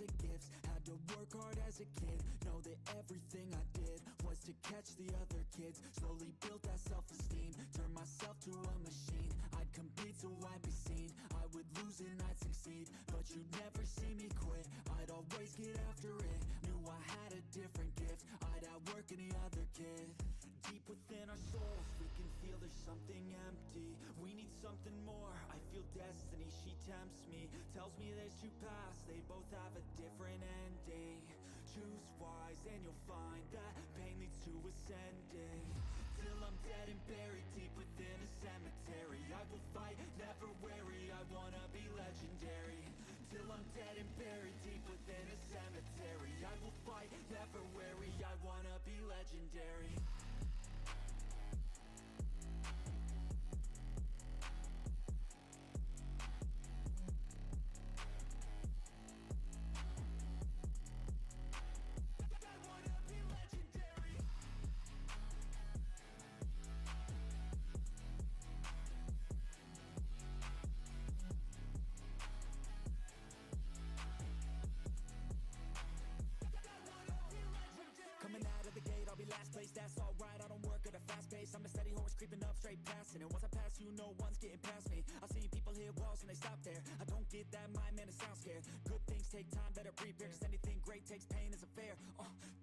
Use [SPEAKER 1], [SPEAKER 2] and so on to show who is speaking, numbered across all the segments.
[SPEAKER 1] of gifts. Had to work hard as a kid. Know that everything I did was to catch the other kids. Slowly built that self-esteem, turned myself to a machine. I'd compete so I'd be seen. I would lose and I'd succeed, but you'd never see me quit. I'd always get after it. Knew I had a different gift. I'd outwork any other kid. Deep within our souls, we can feel there's something empty. We need something more. I feel destiny, she tempts me. Tells me there's two paths, they both have a different ending. Choose wise and you'll find that pain leads to ascending. Till I'm dead and buried deep within a cemetery, I will fight, never weary, I wanna be legendary. Till I'm dead and buried deep within a cemetery, I will fight, never weary, I wanna be legendary. Last place, that's alright, I don't work at a fast pace. I'm a steady horse creeping up straight past it. And once I pass you, no one's getting past me. I've seen people hit walls and they stop there. I don't get that mind, man, it sounds scared. Good things take time, better prepare, cause anything great takes pain as a fair.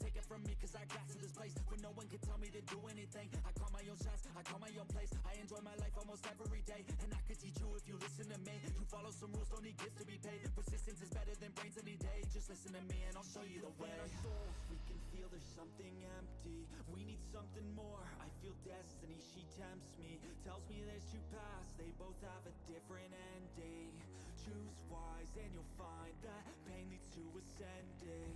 [SPEAKER 1] Take it from me, cause I got to this place where no one can tell me to do anything. I call my own shots, I call my own place. I enjoy my life almost every day, and I could teach you if you listen to me. You follow some rules, don't need gifts to be paid. Persistence is better than brains any day. Just listen to me and I'll show you the way. In our souls, we can feel there's something empty. We need something more. I feel destiny, she tempts me. Tells me there's two paths, they both have a different ending. Choose wise and you'll find that pain leads to ascending.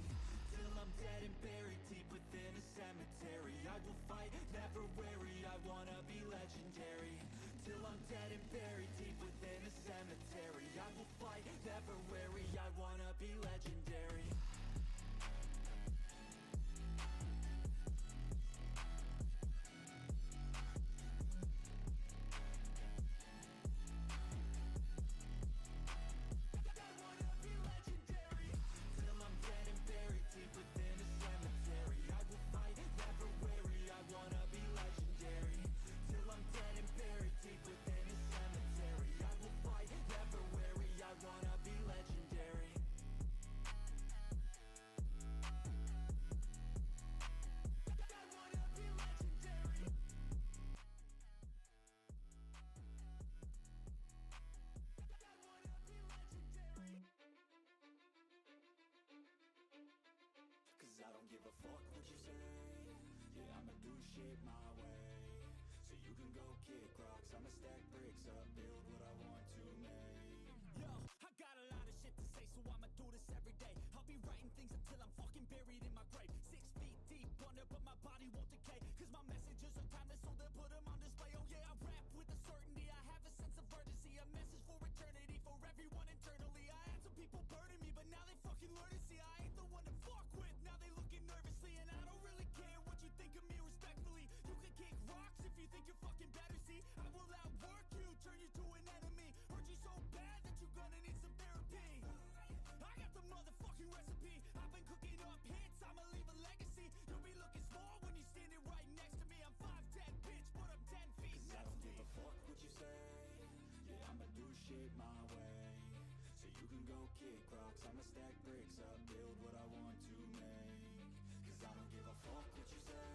[SPEAKER 1] Till I'm dead and buried deep within a cemetery, I will fight, never weary, I wanna be legendary. Till I'm dead and buried deep within a cemetery, I will fight, never weary, I wanna be legendary. I don't give a fuck what you say. Yeah, I'ma do shit my way. So you can go kick rocks, I'ma stack bricks up, build what I want to make. Yo, I got a lot of shit to say, so I'ma do this every day. I'll be writing things until I'm fucking buried in my grave. 6 feet deep under, but my body won't decay. Cause my messages are timeless, so they'll put them on display. Oh yeah, I rap with a certainty, I have a sense of urgency. A message for eternity, for everyone internally. I had some people burning me, but now they fucking learn to see I ain't the one to fuck with. Now they looking nervously, and I don't really care what you think of me respectfully. You can kick rocks if you think you're fucking better, see. I will outwork you, turn you to an enemy. Hurt you so bad that you're gonna need some therapy. I got the motherfucking recipe. I've been cooking up hits, I'ma leave a legacy. You'll be looking small when you're standing right next to me. I'm 5'10", bitch, but I'm 10 feet next to me. I don't give a fuck what you say. Yeah, I'ma do shit my way. So you can go kick rocks, I'ma stack bricks up, build what I want to make. Cause I don't give a fuck what you say.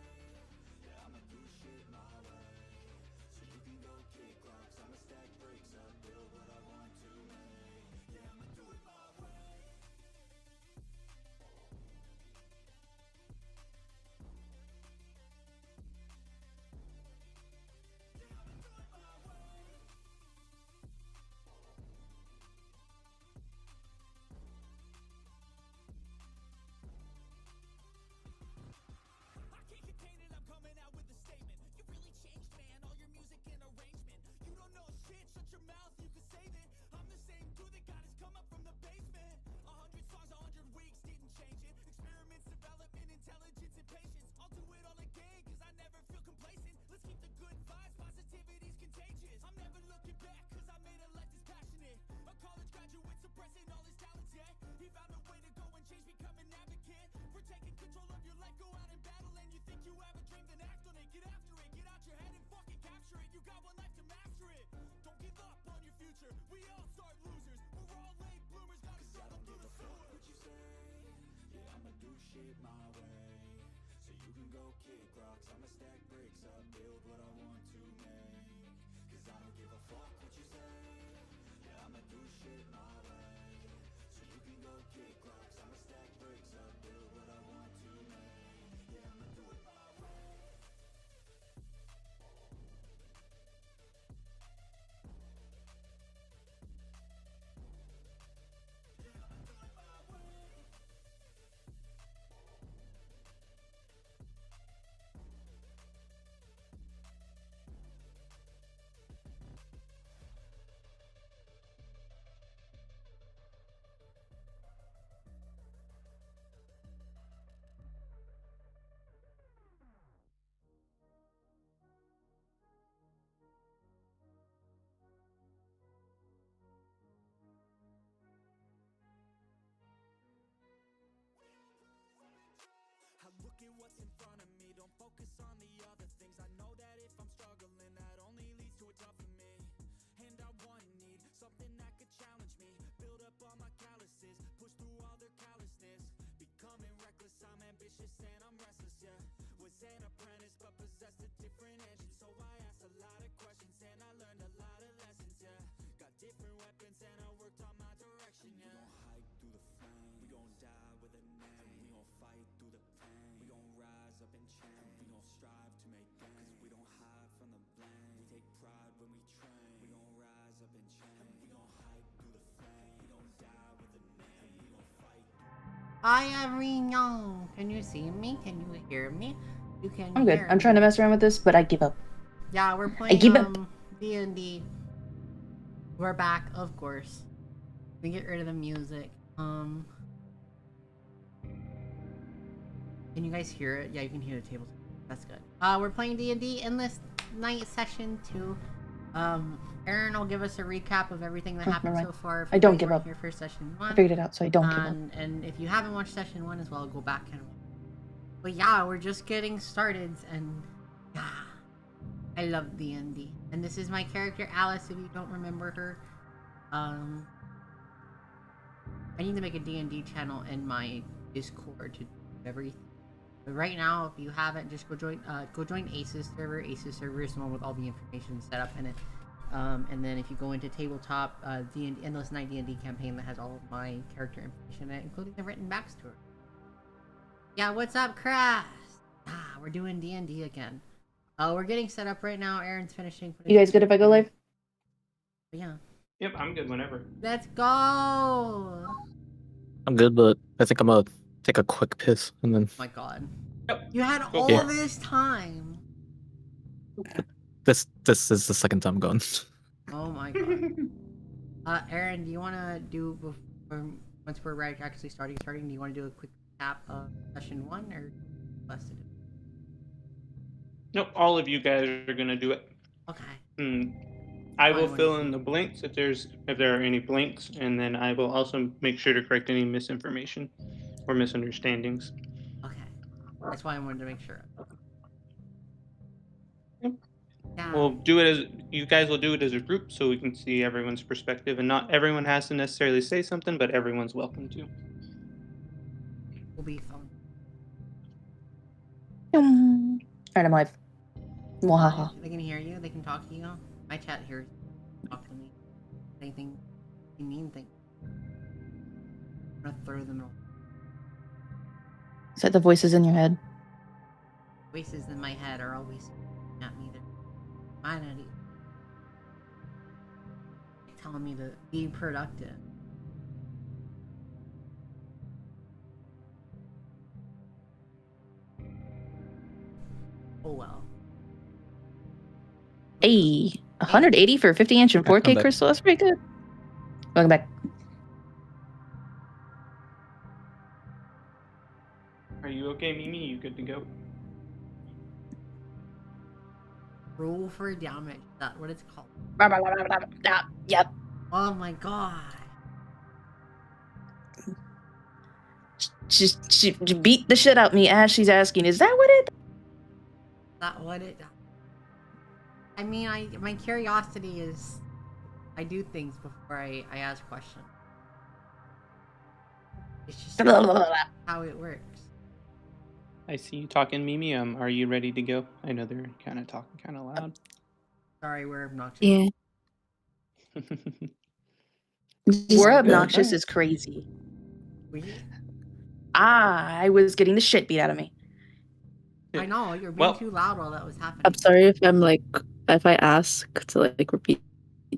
[SPEAKER 1] Yeah, I'ma do shit my way. So you can go kick rocks, I'ma stack bricks up, build what I want to make. Yeah, I'ma do it my way. you have a dream, then act on it. Get after it, get out your head and fucking capture it. You got one life to master it. Don't give up on your future. We all start losers. We're all late bloomers. Gotta step up through the sewer. What you say? Yeah, I'ma do shit my way. So you can go kick rocks. I'ma stack bricks up, build what I want to make. Cause I don't give a fuck what you say. Yeah, I'ma do shit my way. So you can go kick rocks. I'ma stack bricks up, build what I want to make. Yeah, I'ma do it my way. I look at what's in front of me, don't focus on the other things. I know that if I'm struggling, that only leads to a tough for me. And I need something that could challenge me. Build up all my calluses, push through all their callousness. Becoming reckless, I'm ambitious and I'm restless, yeah. Was an apprentice but possessed a different engine. So I asked a lot of questions and I learned a lot of lessons, yeah. Got different weapons and I worked on my direction, yeah. We gon' hike through the flame, we gon' die with a name. We gon' fight through the pain, we gon' rise up and change. We gon' strive to make gains, we don't hide from the blame. We take pride when we train, we gon' rise up and change. We gon' hike through the flame, we gon' die with a name. We gon' fight.
[SPEAKER 2] Hi, Everynyan. Can you see me? Can you hear me? You can.
[SPEAKER 3] I'm good. I'm trying to mess around with this, but I give up.
[SPEAKER 2] Yeah, we're playing D&D. We're back, of course. We get rid of the music. Can you guys hear it? Yeah, you can hear the table. That's good. We're playing D&D Endless Night Session 2. Aaron will give us a recap of everything that happened so far.
[SPEAKER 3] I don't give up.
[SPEAKER 2] Here for Session 1.
[SPEAKER 3] I figured it out, so I don't give up.
[SPEAKER 2] And if you haven't watched Session 1 as well, go back and watch. But yeah, we're just getting started, and yeah, I love D&D. And this is my character, Alice, if you don't remember her. I need to make a D&D channel in my Discord to do everything. But right now, if you haven't, just go join Ace's server. Ace's server is the one with all the information set up in it. And then if you go into tabletop, D&D Endless Night D&D campaign that has all of my character information in it, including the written backstory. Yeah, what's up, Crash? We're doing D&D again. We're getting set up right now. Aaron's finishing.
[SPEAKER 3] You guys good if I go live?
[SPEAKER 2] Yeah.
[SPEAKER 4] Yep, I'm good whenever.
[SPEAKER 2] Let's go!
[SPEAKER 5] I'm good, but I think I'm gonna take a quick piss and then.
[SPEAKER 2] Oh my god.
[SPEAKER 4] Yep.
[SPEAKER 2] You had all this time.
[SPEAKER 5] This is the second time going.
[SPEAKER 2] Oh my god. Aaron, do you want to do once we're ready actually starting? Do you want to do a quick recap of Session 1 or less to do?
[SPEAKER 4] Nope, all of you guys are gonna do it.
[SPEAKER 2] Okay.
[SPEAKER 4] I will fill in the blanks if there are any blanks, and then I will also make sure to correct any misinformation or misunderstandings.
[SPEAKER 2] Okay. That's why I wanted to make sure.
[SPEAKER 4] Yep.
[SPEAKER 2] Yeah.
[SPEAKER 4] We'll do it as you guys will do it as a group, so we can see everyone's perspective, and not everyone has to necessarily say something, but everyone's welcome to.
[SPEAKER 2] Will be fun.
[SPEAKER 3] Alright, I'm live. Wahaha.
[SPEAKER 2] They can hear you. They can talk to you. My chat hears. Talk to me. Anything you mean thing. I'm gonna throw them all.
[SPEAKER 3] Is that the voices in your head?
[SPEAKER 2] Voices in my head are always at me. They're mine at you. Telling me to be productive. Oh well.
[SPEAKER 3] Hey, 180 for 50-inch and 4K crystal. That's pretty good. Welcome back.
[SPEAKER 4] Are you okay, Mimi? You good to go?
[SPEAKER 2] Roll for damage. Is that what it's called?
[SPEAKER 3] Yep.
[SPEAKER 2] Oh my god.
[SPEAKER 3] She beat the shit out of me as she's asking, is that what it?
[SPEAKER 2] That what it. I mean, my curiosity is, I do things before I ask questions. It's just how it works.
[SPEAKER 4] I see you talking, Mimi. Are you ready to go? I know they're kind of talking kind of loud.
[SPEAKER 2] Sorry, we're obnoxious.
[SPEAKER 3] Yeah. We're obnoxious is crazy. I was getting the shit beat out of me.
[SPEAKER 2] I know, you're being too loud while that was happening.
[SPEAKER 3] I'm sorry if I ask to like repeat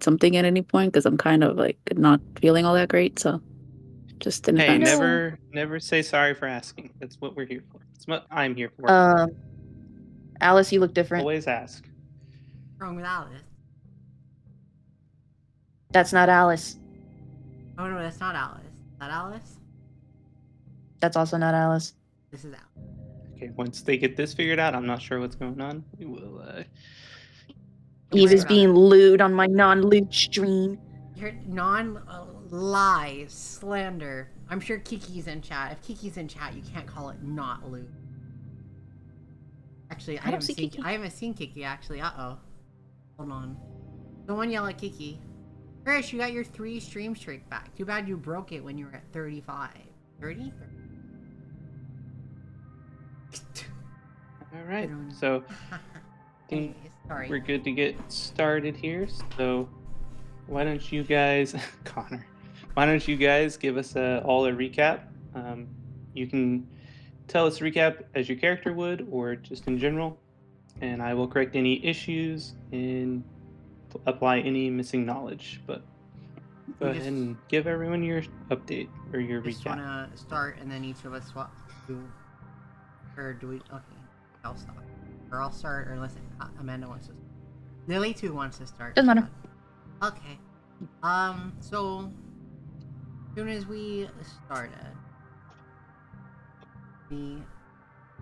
[SPEAKER 3] something at any point, because I'm kind of like not feeling all that great, so just in
[SPEAKER 4] Hey,
[SPEAKER 3] advance.
[SPEAKER 4] never say sorry for asking. That's what we're here for. That's what I'm here for.
[SPEAKER 3] Alice, you look different.
[SPEAKER 4] Always ask.
[SPEAKER 2] What's wrong with Alice?
[SPEAKER 3] That's not Alice.
[SPEAKER 2] Oh no, that's not Alice. Is that Alice?
[SPEAKER 3] That's also not Alice.
[SPEAKER 2] This is Alice.
[SPEAKER 4] Okay, once they get this figured out, I'm not sure what's going on. We will.
[SPEAKER 3] Eve is being lewd on my non-lewd stream.
[SPEAKER 2] Your lies, slander. I'm sure Kiki's in chat. If Kiki's in chat, you can't call it not lewd. Actually, I haven't seen Kiki actually. Uh-oh. Hold on. Someone yell at Kiki. Chris, you got your 3 stream streak back. Too bad you broke it when you were at 35. 30?
[SPEAKER 4] All right. So I think we're good to get started here. So why don't you guys, Connor? Why don't you guys give us all a recap? You can tell us a recap as your character would, or just in general, and I will correct any issues and apply any missing knowledge. But go ahead and give everyone your update or your recap.
[SPEAKER 2] Just want to start, and then each of us swap. Or do we? Okay, I'll start. Or I'll start, or unless Amanda wants to. Lily too wants to start.
[SPEAKER 3] Doesn't matter.
[SPEAKER 2] Okay. So as soon as we started, the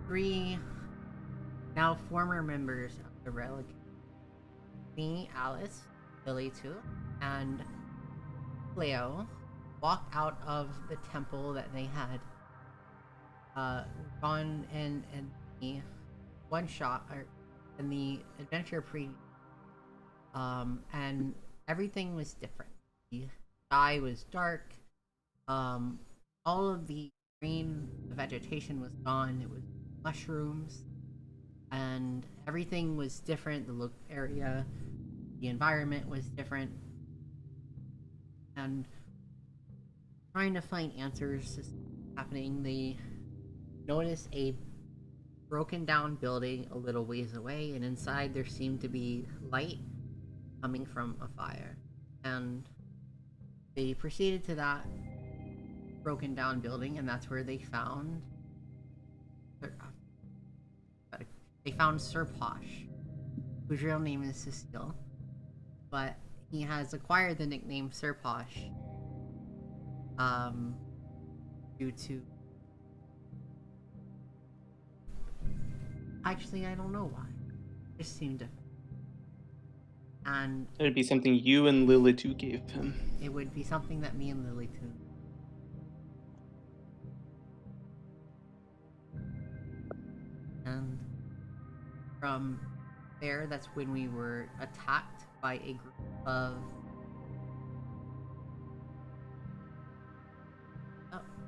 [SPEAKER 2] 3 now former members of the Relic, me, Alice, Lily too, and Leo, walked out of the temple that they had gone in the one shot or in the adventure and everything was different. The sky was dark. All of the green vegetation was gone. It was mushrooms, and everything was different. The area, the environment was different, and trying to find answers to happening. They noticed a broken down building a little ways away, and inside there seemed to be light coming from a fire, and they proceeded to that broken down building, and that's where they found Sir Posh, whose real name is Cecile, but he has acquired the nickname Sir Posh due to, actually I don't know why, it just seemed different. And
[SPEAKER 4] it'd be something you and Lily 2 gave him.
[SPEAKER 2] It would be something that me and Lily 2. And from there, that's when we were attacked by a group of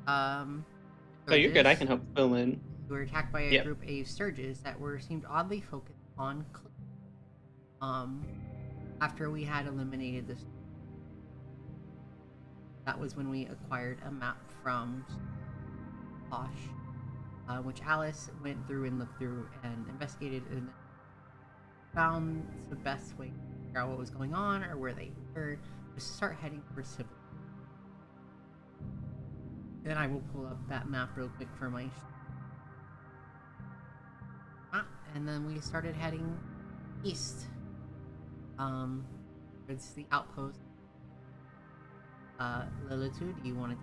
[SPEAKER 4] Oh, you're good. I can help fill in.
[SPEAKER 2] We were attacked by a group of surges that seemed oddly focused on after we had eliminated this. That was when we acquired a map from Posh, which Alice went through and looked through and investigated and found the best way to figure out what was going on or where they were, just to start heading towards Sibyl. Then I will pull up that map real quick for my and then we started heading east. It's the outpost. Lilitu, do you want to?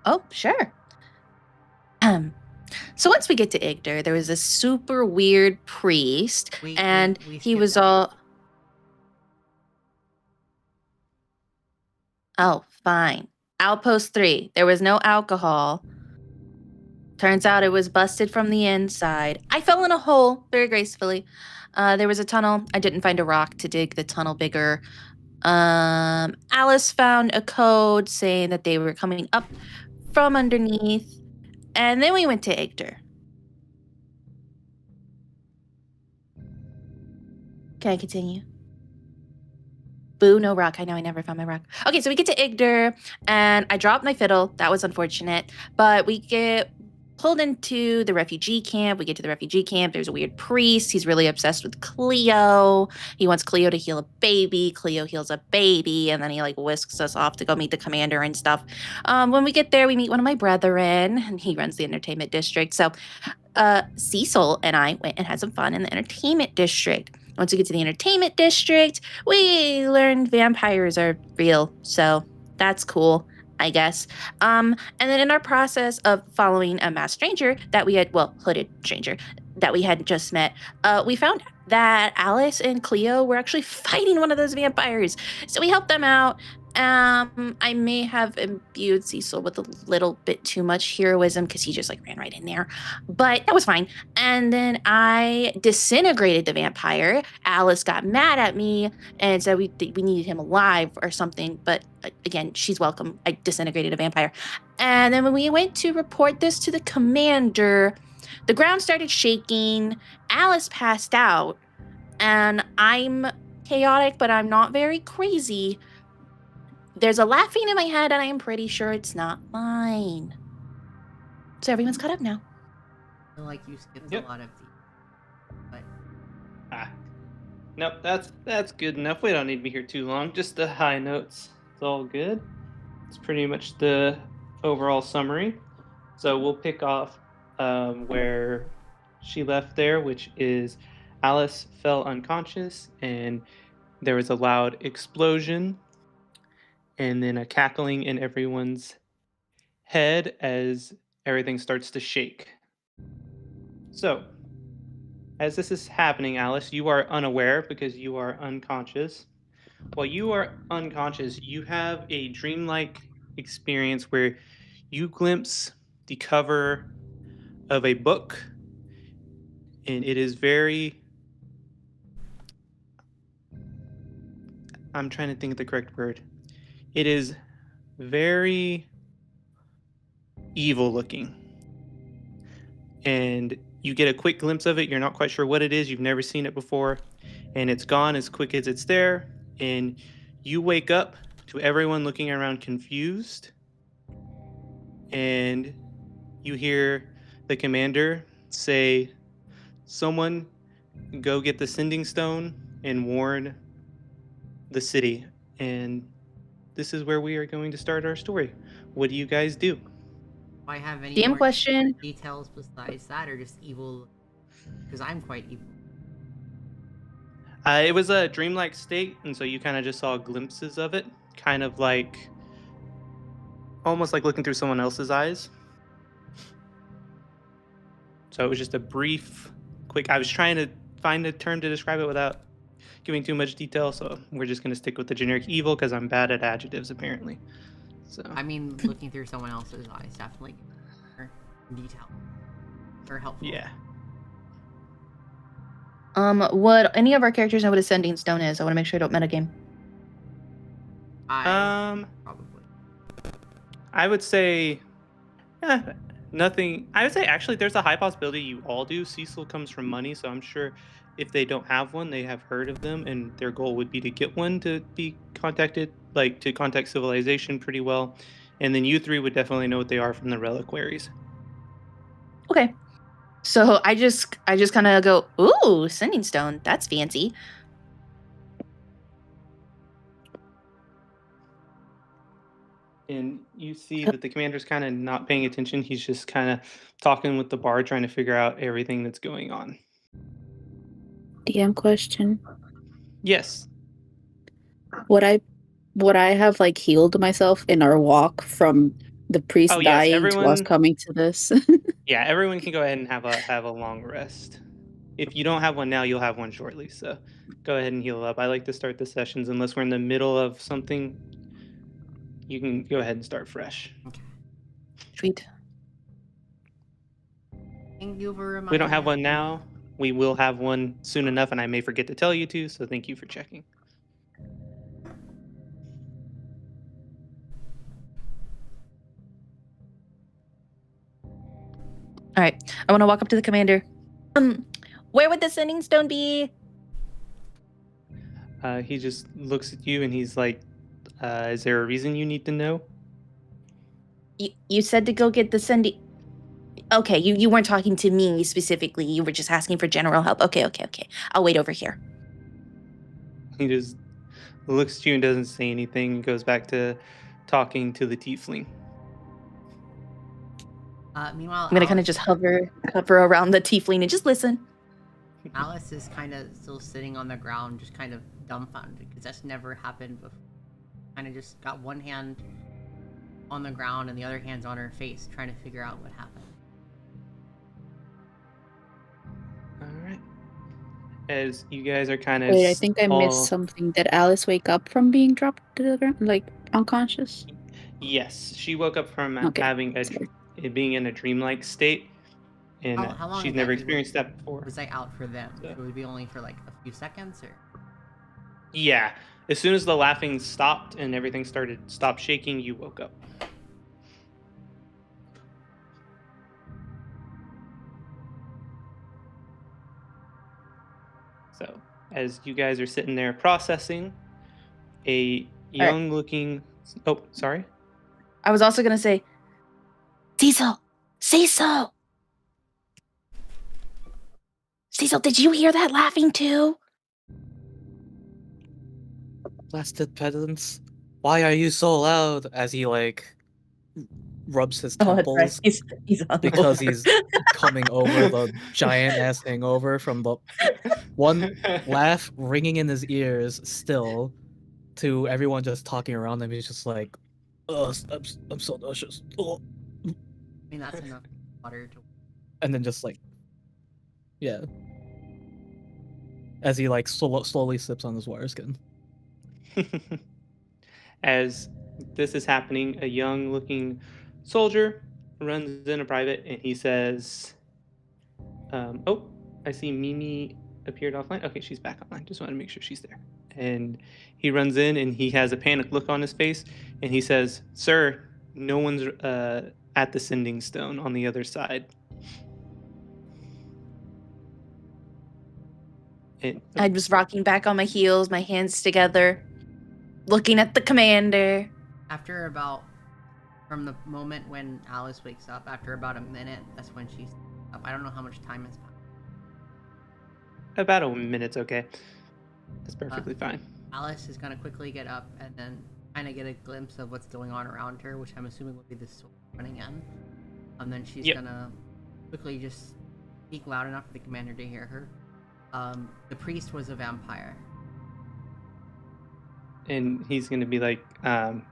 [SPEAKER 3] Oh, sure. So once we get to Igder, there was a super weird priest, and he was all. Oh, fine. Outpost 3. There was no alcohol.
[SPEAKER 6] Turns out it was busted from the inside. I fell in a hole very gracefully. There was a tunnel. I didn't find a rock to dig the tunnel bigger. Alice found a code saying that they were coming up from underneath. And then we went to Igder. Can I continue? Boo, no rock. I know I never found my rock. Okay, so we get to Igder, and I dropped my fiddle. That was unfortunate. But we get pulled into the refugee camp. We get to the refugee camp. There's a weird priest. He's really obsessed with Cleo. He wants Cleo to heal a baby. Cleo heals a baby, and then he whisks us off to go meet the commander and stuff. When we get there, we meet one of my brethren, and he runs the entertainment district. So Cecil and I went and had some fun in the entertainment district. Once we get to the entertainment district, we learned vampires are real, so that's cool, I guess. And then in our process of following a masked stranger that we had, hooded stranger that we had just met, we found that Alice and Cleo were actually fighting one of those vampires. So we helped them out. I may have imbued Cecil with a little bit too much heroism because he just ran right in there, but that was fine. And then I disintegrated the vampire. Alice got mad at me and said we needed him alive or something, but again, she's welcome. I disintegrated a vampire. And then when we went to report this to the commander, the ground started shaking. Alice passed out, and I'm chaotic, but I'm not very crazy. There's a laughing in my head, and I am pretty sure it's not mine. So everyone's caught up now.
[SPEAKER 2] I feel like you skipped a lot of these. But...
[SPEAKER 4] Nope, that's good enough. We don't need to be here too long. Just the high notes. It's all good. It's pretty much the overall summary. So we'll pick off where she left there, which is Alice fell unconscious, and there was a loud explosion, and then a cackling in everyone's head as everything starts to shake. So, as this is happening, Alice, you are unaware because you are unconscious. While you are unconscious, you have a dreamlike experience where you glimpse the cover of a book, and it is very... I'm trying to think of the correct word. It is very evil looking. And you get a quick glimpse of it. You're not quite sure what it is. You've never seen it before. And it's gone as quick as it's there. And you wake up to everyone looking around confused. And you hear the commander say, "Someone go get the sending stone and warn the city." And this is where we are going to start our story. What do you guys do?
[SPEAKER 2] Do I have any
[SPEAKER 6] DM
[SPEAKER 2] more
[SPEAKER 6] question.
[SPEAKER 2] details besides that, or just evil? Because I'm quite evil.
[SPEAKER 4] It was a dreamlike state, and so you kind of just saw glimpses of it, kind of almost like looking through someone else's eyes. So it was just a brief, quick... I was trying to find a term to describe it without giving too much detail, so we're just going to stick with the generic evil because I'm bad at adjectives, apparently. So
[SPEAKER 2] I mean, looking through someone else's eyes definitely more detail or helpful.
[SPEAKER 4] Yeah.
[SPEAKER 6] Would any of our characters know what a sending stone is? I want to make sure I don't metagame.
[SPEAKER 2] Probably.
[SPEAKER 4] I would say nothing. I would say actually there's a high possibility you all do. Cecil comes from money, so I'm sure if they don't have one, they have heard of them, and their goal would be to get one to be contacted, to contact civilization pretty well. And then you three would definitely know what they are from the reliquaries.
[SPEAKER 6] Okay. So I just kind of go, ooh, sending stone. That's fancy.
[SPEAKER 4] And you see that the commander's kind of not paying attention. He's just kind of talking with the bard, trying to figure out everything that's going on.
[SPEAKER 3] DM question.
[SPEAKER 4] Yes.
[SPEAKER 3] Would I have healed myself in our walk from the priest dying to us coming to this?
[SPEAKER 4] Yeah, everyone can go ahead and have a long rest. If you don't have one now, you'll have one shortly. So go ahead and heal up. I like to start the sessions unless we're in the middle of something. You can go ahead and start fresh.
[SPEAKER 6] Sweet.
[SPEAKER 2] Thank you for reminding
[SPEAKER 4] We don't have
[SPEAKER 2] us.
[SPEAKER 4] one now. We will have one soon enough, and I may forget to tell you to, so thank you for checking.
[SPEAKER 6] All right. I want to walk up to the commander. Where would the sending stone be?
[SPEAKER 4] He just looks at you and he's like, is there a reason you need to know?
[SPEAKER 6] You said to go get the sending. Okay, you weren't talking to me specifically. You were just asking for general help. Okay. I'll wait over here.
[SPEAKER 4] He just looks at you and doesn't say anything and goes back to talking to the tiefling.
[SPEAKER 2] Meanwhile,
[SPEAKER 6] I'm gonna kind of just hover around the tiefling and just listen.
[SPEAKER 2] Alice is kind of still sitting on the ground, just kind of dumbfounded, because that's never happened before. Kind of just got one hand on the ground and the other hand's on her face, trying to figure out what happened.
[SPEAKER 4] Alright. As you guys are kind of...
[SPEAKER 3] Wait, I think I missed something. Did Alice wake up from being dropped to the ground, like unconscious?
[SPEAKER 4] Yes, she woke up from having being in a dreamlike state, and
[SPEAKER 2] how long
[SPEAKER 4] she's never experienced that before.
[SPEAKER 2] Was I out for them?
[SPEAKER 4] So.
[SPEAKER 2] It would be only for like a few seconds, or?
[SPEAKER 4] Yeah, as soon as the laughing stopped and everything stopped shaking, you woke up. So, as you guys are sitting there processing, a young-looking... Oh, sorry?
[SPEAKER 6] I was also going to say, Cecil! Cecil, did you hear that laughing too?
[SPEAKER 5] Blasted pedants. Why are you so loud? As he, like, rubs his temples.
[SPEAKER 6] He's
[SPEAKER 5] because he's coming over the giant-ass hangover from the one laugh ringing in his ears still to everyone just talking around him. He's just like, oh, I'm so nauseous. Oh.
[SPEAKER 2] I mean, that's enough water to...
[SPEAKER 5] And then just like, yeah. As he like slowly sips on his wire skin.
[SPEAKER 4] As this is happening, a young-looking soldier runs in a private and he says, oh, I see Mimi appeared offline. Okay, she's back online. Just wanted to make sure she's there. And he runs in and he has a panicked look on his face and he says, sir, no one's at the sending stone on the other side.
[SPEAKER 6] I was rocking back on my heels, my hands together, looking at the commander.
[SPEAKER 2] After about, from the moment when Alice wakes up, after about a minute, that's when she's up. I don't know how much time has passed.
[SPEAKER 4] About a minute's okay. That's perfectly fine.
[SPEAKER 2] Alice is going to quickly get up and then kind of get a glimpse of what's going on around her, which I'm assuming will be the sword running in. And then she's going to quickly just speak loud enough for the commander to hear her. The priest was a vampire.
[SPEAKER 4] And he's going to be like,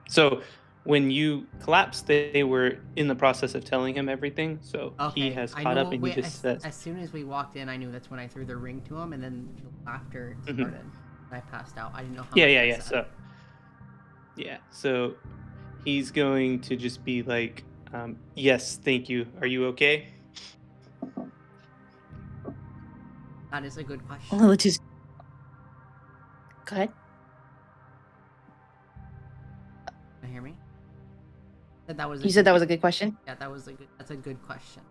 [SPEAKER 4] so when you collapsed, they were in the process of telling him everything. So he has caught up and he just says...
[SPEAKER 2] As soon as we walked in, I knew that's when I threw the ring to him, and then the laughter started. And I passed out. I didn't know how much
[SPEAKER 4] So he's going to just be like, yes, thank you. Are you okay?
[SPEAKER 2] That is a good question.
[SPEAKER 6] Well, just... Go ahead.
[SPEAKER 2] Can you hear me? That was
[SPEAKER 6] you said that was a good question?
[SPEAKER 2] Yeah, that's a good question.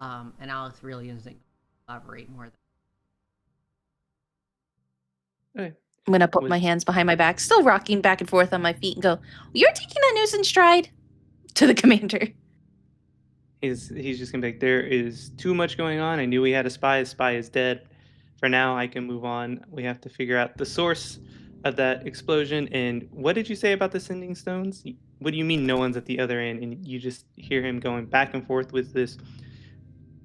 [SPEAKER 2] And Alex really isn't going to elaborate more.
[SPEAKER 6] I'm going to put my hands behind my back, still rocking back and forth on my feet, and go, you're taking that news in stride? To the commander.
[SPEAKER 4] He's just going to be like, there is too much going on. I knew we had a spy. A spy is dead. For now, I can move on. We have to figure out the source of that explosion. And what did you say about the sending stones? What do you mean no one's at the other end? And you just hear him going back and forth with this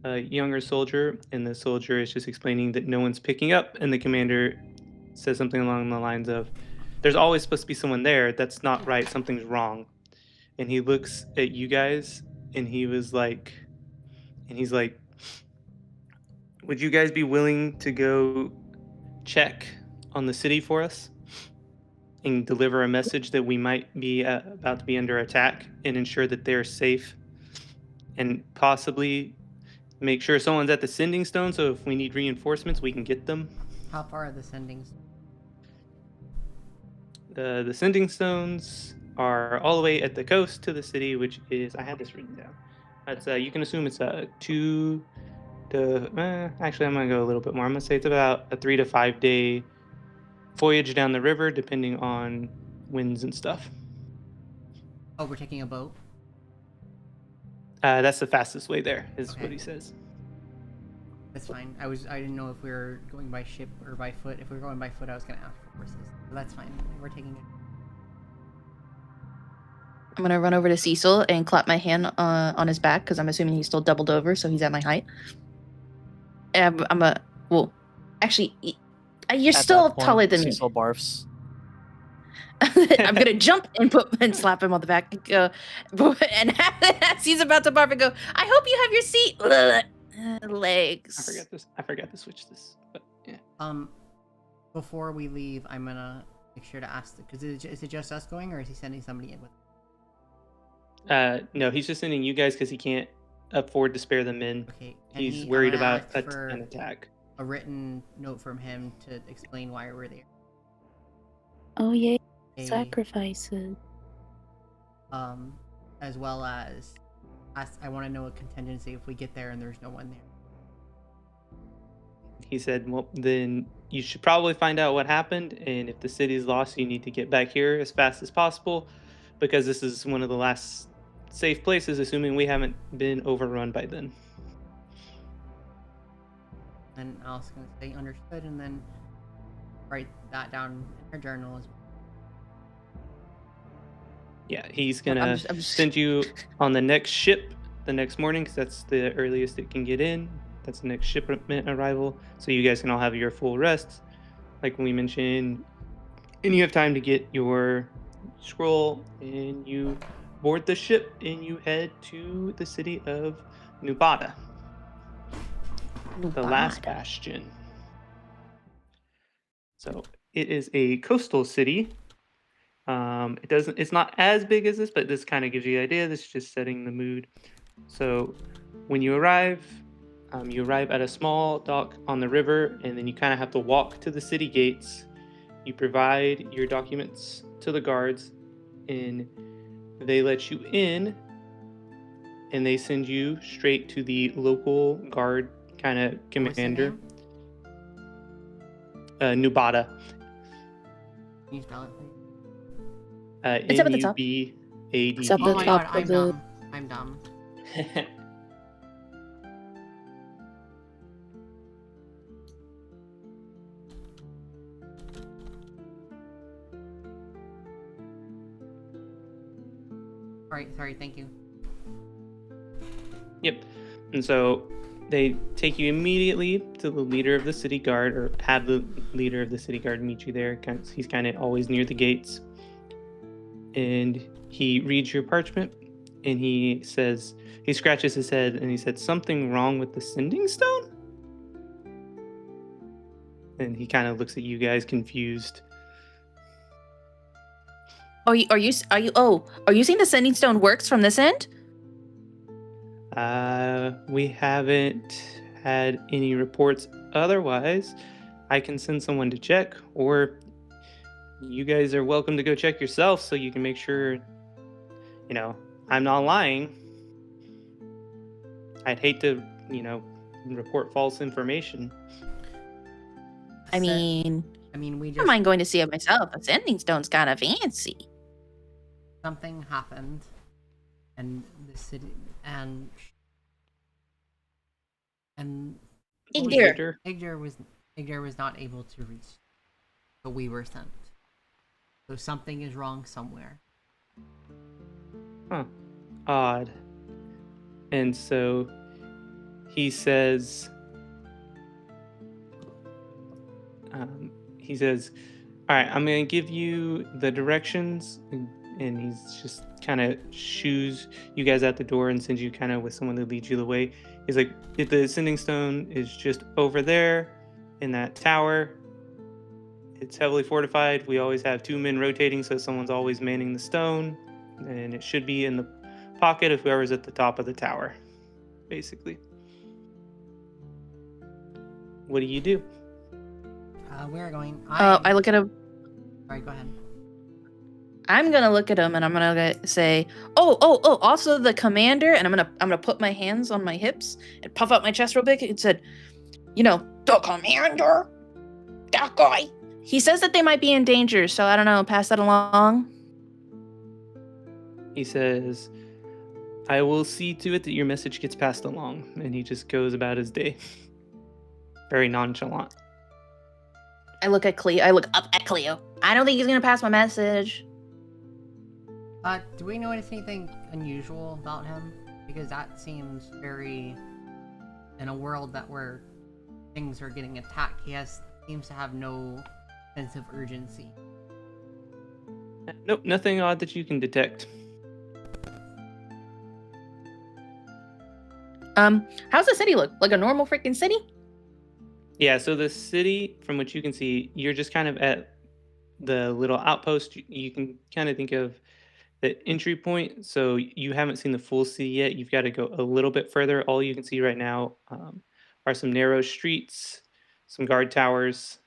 [SPEAKER 4] younger soldier. And the soldier is just explaining that no one's picking up. And the commander says something along the lines of, there's always supposed to be someone there. That's not right. Something's wrong. And he looks at you guys and he's like, would you guys be willing to go check on the city for us and deliver a message that we might be about to be under attack and ensure that they're safe and possibly make sure someone's at the sending stone, so if we need reinforcements, we can get them.
[SPEAKER 2] How far are the sendings?
[SPEAKER 4] The sending stones are all the way at the coast to the city, which is, I had this written down. That's you can assume it's a 2 to actually I'm gonna go a little bit more. I'm gonna say it's about a 3 to 5 day voyage down the river, depending on winds and stuff.
[SPEAKER 2] Oh, we're taking a boat?
[SPEAKER 4] That's the fastest way there, is
[SPEAKER 2] Okay.
[SPEAKER 4] what he says.
[SPEAKER 2] That's fine. I didn't know if we were going by ship or by foot. If we were going by foot, I was gonna ask for horses. But that's fine. We're taking it.
[SPEAKER 6] I'm gonna run over to Cecil and clap my hand on his back because I'm assuming he's still doubled over, so he's at my height. And actually, you're
[SPEAKER 5] At
[SPEAKER 6] still
[SPEAKER 5] that point,
[SPEAKER 6] taller than me.
[SPEAKER 5] Cecil barfs.
[SPEAKER 6] I'm gonna jump and slap him on the back and go, and as he's about to barf and go, I hope you have your seat. Legs.
[SPEAKER 4] I forgot to switch this, but yeah.
[SPEAKER 2] Before we leave, I'm gonna make sure to ask because is it just us going, or is he sending somebody in with?
[SPEAKER 4] No, he's just sending you guys because he can't afford to spare the men.
[SPEAKER 2] Okay.
[SPEAKER 4] He's worried
[SPEAKER 2] I'm gonna
[SPEAKER 4] about
[SPEAKER 2] ask for
[SPEAKER 4] an attack.
[SPEAKER 2] a written note from him to explain why we're there.
[SPEAKER 3] Oh yeah,
[SPEAKER 2] A,
[SPEAKER 3] sacrifices.
[SPEAKER 2] as well as I want to know a contingency if we get there and there's no one there.
[SPEAKER 4] He said, well, then you should probably find out what happened, and if the city's lost, you need to get back here as fast as possible, because this is one of the last safe places, assuming we haven't been overrun by then.
[SPEAKER 2] And I was gonna say understood, and then write that down in her journal as well.
[SPEAKER 4] Yeah, he's gonna
[SPEAKER 6] I'm just-
[SPEAKER 4] send you on the next ship the next morning, because that's the earliest it can get in. That's the next shipment arrival, so you guys can all have your full rest, like we mentioned, and you have time to get your scroll, and you board the ship, and you head to the city of Nubata, the last bastion. So it is a coastal city. It's not as big as this, but this kind of gives you the idea. This is just setting the mood. So when you arrive at a small dock on the river, and then you kind of have to walk to the city gates. You provide your documents to the guards, and they let you in, and they send you straight to the local guard kind of commander. Nubata.
[SPEAKER 2] Can you spell it, please?
[SPEAKER 6] It's up at the top.
[SPEAKER 4] Nubada.
[SPEAKER 3] It's up at
[SPEAKER 2] Oh
[SPEAKER 3] the
[SPEAKER 2] my
[SPEAKER 3] top
[SPEAKER 2] god, I'm
[SPEAKER 3] of the-
[SPEAKER 2] dumb. I'm dumb. Alright, sorry, thank you.
[SPEAKER 4] Yep. And so they take you immediately to the leader of the city guard, or have the leader of the city guard meet you there. He's kind of always near the gates. And he reads your parchment, and he scratches his head, and he said, something wrong with the sending stone? And he kind of looks at you guys confused.
[SPEAKER 6] Are you saying the sending stone works from this end?
[SPEAKER 4] We haven't had any reports otherwise. I can send someone to check, or you guys are welcome to go check yourself so you can make sure, I'm not lying. I'd hate to, report false information.
[SPEAKER 6] I mean,
[SPEAKER 2] we
[SPEAKER 6] I
[SPEAKER 2] just
[SPEAKER 6] don't mind going to see it myself. A sending stone's kind of fancy.
[SPEAKER 2] something happened, and the city and
[SPEAKER 6] Igdir.
[SPEAKER 2] Igdir was not able to reach, so we were sent. So something is wrong somewhere.
[SPEAKER 4] Huh. Odd. And so he says, all right, I'm going to give you the directions. And he's just kind of shoos you guys out the door and sends you kind of with someone to lead you the way. He's like, if the sending stone is just over there in that tower. It's heavily fortified. We always have 2 men rotating, so someone's always manning the stone. And it should be in the pocket of whoever's at the top of the tower, basically. what do you do?
[SPEAKER 2] We're going.
[SPEAKER 6] I look at him.
[SPEAKER 2] Sorry, go ahead.
[SPEAKER 6] I'm gonna look at him and I'm gonna say, oh, also the commander, and I'm gonna put my hands on my hips and puff out my chest real big and said, the commander, that guy. He says that they might be in danger, so I don't know, pass that along.
[SPEAKER 4] He says, I will see to it that your message gets passed along, and he just goes about his day. Very nonchalant.
[SPEAKER 6] I look up at Cleo. I don't think he's gonna pass my message.
[SPEAKER 2] Do we notice anything unusual about him? Because that seems very... In a world where things are getting attacked, seems to have no sense of urgency.
[SPEAKER 4] Nope, nothing odd that you can detect.
[SPEAKER 6] How's the city look? Like a normal freaking city?
[SPEAKER 4] Yeah, so the city, from what you can see, you're just kind of at the little outpost. You can kind of think of the entry point, so you haven't seen the full city yet. You've got to go a little bit further. All you can see right now are some narrow streets, some guard towers,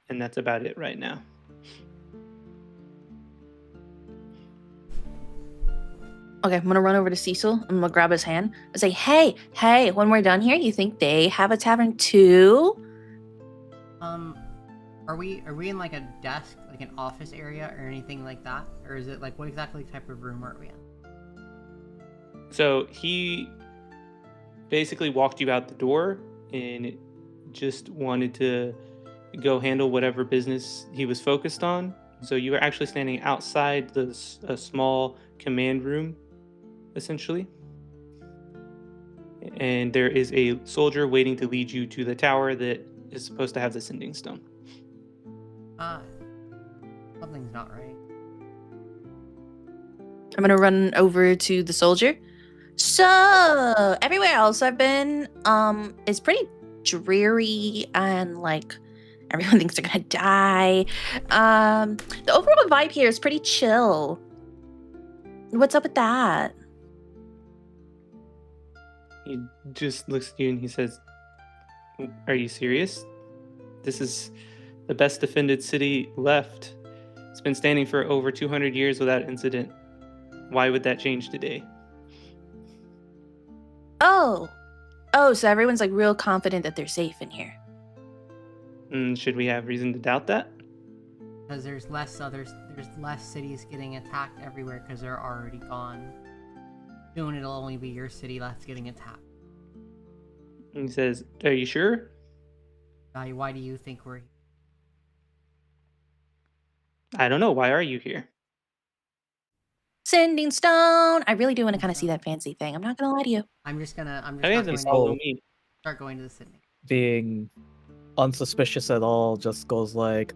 [SPEAKER 4] and that's about it right now.
[SPEAKER 6] Okay, I'm gonna run over to Cecil. I'm gonna grab his hand and say, hey, when we're done here, you think they have a tavern too?
[SPEAKER 2] Are we in like a desk, like an office area or anything like that? Or is it like, what exactly type of room are we in?
[SPEAKER 4] So he basically walked you out the door and just wanted to go handle whatever business he was focused on. So you were actually standing outside a small command room, essentially. And there is a soldier waiting to lead you to the tower that is supposed to have the sending stone.
[SPEAKER 2] Something's not right.
[SPEAKER 6] I'm gonna run over to the soldier. So everywhere else I've been, is pretty dreary and like everyone thinks they're gonna die. The overall vibe here is pretty chill. What's up with that?
[SPEAKER 4] He just looks at you and he says, "Are you serious? This is the best defended city left. It's been standing for over 200 years without incident. Why would that change today?"
[SPEAKER 6] Oh, so everyone's like real confident that they're safe in here.
[SPEAKER 4] Should we have reason to doubt that?
[SPEAKER 2] Because there's less cities getting attacked everywhere because they're already gone. Soon it'll only be your city left getting attacked.
[SPEAKER 4] And he says, "Are you sure?"
[SPEAKER 2] Why do you think we're here?
[SPEAKER 4] I don't know. Why are you here?
[SPEAKER 6] Sending stone. I really do want to kind of see that fancy thing. I'm not gonna lie to you.
[SPEAKER 2] I'm just
[SPEAKER 4] Follow me.
[SPEAKER 2] start going to the city.
[SPEAKER 5] Being unsuspicious at all, just goes like,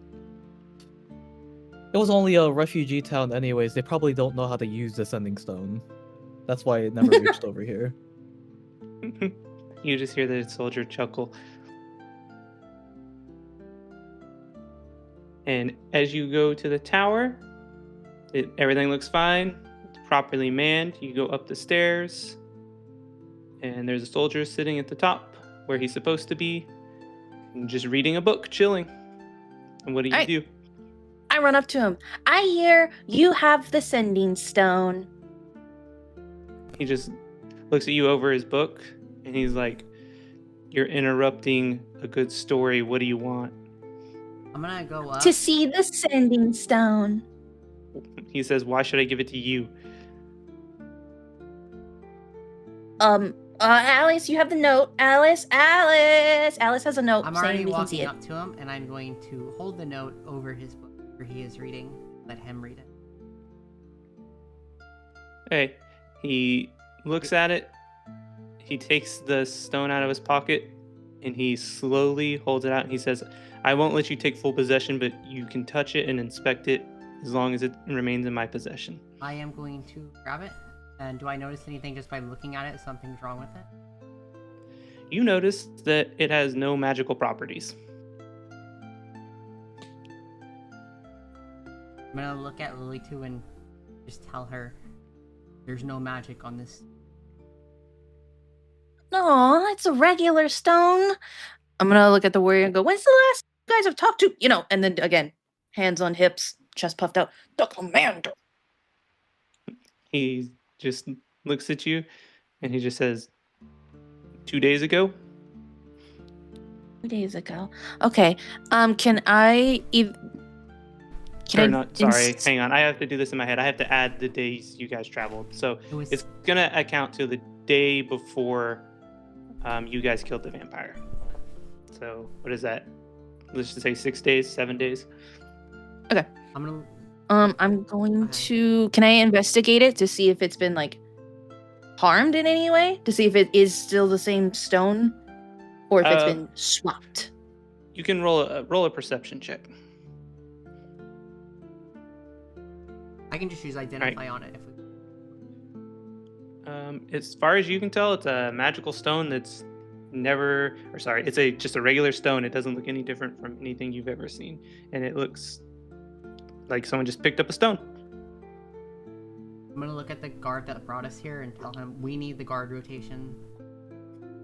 [SPEAKER 5] it was only a refugee town anyways. They probably don't know how to use the sending stone. That's why it never reached over here.
[SPEAKER 4] You just hear the soldier chuckle. And as you go to the tower, everything looks fine. It's properly manned. You go up the stairs, and there's a soldier sitting at the top where he's supposed to be, and just reading a book, chilling. And what do you do?
[SPEAKER 6] I run up to him. I hear you have the sending stone.
[SPEAKER 4] He just looks at you over his book, and he's like, "You're interrupting a good story. What do you want?"
[SPEAKER 2] I'm gonna go up.
[SPEAKER 6] To see the sending stone.
[SPEAKER 4] He says, "Why should I give it to you?"
[SPEAKER 6] Alice, you have the note. Alice has a note
[SPEAKER 2] I'm
[SPEAKER 6] saying
[SPEAKER 2] already
[SPEAKER 6] we can see
[SPEAKER 2] walking
[SPEAKER 6] it.
[SPEAKER 2] up to him, and I'm going to hold the note over his book where he is reading. Let him read it.
[SPEAKER 4] Hey, he looks at it. He takes the stone out of his pocket, and he slowly holds it out. And he says, "I won't let you take full possession, but you can touch it and inspect it as long as it remains in my possession."
[SPEAKER 2] I am going to grab it. And do I notice anything just by looking at it? Something's wrong with it?
[SPEAKER 4] You notice that it has no magical properties.
[SPEAKER 2] I'm gonna look at Lily too and just tell her there's no magic on this.
[SPEAKER 6] No, it's a regular stone. I'm gonna look at the warrior and go, when's the last you guys have talked to? And then again, hands on hips, chest puffed out. The commander.
[SPEAKER 4] He just looks at you and he just says, 2 days ago?
[SPEAKER 6] 2 days ago. Okay. Can I
[SPEAKER 4] hang on. I have to do this in my head. I have to add the days you guys traveled. So it's gonna account to the day before you guys killed the vampire. So what is that? Let's just say 6 days, 7 days.
[SPEAKER 6] Okay. I'm going to. Can I investigate it to see if it's been like harmed in any way? To see if it is still the same stone, or if it's been swapped.
[SPEAKER 4] You can roll a perception check.
[SPEAKER 2] I can just use identify on it.
[SPEAKER 4] As far as you can tell, it's a magical stone that's it's just a regular stone. It doesn't look any different from anything you've ever seen, and it looks like someone just picked up a stone.
[SPEAKER 2] I'm gonna look at the guard that brought us here and tell him we need the guard rotation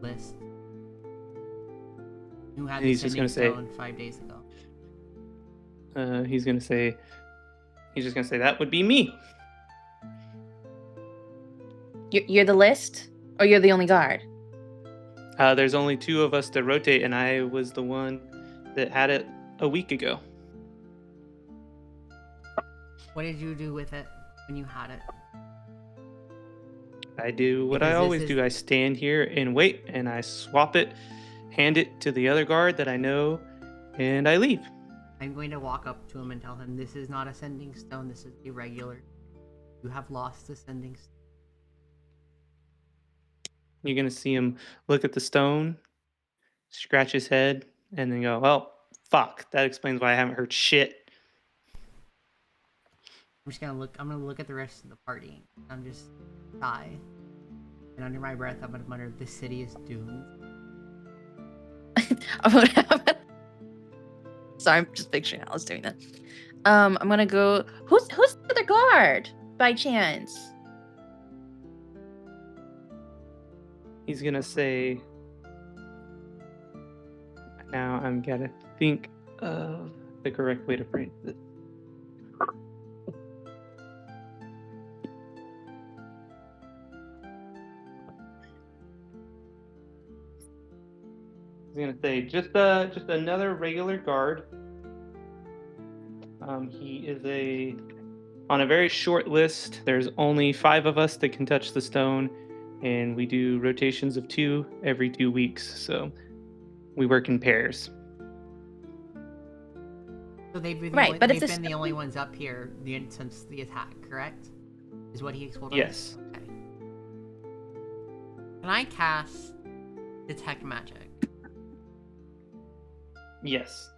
[SPEAKER 2] list. Who had the sending stone 5 days ago?
[SPEAKER 4] He's just gonna say that would be me.
[SPEAKER 6] You're the list, or you're the only guard?
[SPEAKER 4] There's only 2 of us to rotate, and I was the one that had it a week ago.
[SPEAKER 2] What did you do with it when you had it?
[SPEAKER 4] I do what I always do. I stand here and wait, and I swap it, hand it to the other guard that I know, and I leave.
[SPEAKER 2] I'm going to walk up to him and tell him this is not a sending stone, this is irregular. You have lost the sending stone.
[SPEAKER 4] You're going to see him look at the stone, scratch his head, and then go, well, fuck. That explains why I haven't heard shit.
[SPEAKER 2] I'm gonna look at the rest of the party. I'm just sigh. And under my breath, I'm gonna mutter, this city is doomed.
[SPEAKER 6] Sorry, I'm just picturing Alice doing that. I'm gonna go, who's the other guard, by chance?
[SPEAKER 4] He's gonna say, now I'm gonna think of the correct way to phrase this. He's gonna say, just another regular guard. He is on a very short list. There's only 5 of us that can touch the stone, and we do rotations of 2 every 2 weeks. So we work in pairs.
[SPEAKER 2] So they've been the only ones up here since the attack, correct? Is what he explained.
[SPEAKER 4] Yes.
[SPEAKER 2] Okay. Can I cast detect magic?
[SPEAKER 4] Yes.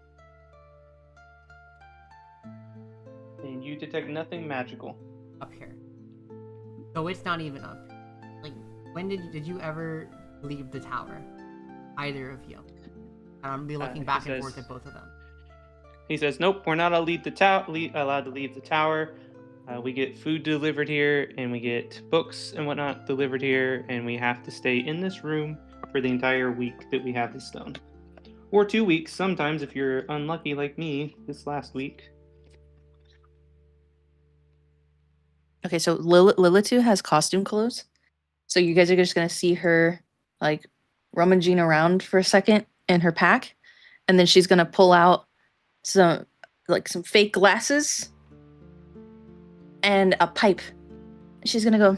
[SPEAKER 4] And you detect nothing magical.
[SPEAKER 2] Up here. So it's not even up. Like, when did you ever leave the tower? Either of you. And I'm gonna be looking back and forth at both of them.
[SPEAKER 4] He says, nope, we're not allowed to leave the tower. We get food delivered here, and we get books and whatnot delivered here, and we have to stay in this room for the entire week that we have the stone. Or 2 weeks, sometimes, if you're unlucky like me this last week.
[SPEAKER 6] Okay, so Lilitu has costume clothes. So you guys are just going to see her, like, rummaging around for a second in her pack. And then she's going to pull out some fake glasses and a pipe. She's going to go,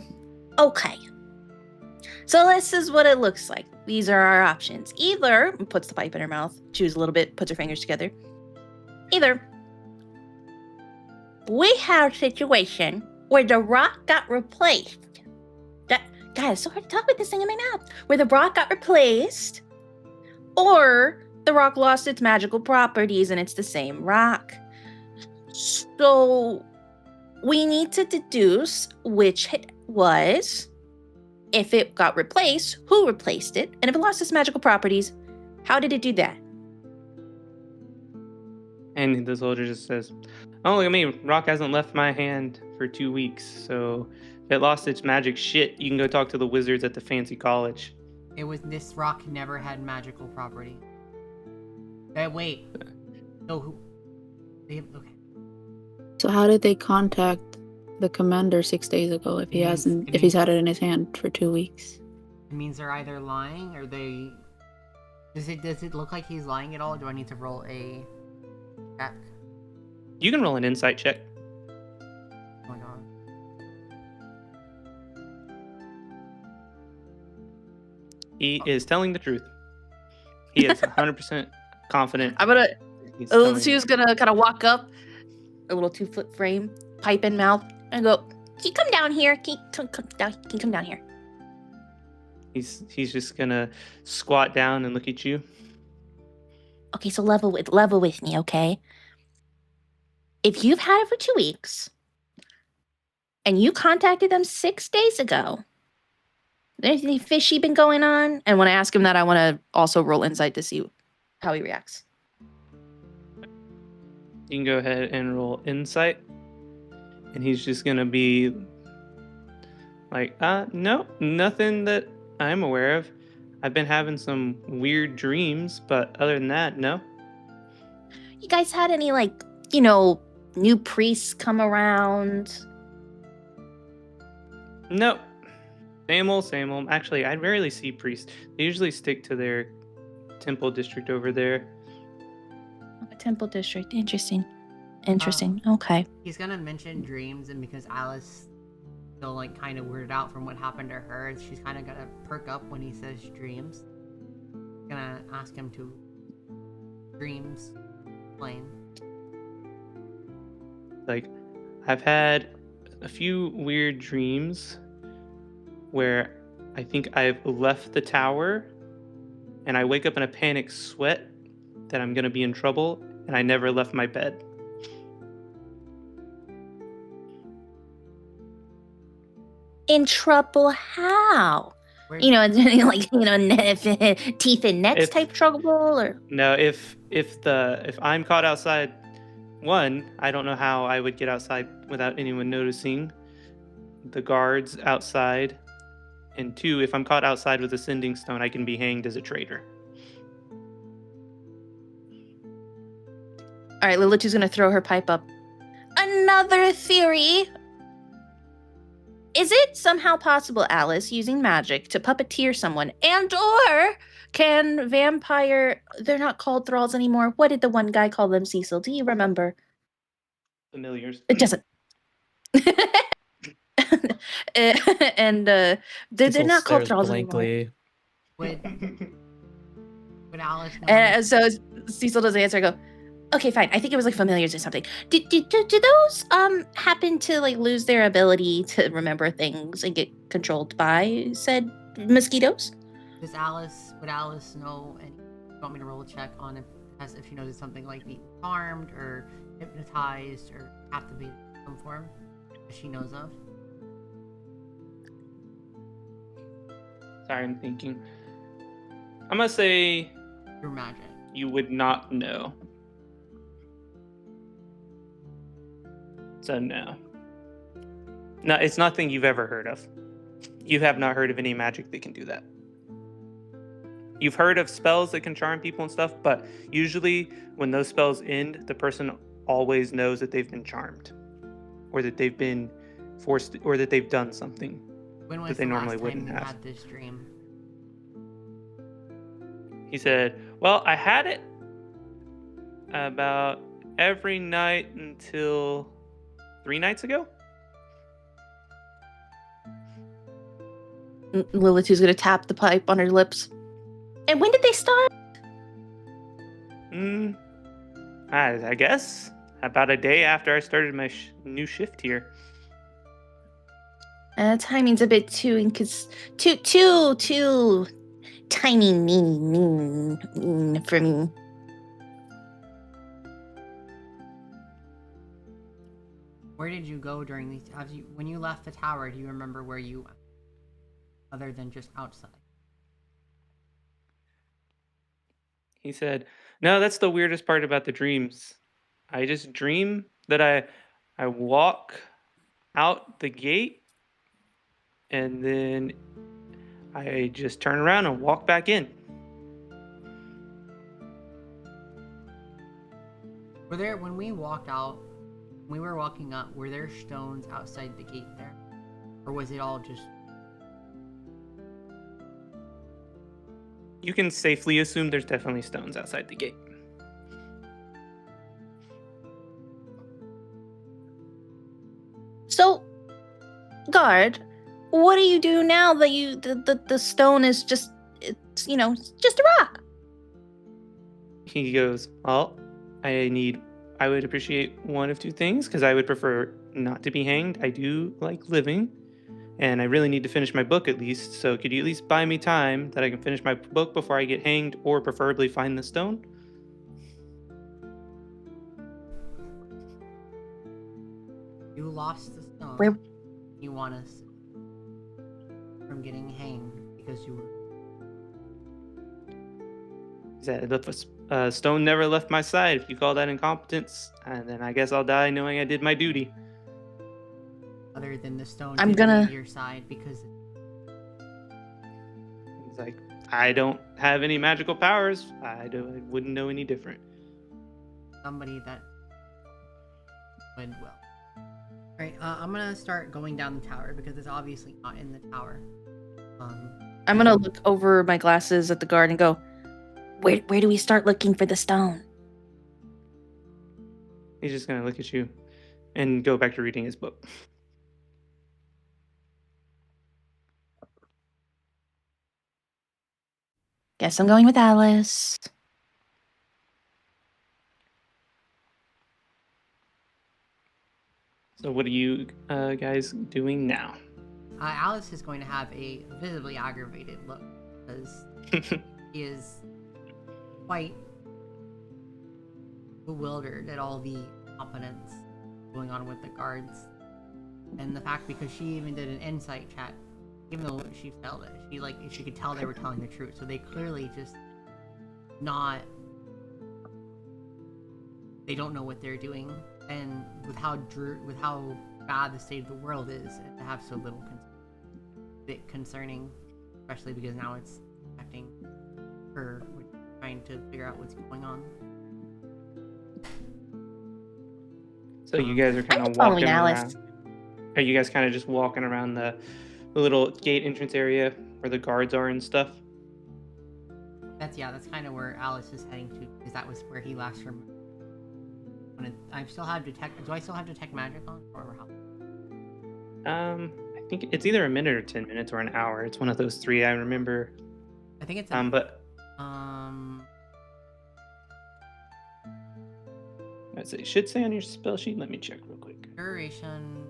[SPEAKER 6] okay. So this is what it looks like. These are our options. Either, puts the pipe in her mouth, chews a little bit, puts her fingers together. Either we have a situation where the rock got replaced. God, it's so hard to talk with this thing in my mouth. Where the rock got replaced, or the rock lost its magical properties and it's the same rock. So we need to deduce which it was. If it got replaced, who replaced it? And if it lost its magical properties, how did it do that?
[SPEAKER 4] And the soldier just says, oh, look at me. Rock hasn't left my hand for 2 weeks. So if it lost its magic shit, you can go talk to the wizards at the fancy college.
[SPEAKER 2] This rock never had magical property. Wait. So who? Okay.
[SPEAKER 3] So how did they contact the commander 6 days ago if if he's had it in his hand for 2 weeks?
[SPEAKER 2] It means they're either lying or they. Does it look like he's lying at all? Or do I need to roll a check?
[SPEAKER 4] You can roll an insight check.
[SPEAKER 2] Oh my god.
[SPEAKER 4] He is telling the truth. He is 100% confident.
[SPEAKER 6] She's gonna kind of walk up, a little 2-foot frame, pipe in mouth, and go, "Can you come down here? Can you come down here?"
[SPEAKER 4] He's just gonna squat down and look at you.
[SPEAKER 6] Okay, so level with me, okay? If you've had it for 2 weeks, and you contacted them 6 days ago, anything fishy been going on? And when I ask him that, I want to also roll insight to see how he reacts.
[SPEAKER 4] You can go ahead and roll insight. And he's just going to be like, no, nothing that I'm aware of. I've been having some weird dreams, but other than that, no.
[SPEAKER 6] You guys had any, new priests come around?
[SPEAKER 4] Nope. Same old, same old. Actually, I rarely see priests. They usually stick to their temple district over there.
[SPEAKER 6] A temple district. Interesting. Okay.
[SPEAKER 2] He's gonna mention dreams, and because Alice still kind of weirded out from what happened to her, she's kind of gonna perk up when he says dreams. Gonna ask him to dreams explain.
[SPEAKER 4] I've had a few weird dreams where I think I've left the tower and I wake up in a panic sweat that I'm gonna be in trouble, and I never left my bed.
[SPEAKER 6] In trouble how? Teeth and necks type trouble, or
[SPEAKER 4] no? If I'm caught outside, one, I don't know how I would get outside without anyone noticing the guards outside, and two, if I'm caught outside with a sending stone, I can be hanged as a traitor.
[SPEAKER 6] All right, Lilitu's gonna throw her pipe up. Another theory. Is it somehow possible, Alice, using magic to puppeteer someone, or can vampire... They're not called thralls anymore. What did the one guy call them, Cecil? Do you remember?
[SPEAKER 4] Familiars.
[SPEAKER 6] It doesn't. They're not called thralls anymore.
[SPEAKER 2] Would Alice know?
[SPEAKER 6] And so Cecil doesn't answer. I go, okay, fine. I think it was familiars or something. Do those happen to lose their ability to remember things and get controlled by said mosquitoes?
[SPEAKER 2] Would Alice know? And you want me to roll a check on if she knows something like being charmed or hypnotized or captivated in some form that she knows of?
[SPEAKER 4] Sorry, I'm thinking. I'm gonna say
[SPEAKER 2] Your magic.
[SPEAKER 4] You would not know. So no. No, it's nothing you've ever heard of. You have not heard of any magic that can do that. You've heard of spells that can charm people and stuff, but usually when those spells end, the person always knows that they've been charmed, or that they've been forced, or that they've done something that they normally wouldn't have.
[SPEAKER 2] Had this dream?
[SPEAKER 4] He said, well, I had it about every night until 3 nights ago.
[SPEAKER 6] Lilitu's gonna tap the pipe on her lips. And when did they start?
[SPEAKER 4] I guess about a day after I started my new shift here.
[SPEAKER 6] Timing's a bit too tiny mean for me.
[SPEAKER 2] Where did you go during these? When you left the tower, do you remember where you went? Other than just outside?
[SPEAKER 4] He said, no, that's the weirdest part about the dreams. I just dream that I walk out the gate, and then I just turn around and walk back in.
[SPEAKER 2] Were there, when we walked out, when we were walking up, were there stones outside the gate there? Or was it all just...
[SPEAKER 4] You can safely assume there's definitely stones outside the gate.
[SPEAKER 6] So, guard, what do you do now that the stone is just, it's, you know, it's just a rock?
[SPEAKER 4] He goes, well, I would appreciate one of two things, because I would prefer not to be hanged. I do like living, and I really need to finish my book at least, so could you at least buy me time that I can finish my book before I get hanged, or preferably find the stone?
[SPEAKER 2] You lost the stone.
[SPEAKER 6] Where-
[SPEAKER 2] You want us from getting hanged because you were...
[SPEAKER 4] He said, if a stone never left my side, if you call that incompetence, and then I guess I'll die knowing I did my duty.
[SPEAKER 2] Other than the stone
[SPEAKER 6] I'm
[SPEAKER 2] didn't
[SPEAKER 6] gonna-
[SPEAKER 2] leave your side because...
[SPEAKER 4] He's like, I don't have any magical powers. I wouldn't know any different.
[SPEAKER 2] Somebody that would, well. Alright, I'm gonna start going down the tower because it's obviously not in the tower.
[SPEAKER 6] I'm gonna look over my glasses at the guard and go, where do we start looking for the stone?
[SPEAKER 4] He's just gonna look at you and go back to reading his book.
[SPEAKER 6] Guess I'm going with Alice.
[SPEAKER 4] So what are you guys doing now?
[SPEAKER 2] Alice is going to have a visibly aggravated look because he is quite bewildered at all the competence going on with the guards, and the fact because she even did an insight check, even though she failed it, she could tell they were telling the truth. So they clearly just not. They don't know what they're doing, and with how bad the state of the world is, and to have so little bit concerning, especially because now it's affecting her. We're trying to figure out what's going on.
[SPEAKER 4] So you guys are kind of
[SPEAKER 6] following
[SPEAKER 4] walking
[SPEAKER 6] Alice.
[SPEAKER 4] around. Are you guys kind of just walking around the little gate entrance area where the guards are and stuff?
[SPEAKER 2] That's kind of where Alice is heading to, because that was where he last remembered. I still have detect. Do I still have detect magic on, or how?
[SPEAKER 4] I think it's either a minute or 10 minutes or an hour. It's one of those three. I remember.
[SPEAKER 2] I think it's
[SPEAKER 4] It should say on your spell sheet. Let me check real quick.
[SPEAKER 2] duration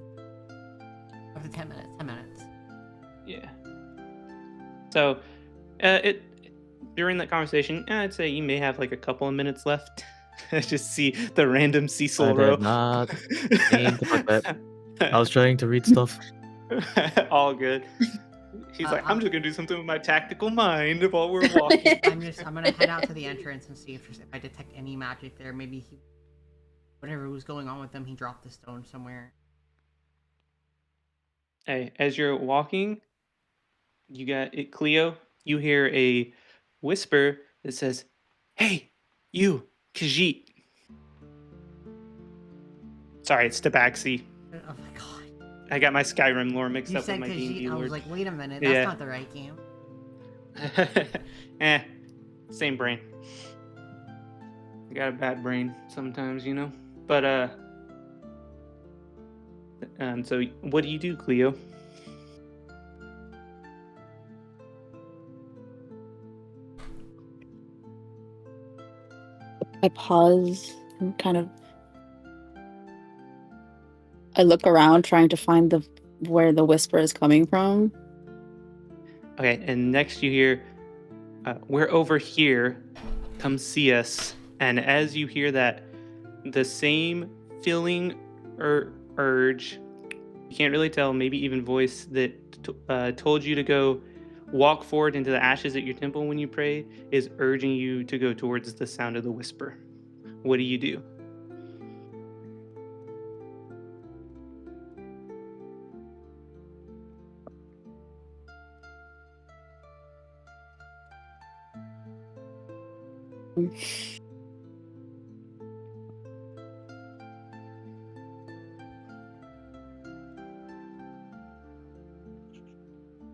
[SPEAKER 2] up to 10 minutes. 10 minutes.
[SPEAKER 4] Yeah. So, during that conversation, I'd say you may have like a couple of minutes left. I just see the random Cecil
[SPEAKER 5] I
[SPEAKER 4] row.
[SPEAKER 5] did not mean to put that. I was trying to read stuff.
[SPEAKER 4] All good. He's like, I'm just gonna do something with my tactical mind while we're walking.
[SPEAKER 2] I'm gonna head out to the entrance and see if I detect any magic there. Maybe whatever was going on with them, he dropped the stone somewhere.
[SPEAKER 4] Hey, as you're walking, you got it, Cleo. You hear a whisper that says, "Hey, you, Khajiit." Sorry, it's Tabaxi.
[SPEAKER 2] Oh my god.
[SPEAKER 4] I got my Skyrim lore mixed
[SPEAKER 2] You
[SPEAKER 4] up with
[SPEAKER 2] said
[SPEAKER 4] my D&D
[SPEAKER 2] Khajiit, I
[SPEAKER 4] lore.
[SPEAKER 2] was like, wait a minute, that's
[SPEAKER 4] Yeah.
[SPEAKER 2] not the right game.
[SPEAKER 4] Same brain. I got a bad brain sometimes, you know. But so what do you do, Cleo?
[SPEAKER 3] I pause and kind of I look around trying to find where the whisper is coming from.
[SPEAKER 4] Okay, and next you hear, "We're over here. Come see us." And as you hear that, the same feeling or urge, you can't really tell, maybe even voice that told you to go walk forward into the ashes at your temple when you pray, is urging you to go towards the sound of the whisper. What do you do?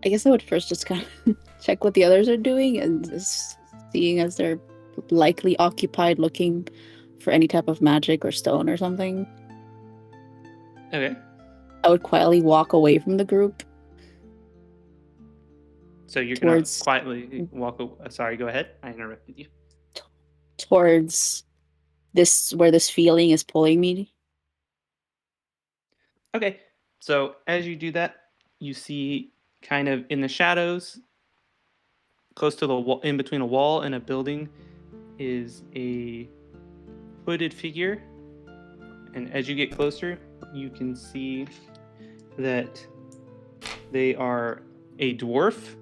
[SPEAKER 3] I guess I would first just kind of check what the others are doing, and just seeing as they're likely occupied looking for any type of magic or stone or something.
[SPEAKER 4] Okay.
[SPEAKER 3] I would quietly walk away from the group.
[SPEAKER 4] So you're
[SPEAKER 3] towards,
[SPEAKER 4] gonna quietly walk. Sorry, go ahead. I interrupted you.
[SPEAKER 3] Towards this, where this feeling is pulling me.
[SPEAKER 4] Okay. So as you do that, you see kind of in the shadows, close to the wall, in between a wall and a building, is a hooded figure. And as you get closer, you can see that they are a dwarf.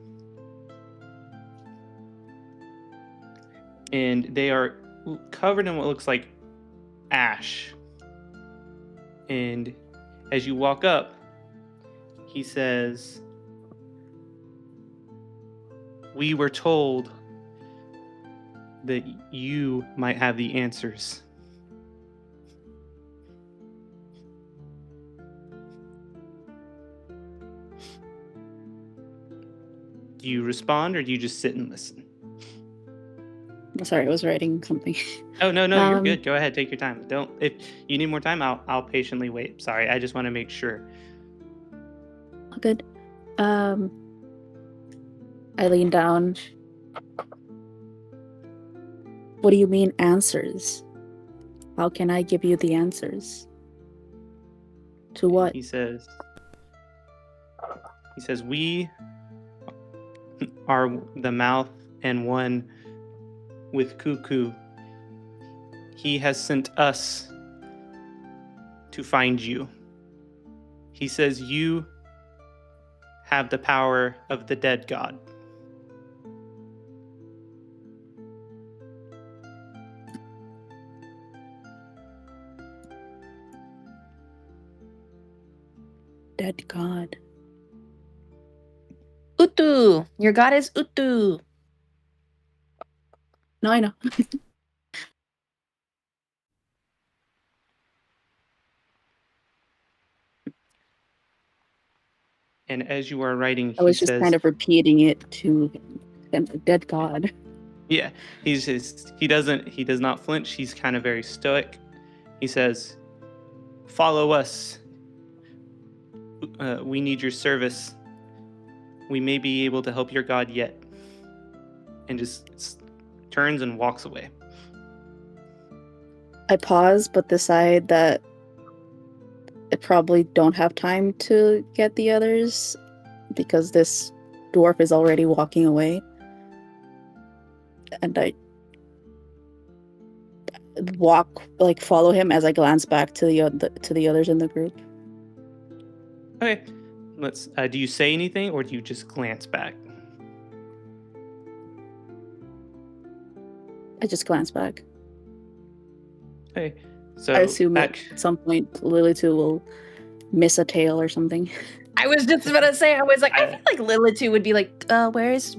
[SPEAKER 4] And they are covered in what looks like ash. And as you walk up, he says, "We were told that you might have the answers." Do you respond, or do you just sit and listen?
[SPEAKER 3] Sorry, I was writing something.
[SPEAKER 4] Oh, no, you're good. Go ahead, take your time. If you need more time, I'll patiently wait. Sorry, I just want to make sure.
[SPEAKER 3] Good. I lean down. What do you mean answers? How can I give you the answers? To what?
[SPEAKER 4] He says, "We are the mouth and one with Cuckoo. He has sent us to find you. He says you have the power of the dead god."
[SPEAKER 3] Dead god.
[SPEAKER 6] Utu. Your god is Utu.
[SPEAKER 3] No, I know.
[SPEAKER 4] And as you are writing,
[SPEAKER 3] I was just kind of repeating it to the dead god.
[SPEAKER 4] Yeah, he does not flinch. He's kind of very stoic. He says, "Follow us. We need your service. We may be able to help your god yet." And just turns and walks away.
[SPEAKER 3] I pause, but decide that I probably don't have time to get the others because this dwarf is already walking away. And I follow him as I glance back to the others in the group.
[SPEAKER 4] Okay, let's. Do you say anything, or do you just glance back?
[SPEAKER 3] I just glance back.
[SPEAKER 4] Okay, so
[SPEAKER 3] I assume at some point Lilith will miss a tail or something.
[SPEAKER 6] I was just about to say, I feel like Lilith would be like, where's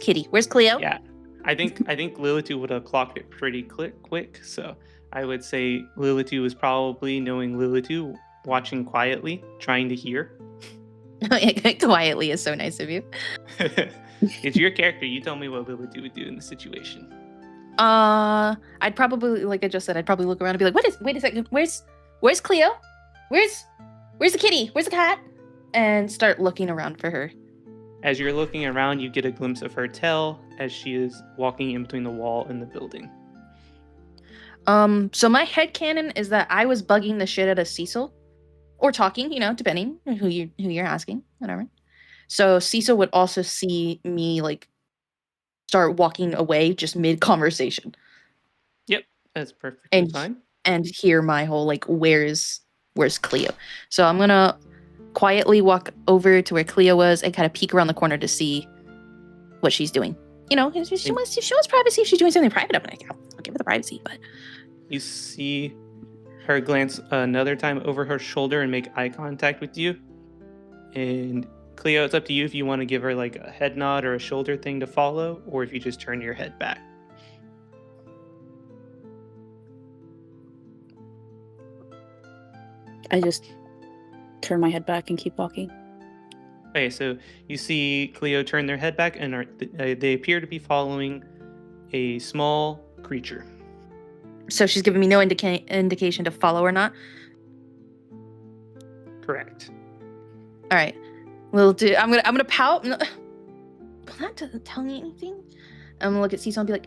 [SPEAKER 6] Kitty? Where's Cleo?
[SPEAKER 4] Yeah, I think Lilith would have clocked it pretty quick. So I would say Lilith was probably, knowing Lilith, watching quietly, trying to hear.
[SPEAKER 6] Quietly is so nice of you.
[SPEAKER 4] It's your character. You tell me what Lilith would do in the situation.
[SPEAKER 6] I'd probably, like I just said, I'd probably look around and be like, wait a second, where's Cleo? Where's the kitty? Where's the cat? And start looking around for her.
[SPEAKER 4] As you're looking around, you get a glimpse of her tail as she is walking in between the wall and the building.
[SPEAKER 6] So my headcanon is that I was bugging the shit out of Cecil. Or talking, depending on who you're asking, whatever. So Cecil would also see me like start walking away just mid-conversation.
[SPEAKER 4] Yep, that's perfectly fine.
[SPEAKER 6] And hear my whole like, where's Cleo? So I'm gonna quietly walk over to where Cleo was and kind of peek around the corner to see what she's doing. She wants to show us privacy. If she's doing something private, I'll give her the privacy. But
[SPEAKER 4] you see her glance another time over her shoulder and make eye contact with you. And Cleo, it's up to you if you want to give her like a head nod or a shoulder thing to follow, or if you just turn your head back.
[SPEAKER 3] I just turn my head back and keep walking.
[SPEAKER 4] Okay, so you see Cleo turn their head back, and they appear to be following a small creature.
[SPEAKER 6] So she's giving me no indication to follow or not.
[SPEAKER 4] Correct.
[SPEAKER 6] All right, we'll do. I'm gonna pout. Well, that doesn't tell me anything. I'm gonna look at Cecil and be like,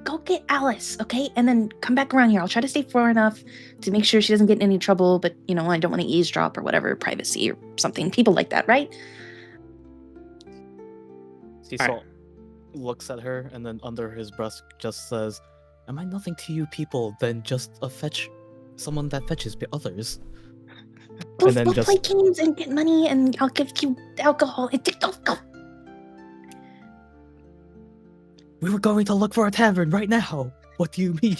[SPEAKER 6] go get Alice, okay? And then come back around here. I'll try to stay far enough to make sure she doesn't get in any trouble, but I don't want to eavesdrop or whatever, privacy or something. People like that, right?
[SPEAKER 5] Cecil looks at her and then under his breath just says, "Am I nothing to you people than just someone that fetches others?"
[SPEAKER 6] We'll play games and get money, and I'll give you alcohol. Go.
[SPEAKER 5] We were going to look for a tavern right now. What do you mean?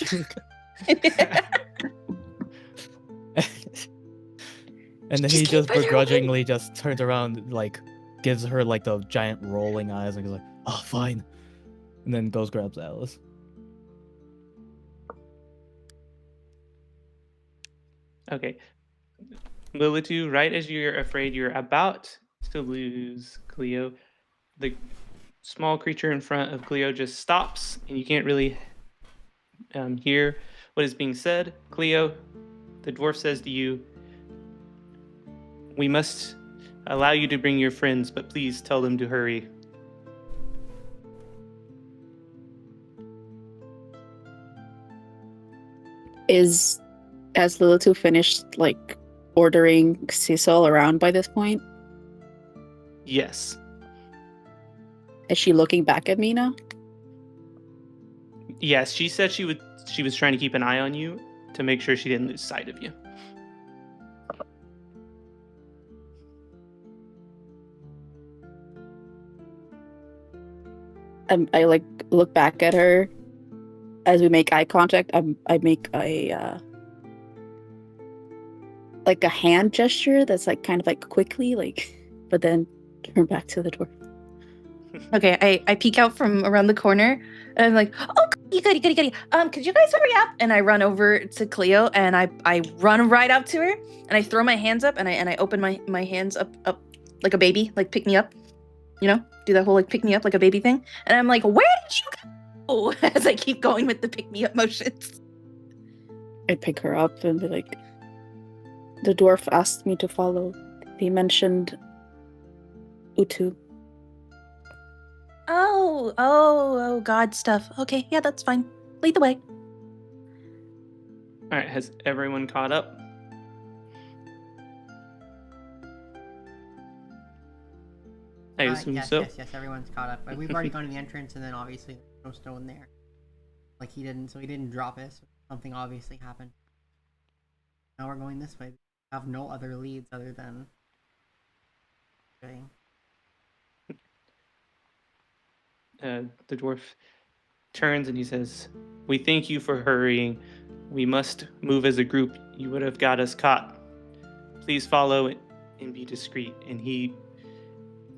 [SPEAKER 5] And then he just begrudgingly just turns around, like, gives her like the giant rolling eyes, and he's like, "Oh, fine," and then goes grabs Alice.
[SPEAKER 4] Okay. Lilitu, right as you're afraid you're about to lose Cleo, the small creature in front of Cleo just stops, and you can't really hear what is being said. Cleo, the dwarf says to you, "We must allow you to bring your friends, but please tell them to hurry."
[SPEAKER 3] Has Lilitu finished, like, ordering Cecil around by this point?
[SPEAKER 4] Yes.
[SPEAKER 3] Is she looking back at me now?
[SPEAKER 4] Yes, she said she was trying to keep an eye on you to make sure she didn't lose sight of you.
[SPEAKER 3] I like look back at her as we make eye contact. I make a like a hand gesture that's like kind of like quickly, like, but then turn back to the door.
[SPEAKER 6] Okay, I peek out from around the corner and I'm like, "Oh, goody. Could you guys hurry up?" And I run over to Cleo and I run right up to her and I throw my hands up and I open my hands up like a baby, like pick me up, do that whole like pick me up like a baby thing. And I'm like, "Where did you go?" As I keep going with the pick me up motions.
[SPEAKER 3] I pick her up and be like, "The dwarf asked me to follow. He mentioned Utu."
[SPEAKER 6] Oh, God stuff. Okay, yeah, that's fine. Lead the way.
[SPEAKER 4] All right, has everyone caught up? I assume so.
[SPEAKER 2] Yes, everyone's caught up. We've already gone to the entrance, and then obviously there's no stone there. Like he didn't drop it. So something obviously happened. Now we're going this way. We have no other leads other than.
[SPEAKER 4] The dwarf turns and he says, "We thank you for hurrying. We must move as a group. You would have got us caught. Please follow and be discreet." And he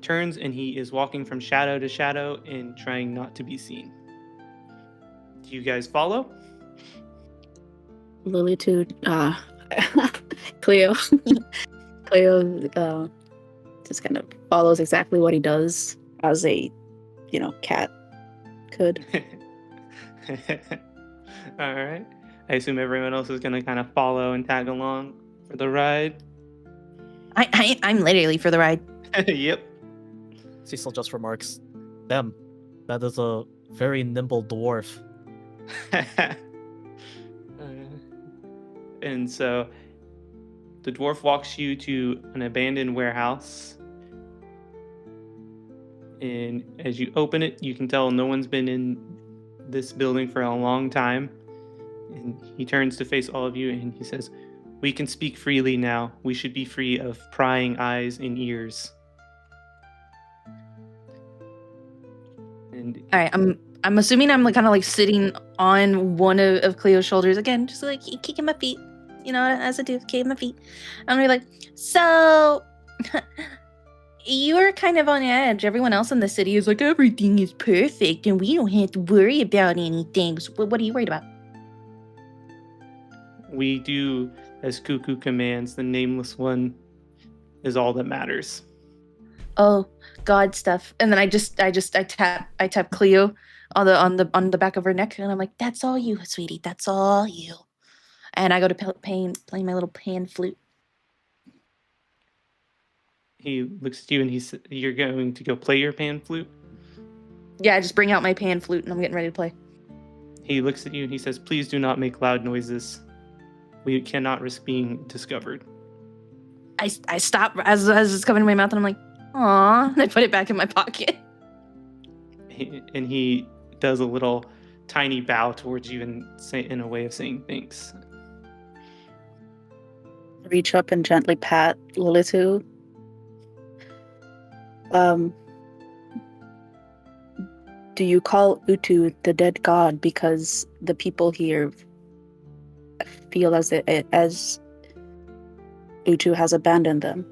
[SPEAKER 4] turns and he is walking from shadow to shadow and trying not to be seen. Do you guys follow?
[SPEAKER 3] Lilitu, Cleo just kind of follows exactly what he does as a cat could.
[SPEAKER 4] All right. I assume everyone else is going to kind of follow and tag along for the ride.
[SPEAKER 6] I'm literally for the ride.
[SPEAKER 4] Yep.
[SPEAKER 5] Cecil just remarks, "Damn, that is a very nimble dwarf."
[SPEAKER 4] And so the dwarf walks you to an abandoned warehouse. And as you open it, you can tell no one's been in this building for a long time. And he turns to face all of you and he says, "We can speak freely now. We should be free of prying eyes and ears." And
[SPEAKER 6] All right, I'm assuming I'm like kind of like sitting on one of Cleo's shoulders again, just like kicking my feet, as I do, kicking my feet. I'm really like, "So you're kind of on edge. Everyone else in the city is like, everything is perfect and we don't have to worry about anything. So what are you worried about?"
[SPEAKER 4] we do as Cuckoo commands. The Nameless One is all that matters.
[SPEAKER 6] oh, God stuff. And then I tap Cleo on the back of her neck, and I'm like, that's all you, sweetie. That's all you. And I go to play my little pan flute.
[SPEAKER 4] He looks at you and you're going to go play your pan flute?
[SPEAKER 6] Yeah, I just bring out my pan flute and I'm getting ready to play.
[SPEAKER 4] He looks at you and he says, please do not make loud noises. We cannot risk being discovered.
[SPEAKER 6] I stop as it's coming to my mouth and I'm like, aw, and I put it back in my pocket.
[SPEAKER 4] And he does a little tiny bow towards you and say in a way of saying thanks.
[SPEAKER 3] Reach up and gently pat Lilitu. Do you call Utu the dead god because the people here feel as Utu has abandoned them?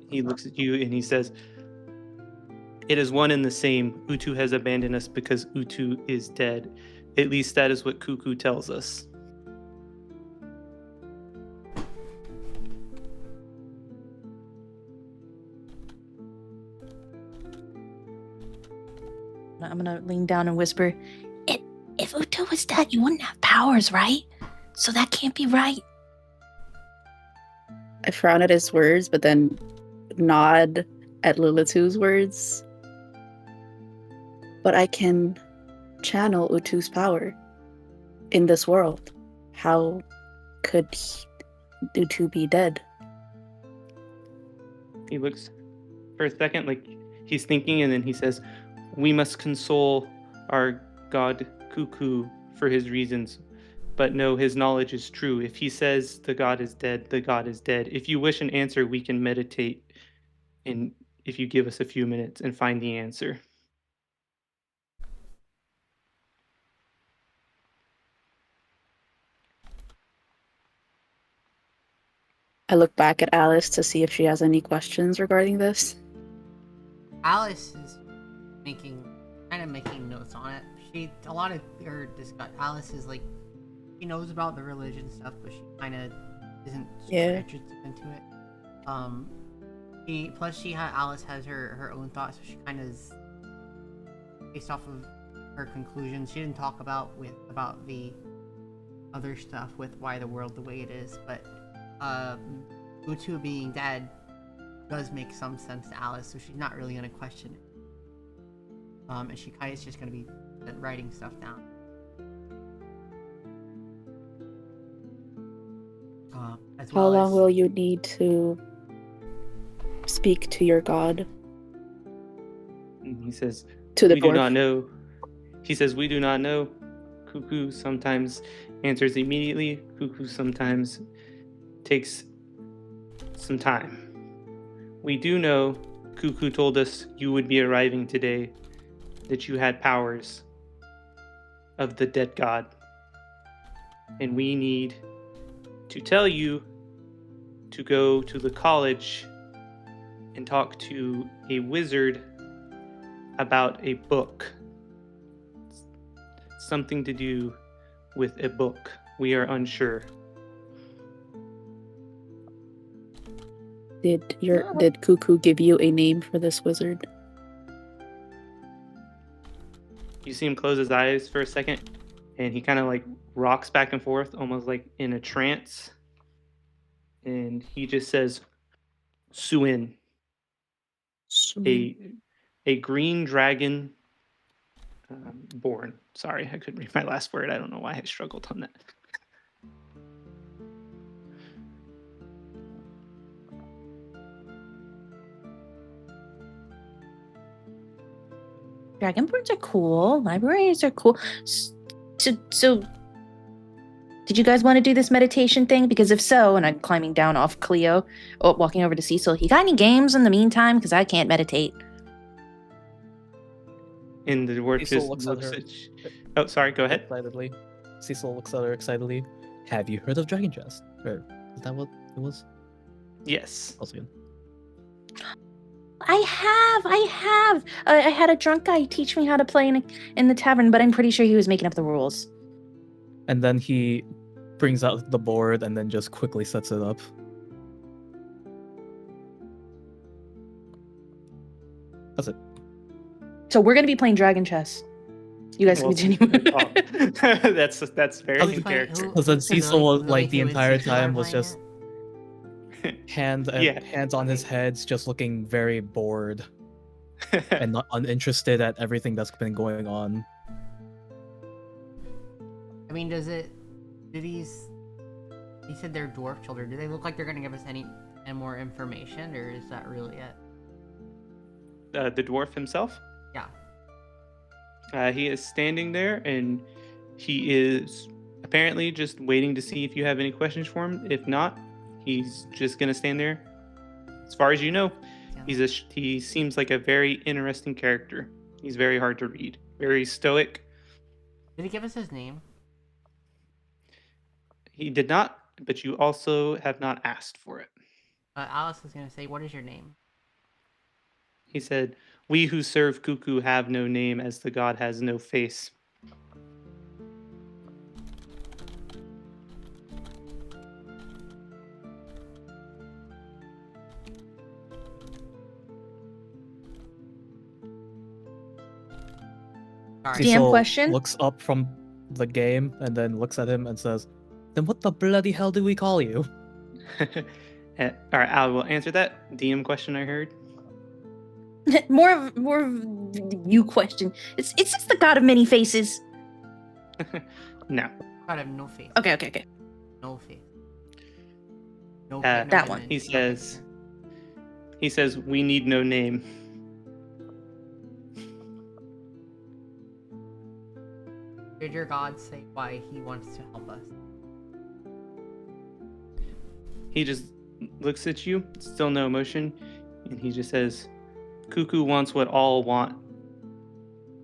[SPEAKER 4] He looks at you and he says, it is one and the same. Utu has abandoned us because Utu is dead. At least that is what Cuckoo tells us.
[SPEAKER 6] I'm gonna lean down and whisper, if Utu was dead, you wouldn't have powers, right? So that can't be right.
[SPEAKER 3] I frown at his words, but then nod at Lilitu's words. But I can channel Utu's power in this world. How could Utu be dead?
[SPEAKER 4] He looks for a second like he's thinking, and then he says, we must console our god Cuckoo for his reasons. But no, his knowledge is true. If he says the god is dead, the god is dead. If you wish an answer, we can meditate. And if you give us a few minutes and find the answer.
[SPEAKER 3] I look back at Alice to see if she has any questions regarding this.
[SPEAKER 2] Alice is kind of making notes on it. Alice is like, she knows about the religion stuff, but she kind of isn't super interested into it. Alice has her own thoughts, so she kind of is based off of her conclusions. She didn't talk about the other stuff with why the world the way it is, but Utu being dead does make some sense to Alice, so she's not really gonna question it. And she kind of is just gonna be writing stuff down.
[SPEAKER 3] How long will you need to speak to your god?
[SPEAKER 4] He says,
[SPEAKER 3] to the
[SPEAKER 4] we do not know. He says, we do not know. Cuckoo sometimes answers immediately. Cuckoo sometimes takes some time. We do know Cuckoo told us you would be arriving today, that you had powers of the dead god. And we need to tell you to go to the college and talk to a wizard about a book. Something to do with a book. We are unsure.
[SPEAKER 3] Did Cuckoo give you a name for this wizard?
[SPEAKER 4] You see him close his eyes for a second, and he kind of like rocks back and forth, almost like in a trance. And he just says, Suin. A green dragon born. Sorry, I couldn't read my last word. I don't know why I struggled on that.
[SPEAKER 6] Dragonborns are cool. Librarians are cool. So did you guys want to do this meditation thing? Because if so, and I'm climbing down off Cleo, walking over to Cecil, you got any games in the meantime? Because I can't meditate.
[SPEAKER 4] And the word
[SPEAKER 5] Cecil
[SPEAKER 4] just
[SPEAKER 5] looks at her.
[SPEAKER 4] Oh, sorry, go ahead.
[SPEAKER 5] Excitedly. Cecil looks at her excitedly. Have you heard of Dragon Chest? Or is that what it was?
[SPEAKER 4] Yes.
[SPEAKER 5] Once again.
[SPEAKER 6] I have. I had a drunk guy teach me how to play in the tavern, but I'm pretty sure he was making up the rules.
[SPEAKER 5] And then he brings out the board and then just quickly sets it up. That's it.
[SPEAKER 6] So we're gonna be playing dragon chess. You guys can continue.
[SPEAKER 4] That's very in character.
[SPEAKER 5] Because then Cecil, like, the entire time was
[SPEAKER 2] playing
[SPEAKER 5] just hands on his head, just looking very bored and not uninterested at everything that's been going on.
[SPEAKER 2] I mean, he said they're dwarf children. Do they look like they're gonna give us any more information, or is that really it?
[SPEAKER 4] The dwarf himself?
[SPEAKER 2] Yeah.
[SPEAKER 4] He is standing there, and he is apparently just waiting to see if you have any questions for him. If not, he's just gonna stand there. As far as you know,
[SPEAKER 2] Yeah.
[SPEAKER 4] he seems like a very interesting character. He's very hard to read, very stoic.
[SPEAKER 2] Did he give us his name?
[SPEAKER 4] He did not, but you also have not asked for it.
[SPEAKER 2] Alice is gonna say, "What is your name?"
[SPEAKER 4] He said, "We who serve Cuckoo have no name, as the god has no face."
[SPEAKER 2] Sorry.
[SPEAKER 6] DM
[SPEAKER 5] Cecil
[SPEAKER 6] question?
[SPEAKER 5] looks up from the game and then looks at him and says, "Then what the bloody hell do we call you?"
[SPEAKER 4] All right, I will answer that DM question I heard.
[SPEAKER 6] more of you question. It's just the god of many faces.
[SPEAKER 4] No.
[SPEAKER 2] God, I have no face.
[SPEAKER 6] Okay.
[SPEAKER 2] No face. No
[SPEAKER 6] that one.
[SPEAKER 4] He says, "We need no name."
[SPEAKER 2] Did your god say why he wants to help us?
[SPEAKER 4] He just looks at you, still no emotion, and he just says, "Cuckoo wants what all want.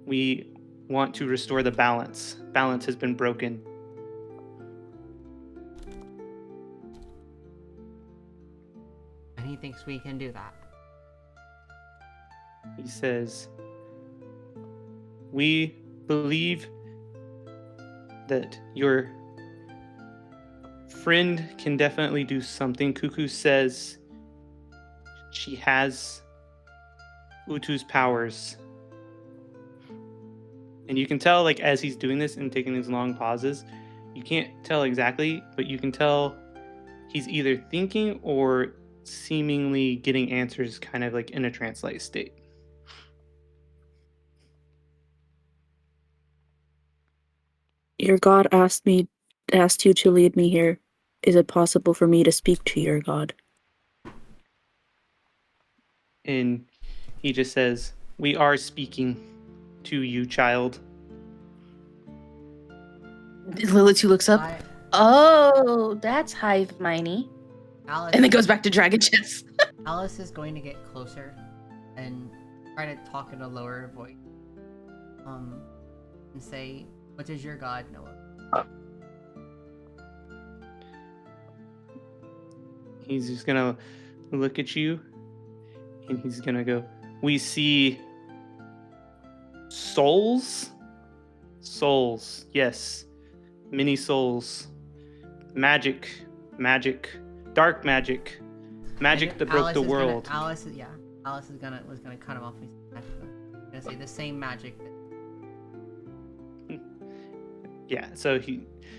[SPEAKER 4] We want to restore the balance. Balance has been broken."
[SPEAKER 2] And he thinks we can do that.
[SPEAKER 4] He says, "We believe that your friend can definitely do something." Cuckoo says she has Utu's powers. And you can tell, like, as he's doing this and taking these long pauses, you can't tell exactly, but you can tell he's either thinking or seemingly getting answers kind of like in a trance-like state.
[SPEAKER 3] Your god asked you to lead me here. Is it possible for me to speak to your god?
[SPEAKER 4] And he just says, "We are speaking to you, child."
[SPEAKER 6] Lilith who looks up. Oh, that's Hive Miney.
[SPEAKER 2] Alice,
[SPEAKER 6] And then goes back to dragon chess.
[SPEAKER 2] Alice is going to get closer and try to talk in a lower voice. And say, "What does your god know of?"
[SPEAKER 4] He's just gonna look at you and he's gonna go, "We see souls. Souls, yes. Many souls. Magic. Dark magic. Magic that broke the world."
[SPEAKER 2] Alice was gonna cut him off. He's gonna say the same magic.
[SPEAKER 4] Yeah, so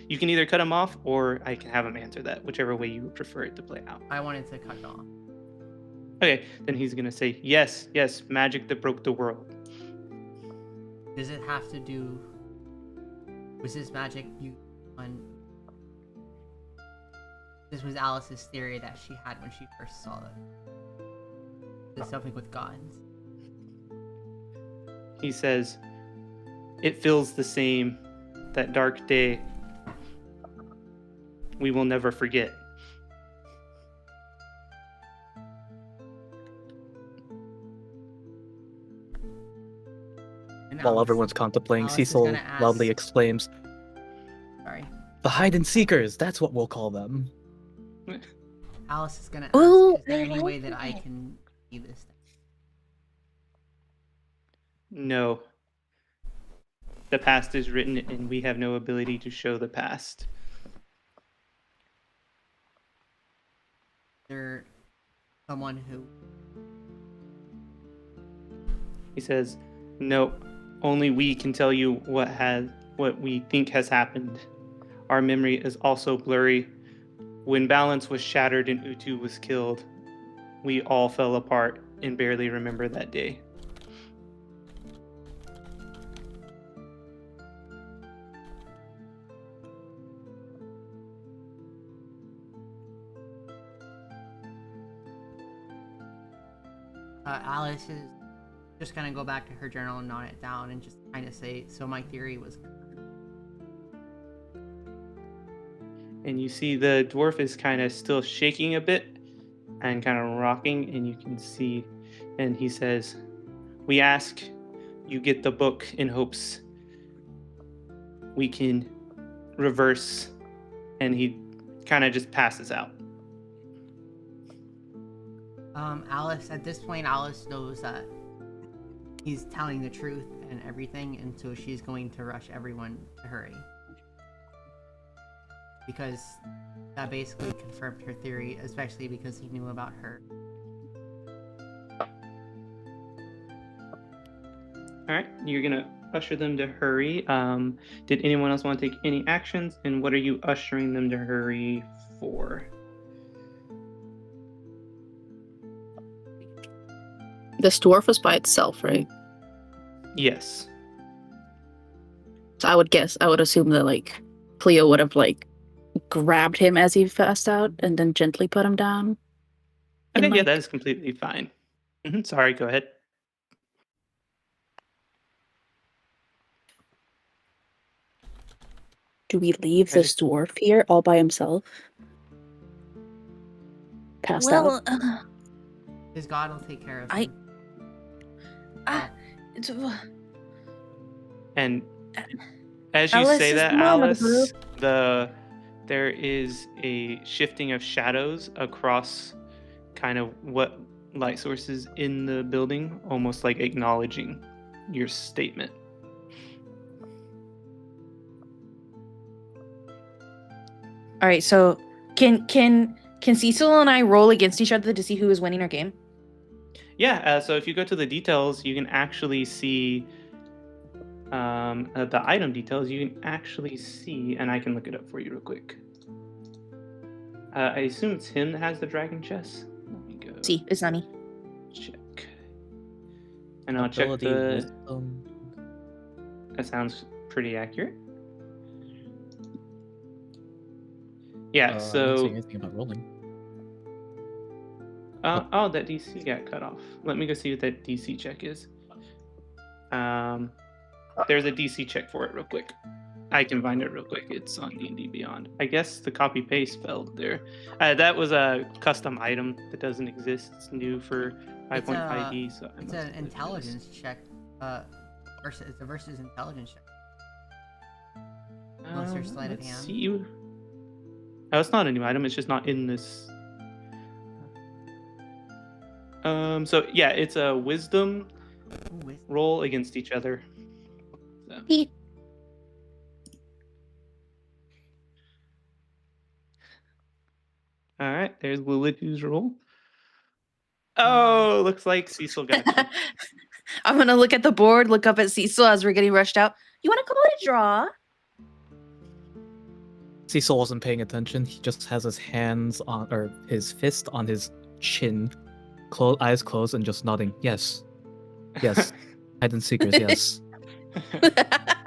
[SPEAKER 4] you can either cut him off or I can have him answer that, whichever way you would prefer it to play out.
[SPEAKER 2] I wanted to cut it off.
[SPEAKER 4] Okay, then he's gonna say, yes, magic that broke the world."
[SPEAKER 2] Does it have to do? Was this magic you on? This was Alice's theory that she had when she first saw it. There's something with gods.
[SPEAKER 4] He says, "It feels the same. That dark day. We will never forget."
[SPEAKER 2] And
[SPEAKER 5] While
[SPEAKER 2] Alice-
[SPEAKER 5] everyone's contemplating,
[SPEAKER 2] Alice is
[SPEAKER 5] Cecil
[SPEAKER 2] gonna ask-
[SPEAKER 5] loudly exclaims,
[SPEAKER 2] Sorry.
[SPEAKER 5] "The hide and seekers, that's what we'll call them."
[SPEAKER 2] Alice is gonna ask,
[SPEAKER 6] Ooh,
[SPEAKER 2] "Is there
[SPEAKER 6] I
[SPEAKER 2] any way
[SPEAKER 6] like
[SPEAKER 2] that I
[SPEAKER 6] that.
[SPEAKER 2] can see this thing?"
[SPEAKER 4] No. The past is written and we have no ability to show the past.
[SPEAKER 2] There someone who
[SPEAKER 4] He says, "No, only we can tell you what we think has happened. Our memory is also blurry. When balance was shattered and Utu was killed, we all fell apart and barely remember that day."
[SPEAKER 2] Alice is just gonna go back to her journal and note it down and just kind of say, "So my theory was."
[SPEAKER 4] And you see the dwarf is kind of still shaking a bit and kind of rocking, and you can see, and he says, "We ask you get the book in hopes we can reverse," and he kind of just passes out.
[SPEAKER 2] Alice, at this point, Alice knows that he's telling the truth and everything, and so she's going to rush everyone to hurry. Because that basically confirmed her theory, especially because he knew about her.
[SPEAKER 4] Alright, you're gonna usher them to hurry. Did anyone else want to take any actions, and what are you ushering them to hurry for?
[SPEAKER 3] This dwarf was by itself, right?
[SPEAKER 4] Yes.
[SPEAKER 3] So I would assume that like Cleo would have like grabbed him as he passed out and then gently put him down.
[SPEAKER 4] Okay, yeah, that is completely fine. Sorry, go ahead.
[SPEAKER 3] Do we leave this dwarf here all by himself? Passed out?
[SPEAKER 2] His god will take care of him.
[SPEAKER 4] And as you
[SPEAKER 6] Alice
[SPEAKER 4] say
[SPEAKER 6] is
[SPEAKER 4] that,
[SPEAKER 6] the mom of the
[SPEAKER 4] Alice,
[SPEAKER 6] group.
[SPEAKER 4] there is a shifting of shadows across kind of what light sources in the building, almost like acknowledging your statement.
[SPEAKER 6] All right, so can Cecil and I roll against each other to see who is winning our game?
[SPEAKER 4] Yeah, so if you go to the details, you can actually see the item details. You can actually see, and I can look it up for you real quick. I assume it's him that has the dragon chest. Let me go.
[SPEAKER 6] See, it's not me.
[SPEAKER 4] Check. And I'll check the... That sounds pretty accurate. Yeah,
[SPEAKER 5] I didn't
[SPEAKER 4] so...
[SPEAKER 5] say anything about rolling.
[SPEAKER 4] Oh, that DC got cut off. Let me go see what that DC check is. There's a DC check for it real quick. I can find it real quick. It's on D&D Beyond. I guess the copy paste failed there. That was a custom item that doesn't exist. It's new for 5.5D. So
[SPEAKER 2] it's an intelligence check. It's a versus intelligence check. Unless you're sleight of hand.
[SPEAKER 4] See you. Oh, it's not a new item. It's just not in this. So yeah, it's a wisdom roll against each other. So. All right, there's Lilith's roll. Oh, looks like Cecil got you.
[SPEAKER 6] I'm gonna look at the board, look up at Cecil as we're getting rushed out. You want to come on a draw?
[SPEAKER 5] Cecil wasn't paying attention. He just has his hands on, or his fist on his chin, eyes closed, and just nodding. Yes, yes. Hide and seekers. Yes.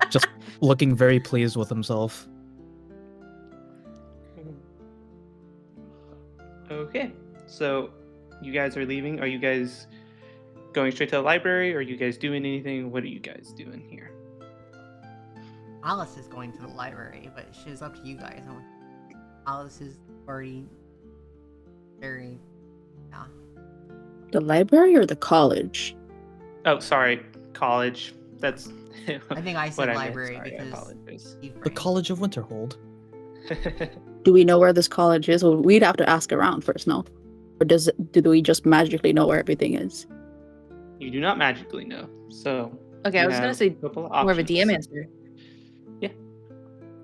[SPEAKER 5] Just looking very pleased with himself.
[SPEAKER 4] Okay, so you guys are leaving. Are you guys going straight to the library? Or are you guys doing anything? What are you guys doing here?
[SPEAKER 2] Alice is going to the library, but it's up to you guys. Alice is already very, yeah.
[SPEAKER 3] The library or the college?
[SPEAKER 4] Oh, sorry, college. That's.
[SPEAKER 2] I think I said
[SPEAKER 4] what
[SPEAKER 2] library
[SPEAKER 4] I meant. Sorry,
[SPEAKER 2] because
[SPEAKER 5] The College of Winterhold.
[SPEAKER 3] Do we know where this college is? Well, we'd have to ask around first, no? Or do we just magically know where everything is?
[SPEAKER 4] You do not magically know. So.
[SPEAKER 6] Okay, I was gonna say more of a DM answer.
[SPEAKER 4] Yeah.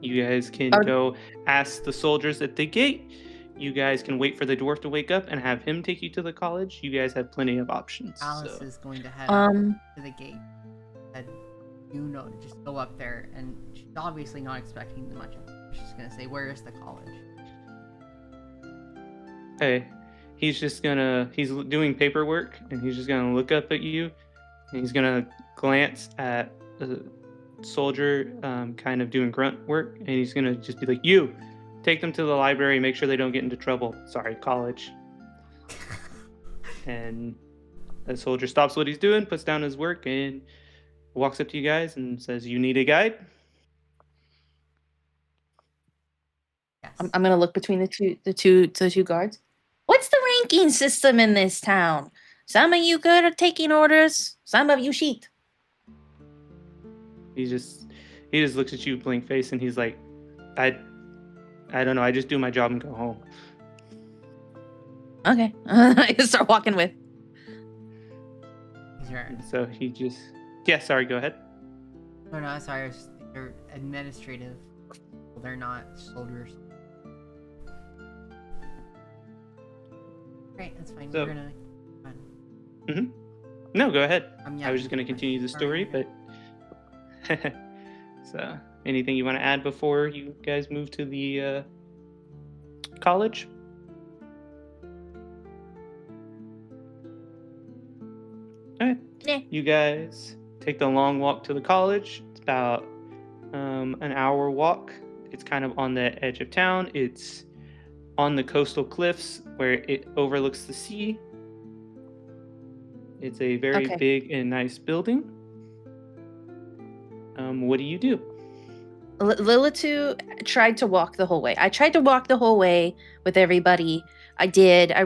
[SPEAKER 4] You guys can go ask the soldiers at the gate. you guys can wait for the dwarf to wake up and have him take you to the college. You guys have plenty of options.
[SPEAKER 2] Alice
[SPEAKER 4] So.
[SPEAKER 2] is going to head up to the gate. And just go up there, and she's obviously not expecting much. She's gonna say, "Where is the college?"
[SPEAKER 4] Okay, he's doing paperwork, and he's just gonna look up at you, and he's gonna glance at the soldier, kind of doing grunt work, and he's gonna just be like, "You, take them to the library, make sure they don't get into trouble. Sorry, college." And the soldier stops what he's doing, puts down his work, and walks up to you guys and says, "You need a guide?"
[SPEAKER 2] Yes.
[SPEAKER 6] I'm gonna look between the two guards. What's the ranking system in this town? Some of you good at taking orders, some of you shit.
[SPEAKER 4] He just looks at you, blank face, and he's like, I don't know. I just do my job and go home."
[SPEAKER 6] Okay, I just start walking with.
[SPEAKER 4] So he just, yeah. Sorry, go ahead.
[SPEAKER 2] No, sorry. They're administrative. They're not soldiers. Great, that's fine.
[SPEAKER 4] So,
[SPEAKER 2] We're gonna.
[SPEAKER 4] No, go ahead.
[SPEAKER 2] Yeah,
[SPEAKER 4] I was just going to continue the story, but. So, anything you want to add before you guys move to the college? Okay.
[SPEAKER 6] Yeah.
[SPEAKER 4] You guys take the long walk to the college. It's about an hour walk. It's kind of on the edge of town. It's on the coastal cliffs where it overlooks the sea. It's a very big and nice building. What do you do?
[SPEAKER 6] Lilitu tried to walk the whole way. I tried to walk the whole way with everybody. I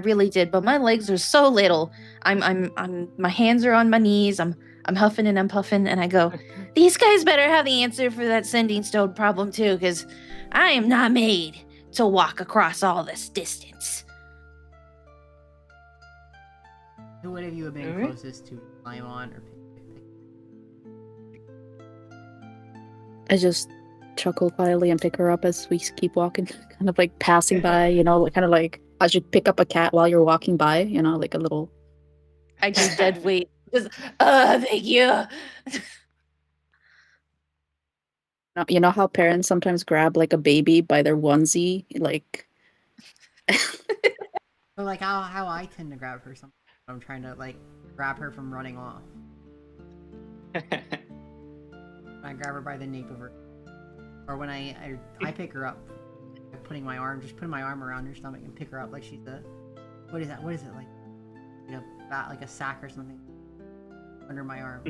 [SPEAKER 6] really did, but my legs are so little. I'm my hands are on my knees. I'm huffing and I'm puffing, and I go, "These guys better have the answer for that sending stone problem too, because I am not made to walk across all this distance."
[SPEAKER 2] Who would have you been closest to climb on or pick?
[SPEAKER 3] I just chuckle quietly and pick her up as we keep walking, kind of like passing by, kind of like as you pick up a cat while you're walking by, like a little.
[SPEAKER 6] I just dead weight. Just, thank you.
[SPEAKER 3] You know how parents sometimes grab like a baby by their onesie, like.
[SPEAKER 2] But like how I tend to grab her sometimes. I'm trying to like grab her from running off. I grab her by the nape of her, or when I pick her up, putting my arm around her stomach and pick her up like she's what is it like like a sack or something under my arm.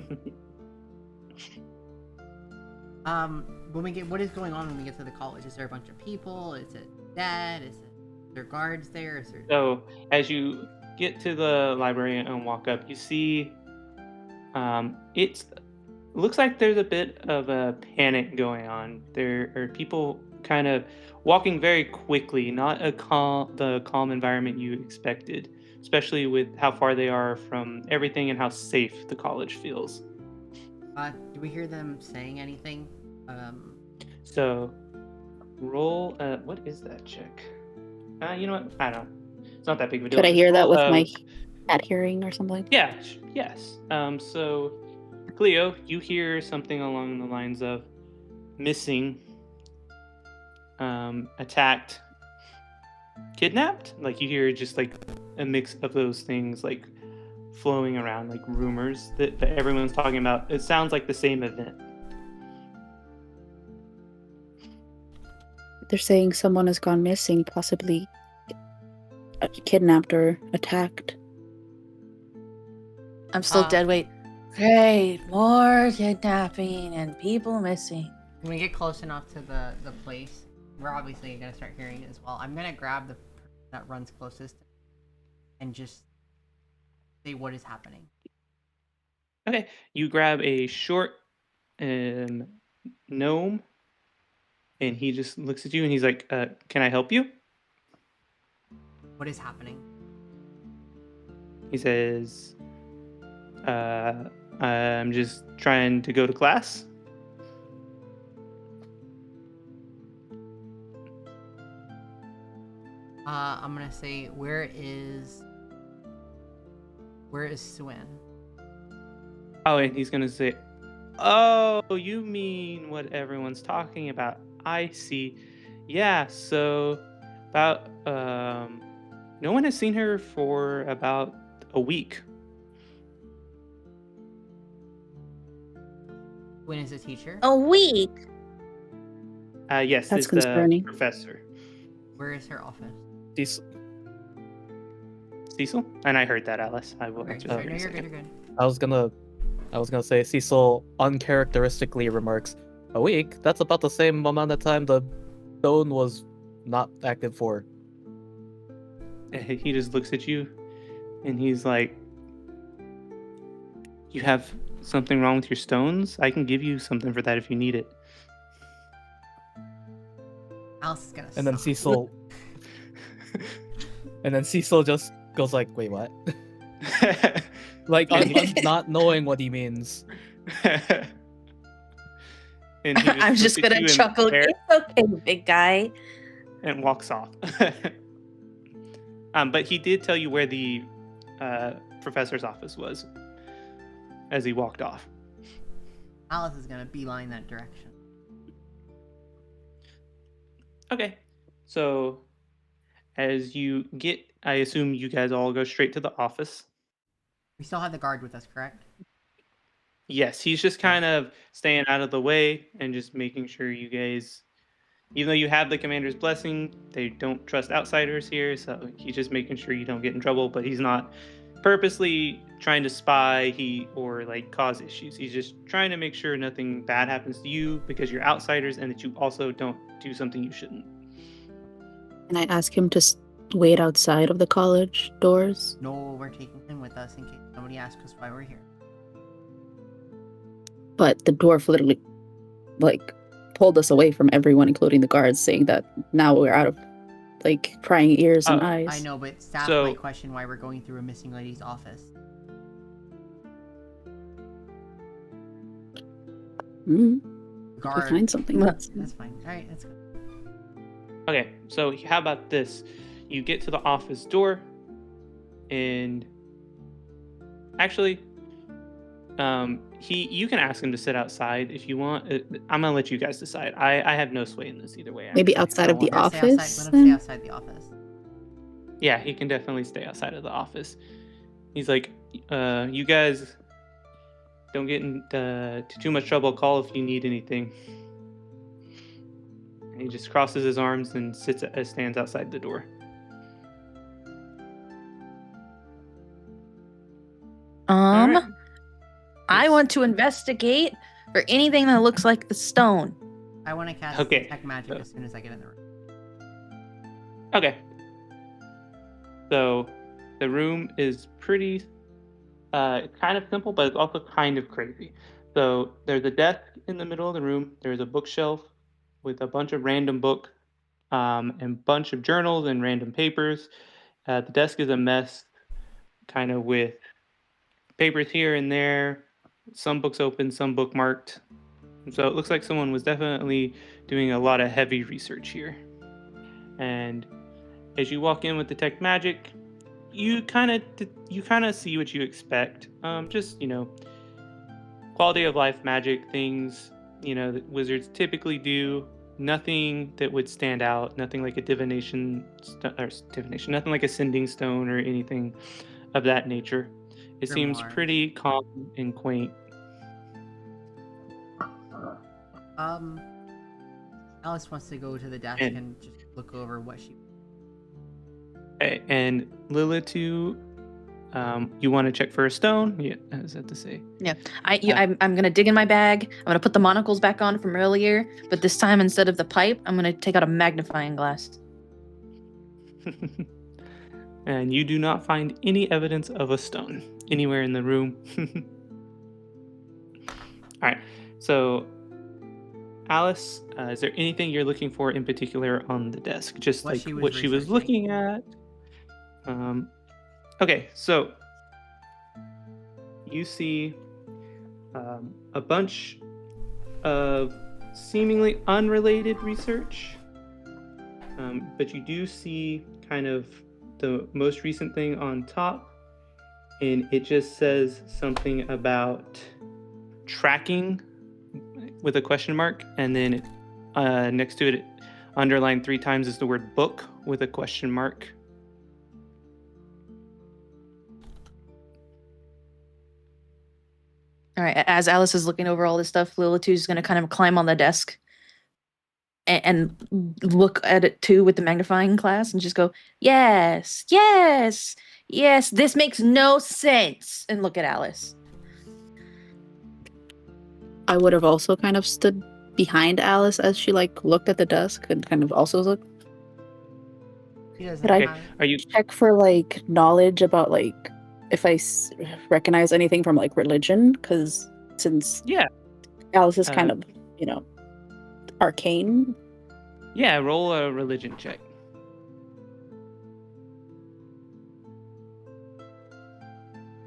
[SPEAKER 2] What is going on when we get to the college? Is there a bunch of people? Is it dead? Is there guards there? Is there...
[SPEAKER 4] So as you get to the library and walk up, you see it looks like there's a bit of a panic going on. There are people kind of walking very quickly, not the calm environment you expected, especially with how far they are from everything and how safe the college feels.
[SPEAKER 2] Do we hear them saying anything?
[SPEAKER 4] So roll what is that check? You know what? I don't know. It's not that big of a deal.
[SPEAKER 3] Could I hear that with my cat hearing or something?
[SPEAKER 4] Yeah, yes. So Cleo, you hear something along the lines of missing, attacked, kidnapped. Like you hear just like a mix of those things like flowing around, like rumors that everyone's talking about. It sounds like the same event.
[SPEAKER 3] They're saying someone has gone missing, possibly kidnapped or attacked.
[SPEAKER 6] I'm still dead weight. Great, more kidnapping and people missing.
[SPEAKER 2] When we get close enough to the place, we're obviously gonna start hearing it as well. I'm gonna grab the person that runs closest and just say what is happening.
[SPEAKER 4] Okay, you grab a short gnome, and he just looks at you and he's like, "Can I help you?"
[SPEAKER 2] What is happening?
[SPEAKER 4] He says, "I'm just trying to go to class."
[SPEAKER 2] I'm gonna say, where is Swin?
[SPEAKER 4] Oh, and he's gonna say, "Oh, you mean what everyone's talking about? I see. Yeah. So about no one has seen her for about a week.
[SPEAKER 2] Swin is a teacher.
[SPEAKER 6] A week.
[SPEAKER 4] Yes,
[SPEAKER 3] That's
[SPEAKER 4] is the
[SPEAKER 3] concerning.
[SPEAKER 4] professor,
[SPEAKER 2] Where is her office?
[SPEAKER 4] Cecil. And I heard that, Alice. I will
[SPEAKER 2] Okay,
[SPEAKER 4] answer
[SPEAKER 2] sorry,
[SPEAKER 4] that
[SPEAKER 2] no,
[SPEAKER 4] in a
[SPEAKER 2] you're good.
[SPEAKER 4] second.
[SPEAKER 2] You're good.
[SPEAKER 5] I was gonna say Cecil uncharacteristically remarks, "A week? That's about the same amount of time the stone was not active for."
[SPEAKER 4] And he just looks at you, and he's like, "You have something wrong with your stones? I can give you something for that if you need it."
[SPEAKER 2] Alice is gonna.
[SPEAKER 5] And then
[SPEAKER 2] suck.
[SPEAKER 5] Cecil just goes like, "Wait, what?" Like not knowing what he means.
[SPEAKER 4] And he
[SPEAKER 6] I'm
[SPEAKER 4] looks
[SPEAKER 6] just
[SPEAKER 4] at
[SPEAKER 6] gonna
[SPEAKER 4] you and
[SPEAKER 6] chuckle.
[SPEAKER 4] there
[SPEAKER 6] It's okay, big guy.
[SPEAKER 4] and walks off. But he did tell you where the professor's office was as he walked off.
[SPEAKER 2] Alice is gonna beeline that direction.
[SPEAKER 4] Okay, so as you get, I assume you guys all go straight to the office.
[SPEAKER 2] We still have the guard with us, correct?
[SPEAKER 4] Yes, he's just kind of staying out of the way and just making sure you guys, even though you have the commander's blessing, they don't trust outsiders here, so he's just making sure you don't get in trouble, but he's not purposely trying to spy or like cause issues. He's just trying to make sure nothing bad happens to you because you're outsiders and that you also don't do something you shouldn't.
[SPEAKER 3] And I ask him to wait outside of the college doors.
[SPEAKER 2] No, we're taking him with us in case somebody asks us why we're here.
[SPEAKER 3] But the dwarf literally, like, pulled us away from everyone, including the guards, saying that now we're out of, like, prying ears and eyes.
[SPEAKER 2] I know, but staff
[SPEAKER 4] So-
[SPEAKER 2] might question why we're going through a missing lady's office.
[SPEAKER 3] We'll
[SPEAKER 2] Guard.
[SPEAKER 3] find something.
[SPEAKER 2] That's fine. All right, that's good.
[SPEAKER 4] Okay, so how about this? You get to the office door, and actually, you can ask him to sit outside if you want. I'm gonna let you guys decide. I have no sway in this either way.
[SPEAKER 3] Maybe
[SPEAKER 4] actually.
[SPEAKER 3] outside of the
[SPEAKER 2] Let him stay
[SPEAKER 3] office.
[SPEAKER 2] outside- Let him stay outside the office.
[SPEAKER 4] Yeah, he can definitely stay outside of the office. He's like, you guys don't get into too much trouble. Call if you need anything. And he just crosses his arms and stands outside the door. Alright.
[SPEAKER 6] I want to investigate for anything that looks like the stone.
[SPEAKER 2] I want to cast
[SPEAKER 4] Okay.
[SPEAKER 2] detect magic as soon as I get in the room.
[SPEAKER 4] Okay. So the room is pretty kind of simple, but it's also kind of crazy. So there's a desk in the middle of the room. There's a bookshelf with a bunch of random books and bunch of journals and random papers. The desk is a mess, kind of with papers here and there, some books open, some bookmarked. So it looks like someone was definitely doing a lot of heavy research here. And as you walk in with Detect Magic, you kind of see what you expect. Just, quality of life magic things, that wizards typically do. Nothing that would stand out. Nothing like a divination, nothing like a sending stone or anything of that nature. It seems
[SPEAKER 2] Grimoire.
[SPEAKER 4] pretty calm and quaint.
[SPEAKER 2] Alice wants to go to the desk
[SPEAKER 4] And-
[SPEAKER 2] and just look over what she.
[SPEAKER 4] And Lilith, you want to check for a stone? Yeah, is that to say?
[SPEAKER 6] I'm gonna dig in my bag. I'm gonna put the monocles back on from earlier, but this time instead of the pipe, I'm gonna take out a magnifying glass.
[SPEAKER 4] And you do not find any evidence of a stone anywhere in the room. All right. So, Alice, is there anything you're looking for in particular on the desk? Just
[SPEAKER 2] What
[SPEAKER 4] like
[SPEAKER 2] she was
[SPEAKER 4] what she was
[SPEAKER 2] researching.
[SPEAKER 4] looking at? Okay, so you see a bunch of seemingly unrelated research. But you do see kind of the most recent thing on top, and it just says something about tracking with a question mark, and then next to it, underlined 3 times, is the word book with a question mark.
[SPEAKER 6] All right. As Alice is looking over all this stuff, Lilitude is going to kind of climb on the desk and look at it too with the magnifying glass and just go, yes, yes, yes, this makes no sense. And look at Alice.
[SPEAKER 3] I would have also kind of stood behind Alice as she like looked at the desk and kind of also looked. But I
[SPEAKER 4] Are you
[SPEAKER 3] check for like knowledge about like if I recognize anything from like religion, because since Alice is kind of, you know, arcane.
[SPEAKER 4] Yeah, roll a religion check.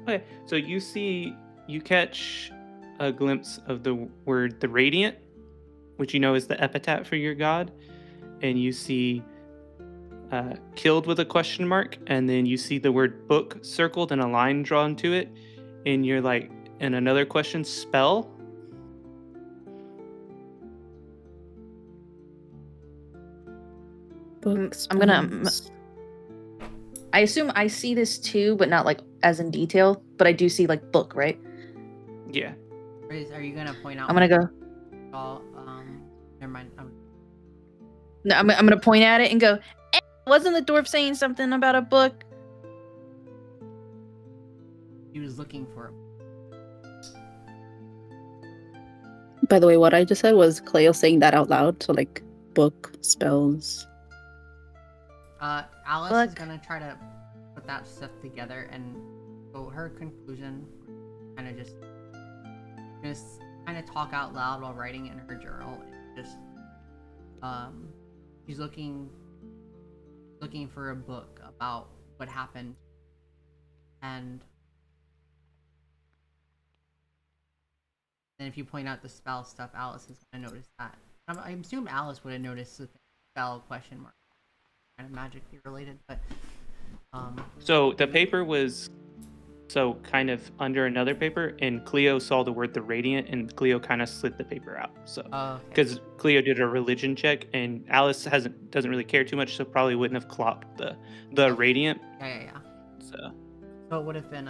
[SPEAKER 4] Okay, so you catch a glimpse of the word the radiant, which you know is the epithet for your god, and you see killed with a question mark, and then you see the word book circled and a line drawn to it, and you're like, and another question, spell.
[SPEAKER 6] I'm gonna. I assume I see this too, but not like as in detail. But I do see like book, right?
[SPEAKER 4] Yeah.
[SPEAKER 2] Are you gonna point out?
[SPEAKER 6] I'm gonna go.
[SPEAKER 2] Never mind.
[SPEAKER 6] No, I'm gonna point at it and go. Wasn't the dwarf saying something about a book?
[SPEAKER 2] He was looking for it.
[SPEAKER 3] By the way, what I just said was Cleo saying that out loud. So like book, spells.
[SPEAKER 2] Alice is gonna try to put that stuff together, and so her conclusion kind of just kind of talk out loud while writing in her journal. Just she's looking for a book about what happened, and then if you point out the spell stuff, Alice is gonna notice that. I assume Alice would have noticed the spell question mark. Kind of magically related, but
[SPEAKER 4] so the paper was kind of under another paper, and Cleo saw the word the radiant, and Cleo kind of slid the paper out. So because Cleo did a religion check, and Alice doesn't really care too much, so probably wouldn't have clocked the radiant.
[SPEAKER 2] Yeah.
[SPEAKER 4] So
[SPEAKER 2] it would have been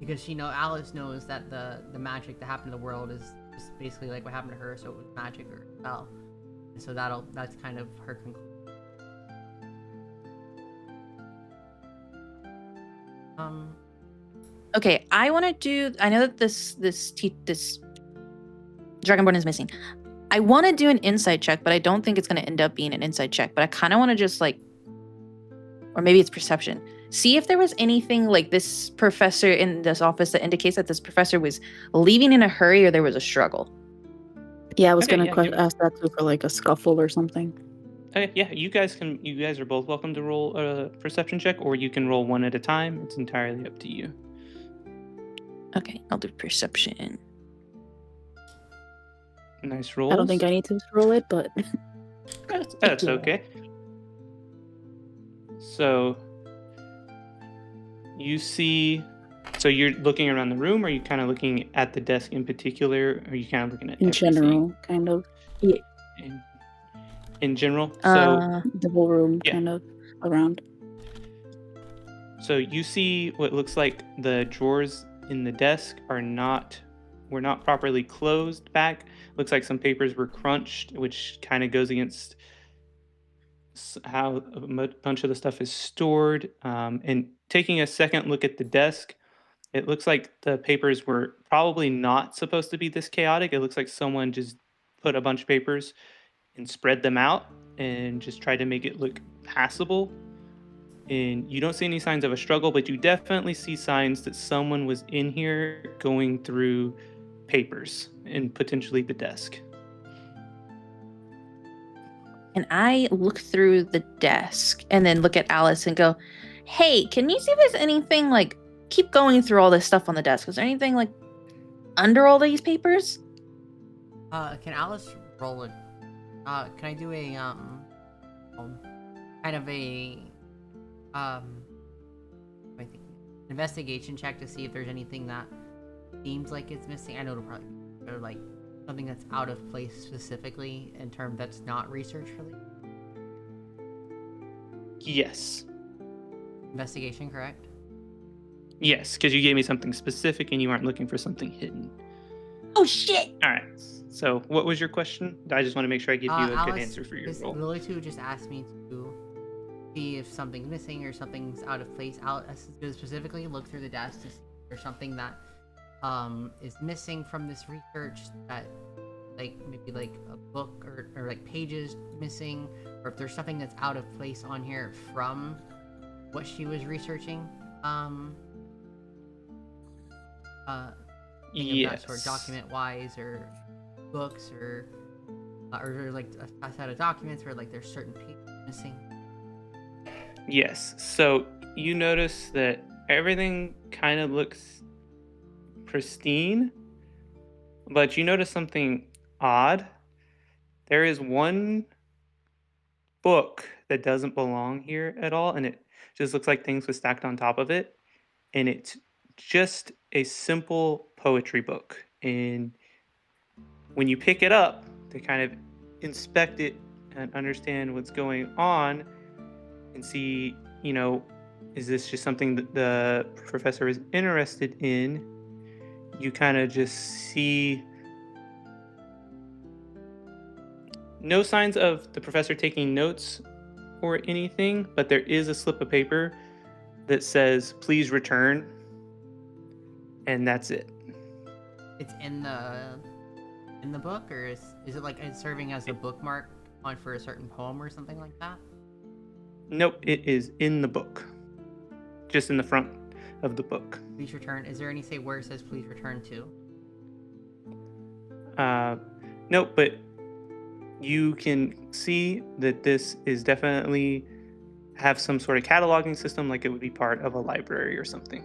[SPEAKER 2] because Alice knows that the magic that happened to the world is just basically like what happened to her, so it was magic or spell. So that's kind of her conclusion.
[SPEAKER 6] Okay, I want to do. I know that this Dragonborn is missing. I want to do an insight check, but I don't think it's going to end up being an insight check. But I kind of want to just like, or maybe it's perception. See if there was anything like this professor in this office that indicates that this professor was leaving in a hurry or there was a struggle.
[SPEAKER 3] Yeah, I was gonna ask that too for like a scuffle or something.
[SPEAKER 4] Okay, yeah, you guys are both welcome to roll a perception check, or you can roll one at a time. It's entirely up to you.
[SPEAKER 6] Okay, I'll do perception.
[SPEAKER 4] Nice rolls.
[SPEAKER 3] I don't think I need to roll it, but
[SPEAKER 4] that's okay. So you see. So you're looking around the room, or are you kind of looking at the desk in particular? Or are you kind of looking at
[SPEAKER 3] in
[SPEAKER 4] everything?
[SPEAKER 3] general, kind of? Yeah.
[SPEAKER 4] In general? So
[SPEAKER 3] the whole room, kind of around.
[SPEAKER 4] So you see what looks like the drawers in the desk were not properly closed back. Looks like some papers were crunched, which kind of goes against how a bunch of the stuff is stored. And taking a second look at the desk, it looks like the papers were probably not supposed to be this chaotic. It looks like someone just put a bunch of papers and spread them out and just tried to make it look passable. And you don't see any signs of a struggle, but you definitely see signs that someone was in here going through papers and potentially the desk.
[SPEAKER 6] And I look through the desk and then look at Alice and go, hey, can you see if there's anything like, keep going through all this stuff on the desk. Is there anything like under all these papers?
[SPEAKER 2] Can Alice roll it? Can I do a kind of a I think investigation check to see if there's anything that seems like it's missing. I know it'll probably be or like something that's out of place specifically in terms that's not research related.
[SPEAKER 4] Yes.
[SPEAKER 2] Investigation, correct?
[SPEAKER 4] Yes, because you gave me something specific and you aren't looking for something hidden.
[SPEAKER 6] Oh shit!
[SPEAKER 4] All right. So, what was your question? I just want to make sure I give you a good answer for your role.
[SPEAKER 2] Lily 2 just asked me to see if something's missing or something's out of place. Specifically look through the desk to see if there's something that is missing from this research, that like maybe like a book or like pages missing, or if there's something that's out of place on here from what she was researching.
[SPEAKER 4] Yes.
[SPEAKER 2] That sort, document wise, or books, or like a set of documents where like there's certain pages missing.
[SPEAKER 4] Yes. So you notice that everything kind of looks pristine, but you notice something odd. There is one book that doesn't belong here at all, and it just looks like things were stacked on top of it, and it's just a simple poetry book. And when you pick it up to kind of inspect it and understand what's going on and see, is this just something that the professor is interested in, you kind of just see no signs of the professor taking notes or anything, but there is a slip of paper that says, "Please return," and that's it.
[SPEAKER 2] It's in the book, or is it like it's serving as a bookmark on for a certain poem or something like that?
[SPEAKER 4] Nope, it is in the book, just in the front of the book.
[SPEAKER 2] Please return. Is there any say where it says "please return" to?
[SPEAKER 4] Nope, but you can see that this is definitely have some sort of cataloging system, like it would be part of a library or something.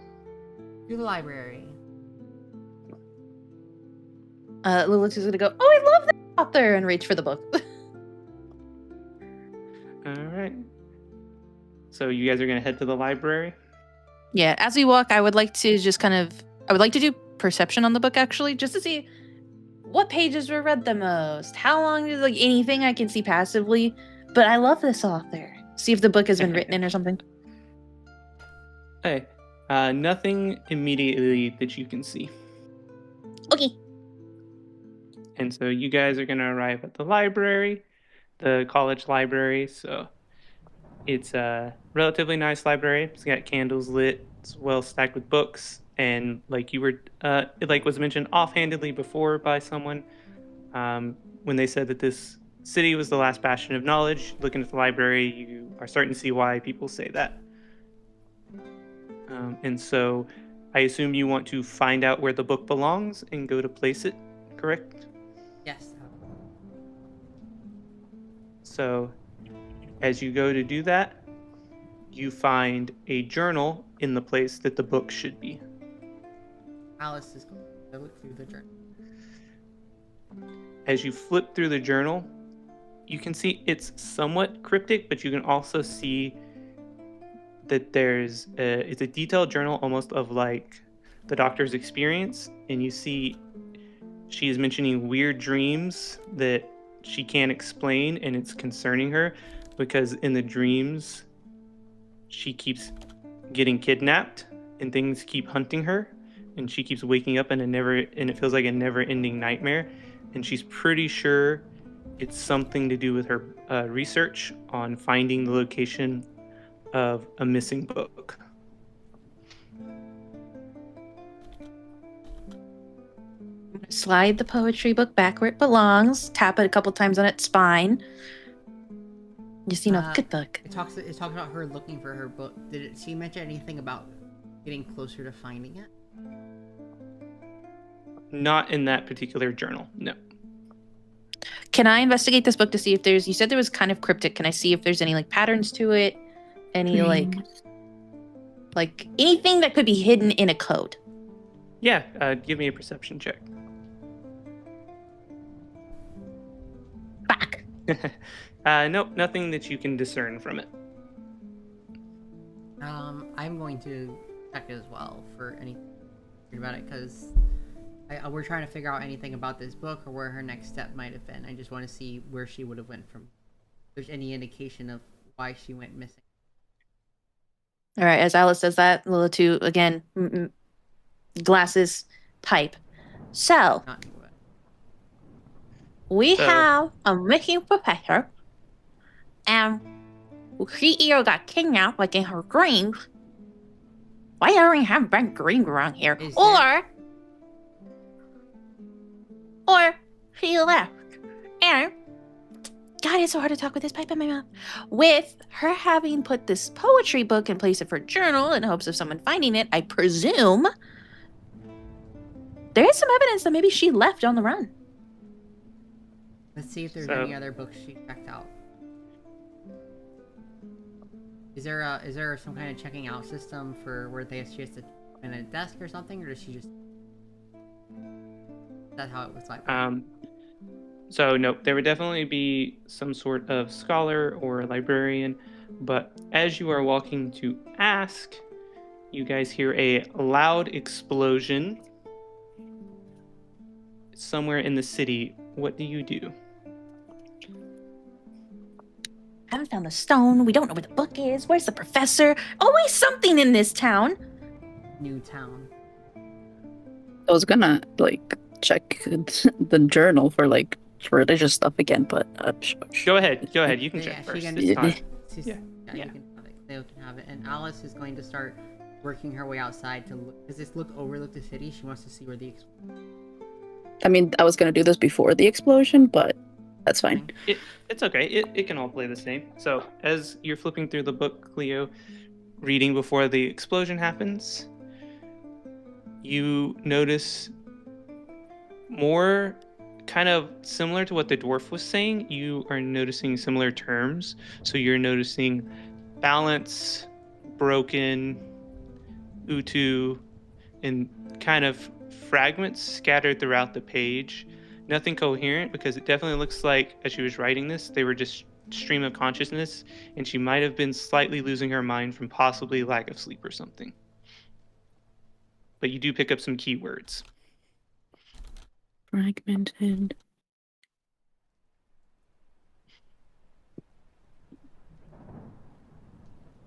[SPEAKER 2] To the library.
[SPEAKER 6] Lilith is gonna go, "Oh, I love that author," and reach for the book.
[SPEAKER 4] All right. So you guys are gonna head to the library?
[SPEAKER 6] Yeah, as we walk, I would like to do perception on the book, actually, just to see what pages were read the most, how long is like anything I can see passively. But I love this author. See if the book has been written in or something.
[SPEAKER 4] Hey, nothing immediately that you can see.
[SPEAKER 6] Okay.
[SPEAKER 4] And so you guys are gonna arrive at the library, the college library. So it's a relatively nice library. It's got candles lit. It's well stacked with books. And like you were, it like was mentioned offhandedly before by someone, when they said that this city was the last bastion of knowledge. Looking at the library, you are starting to see why people say that. And so I assume you want to find out where the book belongs and go to place it, correct?
[SPEAKER 2] Yes.
[SPEAKER 4] So as you go to do that, you find a journal in the place that the book should be.
[SPEAKER 2] Alice is going to look through the journal.
[SPEAKER 4] As you flip through the journal, you can see it's somewhat cryptic, but you can also see that it's a detailed journal almost of like the doctor's experience, and you see she is mentioning weird dreams that she can't explain, and it's concerning her because in the dreams she keeps getting kidnapped and things keep hunting her, and she keeps waking up and it feels like a never-ending nightmare, and she's pretty sure it's something to do with her research on finding the location of a missing book.
[SPEAKER 6] Slide the poetry book back where it belongs. Tap it a couple times on its spine. Just, good book.
[SPEAKER 2] It talks about her looking for her book. Did she mention anything about getting closer to finding it?
[SPEAKER 4] Not in that particular journal, no.
[SPEAKER 6] Can I investigate this book to see if you said there was kind of cryptic. Can I see if there's any like patterns to it? Any like anything that could be hidden in a code?
[SPEAKER 4] Yeah, give me a perception check.
[SPEAKER 6] Back.
[SPEAKER 4] Nope, nothing that you can discern from it.
[SPEAKER 2] I'm going to check as well for anything about it, because we're trying to figure out anything about this book or where her next step might have been. I just want to see where she would have went from. If there's any indication of why she went missing.
[SPEAKER 6] All right, as Alice does that, Lila too, again, glasses type. So,
[SPEAKER 2] Not new.
[SPEAKER 6] we have a missing professor, and she either got kidnapped, like in her dreams. Why don't we have Ben Green around here? Or she left. And God, it's so hard to talk with this pipe in my mouth. With her having put this poetry book in place of her journal in hopes of someone finding it, I presume there is some evidence that maybe she left on the run.
[SPEAKER 2] Let's see if there's any other books she checked out. Is there some kind of checking out system for where she has to in a desk or something, or does she just? Is that how it was like?
[SPEAKER 4] So no, there would definitely be some sort of scholar or librarian, but as you are walking to ask, you guys hear a loud explosion somewhere in the city. What do you do?
[SPEAKER 6] Haven't found the stone. We don't know where the book is. Where's the professor? Always something in this town.
[SPEAKER 2] New town.
[SPEAKER 3] I was gonna check the journal for religious stuff again, but
[SPEAKER 4] Go ahead. You can check first.
[SPEAKER 2] You can have it. They can have it. And Alice is going to start working her way outside to look. Does this overlook the city? She wants to see where the.
[SPEAKER 3] I mean, I was gonna do this before the explosion, but that's fine.
[SPEAKER 4] It's okay. It can all play the same. So as you're flipping through the book, Cleo, reading before the explosion happens, you notice more kind of similar to what the dwarf was saying. You are noticing similar terms. So you're noticing balance, broken, utu, and kind of fragments scattered throughout the page. Nothing coherent, because it definitely looks like as she was writing this, they were just stream of consciousness, and she might have been slightly losing her mind from possibly lack of sleep or something. But you do pick up some keywords.
[SPEAKER 3] Fragmented.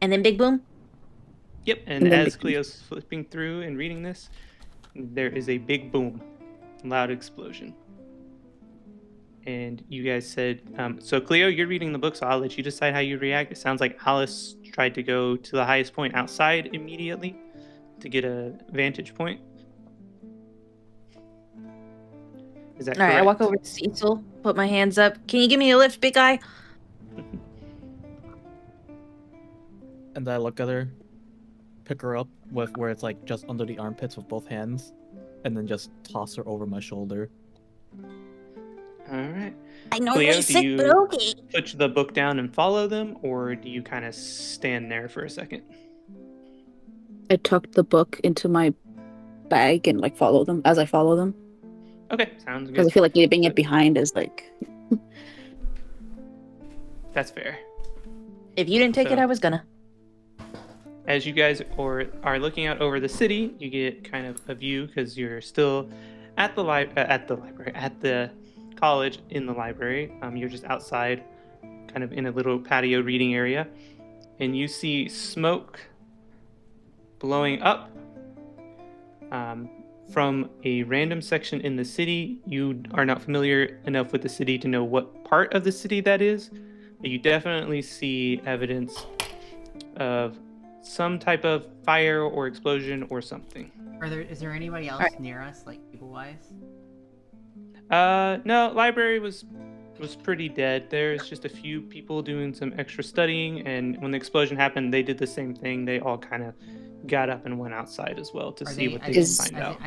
[SPEAKER 6] And then big boom?
[SPEAKER 4] Yep, and as Cleo's flipping through and reading this, there is a big boom, loud explosion. And you guys said, so Cleo, you're reading the book, so I'll let you decide how you react. It sounds like Alice tried to go to the highest point outside immediately to get a vantage point. Is that correct?
[SPEAKER 6] All right, I walk over to Cecil, put my hands up. Can you give me a lift, big guy?
[SPEAKER 5] And I look at her, pick her up with where it's just under the armpits with both hands, and then just toss her over my shoulder.
[SPEAKER 4] All right.
[SPEAKER 6] I know
[SPEAKER 4] Cleo,
[SPEAKER 6] you're sick,
[SPEAKER 4] do
[SPEAKER 6] but
[SPEAKER 4] you
[SPEAKER 6] okay.
[SPEAKER 4] put the book down and follow them, or do you kind of stand there for a second?
[SPEAKER 3] I tucked the book into my bag and follow them as I follow them.
[SPEAKER 4] Okay, sounds good.
[SPEAKER 3] Because I feel like leaving it behind is
[SPEAKER 4] That's fair.
[SPEAKER 6] If you didn't take it, I was gonna.
[SPEAKER 4] As you guys are looking out over the city, you get kind of a view because you're still at the college in the library. You're just outside, kind of in a little patio reading area, and you see smoke blowing up from a random section in the city. You are not familiar enough with the city to know what part of the city that is, but you definitely see evidence of some type of fire or explosion or something.
[SPEAKER 2] Is there anybody else near us, people-wise?
[SPEAKER 4] No, library was pretty dead. There's just a few people doing some extra studying, and when the explosion happened, they did the same thing. They all kind of got up and went outside as well to see what they could find out.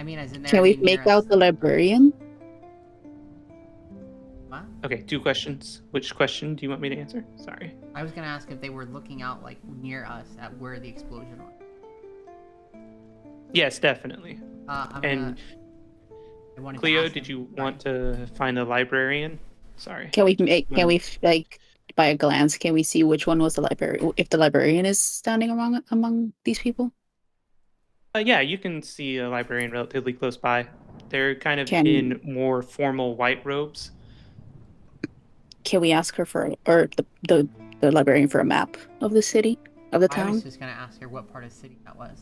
[SPEAKER 3] Can we make out the librarian?
[SPEAKER 2] What?
[SPEAKER 4] Okay, 2 questions. Which question do you want me to answer? Sorry.
[SPEAKER 2] I was gonna ask if they were looking out near us at where the explosion was.
[SPEAKER 4] Yes, definitely.
[SPEAKER 2] wanted
[SPEAKER 4] Cleo,
[SPEAKER 2] to ask
[SPEAKER 4] did
[SPEAKER 2] him.
[SPEAKER 4] you want to find a librarian? Sorry.
[SPEAKER 3] Can we by a glance, can we see which one was the librarian? If the librarian is standing among these people?
[SPEAKER 4] Yeah, you can see a librarian relatively close by. They're kind of
[SPEAKER 3] Can
[SPEAKER 4] in more formal white robes.
[SPEAKER 3] can we ask her for, or the librarian for a map of the city, of the
[SPEAKER 2] I was
[SPEAKER 3] town?
[SPEAKER 2] just gonna ask her what part of the city that was.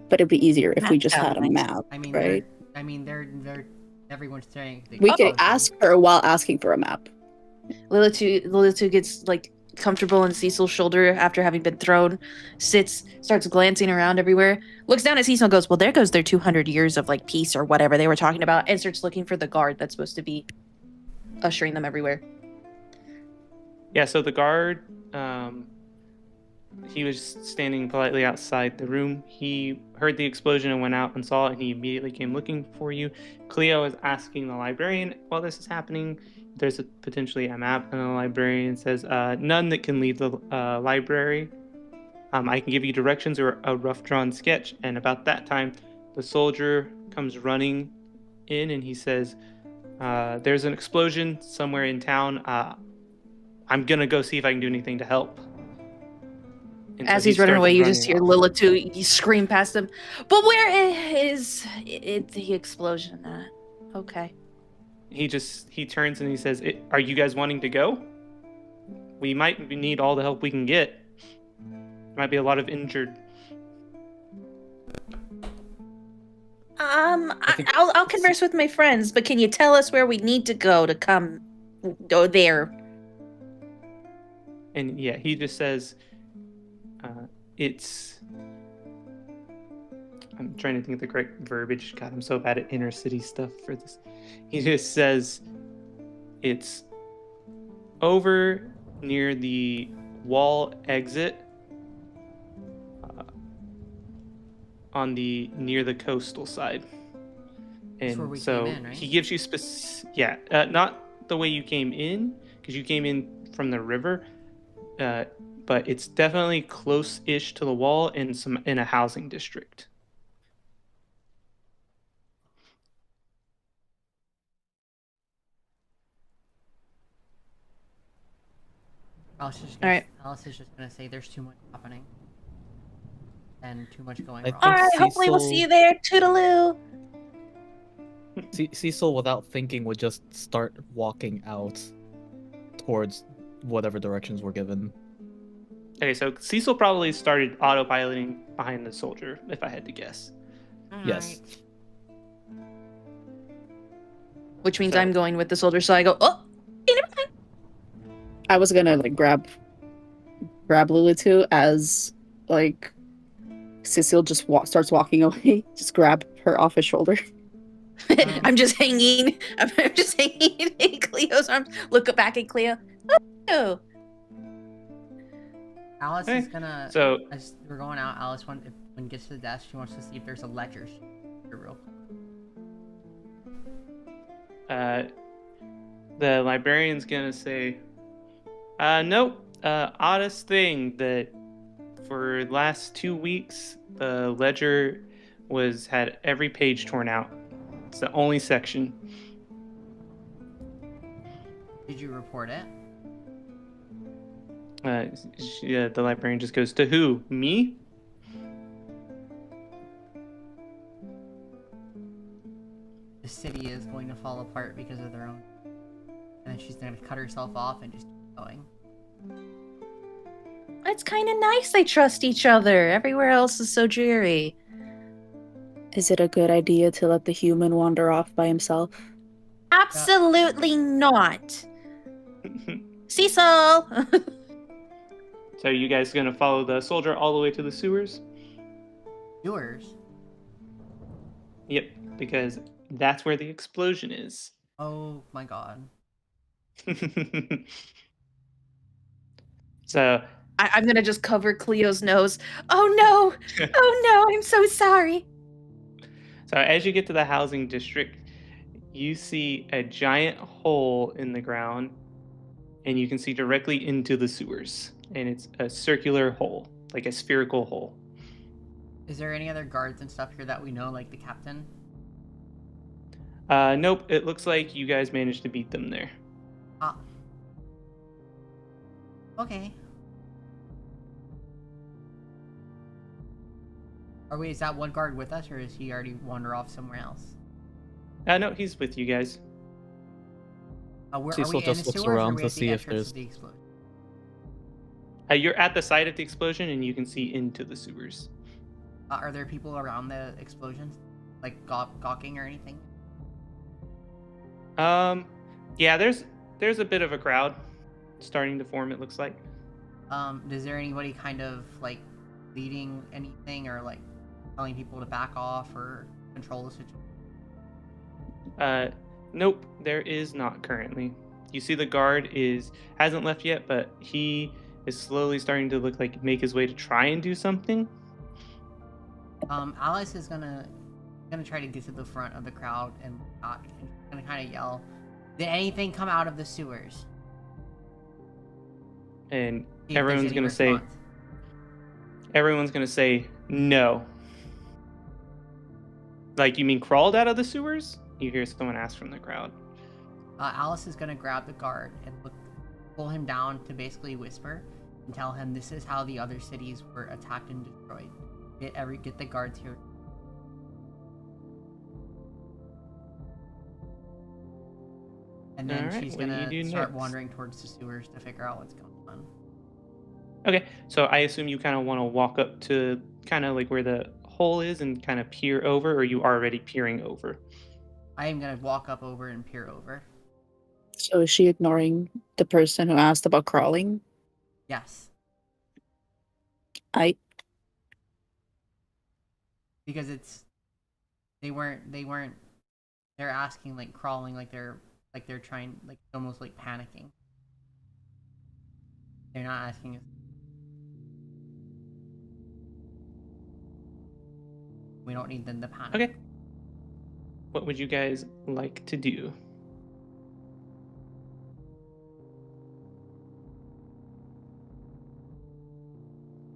[SPEAKER 3] But it'd be easier if we
[SPEAKER 6] That
[SPEAKER 3] just had a
[SPEAKER 6] sounds nice.
[SPEAKER 3] map,
[SPEAKER 2] I mean,
[SPEAKER 3] right?
[SPEAKER 2] they're everyone's saying
[SPEAKER 3] We could ask her while asking for a map.
[SPEAKER 6] Lilitu gets like comfortable on Cecil's shoulder after having been thrown, starts glancing around everywhere, looks down at Cecil and goes, well, there goes their 200 years of like peace or whatever they were talking about, and starts looking for the guard that's supposed to be ushering them everywhere.
[SPEAKER 4] Yeah, so the guard, he was standing politely outside the room. He heard the explosion and went out and saw it, and he immediately came looking for you. Cleo is asking the librarian, while this is happening, there's potentially a map, and the librarian says, none that can leave the library. I can give you directions or a rough drawn sketch. And about that time, the soldier comes running in, and he says, there's an explosion somewhere in town. I'm going to go see if I can do anything to help. And
[SPEAKER 6] As
[SPEAKER 4] so
[SPEAKER 6] he's running
[SPEAKER 4] starts
[SPEAKER 6] away, you just hear
[SPEAKER 4] off.
[SPEAKER 6] Lilitu, you scream past him, but where is the explosion at? Okay.
[SPEAKER 4] He turns and he says, are you guys wanting to go? We might need all the help we can get. Might be a lot of injured.
[SPEAKER 6] I'll converse with my friends, but can you tell us where we need to go there?
[SPEAKER 4] And yeah, he just says, I'm trying to think of the correct verbiage. God, I'm so bad at inner city stuff for this. He just says, it's over near the wall exit near the coastal side. And so
[SPEAKER 2] came in, right?
[SPEAKER 4] he gives you not the way you came in, because you came in from the river, but it's definitely close-ish to the wall in a housing district.
[SPEAKER 2] Alice is just gonna say there's too much happening and too much going wrong.
[SPEAKER 6] All right, hopefully we'll see you there. Toodaloo.
[SPEAKER 5] Cecil, without thinking, would just start walking out towards whatever directions were given.
[SPEAKER 4] Okay, so Cecil probably started autopiloting behind the soldier, if I had to guess.
[SPEAKER 5] Yes.
[SPEAKER 6] Which means I'm going with the soldier, so I go, oh, hey, never mind.
[SPEAKER 3] I was gonna like grab Lilitu as like Cecile just starts walking away. Just grab her off his shoulder.
[SPEAKER 6] I'm just hanging. I'm just hanging in Cleo's arms. Look back at Cleo. Oh.
[SPEAKER 2] Alice is gonna.
[SPEAKER 4] So
[SPEAKER 2] as we're going out, Alice when gets to the desk, she wants to see if there's a ledger. Real quick.
[SPEAKER 4] The librarian's gonna say, nope. Oddest thing that for the last 2 weeks, the ledger had every page torn out. It's the only section.
[SPEAKER 2] Did you report it?
[SPEAKER 4] The librarian just goes, to who? Me?
[SPEAKER 2] The city is going to fall apart because of their own. And then she's going to cut herself off and just keep going.
[SPEAKER 6] It's kind of nice they trust each other. Everywhere else is so dreary.
[SPEAKER 3] Is it a good idea to let the human wander off by himself?
[SPEAKER 6] Absolutely not. Cecil!
[SPEAKER 4] So you guys gonna follow the soldier all the way to the sewers?
[SPEAKER 2] Yours?
[SPEAKER 4] Yep, because that's where the explosion is.
[SPEAKER 2] Oh my god.
[SPEAKER 4] So
[SPEAKER 6] I'm gonna just cover Cleo's nose. Oh no! Oh no, I'm so sorry.
[SPEAKER 4] So as you get to the housing district, you see a giant hole in the ground, and you can see directly into the sewers. And it's a circular hole, like a spherical hole.
[SPEAKER 2] Is there any other guards and stuff here that we know, like the captain?
[SPEAKER 4] Nope, it looks like you guys managed to beat them there.
[SPEAKER 2] Ah. Okay. Is that one guard with us, or is he already wander off somewhere else?
[SPEAKER 4] No, he's with you guys.
[SPEAKER 2] Are we
[SPEAKER 5] Cecil
[SPEAKER 2] in the
[SPEAKER 5] just looks
[SPEAKER 2] sewers, or are
[SPEAKER 5] around
[SPEAKER 2] we
[SPEAKER 5] to
[SPEAKER 2] at the
[SPEAKER 5] see if
[SPEAKER 2] entrance
[SPEAKER 5] there's.
[SPEAKER 2] of the explosion?
[SPEAKER 4] You're at the site of the explosion, and you can see into the sewers.
[SPEAKER 2] Are there people around the explosions, like gawking or anything?
[SPEAKER 4] Yeah, there's a bit of a crowd starting to form. It looks like.
[SPEAKER 2] Is there anybody kind of like leading anything, or like telling people to back off or control the situation?
[SPEAKER 4] Nope, there is not currently. You see the guard hasn't left yet, but he is slowly starting to make his way to try and do something.
[SPEAKER 2] Alice is gonna try to get to the front of the crowd and gonna kind of yell, "Did anything come out of the sewers?"
[SPEAKER 4] And
[SPEAKER 2] See if there's
[SPEAKER 4] everyone's
[SPEAKER 2] any
[SPEAKER 4] gonna
[SPEAKER 2] response.
[SPEAKER 4] say no. Like, you mean crawled out of the sewers? You hear someone ask from the crowd.
[SPEAKER 2] Alice is gonna grab the guard and pull him down to basically whisper and tell him this is how the other cities were attacked and destroyed. Get the guards here. And then
[SPEAKER 4] All right,
[SPEAKER 2] she's
[SPEAKER 4] what do you
[SPEAKER 2] gonna
[SPEAKER 4] do
[SPEAKER 2] start
[SPEAKER 4] next?
[SPEAKER 2] wandering towards the sewers to figure out what's going on.
[SPEAKER 4] Okay, so I assume you kind of want to walk up to kind of like where the hole is and kind of peer over, or are you already peering over?
[SPEAKER 2] I am gonna walk up over and peer over.
[SPEAKER 3] So is she ignoring the person who asked about crawling?
[SPEAKER 2] Yes. Because they're asking like crawling, like they're trying, like almost like panicking. They're not asking us. We don't need them to panic.
[SPEAKER 4] Okay. What would you guys like to do?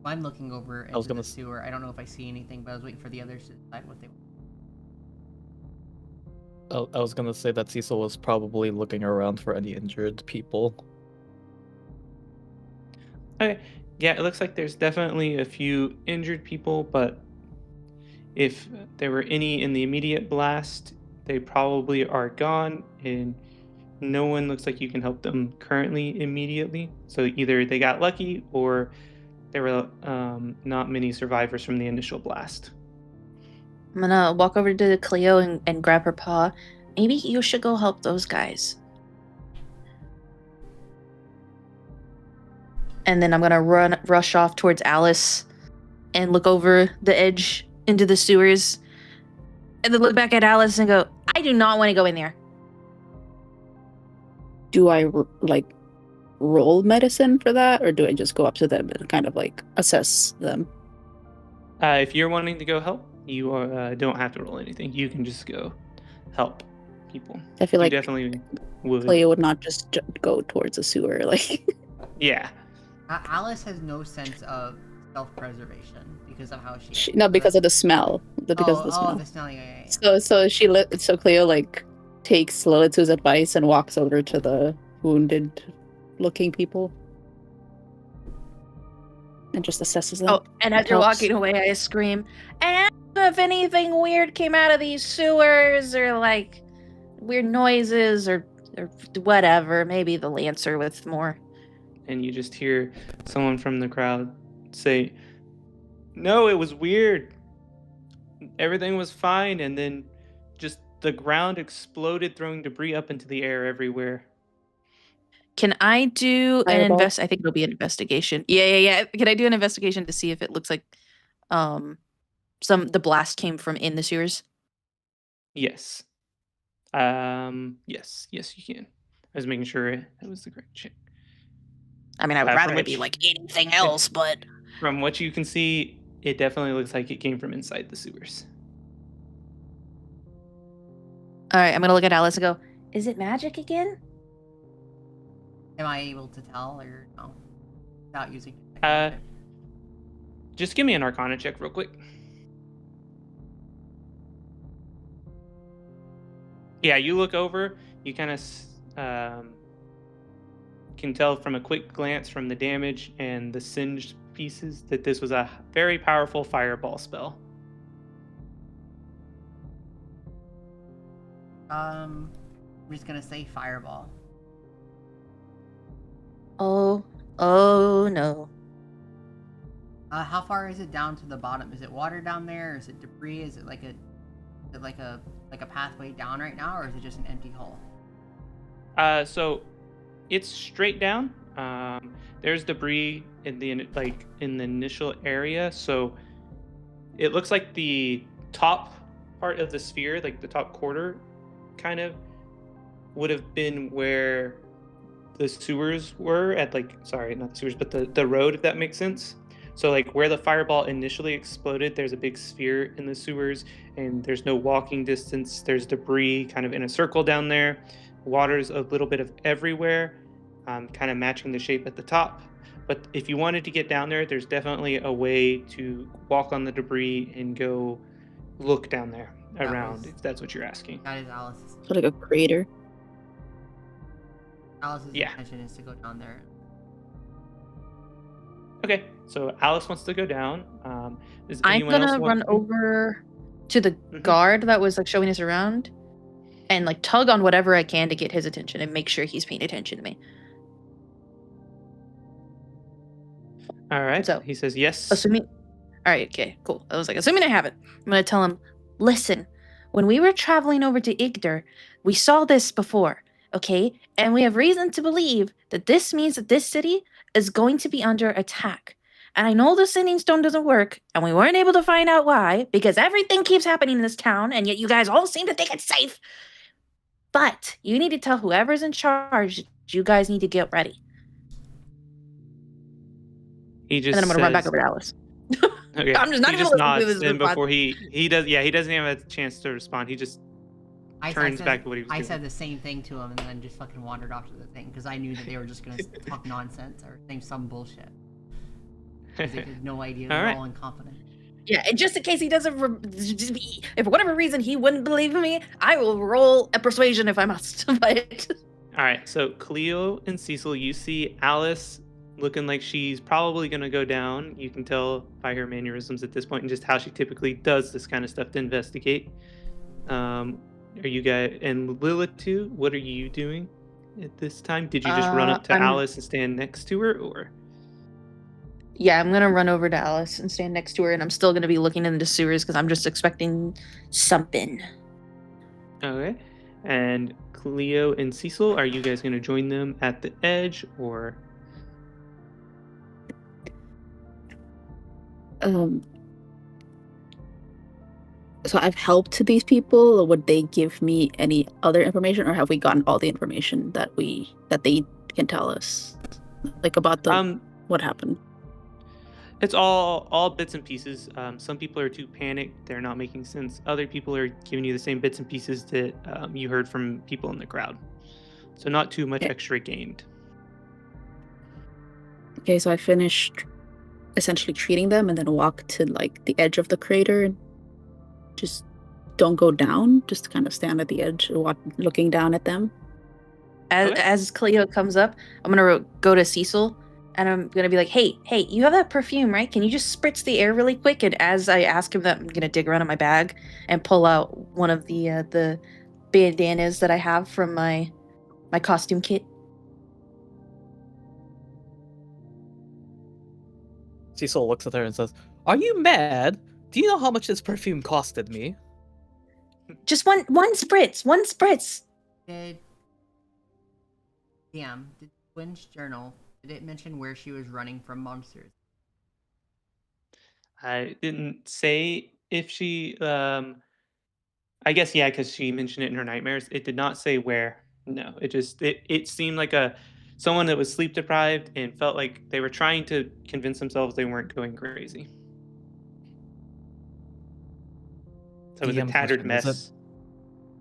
[SPEAKER 2] I'm looking over into the sewer. I don't know if I see anything, but I was waiting for the others to decide what they want.
[SPEAKER 5] I was gonna say that Cecil was probably looking around for any injured people.
[SPEAKER 4] Okay. Yeah, it looks like there's definitely a few injured people, but if there were any in the immediate blast, they probably are gone, and no one looks like you can help them currently immediately. So either they got lucky, or there were not many survivors from the initial blast.
[SPEAKER 6] I'm gonna walk over to Cleo and grab her paw. Maybe you should go help those guys. And then I'm gonna rush off towards Alice and look over the edge into the sewers. And then look back at Alice and go, I do not want to go in there.
[SPEAKER 3] Do I roll medicine for that, or do I just go up to them and kind of like assess them?
[SPEAKER 4] If you're wanting to go help, you don't have to roll anything. You can just go help people.
[SPEAKER 3] I feel like
[SPEAKER 4] definitely would.
[SPEAKER 3] Cleo would not just go towards a sewer, like.
[SPEAKER 4] Yeah.
[SPEAKER 2] Alice has no sense of self-preservation because of how she.
[SPEAKER 3] No, because of the smell. Because of the smell.
[SPEAKER 2] Oh, the smell. Yeah.
[SPEAKER 3] So Cleo like takes Lilitu's advice and walks over to the wounded-looking people and just assesses them.
[SPEAKER 6] Oh, and as you're walking away, I scream, and I don't know if anything weird came out of these sewers, or like weird noises, or whatever. Maybe the Lancer with more.
[SPEAKER 4] And you just hear someone from the crowd say, "No, it was weird. Everything was fine, and then just the ground exploded, throwing debris up into the air everywhere."
[SPEAKER 6] Can I do
[SPEAKER 3] Fireball?
[SPEAKER 6] I think it'll be an investigation. Yeah. Can I do an investigation to see if it looks like the blast came from in the sewers?
[SPEAKER 4] Yes. Yes, you can. I was making sure that was the correct check.
[SPEAKER 6] I mean, I would rather it be like anything else, but
[SPEAKER 4] from what you can see, it definitely looks like it came from inside the sewers.
[SPEAKER 6] All right, I'm gonna look at Alice and go, is it magic again?
[SPEAKER 2] Am I able to tell, or no? Without using.
[SPEAKER 4] Just give me an Arcana check real quick. Yeah, you look over. You kind of can tell from a quick glance from the damage and the singed pieces that this was a very powerful fireball spell.
[SPEAKER 2] I'm just gonna say fireball.
[SPEAKER 6] Oh no.
[SPEAKER 2] How far is it down to the bottom? Is it water down there? Or is it debris? Is it like a pathway down right now, or is it just an empty hole?
[SPEAKER 4] So it's straight down. There's debris in the initial area, so it looks like the top part of the sphere, like the top quarter, kind of would have been where the sewers were at, sorry, not the sewers, but the road, if that makes sense. So like where the fireball initially exploded, there's a big sphere in the sewers, and there's no walking distance. There's debris kind of in a circle down there. Water's a little bit of everywhere, kind of matching the shape at the top. But if you wanted to get down there, there's definitely a way to walk on the debris and go look down there around, if that's what you're asking.
[SPEAKER 2] That is Alice's.
[SPEAKER 3] So like a crater.
[SPEAKER 2] Alice's intention is to go down there.
[SPEAKER 4] Okay, so Alice wants to go down. Does
[SPEAKER 6] I'm
[SPEAKER 4] anyone else
[SPEAKER 6] gonna
[SPEAKER 4] want
[SPEAKER 6] run over to the guard that was like showing us around and like tug on whatever I can to get his attention and make sure he's paying attention to me.
[SPEAKER 4] All right.
[SPEAKER 6] So
[SPEAKER 4] he says yes.
[SPEAKER 6] Assuming. All right. Okay. Cool. I was like, assuming I have it, I'm gonna tell him. Listen, when we were traveling over to Igder, we saw this before. Okay, and we have reason to believe that this means that this city is going to be under attack. And I know the sending stone doesn't work, and we weren't able to find out why, because everything keeps happening in this town, and yet you guys all seem to think it's safe. But you need to tell whoever's in charge that you guys need to get ready.
[SPEAKER 4] He just
[SPEAKER 6] and then I'm going to run back over to Alice.
[SPEAKER 4] Okay.
[SPEAKER 6] I'm just not
[SPEAKER 4] he
[SPEAKER 6] even
[SPEAKER 4] just
[SPEAKER 6] listening to
[SPEAKER 4] nods,
[SPEAKER 6] this.
[SPEAKER 4] and before he doesn't have a chance to respond. He just turns back to what he was doing.
[SPEAKER 2] I said the same thing to him and then just fucking wandered off to the thing because I knew that they were just gonna talk nonsense or think some bullshit. They had no idea. They're all incompetent.
[SPEAKER 6] Yeah, and just in case he doesn't, if for whatever reason he wouldn't believe me, I will roll a persuasion if I must. But
[SPEAKER 4] all right, so Cleo and Cecil, you see Alice looking like she's probably going to go down. You can tell by her mannerisms at this point and just how she typically does this kind of stuff to investigate. Are you guys, and Lilith too, what are you doing at this time? Did you just run up to Alice and stand next to her, or?
[SPEAKER 6] Yeah, I'm going to run over to Alice and stand next to her, and I'm still going to be looking into the sewers because I'm just expecting something.
[SPEAKER 4] Okay. And Cleo and Cecil, are you guys going to join them at the edge, or?
[SPEAKER 3] So I've helped these people, or would they give me any other information, or have we gotten all the information that they can tell us, like about the what happened?
[SPEAKER 4] It's all bits and pieces. Some people are too panicked; they're not making sense. Other people are giving you the same bits and pieces that you heard from people in the crowd. So not too much extra gained.
[SPEAKER 3] Okay, so I finished essentially treating them, and then walk to like the edge of the crater, and just don't go down. Just kind of stand at the edge, looking down at them.
[SPEAKER 6] As Cleo comes up, I'm gonna go to Cecil. And I'm going to be like, hey, you have that perfume, right? Can you just spritz the air really quick? And as I ask him that, I'm going to dig around in my bag and pull out one of the bandanas that I have from my costume kit.
[SPEAKER 5] Cecil looks at her and says, "Are you mad? Do you know how much this perfume costed me?"
[SPEAKER 6] Just one spritz. One spritz.
[SPEAKER 2] Did Wynn's journal... Did it mention where she was running from monsters?
[SPEAKER 4] I didn't say if she... I guess, yeah, because she mentioned it in her nightmares. It did not say where. No, it seemed like someone that was sleep deprived and felt like they were trying to convince themselves they weren't going crazy. So it was a tattered mess.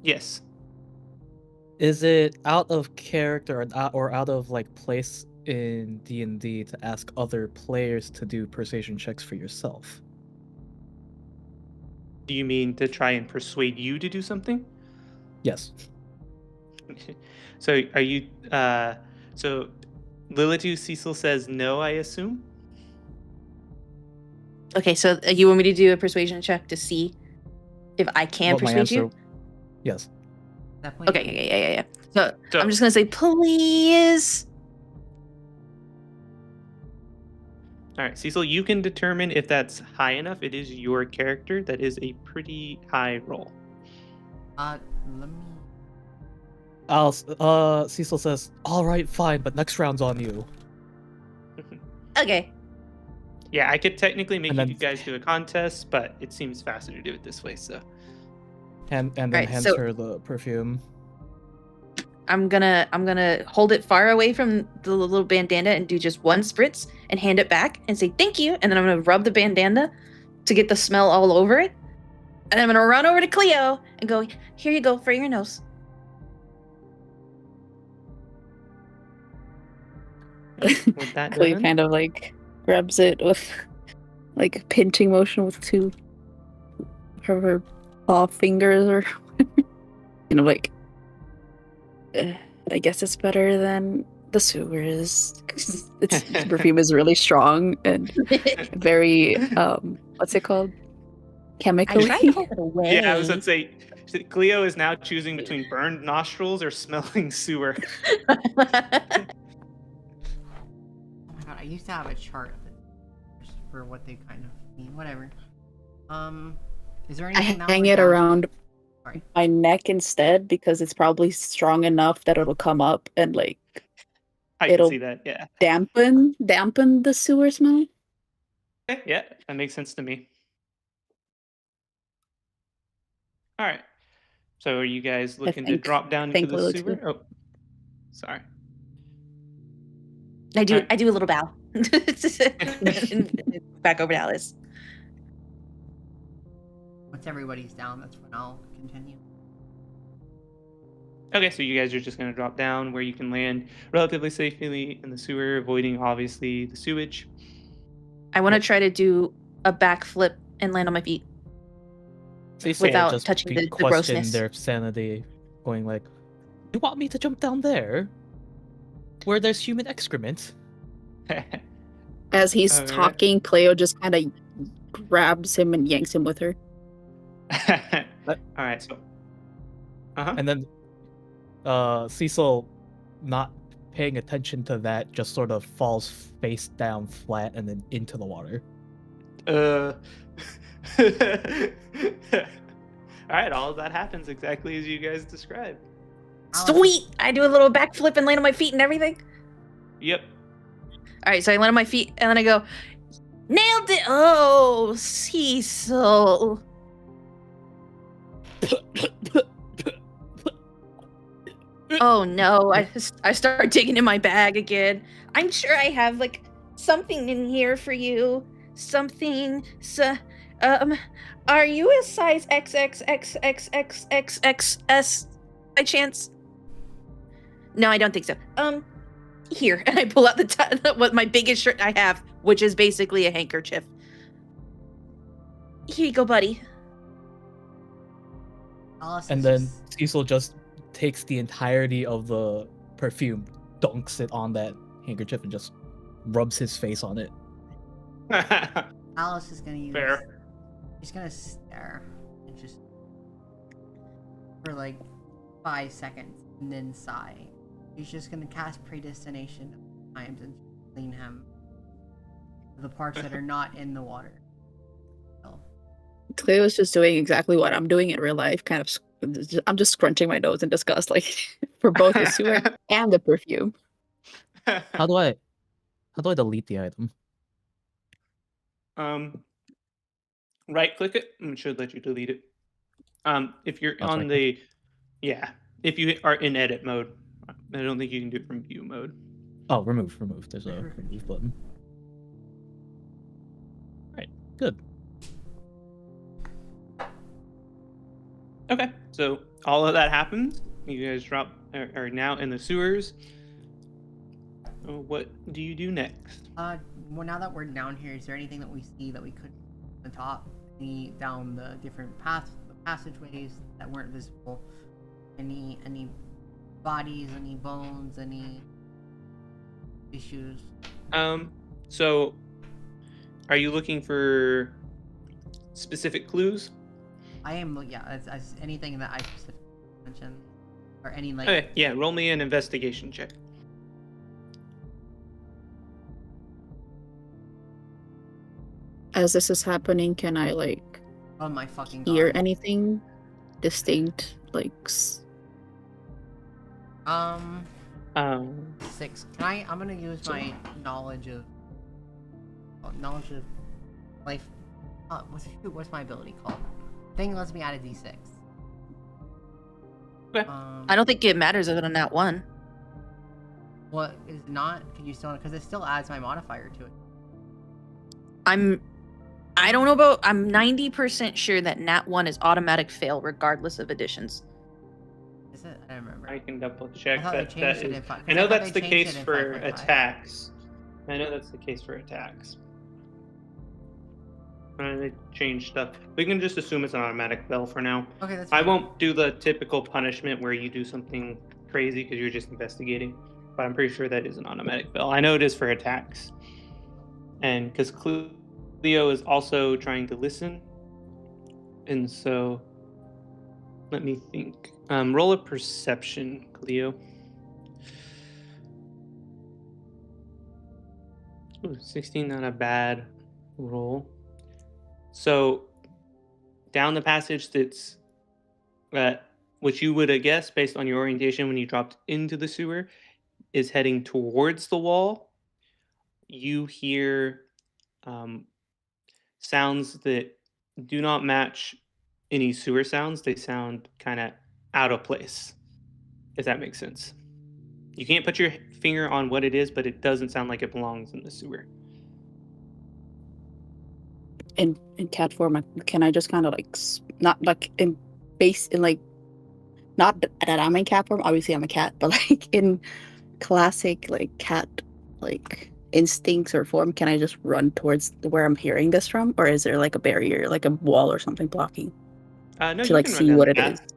[SPEAKER 4] Yes.
[SPEAKER 5] Is it out of character or out of like place in D&D to ask other players to do persuasion checks for yourself?
[SPEAKER 4] Do you mean to try and persuade you to do something?
[SPEAKER 5] Yes.
[SPEAKER 4] So are you so Lilitu Cecil says no, I assume.
[SPEAKER 6] Okay, so you want me to do a persuasion check to see if I can
[SPEAKER 5] What my
[SPEAKER 6] persuade you?
[SPEAKER 5] answer? Yes.
[SPEAKER 6] Okay, yeah. So I'm just gonna say, please.
[SPEAKER 4] All right, Cecil, you can determine if that's high enough. It is your character. That is a pretty high roll.
[SPEAKER 2] Let me.
[SPEAKER 5] Cecil says, "All right, fine, but next round's on you."
[SPEAKER 6] Okay.
[SPEAKER 4] Yeah, I could technically make
[SPEAKER 5] And
[SPEAKER 4] you
[SPEAKER 5] then-
[SPEAKER 4] guys do a contest, but it seems faster to do it this way. So,
[SPEAKER 5] And then
[SPEAKER 6] Right,
[SPEAKER 5] hands
[SPEAKER 6] so-
[SPEAKER 5] her the perfume.
[SPEAKER 6] I'm gonna hold it far away from the little bandana and do just one spritz and hand it back and say thank you, and then I'm gonna rub the bandana to get the smell all over it, and I'm gonna run over to Cleo and go, here you go for your nose.
[SPEAKER 4] with that
[SPEAKER 3] Cleo
[SPEAKER 4] done,
[SPEAKER 3] kind of like grabs it with like a pinching motion with two of her paw fingers, or like, I guess it's better than the sewers. Its perfume is really strong and very what's it called?
[SPEAKER 6] I
[SPEAKER 3] Chemically.
[SPEAKER 6] tried to hold it away.
[SPEAKER 4] yeah, I was gonna say, Cleo is now choosing between burned nostrils or smelling sewer.
[SPEAKER 2] Oh my god, I used to have a chart of it for what they kind of mean. Whatever. Is there
[SPEAKER 3] I
[SPEAKER 2] anything now
[SPEAKER 3] hang
[SPEAKER 2] we're
[SPEAKER 3] it
[SPEAKER 2] down to?
[SPEAKER 3] around
[SPEAKER 2] Sorry.
[SPEAKER 3] my neck instead because it's probably strong enough that it'll come up and like
[SPEAKER 4] I can
[SPEAKER 3] It'll-
[SPEAKER 4] see that. Yeah.
[SPEAKER 3] dampen the sewer smell.
[SPEAKER 4] Okay, yeah, that makes sense to me. All right. So, are you guys looking to
[SPEAKER 3] think-
[SPEAKER 4] drop down
[SPEAKER 3] think
[SPEAKER 4] into the
[SPEAKER 3] Lilith
[SPEAKER 4] sewer?
[SPEAKER 3] too.
[SPEAKER 4] Oh, sorry.
[SPEAKER 6] I do
[SPEAKER 4] Alright.
[SPEAKER 6] I do a little bow. Back over to Alice.
[SPEAKER 2] Once everybody's down, that's when I'll continue.
[SPEAKER 4] Okay, so you guys are just going to drop down where you can land relatively safely in the sewer, avoiding obviously the sewage.
[SPEAKER 6] I want to try to do a backflip and land on my feet.
[SPEAKER 5] Cecil
[SPEAKER 6] Without
[SPEAKER 5] just
[SPEAKER 6] touching the
[SPEAKER 5] question
[SPEAKER 6] grossness.
[SPEAKER 5] their sanity, going like, "You want me to jump down there, where there's human excrement?"
[SPEAKER 3] As he's
[SPEAKER 4] Alright.
[SPEAKER 3] talking, Cleo just kind of grabs him and yanks him with her.
[SPEAKER 4] All right, so.
[SPEAKER 5] And then Cecil, not paying attention to that, just sort of falls face down flat and then into the water.
[SPEAKER 4] All right, all of that happens exactly as you guys described.
[SPEAKER 6] Sweet! I do a little backflip and land on my feet and everything.
[SPEAKER 4] Yep.
[SPEAKER 6] All right, so I land on my feet and then I go, nailed it! Oh, Cecil. Oh no, I start digging in my bag again. I'm sure I have like something in here for you. Something. Are you a size XXXXXXXS by chance? No, I don't think so. Here, and I pull out what my biggest shirt I have, which is basically a handkerchief. Here you go, buddy.
[SPEAKER 2] Alice
[SPEAKER 5] And
[SPEAKER 2] is
[SPEAKER 5] then
[SPEAKER 2] just-
[SPEAKER 5] Cecil just takes the entirety of the perfume, dunks it on that handkerchief, and just rubs his face on it.
[SPEAKER 2] Alice is gonna use.
[SPEAKER 4] Fair.
[SPEAKER 2] She's gonna stare and just for like 5 seconds and then sigh. She's just gonna cast predestination times and clean him the parts that are not in the water. So,
[SPEAKER 3] Cleo's just doing exactly what I'm doing in real life. I'm just scrunching my nose in disgust, like for both the sewer and the perfume.
[SPEAKER 5] How do I delete the item?
[SPEAKER 4] Right click it, and it should let you delete it. If you're
[SPEAKER 5] Oh,
[SPEAKER 4] on
[SPEAKER 5] sorry.
[SPEAKER 4] if you are in edit mode, I don't think you can do it from view mode.
[SPEAKER 5] Oh, remove. There's a remove button. Right, good.
[SPEAKER 4] Okay, so all of that happens. You guys are now in the sewers. What do you do next?
[SPEAKER 2] well, now that we're down here, is there anything that we see that we could on the top? Any down the different passageways that weren't visible? Any bodies? Any bones? Any issues.
[SPEAKER 4] So, are you looking for specific clues?
[SPEAKER 2] I am, yeah, as anything that I specifically mentioned, or any like.
[SPEAKER 4] Okay, yeah. Roll me an investigation check.
[SPEAKER 3] As this is happening, can I like
[SPEAKER 2] Oh my fucking
[SPEAKER 3] hear
[SPEAKER 2] god.
[SPEAKER 3] anything distinct? Like,
[SPEAKER 2] 6. I'm gonna use my knowledge of life. What's my ability called? Thing lets me add a d6.
[SPEAKER 4] Okay.
[SPEAKER 6] I don't think it matters if it's on that one.
[SPEAKER 2] What is not? Can you still? Because it still adds my modifier to it.
[SPEAKER 6] I don't know about. I'm 90% sure that Nat 1 is automatic fail regardless of additions.
[SPEAKER 2] Is it? I don't remember.
[SPEAKER 4] I can double check
[SPEAKER 2] I thought they
[SPEAKER 4] that.
[SPEAKER 2] changed
[SPEAKER 4] That
[SPEAKER 2] it
[SPEAKER 4] is.
[SPEAKER 2] in five- 'cause
[SPEAKER 4] I
[SPEAKER 2] I
[SPEAKER 4] know
[SPEAKER 2] thought
[SPEAKER 4] that's
[SPEAKER 2] they
[SPEAKER 4] the
[SPEAKER 2] changed
[SPEAKER 4] case
[SPEAKER 2] it in
[SPEAKER 4] for
[SPEAKER 2] 5.5.
[SPEAKER 4] attacks. I know that's the case for attacks. They change stuff. We can just assume it's an automatic fail for now.
[SPEAKER 2] Okay, that's
[SPEAKER 4] I
[SPEAKER 2] fine.
[SPEAKER 4] won't do the typical punishment where you do something crazy because you're just investigating, but I'm pretty sure that is an automatic fail. I know it is for attacks, and because Cleo is also trying to listen, and so let me think. Roll a perception, Cleo. Ooh, 16, not a bad roll. So down the passage that's which you would have guessed based on your orientation when you dropped into the sewer is heading towards the wall. You hear sounds that do not match any sewer sounds. They sound kind of out of place, if that makes sense. You can't put your finger on what it is, but it doesn't sound like it belongs in the sewer.
[SPEAKER 3] in cat form, can I just kind of like not like in base in like not that I'm in cat form. Obviously, I'm a cat, but like in classic like cat like instincts or form, can I just run towards where I'm hearing this from, or is there like a barrier, like a wall or something blocking
[SPEAKER 4] No,
[SPEAKER 3] to
[SPEAKER 4] you
[SPEAKER 3] like
[SPEAKER 4] can run
[SPEAKER 3] see
[SPEAKER 4] down
[SPEAKER 3] what
[SPEAKER 4] the
[SPEAKER 3] it is?
[SPEAKER 4] path.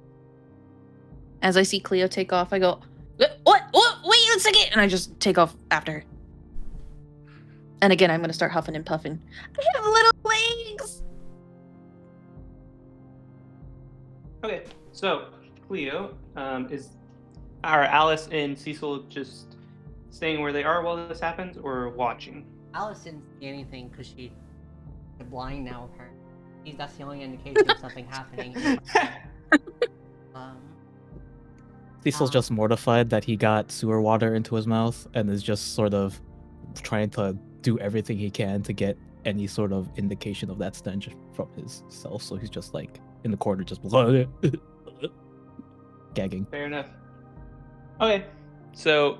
[SPEAKER 6] As I see Cleo take off, I go, What? Wait a second! And I just take off after her. And again, I'm going to start huffing and puffing. I have little legs!
[SPEAKER 4] Okay, so Cleo, are Alice and Cecil just staying where they are while this happens, or watching?
[SPEAKER 2] Alice didn't see anything because she's blind now. Apparently, that's the only indication of something happening.
[SPEAKER 5] Cecil's just mortified that he got sewer water into his mouth and is just sort of trying to do everything he can to get any sort of indication of that stench from his self. So he's just like in the corner, just gagging.
[SPEAKER 4] Fair enough. Okay, so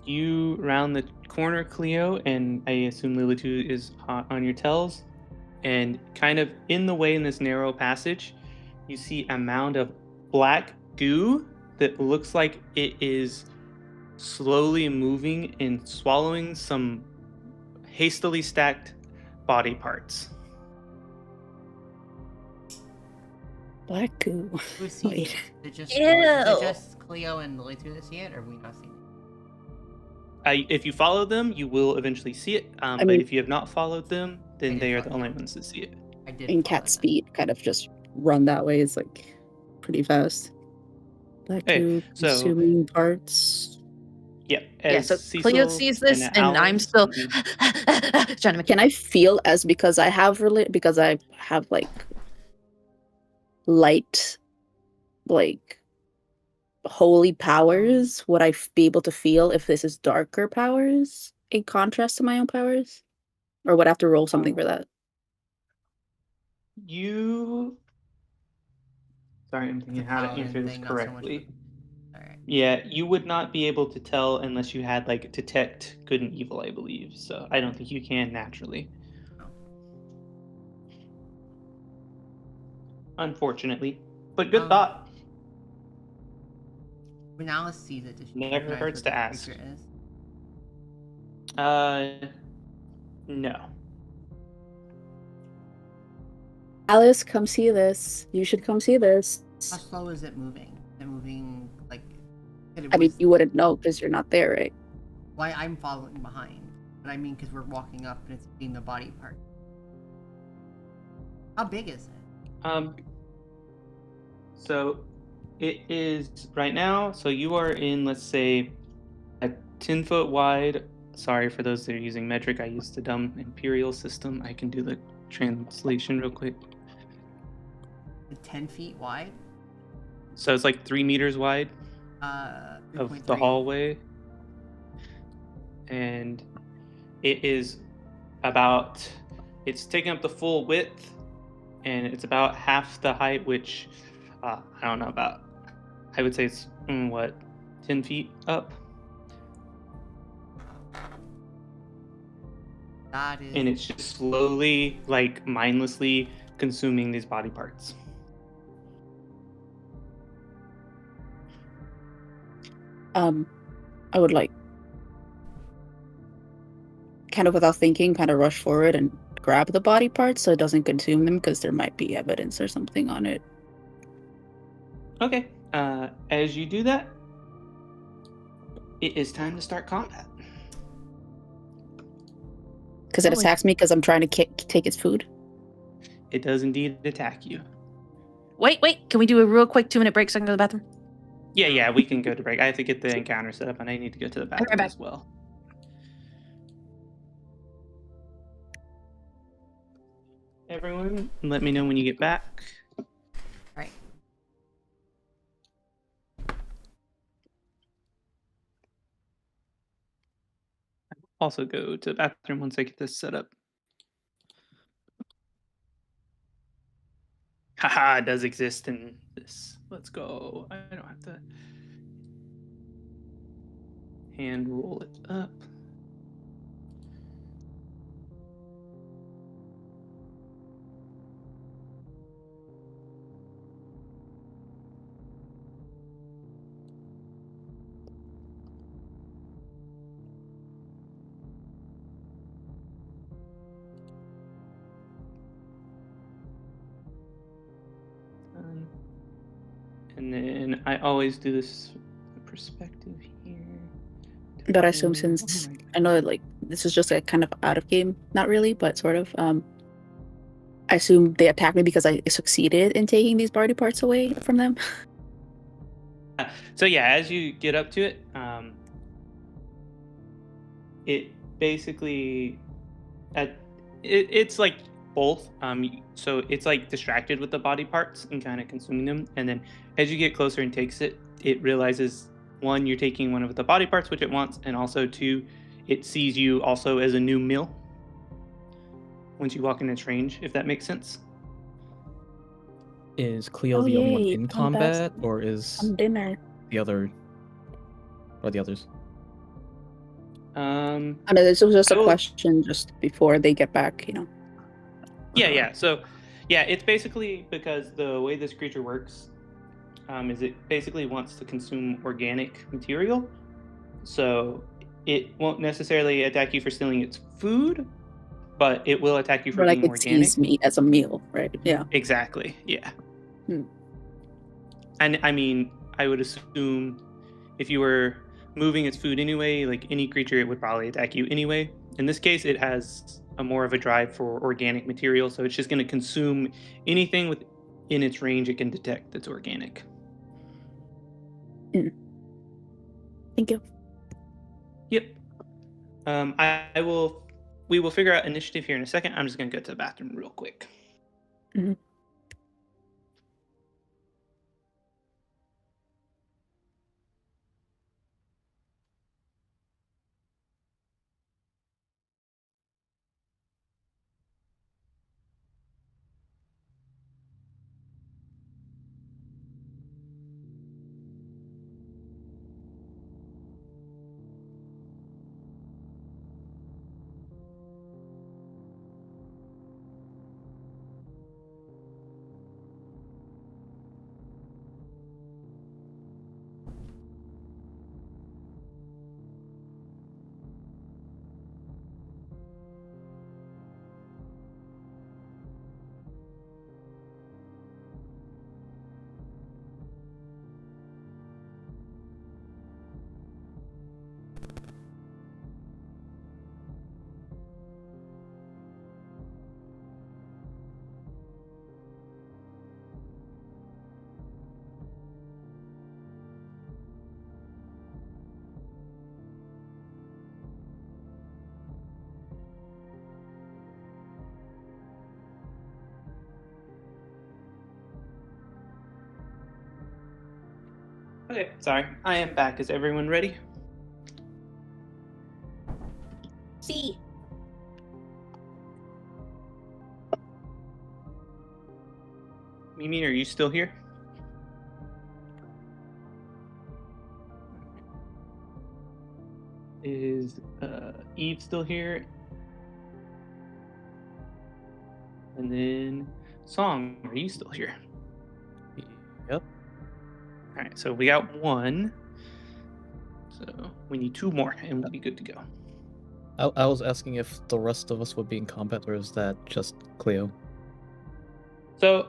[SPEAKER 4] you round the corner, Cleo, and I assume Lilitu is on your tells. And kind of in the way in this narrow passage, you see a mound of black goo that looks like it is slowly moving and swallowing some hastily stacked body parts.
[SPEAKER 3] Black goo.
[SPEAKER 2] Who sees
[SPEAKER 3] Wait.
[SPEAKER 2] it? Is it
[SPEAKER 6] Ew.
[SPEAKER 2] just Cleo and Lilitu that see it, or have we not seen it?
[SPEAKER 4] If you follow them, you will eventually see it. But
[SPEAKER 3] mean-
[SPEAKER 4] if you have not followed them, then
[SPEAKER 2] did
[SPEAKER 4] they are
[SPEAKER 2] follow
[SPEAKER 4] the only
[SPEAKER 2] them.
[SPEAKER 4] ones that see it.
[SPEAKER 2] I did.
[SPEAKER 3] In
[SPEAKER 2] follow
[SPEAKER 3] cat
[SPEAKER 2] that.
[SPEAKER 3] speed, kind of just run that way is like pretty fast. Black
[SPEAKER 4] Okay,
[SPEAKER 3] goo
[SPEAKER 4] so-
[SPEAKER 3] consuming parts.
[SPEAKER 4] Yeah.
[SPEAKER 6] Yeah, so Cleo sees this, and I'm
[SPEAKER 4] Alice
[SPEAKER 6] still
[SPEAKER 4] do-
[SPEAKER 6] trying to make
[SPEAKER 3] Can I feel as because I have like light, like holy powers? Would I be able to feel if this is darker powers in contrast to my own powers, or would I have to roll something for that?
[SPEAKER 4] You. Sorry, I'm thinking how to
[SPEAKER 2] paladin
[SPEAKER 4] answer this
[SPEAKER 2] thing, not so much
[SPEAKER 4] correctly.
[SPEAKER 2] Alright.
[SPEAKER 4] Yeah, you would not be able to tell unless you had like detect good and evil, I believe. So I don't think you can naturally.
[SPEAKER 2] No.
[SPEAKER 4] Unfortunately, but good
[SPEAKER 2] Um,
[SPEAKER 4] thought.
[SPEAKER 2] When Alice sees it, does she
[SPEAKER 4] Never
[SPEAKER 2] recognize
[SPEAKER 4] hurts
[SPEAKER 2] what
[SPEAKER 4] to
[SPEAKER 2] the
[SPEAKER 4] ask.
[SPEAKER 2] creature is?
[SPEAKER 4] No.
[SPEAKER 3] Alice, come see this. You should come see this.
[SPEAKER 2] How slow is it moving? Is it moving like?
[SPEAKER 3] I mean, you wouldn't know because you're not there, right?
[SPEAKER 2] why I'm following behind. But I mean, because we're walking up and it's seeing the body part. How big is it?
[SPEAKER 4] So it is right now. So you are in, let's say, a 10-foot wide. Sorry for those that are using metric. I use the dumb imperial system. I can do the translation real quick.
[SPEAKER 2] 10 feet wide?
[SPEAKER 4] So it's like 3 meters wide of the hallway. And it is it's taking up the full width, and it's about half the height, which I don't know about. I would say it's 10 feet up.
[SPEAKER 2] That is.
[SPEAKER 4] And it's just slowly, like mindlessly consuming these body parts.
[SPEAKER 3] I would like, kind of without thinking, kind of rush forward and grab the body parts so it doesn't consume them, because there might be evidence or something on it.
[SPEAKER 4] Okay. As you do that, it is time to start combat.
[SPEAKER 3] Because it attacks me because I'm trying to take its food?
[SPEAKER 4] It does indeed attack you.
[SPEAKER 6] Wait. Can we do a real quick 2-minute break so I can go to the bathroom?
[SPEAKER 4] Yeah, we can go to break. I have to get the encounter set up, and I need to go to the bathroom as well. Everyone, let me know when you get back.
[SPEAKER 2] All right.
[SPEAKER 4] Also go to the bathroom once I get this set up. Haha, it does exist in this. Let's go. I don't have to hand roll it up. And then I always do this perspective here.
[SPEAKER 3] But I assume, since I know that, like, this is just a kind of out of game, not really, but sort of, I assume they attacked me because I succeeded in taking these body parts away from them.
[SPEAKER 4] So yeah, as you get up to it, it basically, it's like both. So it's like distracted with the body parts and kind of consuming them, and then as you get closer and takes it, it realizes, one, you're taking one of the body parts, which it wants, and also two, it sees you also as a new meal once you walk in its range, if that makes sense.
[SPEAKER 5] Is Cleo the only one in combat, or is
[SPEAKER 3] dinner
[SPEAKER 5] the other, or the others?
[SPEAKER 3] I know this was just a question just before they get back, you know.
[SPEAKER 4] Yeah. So, yeah, it's basically because the way this creature works is it basically wants to consume organic material. So it won't necessarily attack you for stealing its food, but it will attack you for being
[SPEAKER 3] it
[SPEAKER 4] organic.
[SPEAKER 3] sees meat as a meal, right? Yeah.
[SPEAKER 4] Exactly. Yeah. And I mean, I would assume if you were moving its food anyway, like any creature, it would probably attack you anyway. In this case, it has a more of a drive for organic material, so it's just going to consume anything within its range it can detect that's organic.
[SPEAKER 3] Thank you.
[SPEAKER 4] Yep. We will figure out initiative here in a second. I'm just going to go to the bathroom real quick.
[SPEAKER 3] Mm-hmm.
[SPEAKER 4] Okay, sorry. I am back. Is everyone ready?
[SPEAKER 6] See.
[SPEAKER 4] Mimi, are you still here? Is Eve still here? And then Song, are you still here?
[SPEAKER 5] Yep.
[SPEAKER 4] All right, so we got one. So we need two more, and we'll be good to go.
[SPEAKER 5] I was asking if the rest of us would be in combat, or is that just Cleo?
[SPEAKER 4] So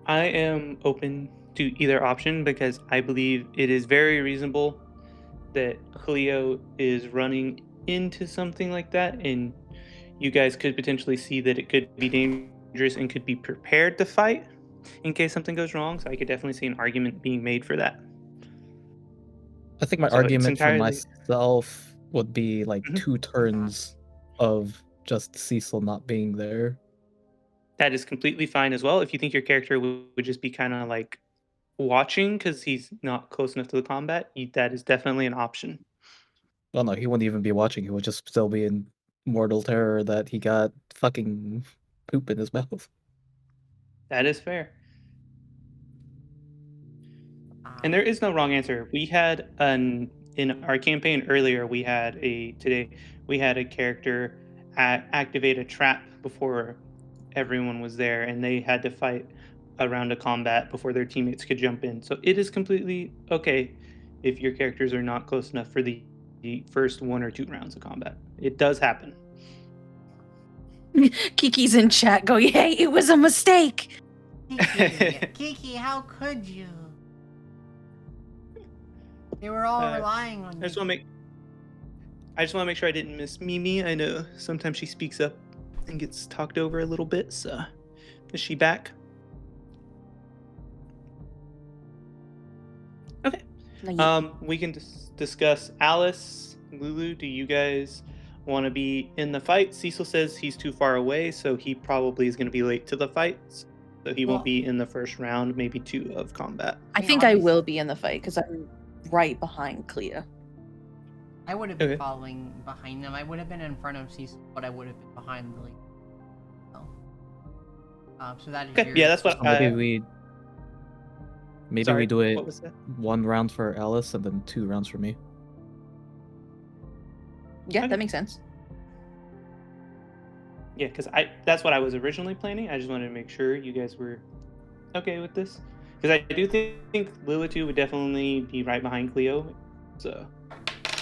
[SPEAKER 4] I am open to either option because I believe it is very reasonable that Cleo is running into something like that, and you guys could potentially see that it could be dangerous and could be prepared to fight in case something goes wrong. So I could definitely see an argument being made for that.
[SPEAKER 5] I think my
[SPEAKER 4] So it's
[SPEAKER 5] argument for
[SPEAKER 4] entirely-
[SPEAKER 5] myself would be like
[SPEAKER 4] Mhm.
[SPEAKER 5] 2 turns of just Cecil not being there.
[SPEAKER 4] That is completely fine as well. If you think your character would just be kind of like watching because he's not close enough to the combat, that is definitely an option.
[SPEAKER 5] Well, no, he wouldn't even be watching. He would just still be in mortal terror that he got fucking poop in his mouth.
[SPEAKER 4] That is fair. And there is no wrong answer. We had in our campaign earlier, we had a character activate a trap before everyone was there, and they had to fight a round of combat before their teammates could jump in. So it is completely okay if your characters are not close enough for the first 1 or 2 rounds of combat. It does happen.
[SPEAKER 6] Kiki's in chat going, hey, it was a mistake.
[SPEAKER 2] Kiki, how could you? They were all relying on you.
[SPEAKER 4] I just want to make sure I didn't miss Mimi. I know sometimes she speaks up and gets talked over a little bit. So, is she back? Okay. We can discuss Alice, Lulu. Do you guys want to be in the fight? Cecil says he's too far away, so he probably is going to be late to the fight. So he won't be in the first round, maybe 2 of combat.
[SPEAKER 6] I think I will be in the fight because I'm right behind Cleo.
[SPEAKER 2] I would have been following behind them. I would have been in front of Cecil, but I would have been behind Lily. So that is your...
[SPEAKER 4] Yeah, that's what
[SPEAKER 5] maybe we do it
[SPEAKER 4] what was that?
[SPEAKER 5] 1 round for Alice and then 2 rounds for me.
[SPEAKER 6] Yeah, that makes sense.
[SPEAKER 4] Yeah, because that's what I was originally planning. I just wanted to make sure you guys were okay with this. Because I do think Lilitu would definitely be right behind Cleo, so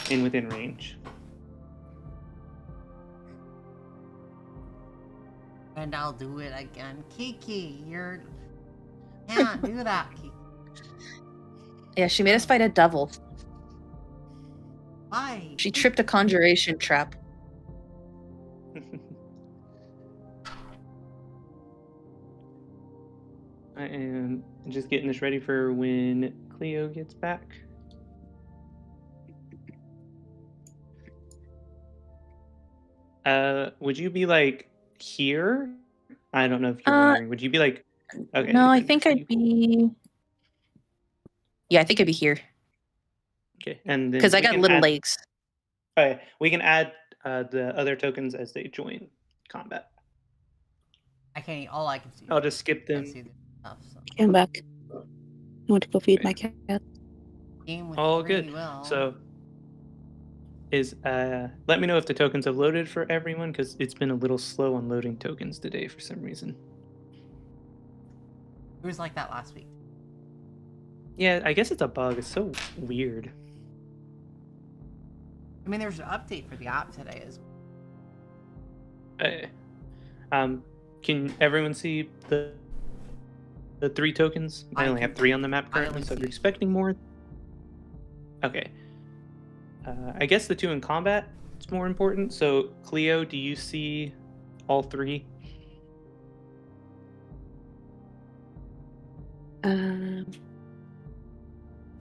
[SPEAKER 4] and within range.
[SPEAKER 2] And I'll do it again. Kiki, you can't do that, Kiki.
[SPEAKER 6] Yeah, she made us fight a devil.
[SPEAKER 2] Why?
[SPEAKER 6] She tripped a conjuration trap.
[SPEAKER 4] I am just getting this ready for when Cleo gets back. Would you be like here? I don't know if you're wondering. Would you be like? Okay.
[SPEAKER 6] No, I think I'd be. Yeah, I think I'd be here.
[SPEAKER 4] Okay, and
[SPEAKER 6] because I got little legs.
[SPEAKER 4] Okay, we can add the other tokens as they join combat.
[SPEAKER 2] I can't. All I can see.
[SPEAKER 4] I'll just skip them.
[SPEAKER 3] I'm back. I want to go feed my cat.
[SPEAKER 4] All good.
[SPEAKER 2] Well.
[SPEAKER 4] So, let me know if the tokens have loaded for everyone, because it's been a little slow on loading tokens today for some reason.
[SPEAKER 2] It was like that last week.
[SPEAKER 4] Yeah, I guess it's a bug. It's so weird.
[SPEAKER 2] I mean, there's an update for the app today as well.
[SPEAKER 4] Can everyone see the 3 tokens? I only have 3 on the map currently, so if you're expecting more. Okay. I guess the 2 in combat is more important. So, Cleo, do you see all 3?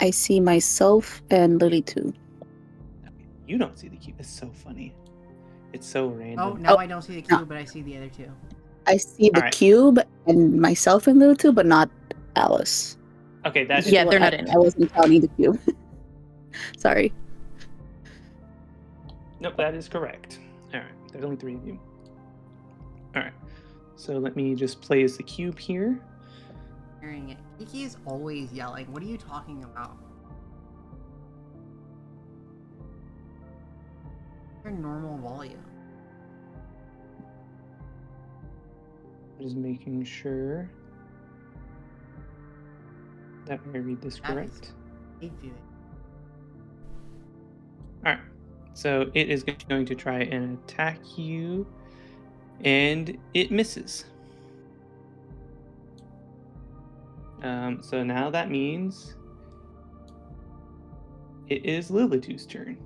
[SPEAKER 3] I see myself and Lily too.
[SPEAKER 4] You don't see the cube. It's so funny. It's so random.
[SPEAKER 2] Oh, no, I don't see the cube, but I see the other 2.
[SPEAKER 3] I see the cube and myself and Lily too, but not Alice.
[SPEAKER 4] Okay, that
[SPEAKER 6] Yeah, they're not in.
[SPEAKER 3] I wasn't counting the cube. Sorry.
[SPEAKER 4] Nope, that is correct. All right, there's only 3 of you. All right, so let me just place the cube here.
[SPEAKER 2] Hearing it. Kiki is always yelling. What are you talking about? Your normal volume.
[SPEAKER 4] Just making sure that I read this correct. Alright, so it is going to try and attack you, and it misses. So now that means it is Lilitu's turn.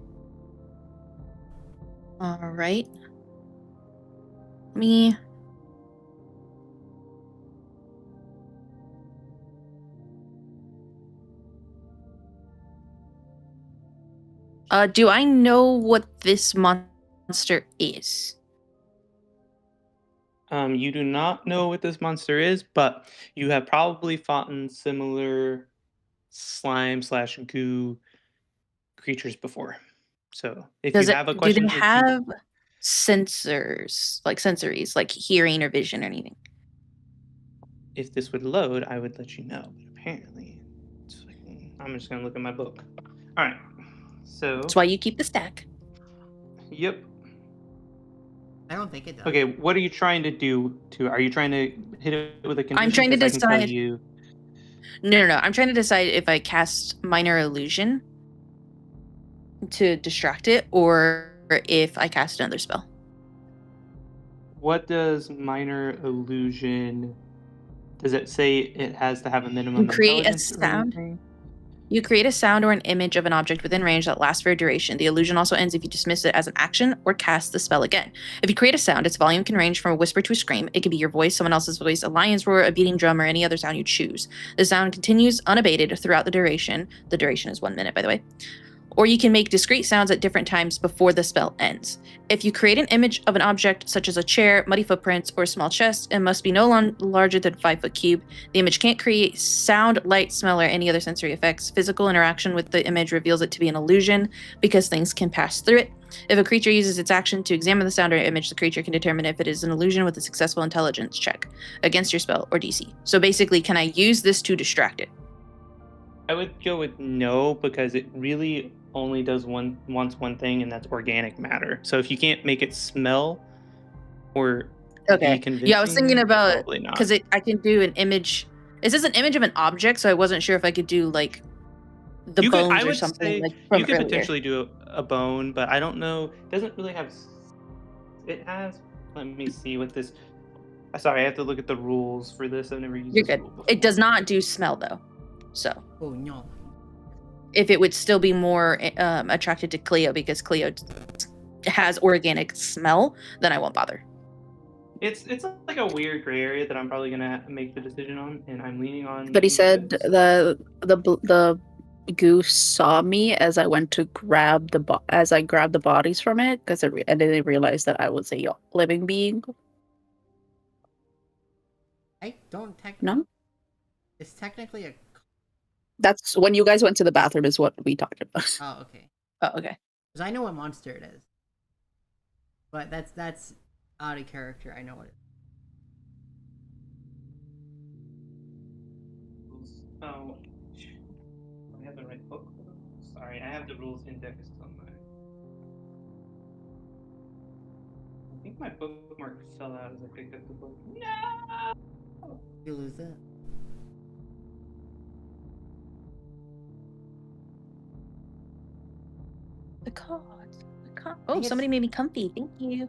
[SPEAKER 6] All right. Me. Do I know what this monster is?
[SPEAKER 4] You do not know what this monster is, but you have probably fought in similar slime/goo creatures before. So if you have a question,
[SPEAKER 6] do they have sensors, like sensories, like hearing or vision or anything?
[SPEAKER 4] If this would load, I would let you know. But apparently, I'm just gonna look at my book. All right. So
[SPEAKER 6] that's why you keep the stack.
[SPEAKER 4] Yep.
[SPEAKER 2] I don't think it does.
[SPEAKER 4] Okay, what are you trying to do? Are you trying to hit it with a condition?
[SPEAKER 6] I'm trying to
[SPEAKER 4] 'Cause I can tell
[SPEAKER 6] decide.
[SPEAKER 4] you...
[SPEAKER 6] No. I'm trying to decide if I cast Minor Illusion to distract it, or if I cast another spell.
[SPEAKER 4] What does Minor Illusion? Does it say it has to have a minimum
[SPEAKER 6] You create a
[SPEAKER 4] intelligence or
[SPEAKER 6] sound.
[SPEAKER 4] anything?
[SPEAKER 6] You create a sound or an image of an object within range that lasts for a duration. The illusion also ends if you dismiss it as an action or cast the spell again. If you create a sound, its volume can range from a whisper to a scream. It can be your voice, someone else's voice, a lion's roar, a beating drum, or any other sound you choose. The sound continues unabated throughout the duration. The duration is 1 minute, by the way. Or you can make discrete sounds at different times before the spell ends. If you create an image of an object, such as a chair, muddy footprints, or a small chest, it must be no larger than 5-foot cube. The image can't create sound, light, smell, or any other sensory effects. Physical interaction with the image reveals it to be an illusion because things can pass through it. If a creature uses its action to examine the sound or image, the creature can determine if it is an illusion with a successful intelligence check against your spell or DC. So basically, can I use this to distract it?
[SPEAKER 4] I would go with no, because it really only does one thing, and that's organic matter. So if you can't make it smell or be convincing,
[SPEAKER 6] yeah, I was thinking about,
[SPEAKER 4] because
[SPEAKER 6] I can do an image. Is this an image of an object? So I wasn't sure if I could do like the bones or something. Like from
[SPEAKER 4] you could
[SPEAKER 6] earlier.
[SPEAKER 4] potentially do a bone, but I don't know. It doesn't really have. It has. Let me see what this. Sorry, I have to look at the rules for this. I've never used.
[SPEAKER 6] You're
[SPEAKER 4] this
[SPEAKER 6] good.
[SPEAKER 4] rule before.
[SPEAKER 6] It does not do smell though. So.
[SPEAKER 2] Oh no.
[SPEAKER 6] If it would still be more attracted to Cleo because Cleo has organic smell, then I won't bother.
[SPEAKER 4] It's like a weird gray area that I'm probably gonna make the decision on, and I'm leaning on.
[SPEAKER 3] But he said the goose saw me as I went to grab the bodies from it, because and then they realized that I was a living being.
[SPEAKER 2] I don't technically.
[SPEAKER 3] No.
[SPEAKER 2] It's technically a.
[SPEAKER 3] That's when you guys went to the bathroom is what we talked about.
[SPEAKER 2] Oh, okay.
[SPEAKER 6] Oh, okay.
[SPEAKER 2] Because I know what monster it is. But that's out of character. I know what it
[SPEAKER 4] is. Oh, I have the right book. Sorry, I have the rules indexed on my. I think my bookmark fell out as I picked up the book. No!
[SPEAKER 2] You lose it.
[SPEAKER 6] The card. Oh, somebody made me comfy. Thank you.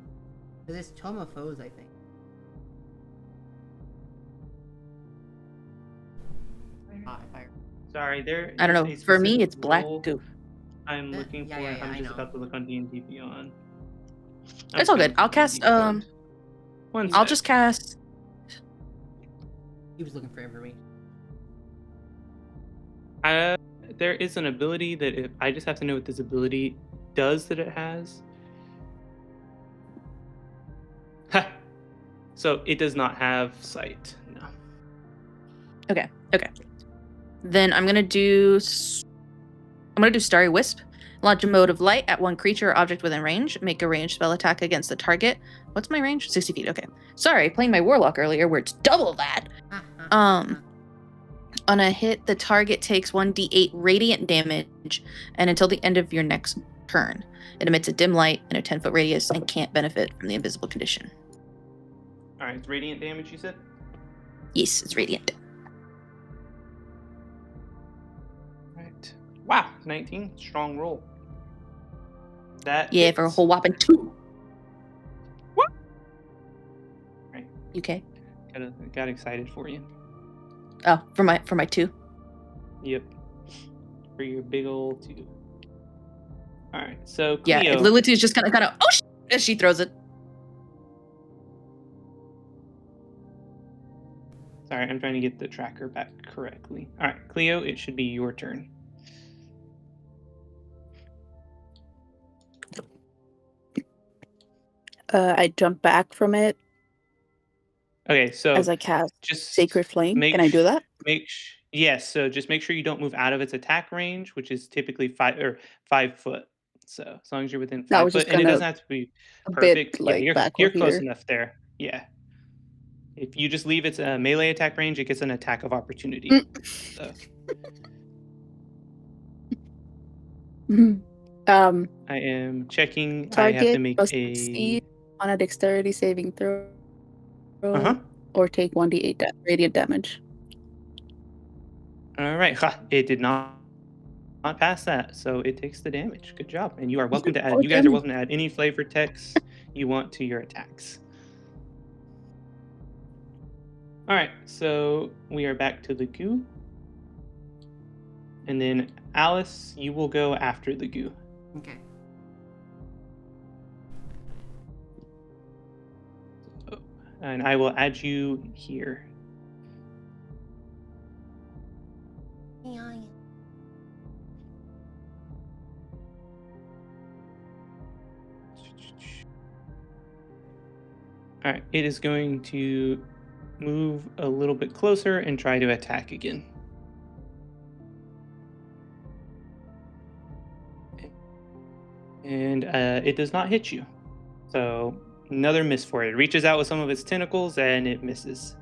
[SPEAKER 2] This Toma Foes, I think.
[SPEAKER 4] Sorry, there.
[SPEAKER 6] I don't know. For me, it's black goo.
[SPEAKER 4] I'm looking for. I'm just about to look on D&D Beyond.
[SPEAKER 6] It's all good. I'll cast. I'll just cast.
[SPEAKER 2] He was looking for information.
[SPEAKER 4] There is an ability that I just have to know what this ability does that it has. Ha! So it does not have sight. No.
[SPEAKER 6] Okay. Then I'm gonna do Starry Wisp. Launch a mode of light at one creature or object within range. Make a ranged spell attack against the target. What's my range? 60 feet. Okay. Sorry, playing my Warlock earlier where it's double that. On a hit, the target takes 1d8 radiant damage, and until the end of your next turn, it emits a dim light in a 10-foot radius and can't benefit from the invisible condition.
[SPEAKER 4] All right, it's radiant damage, you said?
[SPEAKER 6] Yes, it's radiant.
[SPEAKER 4] Right. Wow, 19. Strong roll. That
[SPEAKER 6] yeah,
[SPEAKER 4] hits.
[SPEAKER 6] For a whole whopping 2.
[SPEAKER 4] What? Right.
[SPEAKER 6] UK.
[SPEAKER 4] Got excited for you.
[SPEAKER 6] Oh, for my 2.
[SPEAKER 4] Yep. For your big old 2. All right. So Cleo.
[SPEAKER 6] Yeah, Lilith is just kind of oh shit, as she throws it.
[SPEAKER 4] Sorry, I'm trying to get the tracker back correctly. All right, Cleo, it should be your turn.
[SPEAKER 3] I jump back from it.
[SPEAKER 4] Okay, so
[SPEAKER 3] as I cast
[SPEAKER 4] just
[SPEAKER 3] Sacred Flame. Can I do that?
[SPEAKER 4] Yes. So just make sure you don't move out of its attack range, which is typically 5 foot. So as long as you're within 5 foot, and it doesn't have to be perfect.
[SPEAKER 3] Bit,
[SPEAKER 4] Yeah,
[SPEAKER 3] like,
[SPEAKER 4] you're close enough there. Yeah. If you just leave its melee attack range, it gets an attack of opportunity. So. I am checking. I have to make
[SPEAKER 3] a on a dexterity saving throw, or take 1d8 radiant damage.
[SPEAKER 4] All right, it did not pass that, so it takes the damage. Good job, and you are welcome to add. You guys are welcome to add any flavor text you want to your attacks. All right, so we are back to the goo, and then Alice, you will go after the goo.
[SPEAKER 2] Okay.
[SPEAKER 4] And I will add you here. All right, it is going to move a little bit closer and try to attack again. And it does not hit you. So another miss for it. It reaches out with some of its tentacles and it misses.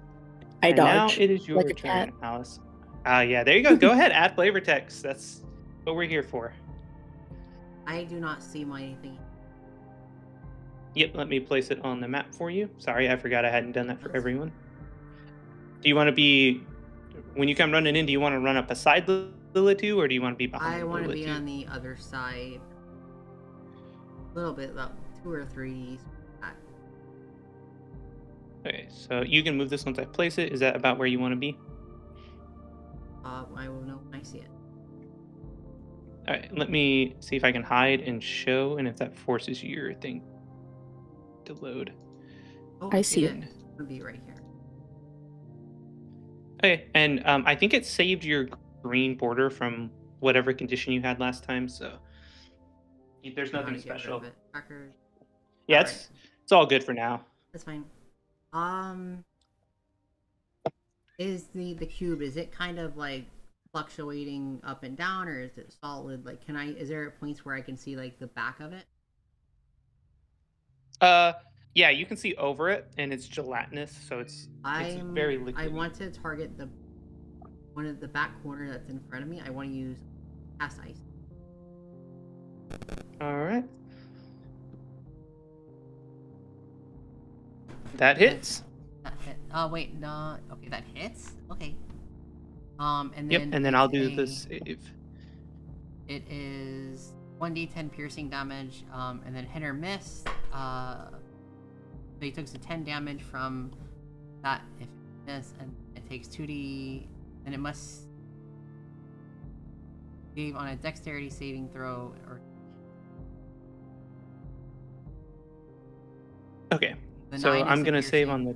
[SPEAKER 3] I dodge.
[SPEAKER 4] Now it is your turn, Alice. Yeah, there you go. Go ahead, add flavor text. That's what we're here for.
[SPEAKER 2] I do not see my anything.
[SPEAKER 4] Yep, let me place it on the map for you. Sorry, I forgot I hadn't done that for everyone. Do you want to be, when you come running in, do you want to run up beside Lilith, or do you want to be behind Lilith?
[SPEAKER 2] I want to be on the other side. A little bit, about 2 or 3 back.
[SPEAKER 4] Okay, so you can move this once I place it. Is that about where you want to be?
[SPEAKER 2] I will know when I see it.
[SPEAKER 4] All right, let me see if I can hide and show, and if that forces your thing to load.
[SPEAKER 2] Oh,
[SPEAKER 3] I see it.
[SPEAKER 2] It'll be right here.
[SPEAKER 4] Okay, and I think it saved your green border from whatever condition you had last time, so there's nothing special. Yeah, it's all good for now.
[SPEAKER 2] That's fine. Is the cube, is it kind of like fluctuating up and down, or is it solid? Like, is there points where I can see like the back of it?
[SPEAKER 4] Yeah, you can see over it, and it's gelatinous, so it's very liquid.
[SPEAKER 2] I want to target one of the back corner that's in front of me. I want to use cast ice.
[SPEAKER 4] All right. That hits.
[SPEAKER 2] That hit. Oh wait, no. Okay, that hits. Okay. And then.
[SPEAKER 4] Yep, and then I'll do the save.
[SPEAKER 2] It is 1d10 piercing damage, and then hit or miss. So he takes the 10 damage from that if it misses, and it takes 2d, and it must save on a dexterity saving throw.
[SPEAKER 4] Okay, so I'm gonna save on the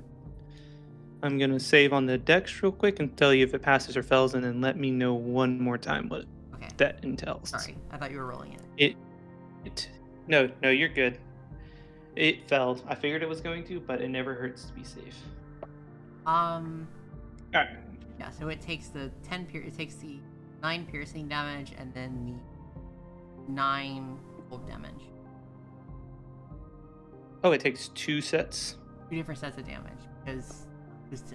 [SPEAKER 4] dex real quick and tell you if it passes or fails, and then let me know one more time what that entails.
[SPEAKER 2] Sorry, I thought you were rolling
[SPEAKER 4] it. No, you're good. It failed. I figured it was going to, but it never hurts to be safe.
[SPEAKER 2] All
[SPEAKER 4] right.
[SPEAKER 2] Yeah, so it takes the 9 piercing damage and then the 9 cold damage.
[SPEAKER 4] Oh, it takes 2 sets.
[SPEAKER 2] 2 different sets of damage because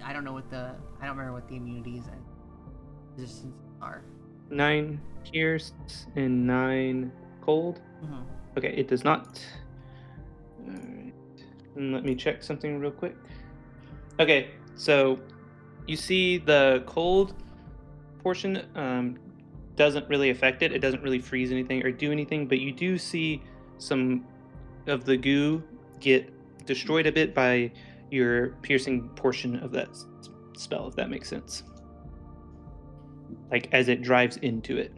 [SPEAKER 2] I don't remember what the immunities and resistance are.
[SPEAKER 4] 9 pierce and 9 cold.
[SPEAKER 2] Mm-hmm.
[SPEAKER 4] Okay, it does not. Alright. Let me check something real quick. Okay, so you see the cold portion doesn't really affect it. It doesn't really freeze anything or do anything, but you do see some of the goo get destroyed a bit by your piercing portion of that spell, if that makes sense. Like as it drives into it.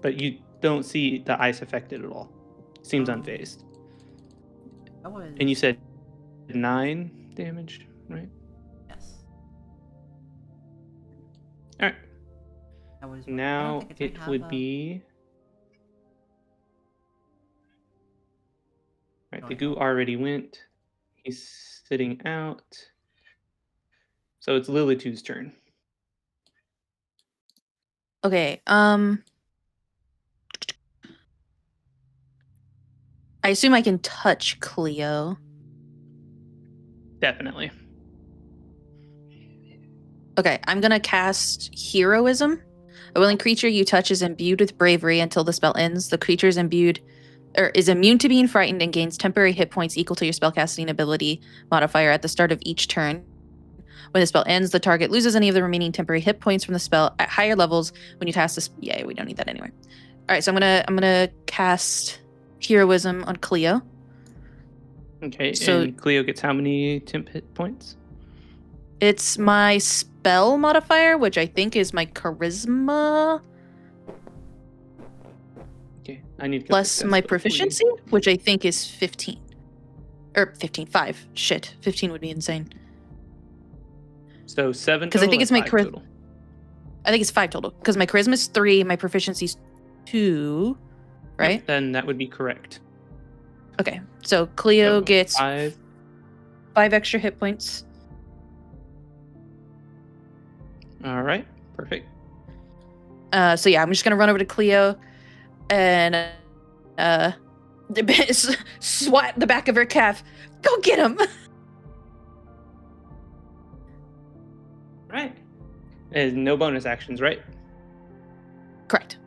[SPEAKER 4] But you don't see the ice affected at all. Seems unfazed. And you said 9 damage, right?
[SPEAKER 2] Yes.
[SPEAKER 4] All right.
[SPEAKER 2] That was
[SPEAKER 4] now it would be. Right, the goo already went. He's sitting out. So it's Lilitu's turn.
[SPEAKER 6] Okay. I assume I can touch Cleo.
[SPEAKER 4] Definitely.
[SPEAKER 6] Okay, I'm gonna cast Heroism. A willing creature you touch is imbued with bravery until the spell ends. The creature is immune to being frightened and gains temporary hit points equal to your spellcasting ability modifier at the start of each turn. When the spell ends, the target loses any of the remaining temporary hit points from the spell at higher levels when you cast this. Yeah, we don't need that anyway. All right, so I'm gonna cast Heroism on Cleo.
[SPEAKER 4] Okay, so and Cleo gets how many temp hit points?
[SPEAKER 6] It's my spell modifier, which I think is my charisma.
[SPEAKER 4] Okay, I need to
[SPEAKER 6] plus my proficiency, which I think is 15. Or 15, 5. Shit, 15 would be insane.
[SPEAKER 4] So 7
[SPEAKER 6] because I think it's my
[SPEAKER 4] charisma.
[SPEAKER 6] I think it's 5 total. Because my charisma is 3, my proficiency is 2, right?
[SPEAKER 4] Yep, then that would be correct.
[SPEAKER 6] Okay, so Cleo gets 5 extra hit points.
[SPEAKER 4] All right, perfect.
[SPEAKER 6] So yeah, I'm just gonna run over to Cleo and swat the back of her calf. Go get him!
[SPEAKER 4] Right. There's no bonus actions, right?
[SPEAKER 6] Correct.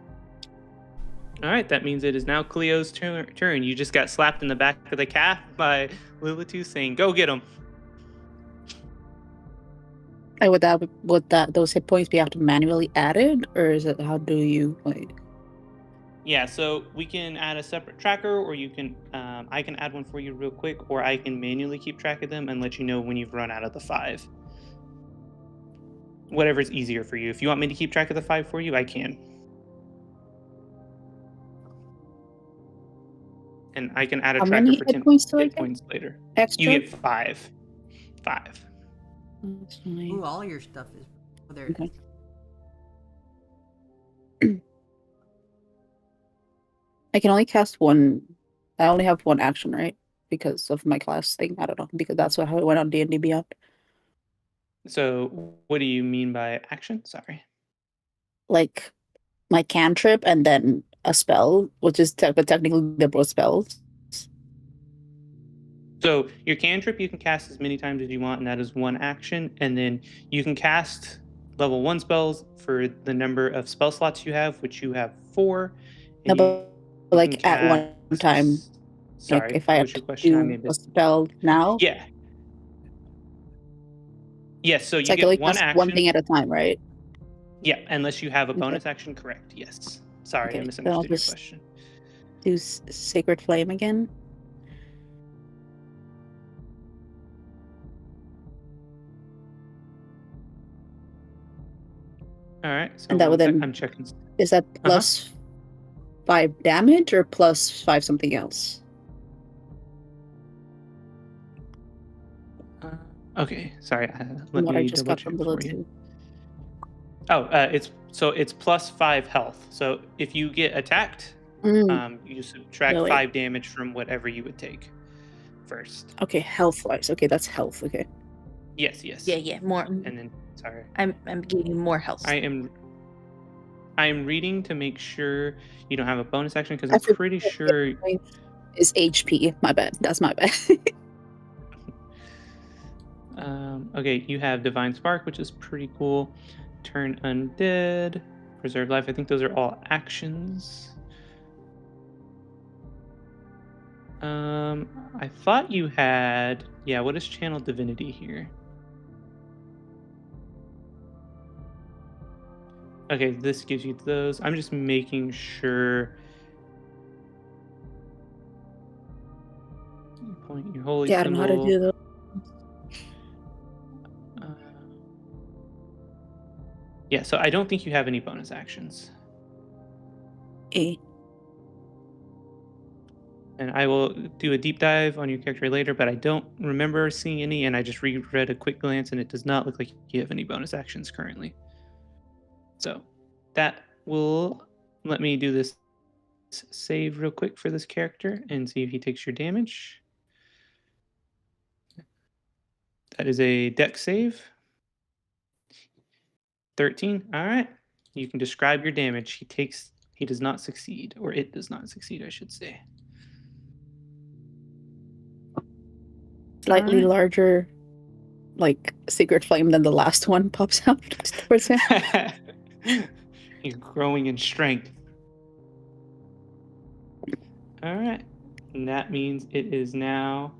[SPEAKER 4] All right, that means it is now Cleo's turn. You just got slapped in the back of the calf by Lilitu saying, "Go get him."
[SPEAKER 3] And would those hit points be manually added, or is it how do you like?
[SPEAKER 4] Yeah, so we can add a separate tracker, or you can. I can add one for you real quick, or I can manually keep track of them and let you know when you've run out of the 5. Whatever's easier for you. If you want me to keep track of the 5 for you, I can. And I can add a tracker for 10 hit points later.
[SPEAKER 3] Extra?
[SPEAKER 4] You get 5. 5.
[SPEAKER 3] That's nice.
[SPEAKER 2] Ooh, all your stuff is. Oh, there it
[SPEAKER 3] is. I can only cast one. I only have one action, right? Because of my class thing. I don't know. Because that's how it went on D&D Beyond.
[SPEAKER 4] So, what do you mean by action? Sorry.
[SPEAKER 3] Like my cantrip and then a spell, which is technically they're both spells.
[SPEAKER 4] So your cantrip you can cast as many times as you want, and that is one action. And then you can cast level 1 spells for the number of spell slots you have, which you have 4.
[SPEAKER 3] No, but like at one time.
[SPEAKER 4] Sorry,
[SPEAKER 3] like if I have
[SPEAKER 4] your question?
[SPEAKER 3] to do a spell now.
[SPEAKER 4] Yeah. Yes, so you
[SPEAKER 3] get
[SPEAKER 4] like one action.
[SPEAKER 3] One thing at a time, right?
[SPEAKER 4] Yeah, unless you have a bonus action, correct. Yes. Sorry, I misunderstood your question.
[SPEAKER 3] Do Sacred Flame again.
[SPEAKER 4] All right. So
[SPEAKER 3] and that would then,
[SPEAKER 4] I'm checking.
[SPEAKER 3] Is that plus 5 damage or plus 5 something else?
[SPEAKER 4] Okay, sorry. Let me double check for you. Oh, it's plus 5 health. So if you get attacked, you subtract 5 damage from whatever you would take first.
[SPEAKER 3] Okay, health wise. Okay, that's health. Okay.
[SPEAKER 4] Yes.
[SPEAKER 6] Yeah, more.
[SPEAKER 4] And then, sorry.
[SPEAKER 6] I'm gaining more health.
[SPEAKER 4] I am reading to make sure you don't have a bonus action because I'm pretty sure
[SPEAKER 3] is HP. My bad. That's my bad.
[SPEAKER 4] Okay, you have Divine Spark, which is pretty cool. Turn Undead, Preserve Life. I think those are all actions. I thought you had... Yeah, what is Channel Divinity here? Okay, this gives you those. I'm just making sure... You point your holy
[SPEAKER 3] I don't know how to
[SPEAKER 4] symbol.
[SPEAKER 3] do that.
[SPEAKER 4] Yeah, so I don't think you have any bonus actions. And I will do a deep dive on your character later, but I don't remember seeing any, and I just reread a quick glance, and it does not look like you have any bonus actions currently. So that will let me do this save real quick for this character and see if he takes your damage. That is a dex save. 13. All right. You can describe your damage. He does not succeed, or it does not succeed, I should say.
[SPEAKER 3] Slightly larger, like secret flame than the last one pops out towards him.
[SPEAKER 4] He's growing in strength. All right. And that means it is now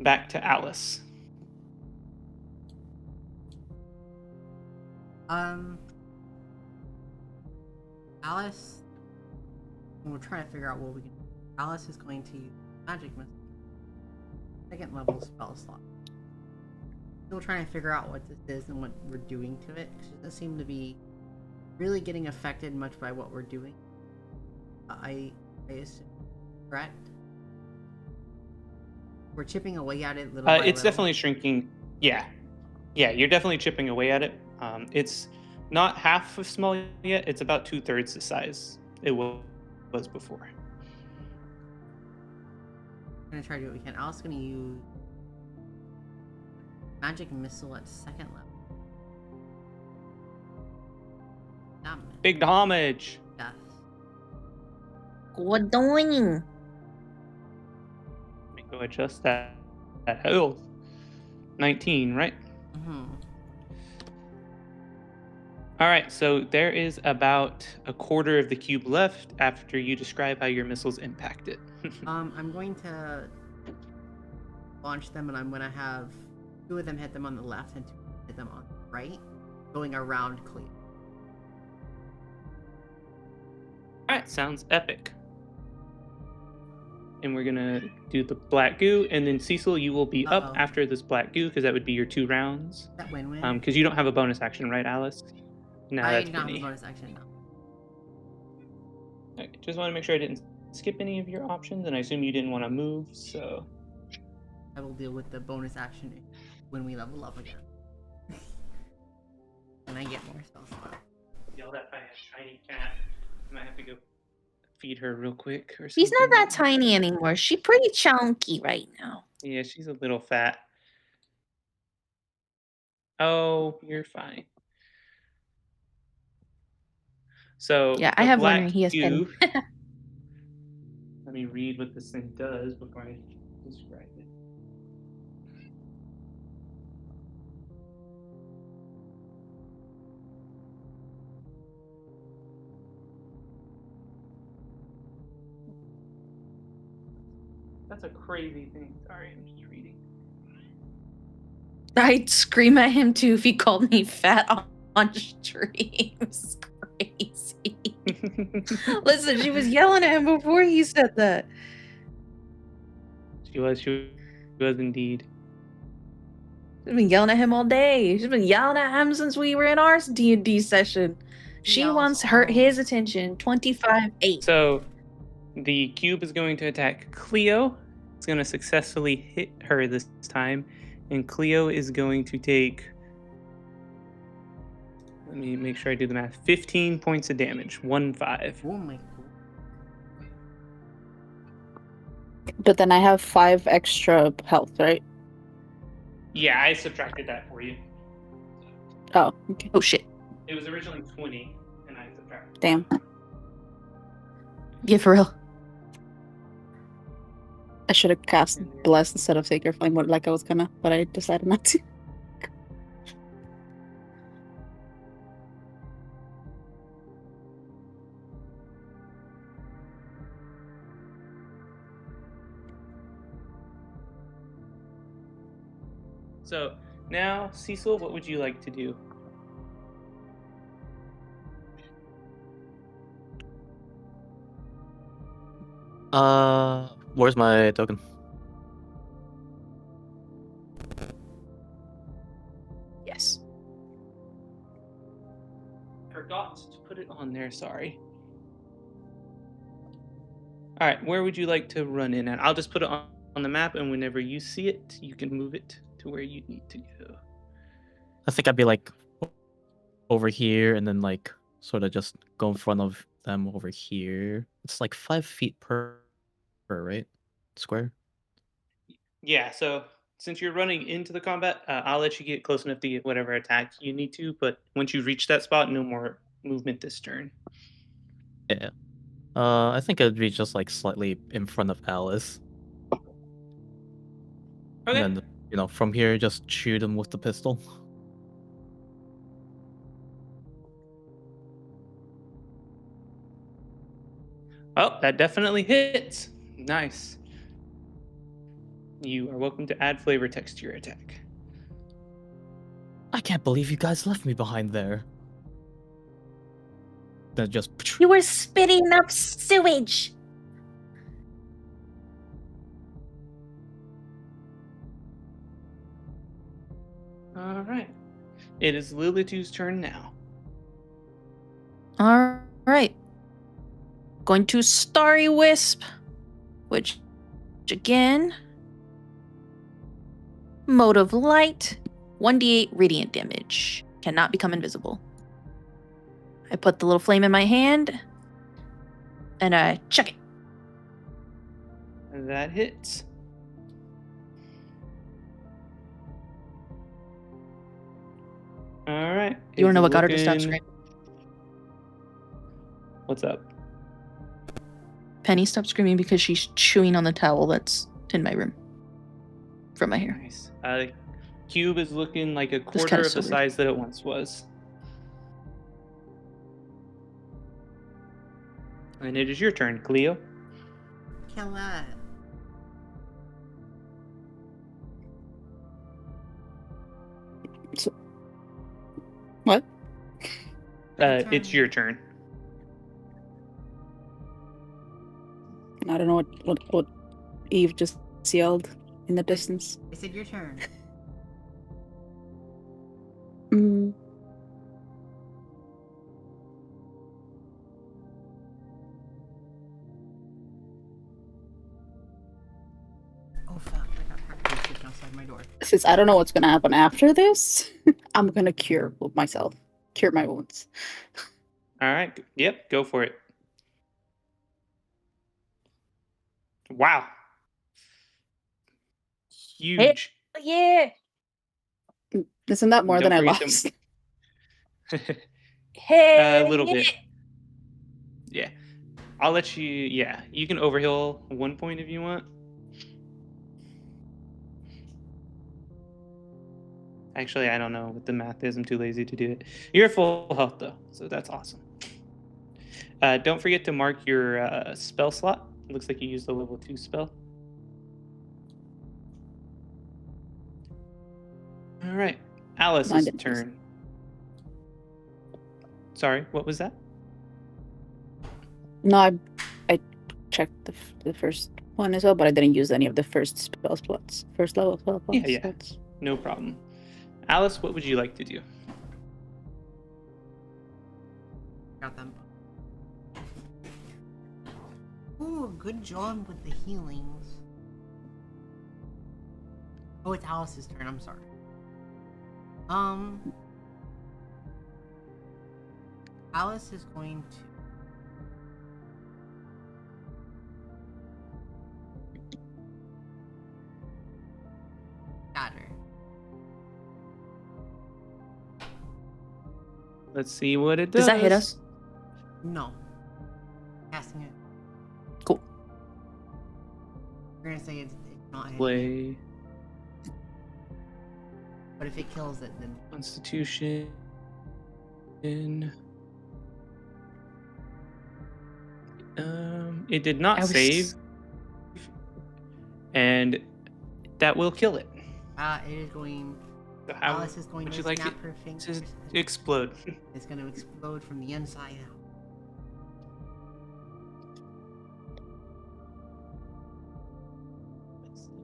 [SPEAKER 4] back to Alice.
[SPEAKER 2] Alice, we're trying to figure out what we can do. Alice is going to use magic missile, 2nd level spell slot. Still trying to figure out what this is and what we're doing to it, because it doesn't seem to be really getting affected much by what we're doing. I assume, correct? We're chipping away at it little by little.
[SPEAKER 4] It's definitely shrinking. Yeah, you're definitely chipping away at it. It's not half as small yet. It's about 2/3 the size it was before.
[SPEAKER 2] I'm gonna try to do what we can. Alice is gonna use magic missile at 2nd level.
[SPEAKER 4] Big damage.
[SPEAKER 2] Yes.
[SPEAKER 6] Good doing.
[SPEAKER 4] Let me go adjust that health. 19, right?
[SPEAKER 2] Mm-hmm.
[SPEAKER 4] All right, so there is about a quarter of the cube left after you describe how your missiles impact it.
[SPEAKER 2] I'm going to launch them, and I'm going to have 2 of them hit them on the left and 2 hit them on the right, going around Cleo.
[SPEAKER 4] All right, sounds epic. And we're gonna do the black goo, and then Cecil, you will be up after this black goo because that would be your 2 rounds.
[SPEAKER 2] That win-win.
[SPEAKER 4] Because you don't have a bonus action, right, Alice? No,
[SPEAKER 2] I
[SPEAKER 4] that's
[SPEAKER 2] do not have a
[SPEAKER 4] Vinny.
[SPEAKER 2] bonus action now.
[SPEAKER 4] Okay, just want to make sure I didn't skip any of your options, and I assume you didn't want to move, so...
[SPEAKER 2] I will deal with the bonus action when we level up again. And I get more spell slots.
[SPEAKER 4] Yelled at by a shiny cat. I might have to go feed her real quick or something.
[SPEAKER 6] She's not that tiny anymore. She's pretty chunky right now.
[SPEAKER 4] Yeah, she's a little fat. Oh, you're fine. So
[SPEAKER 6] yeah, I have one. He has 10.
[SPEAKER 4] Let me read what this thing does before I describe it. That's a crazy thing. Sorry, I'm just reading.
[SPEAKER 6] I'd scream at him too if he called me fat on streams. Crazy. Listen, she was yelling at him before he said that.
[SPEAKER 4] She was indeed.
[SPEAKER 6] She's been yelling at him all day. She's been yelling at him since we were in our D&D session. She wants his attention. 25-8.
[SPEAKER 4] So the cube is going to attack Cleo. It's going to successfully hit her this time. And Cleo is going to take... Let me make sure I do the math. 15 points of damage. 1-5.
[SPEAKER 2] Oh my god.
[SPEAKER 3] But then I have 5 extra health, right?
[SPEAKER 4] Yeah, I subtracted that for you.
[SPEAKER 3] Oh, okay.
[SPEAKER 6] Oh shit.
[SPEAKER 4] It was originally 20, and I subtracted.
[SPEAKER 3] Damn.
[SPEAKER 6] Yeah, for real.
[SPEAKER 3] I should have cast Bless instead of Sacred Flame, like I was gonna, but I decided not to.
[SPEAKER 4] So now, Cecil, what would you like to do?
[SPEAKER 5] Where's my token?
[SPEAKER 6] Yes.
[SPEAKER 4] Forgot to put it on there, sorry. Alright, where would you like to run in at? I'll just put it on the map, and whenever you see it, you can move it to where you need to go.
[SPEAKER 5] I think I'd be like over here and then like sort of just go in front of them over here. It's like 5 feet per right? Square?
[SPEAKER 4] Yeah, so since you're running into the combat, I'll let you get close enough to get whatever attack you need to, but once you reach that spot, no more movement this turn.
[SPEAKER 5] Yeah. I think it'd be just like slightly in front of Alice.
[SPEAKER 4] Okay.
[SPEAKER 5] And then, from here, just shoot him with the pistol.
[SPEAKER 4] Oh, that definitely hits. Nice. You are welcome to add flavor text to your attack.
[SPEAKER 5] I can't believe you guys left me behind there. Then just...
[SPEAKER 6] You were spitting up sewage.
[SPEAKER 4] All right. It is Lilitu's turn now.
[SPEAKER 6] All right. Going to Starry Wisp, which again, mode of light, 1d8 radiant damage. Cannot become invisible. I put the little flame in my hand, and I chuck it.
[SPEAKER 4] That hits. All right.
[SPEAKER 6] You want to know what got her to stop
[SPEAKER 4] looking-
[SPEAKER 6] screaming?
[SPEAKER 4] What's up?
[SPEAKER 6] Penny stopped screaming because she's chewing on the towel that's in my room from my hair.
[SPEAKER 4] Nice. Cube is looking like a quarter
[SPEAKER 6] kinda
[SPEAKER 4] of the
[SPEAKER 6] so weird.
[SPEAKER 4] size that it once was. And it is your turn, Cleo.
[SPEAKER 2] Kill that.
[SPEAKER 3] What?
[SPEAKER 4] It's your turn.
[SPEAKER 3] I don't know what Eve just yelled in the distance.
[SPEAKER 2] I said your turn.
[SPEAKER 3] Mm.
[SPEAKER 2] Oh fuck, I got hackers sitting outside my door.
[SPEAKER 3] Since I don't know what's gonna happen after this, I'm gonna cure myself. Cure my wounds.
[SPEAKER 4] All right. Yep, go for it. Wow. Huge.
[SPEAKER 6] Yeah.
[SPEAKER 3] Isn't that more than I
[SPEAKER 4] Don't forget
[SPEAKER 3] lost?
[SPEAKER 6] Hey.
[SPEAKER 4] A little bit. Yeah. I'll let you, yeah. You can overheal 1 point if you want. Actually, I don't know what the math is. I'm too lazy to do it. You're at full health, though, so that's awesome. Don't forget to mark your spell slot. It looks like you used a level 2 spell. All right. Alice's turn. Sorry, what was that?
[SPEAKER 3] No, I checked the first one as well, but I didn't use any of the first spell slots. First level spell slots.
[SPEAKER 4] Yeah.
[SPEAKER 3] Slots.
[SPEAKER 4] No problem. Alice, what would you like to do?
[SPEAKER 2] Got them. Ooh, good job with the healings. Oh, it's Alice's turn. I'm sorry. Alice is going to scatter.
[SPEAKER 4] Let's see what it does.
[SPEAKER 6] Does that hit us?
[SPEAKER 2] No. Casting it.
[SPEAKER 6] Cool.
[SPEAKER 2] We're gonna say it's not hitting.
[SPEAKER 4] Play.
[SPEAKER 2] But if it kills it, then
[SPEAKER 4] Constitution. It did not save, and that will kill it.
[SPEAKER 2] it is going.
[SPEAKER 4] So how
[SPEAKER 2] Alice is going
[SPEAKER 4] would
[SPEAKER 2] to
[SPEAKER 4] you like
[SPEAKER 2] snap
[SPEAKER 4] it
[SPEAKER 2] her fingers.
[SPEAKER 4] to explode?
[SPEAKER 2] It's going to explode from the inside out.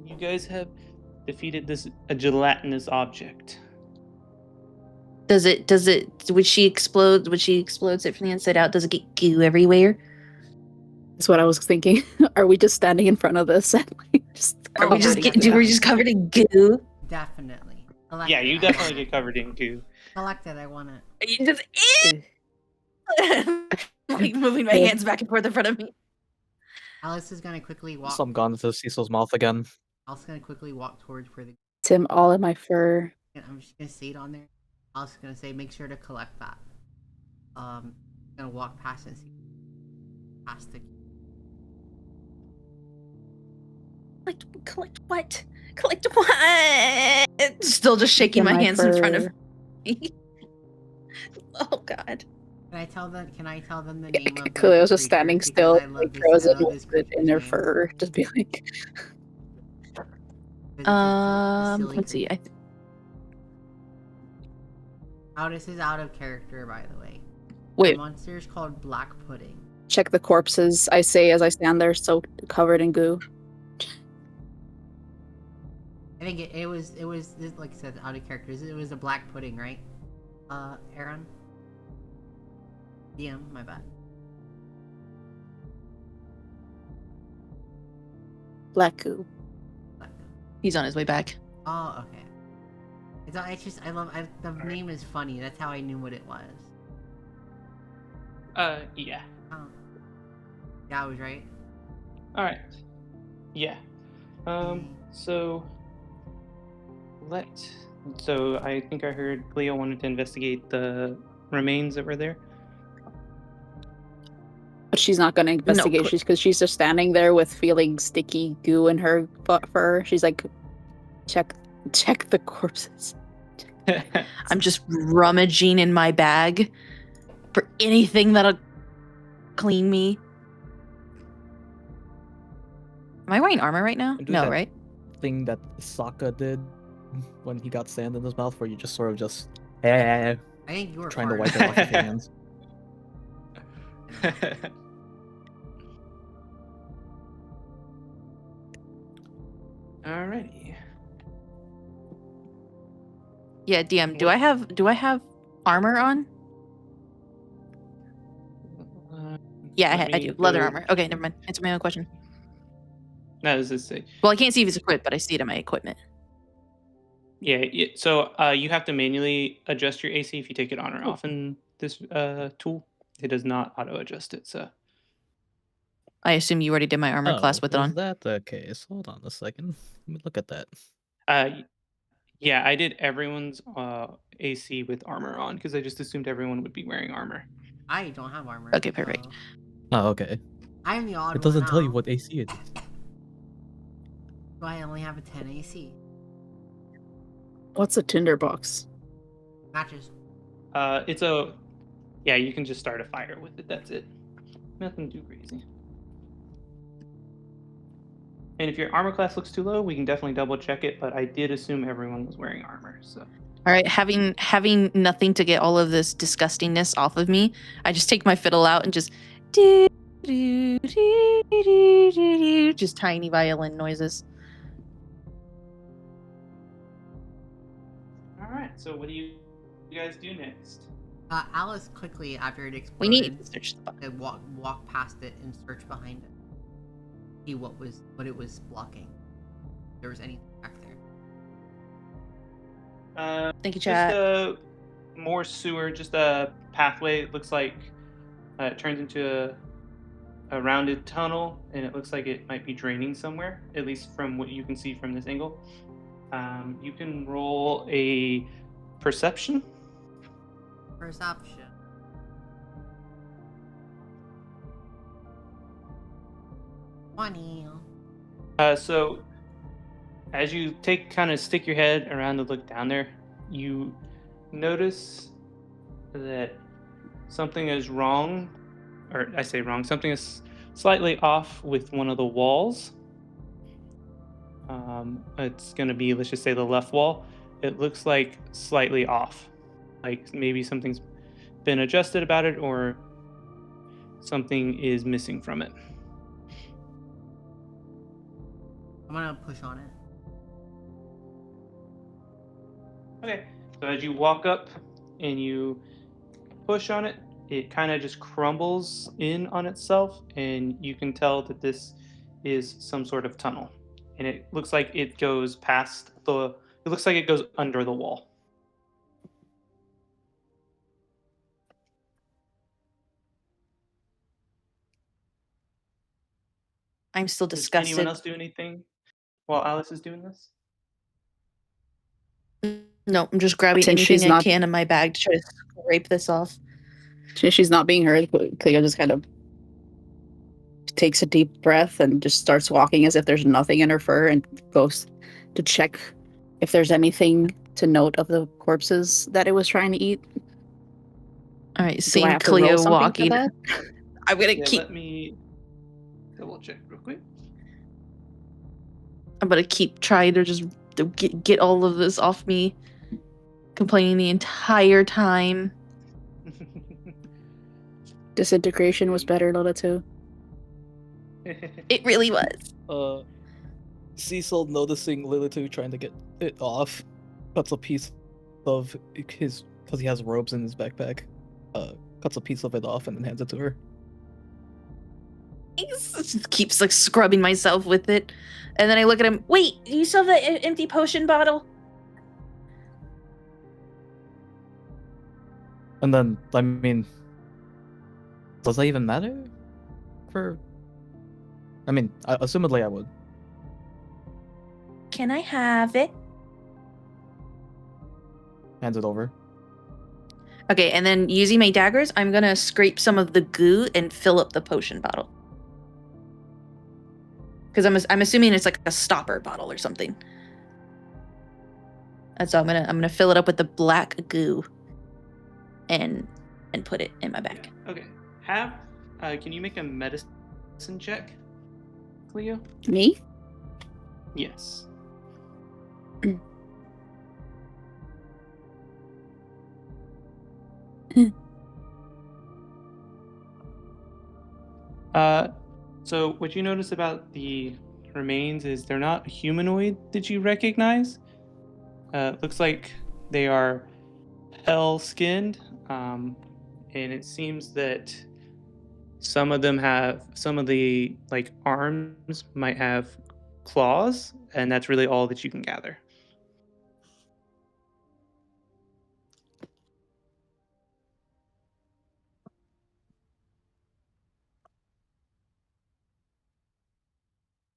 [SPEAKER 4] You guys have defeated a gelatinous object.
[SPEAKER 6] Would she explodes it from the inside out? Does it get goo everywhere?
[SPEAKER 3] That's what I was thinking. Are we just standing in front of this and
[SPEAKER 6] We're just covered in goo?
[SPEAKER 2] Definitely.
[SPEAKER 4] Yeah, you definitely get covered in goo.
[SPEAKER 2] Collect it, I want it.
[SPEAKER 6] You just like moving my hands back and forth in front of me.
[SPEAKER 2] Alice is gonna quickly walk.
[SPEAKER 5] Some gone into Cecil's mouth again.
[SPEAKER 2] Alice is gonna quickly walk towards where the.
[SPEAKER 3] Tim, all in my fur.
[SPEAKER 2] I'm just gonna say it on there. Alice is gonna say, make sure to collect that. Gonna walk past it and see. Past the.
[SPEAKER 6] Collect what? Collect what? Still just shaking my hands in front of me. Oh God.
[SPEAKER 2] Can I tell them the name of
[SPEAKER 3] Clearly, I was just
[SPEAKER 2] creature?
[SPEAKER 3] standing
[SPEAKER 2] Because
[SPEAKER 3] still,
[SPEAKER 2] I love
[SPEAKER 3] like
[SPEAKER 2] this-
[SPEAKER 3] frozen
[SPEAKER 2] I love this
[SPEAKER 3] with in her
[SPEAKER 2] creature's name.
[SPEAKER 3] fur. Just be like,
[SPEAKER 2] Because it's a silly
[SPEAKER 6] Let's see.
[SPEAKER 2] creature. This is out of character, by the way.
[SPEAKER 6] Wait.
[SPEAKER 2] The monster is called Black Pudding.
[SPEAKER 3] check the corpses. I say as I stand there, so covered in goo.
[SPEAKER 2] I think it was like I said, out of characters. It was a black pudding, right? Aaron? DM, my bad.
[SPEAKER 3] Black goo.
[SPEAKER 2] Black pudding.
[SPEAKER 6] He's on his way back.
[SPEAKER 2] Oh, okay. It's just, the name is funny. That's how I knew what it was.
[SPEAKER 4] Yeah.
[SPEAKER 2] Oh. Yeah, I was right.
[SPEAKER 4] Alright. Yeah. So I think I heard Cleo wanted to investigate the remains that were there.
[SPEAKER 3] But she's not going to investigate. Because she's just standing there with feeling sticky goo in her fur. She's like, check the corpses.
[SPEAKER 6] I'm just rummaging in my bag for anything that'll clean me. Am I wearing armor right now?
[SPEAKER 5] Do
[SPEAKER 6] No,
[SPEAKER 5] that
[SPEAKER 6] right?
[SPEAKER 5] Thing that Sokka did when he got sand in his mouth, where you just sort of just trying
[SPEAKER 2] I think you were
[SPEAKER 5] to wipe it off with your hands.
[SPEAKER 4] Alrighty.
[SPEAKER 6] Yeah, DM. Do I have armor on? Yeah, I do. Leather armor. Okay, never mind. Answer my own question.
[SPEAKER 4] That is to say.
[SPEAKER 6] Well, I can't see if it's equipped, but I see it in my equipment.
[SPEAKER 4] Yeah. So you have to manually adjust your AC if you take it on or off in this tool. It does not auto adjust it. So.
[SPEAKER 6] I assume you already did my armor class with it on.
[SPEAKER 5] Is that the case? Hold on a second. Let me look at that.
[SPEAKER 4] Yeah, I did everyone's AC with armor on because I just assumed everyone would be wearing armor.
[SPEAKER 2] I don't have armor.
[SPEAKER 6] Okay, perfect.
[SPEAKER 2] So
[SPEAKER 5] Oh, okay.
[SPEAKER 2] I'm the odd
[SPEAKER 5] It doesn't
[SPEAKER 2] one
[SPEAKER 5] tell you
[SPEAKER 2] out,
[SPEAKER 5] what AC it is.
[SPEAKER 2] so I only have a 10 AC.
[SPEAKER 3] What's a tinderbox?
[SPEAKER 2] Matches.
[SPEAKER 4] Yeah, you can just start a fire with it. That's it. Nothing too crazy. And if your armor class looks too low, we can definitely double check it. But I did assume everyone was wearing armor. So.
[SPEAKER 6] All right, having nothing to get all of this disgustingness off of me, I just take my fiddle out and just just tiny violin noises.
[SPEAKER 4] All right. So what do you guys do next?
[SPEAKER 2] Alice quickly, after it exploded,
[SPEAKER 6] We need to search the box.
[SPEAKER 2] walk past it and search behind it. See what it was blocking. If there was anything back there.
[SPEAKER 6] Thank you, chat.
[SPEAKER 4] Just more sewer, just a pathway. It looks like it turns into a rounded tunnel, and it looks like it might be draining somewhere, at least from what you can see from this angle. You can roll a perception.
[SPEAKER 2] Perception. Funny.
[SPEAKER 4] So as you stick your head around to look down there, you notice that something is wrong, or I say wrong, something is slightly off with one of the walls. It's going to be, let's just say, the left wall. It looks like slightly off. Like maybe something's been adjusted about it, or something is missing from it.
[SPEAKER 2] I'm gonna push on it.
[SPEAKER 4] Okay. So as you walk up and you push on it, it kind of just crumbles in on itself, and you can tell that this is some sort of tunnel. And it looks like it goes it looks like it goes under the wall.
[SPEAKER 6] I'm still
[SPEAKER 4] Does
[SPEAKER 6] disgusted.
[SPEAKER 4] anyone else do anything while Alice is doing this?
[SPEAKER 6] No, I'm just grabbing
[SPEAKER 3] Since
[SPEAKER 6] anything
[SPEAKER 3] she's
[SPEAKER 6] I
[SPEAKER 3] not-
[SPEAKER 6] can in my bag to try to scrape this off.
[SPEAKER 3] She's not being heard. Cleo just kind of takes a deep breath and just starts walking as if there's nothing in her fur and goes to check if there's anything to note of the corpses that it was trying to eat.
[SPEAKER 6] All right,
[SPEAKER 3] Do I
[SPEAKER 6] seeing
[SPEAKER 3] have to roll
[SPEAKER 6] Cleo
[SPEAKER 3] something for
[SPEAKER 6] walking.
[SPEAKER 3] that?
[SPEAKER 6] I'm gonna
[SPEAKER 4] Yeah,
[SPEAKER 6] keep.
[SPEAKER 4] let me double check real quick.
[SPEAKER 6] I'm gonna keep trying to just get all of this off me. Complaining the entire time.
[SPEAKER 3] Disintegration was better, Lola, too.
[SPEAKER 6] It really was.
[SPEAKER 5] Cecil, noticing Lilitu trying to get it off, cuts a piece of his, because he has robes in his backpack, cuts a piece of it off and then hands it to her.
[SPEAKER 6] Just keeps like scrubbing myself with it, and then I look at him. Wait, you still have the empty potion bottle?
[SPEAKER 5] And then, I mean, does that even matter? Assumedly I would.
[SPEAKER 6] Can I have it?
[SPEAKER 5] Hands it over.
[SPEAKER 6] Okay, and then using my daggers, I'm gonna scrape some of the goo and fill up the potion bottle. Because I'm assuming it's like a stopper bottle or something. And so I'm gonna fill it up with the black goo, and put it in my bag.
[SPEAKER 4] Yeah. Okay. Can you make a medicine check, Cleo?
[SPEAKER 3] Me?
[SPEAKER 4] Yes. So what you notice about the remains is they're not humanoid that you recognize. Looks like they are pale-skinned, and it seems that some of the like arms might have claws, and that's really all that you can gather.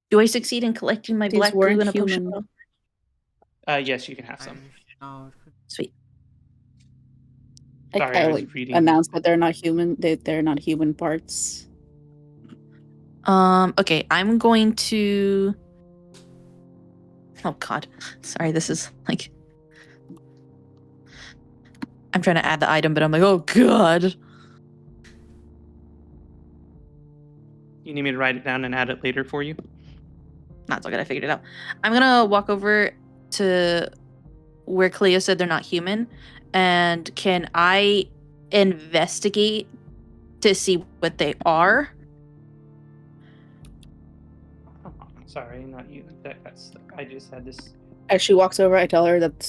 [SPEAKER 6] Do I succeed in collecting my
[SPEAKER 3] These
[SPEAKER 6] black goo
[SPEAKER 3] weren't
[SPEAKER 6] in a potion
[SPEAKER 3] human.
[SPEAKER 6] bottle?
[SPEAKER 4] Yes, you can have some.
[SPEAKER 6] Sweet.
[SPEAKER 4] Sorry, I was reading.
[SPEAKER 3] Announced that they're not human. They're not human parts.
[SPEAKER 6] Okay, I'm going to. Oh God, sorry. This is like. I'm trying to add the item, but I'm like, oh God.
[SPEAKER 4] You need me to write it down and add it later for you?
[SPEAKER 6] Not so good. I figured it out. I'm gonna walk over to where Cleo said they're not human, and can I investigate to see what they are?
[SPEAKER 4] Oh, sorry, not you. That got stuck. I just had this.
[SPEAKER 3] As she walks over, I tell her that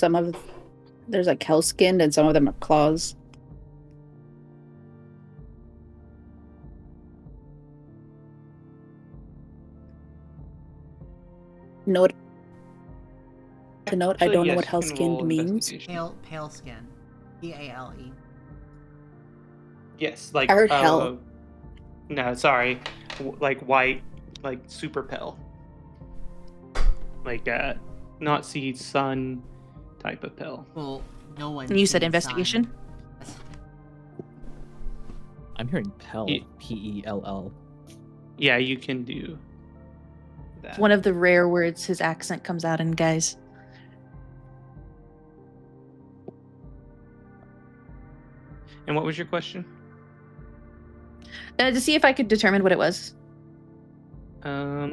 [SPEAKER 3] there's like hell skinned and some of them are claws. Note. To note, I
[SPEAKER 4] Actually,
[SPEAKER 3] don't know
[SPEAKER 4] yes,
[SPEAKER 3] what
[SPEAKER 4] you
[SPEAKER 3] hell
[SPEAKER 4] can
[SPEAKER 3] skinned
[SPEAKER 4] roll
[SPEAKER 3] means.
[SPEAKER 4] investigation.
[SPEAKER 2] Pale skin. P-A-L-E.
[SPEAKER 4] Yes, like
[SPEAKER 3] I heard hell.
[SPEAKER 4] No, sorry, like white, like super pale, like not see sun type of pale.
[SPEAKER 2] Well, no one.
[SPEAKER 6] And you said
[SPEAKER 2] sees
[SPEAKER 6] investigation?
[SPEAKER 2] sun.
[SPEAKER 5] I'm hearing Pell. P-E-L-L.
[SPEAKER 4] Yeah, you can do that.
[SPEAKER 6] One of the rare words his accent comes out in, guys.
[SPEAKER 4] And what was your question?
[SPEAKER 6] To see if I could determine what it was.
[SPEAKER 4] No.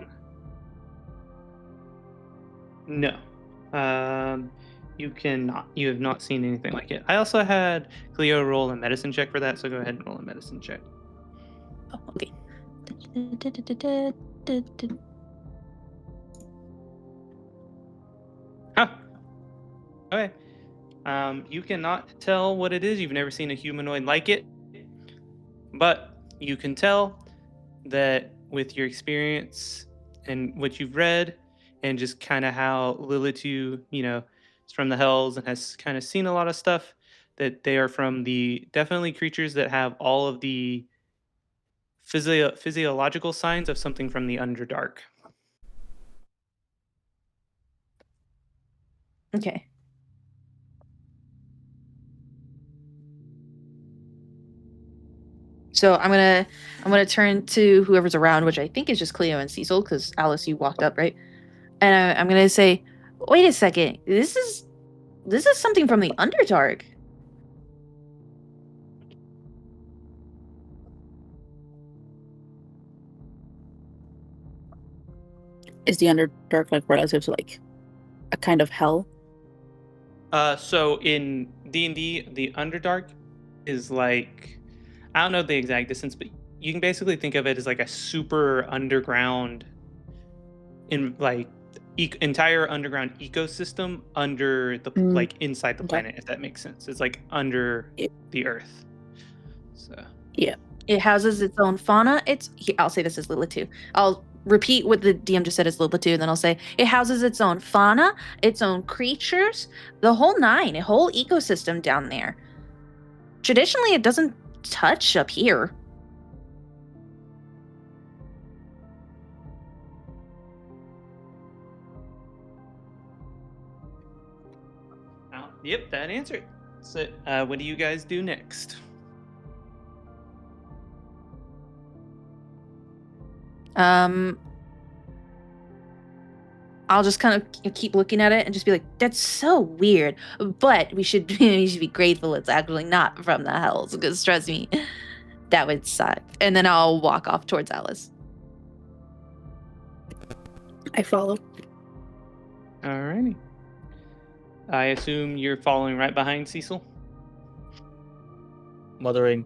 [SPEAKER 4] You cannot. You have not seen anything like it. I also had Cleo roll a medicine check for that, so go ahead and roll a medicine check.
[SPEAKER 6] Oh, okay.
[SPEAKER 4] Huh. Okay. You cannot tell what it is. You've never seen a humanoid like it. But you can tell that with your experience and what you've read, and just kind of how Lilitu, is from the Hells and has kind of seen a lot of stuff, that they are from the definitely creatures that have all of the physiological signs of something from the Underdark.
[SPEAKER 6] Okay. So I'm gonna turn to whoever's around, which I think is just Cleo and Cecil, because Alice, you walked up, right? And I'm gonna say, wait a second, this is something from the Underdark.
[SPEAKER 3] Is the Underdark like relative to like a kind of hell?
[SPEAKER 4] So in D&D, the Underdark is like, I don't know the exact distance, but you can basically think of it as like a super underground, entire underground ecosystem under the like inside the planet, if that makes sense. It's like under the earth. So
[SPEAKER 3] yeah,
[SPEAKER 6] it houses its own fauna. I'll say this as Lilitu. I'll repeat what the DM just said as Lilitu, and then I'll say it houses its own fauna, its own creatures, the whole nine, a whole ecosystem down there. Traditionally, it doesn't touch up here.
[SPEAKER 4] Yep, that answered. So, what do you guys do next?
[SPEAKER 6] I'll just kind of keep looking at it and just be like, that's so weird. But we should be grateful it's actually not from the Hells, because trust me, that would suck. And then I'll walk off towards Alice.
[SPEAKER 3] I follow.
[SPEAKER 4] Alrighty. I assume you're following right behind Cecil?
[SPEAKER 5] Muttering,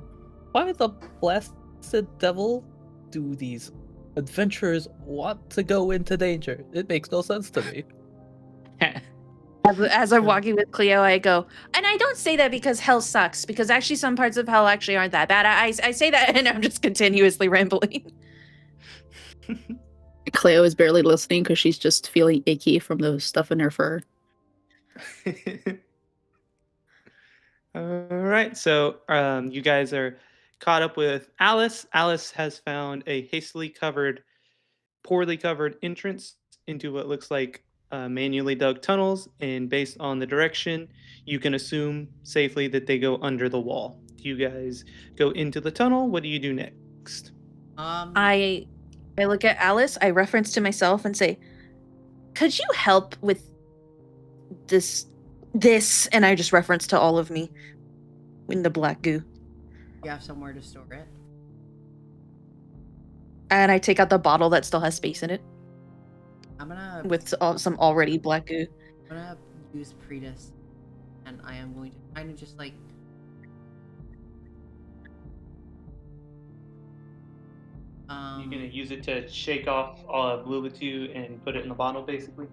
[SPEAKER 5] why the blasted devil do these adventurers want to go into danger? It makes no sense to me.
[SPEAKER 6] As I'm walking with Cleo, I go, and I don't say that because hell sucks, because actually some parts of hell actually aren't that bad. I say that and I'm just continuously rambling.
[SPEAKER 3] Cleo is barely listening because she's just feeling icky from the stuff in her fur.
[SPEAKER 4] All right, so you guys are caught up with Alice. Alice has found a poorly covered entrance into what looks like manually dug tunnels, and based on the direction, you can assume safely that they go under the wall. Do you guys go into the tunnel? What do you do next?
[SPEAKER 6] I look at Alice, I reference to myself and say, could you help with this, and I just reference to all of me in the black goo.
[SPEAKER 2] You have somewhere to store it?
[SPEAKER 6] And I take out the bottle that still has space in it.
[SPEAKER 2] I'm gonna...
[SPEAKER 6] with some already black goo.
[SPEAKER 2] I'm gonna use Predis, and I am going to kind of just like...
[SPEAKER 4] You're gonna use it to shake off all of Lilitu and put it in the bottle, basically?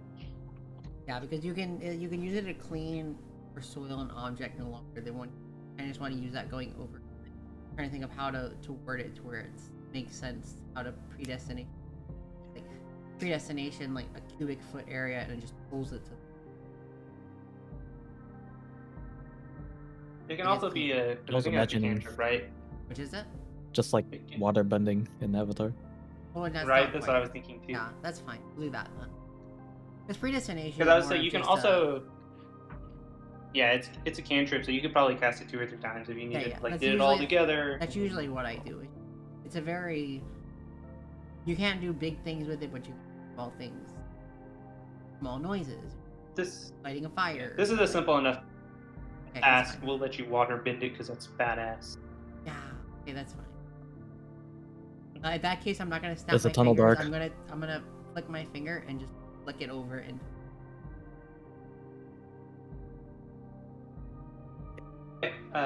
[SPEAKER 2] Yeah, because you can use it to clean or soil an object no longer than one. I just want to use that going over. I'm trying to think of how to word it to where it makes sense. How to predestination, like a cubic foot area, and it just pulls it to.
[SPEAKER 4] It can also be a.
[SPEAKER 5] I was imagining,
[SPEAKER 4] right?
[SPEAKER 2] Which is it?
[SPEAKER 5] Just like water bending in Avatar.
[SPEAKER 2] Oh, that's
[SPEAKER 4] right. That's what I was thinking too.
[SPEAKER 2] Yeah, that's fine. We'll do that then. Because predestination.
[SPEAKER 4] Because I would say you can also. Yeah, it's a cantrip, so you could probably cast it 2 or 3 times if you need to
[SPEAKER 2] That's
[SPEAKER 4] get it all
[SPEAKER 2] usually-
[SPEAKER 4] together.
[SPEAKER 2] That's usually what I do. It's a very... You can't do big things with it, but you can do small things. Small noises. Lighting a fire.
[SPEAKER 4] This is a simple enough
[SPEAKER 2] Okay,
[SPEAKER 4] task. We'll let you water bend it because that's badass.
[SPEAKER 2] Yeah, okay, that's fine. In that case, I'm not gonna snap
[SPEAKER 5] There's a
[SPEAKER 2] my
[SPEAKER 5] tunnel
[SPEAKER 2] fingers.
[SPEAKER 5] dark.
[SPEAKER 2] I'm gonna flick my finger and just flick it over and...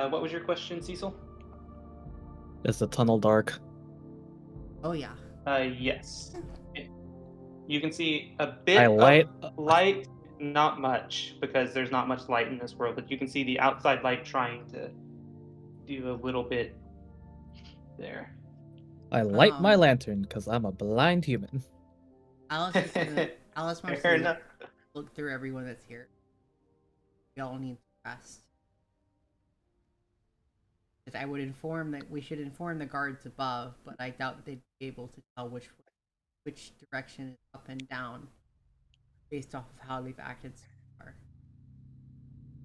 [SPEAKER 4] What was your question, Cecil?
[SPEAKER 5] Is the tunnel dark?
[SPEAKER 2] Oh yeah.
[SPEAKER 4] Yes. You can see a bit of light, not much, because there's not much light in this world, but you can see the outside light trying to do a little bit there.
[SPEAKER 5] I light my lantern because I'm a blind human.
[SPEAKER 2] Alice wants
[SPEAKER 4] Fair
[SPEAKER 2] to
[SPEAKER 4] enough.
[SPEAKER 2] look through everyone that's here. We all need to rest. I would inform that we should inform the guards above, but I doubt they'd be able to tell which direction is up and down based off of how they've acted so far.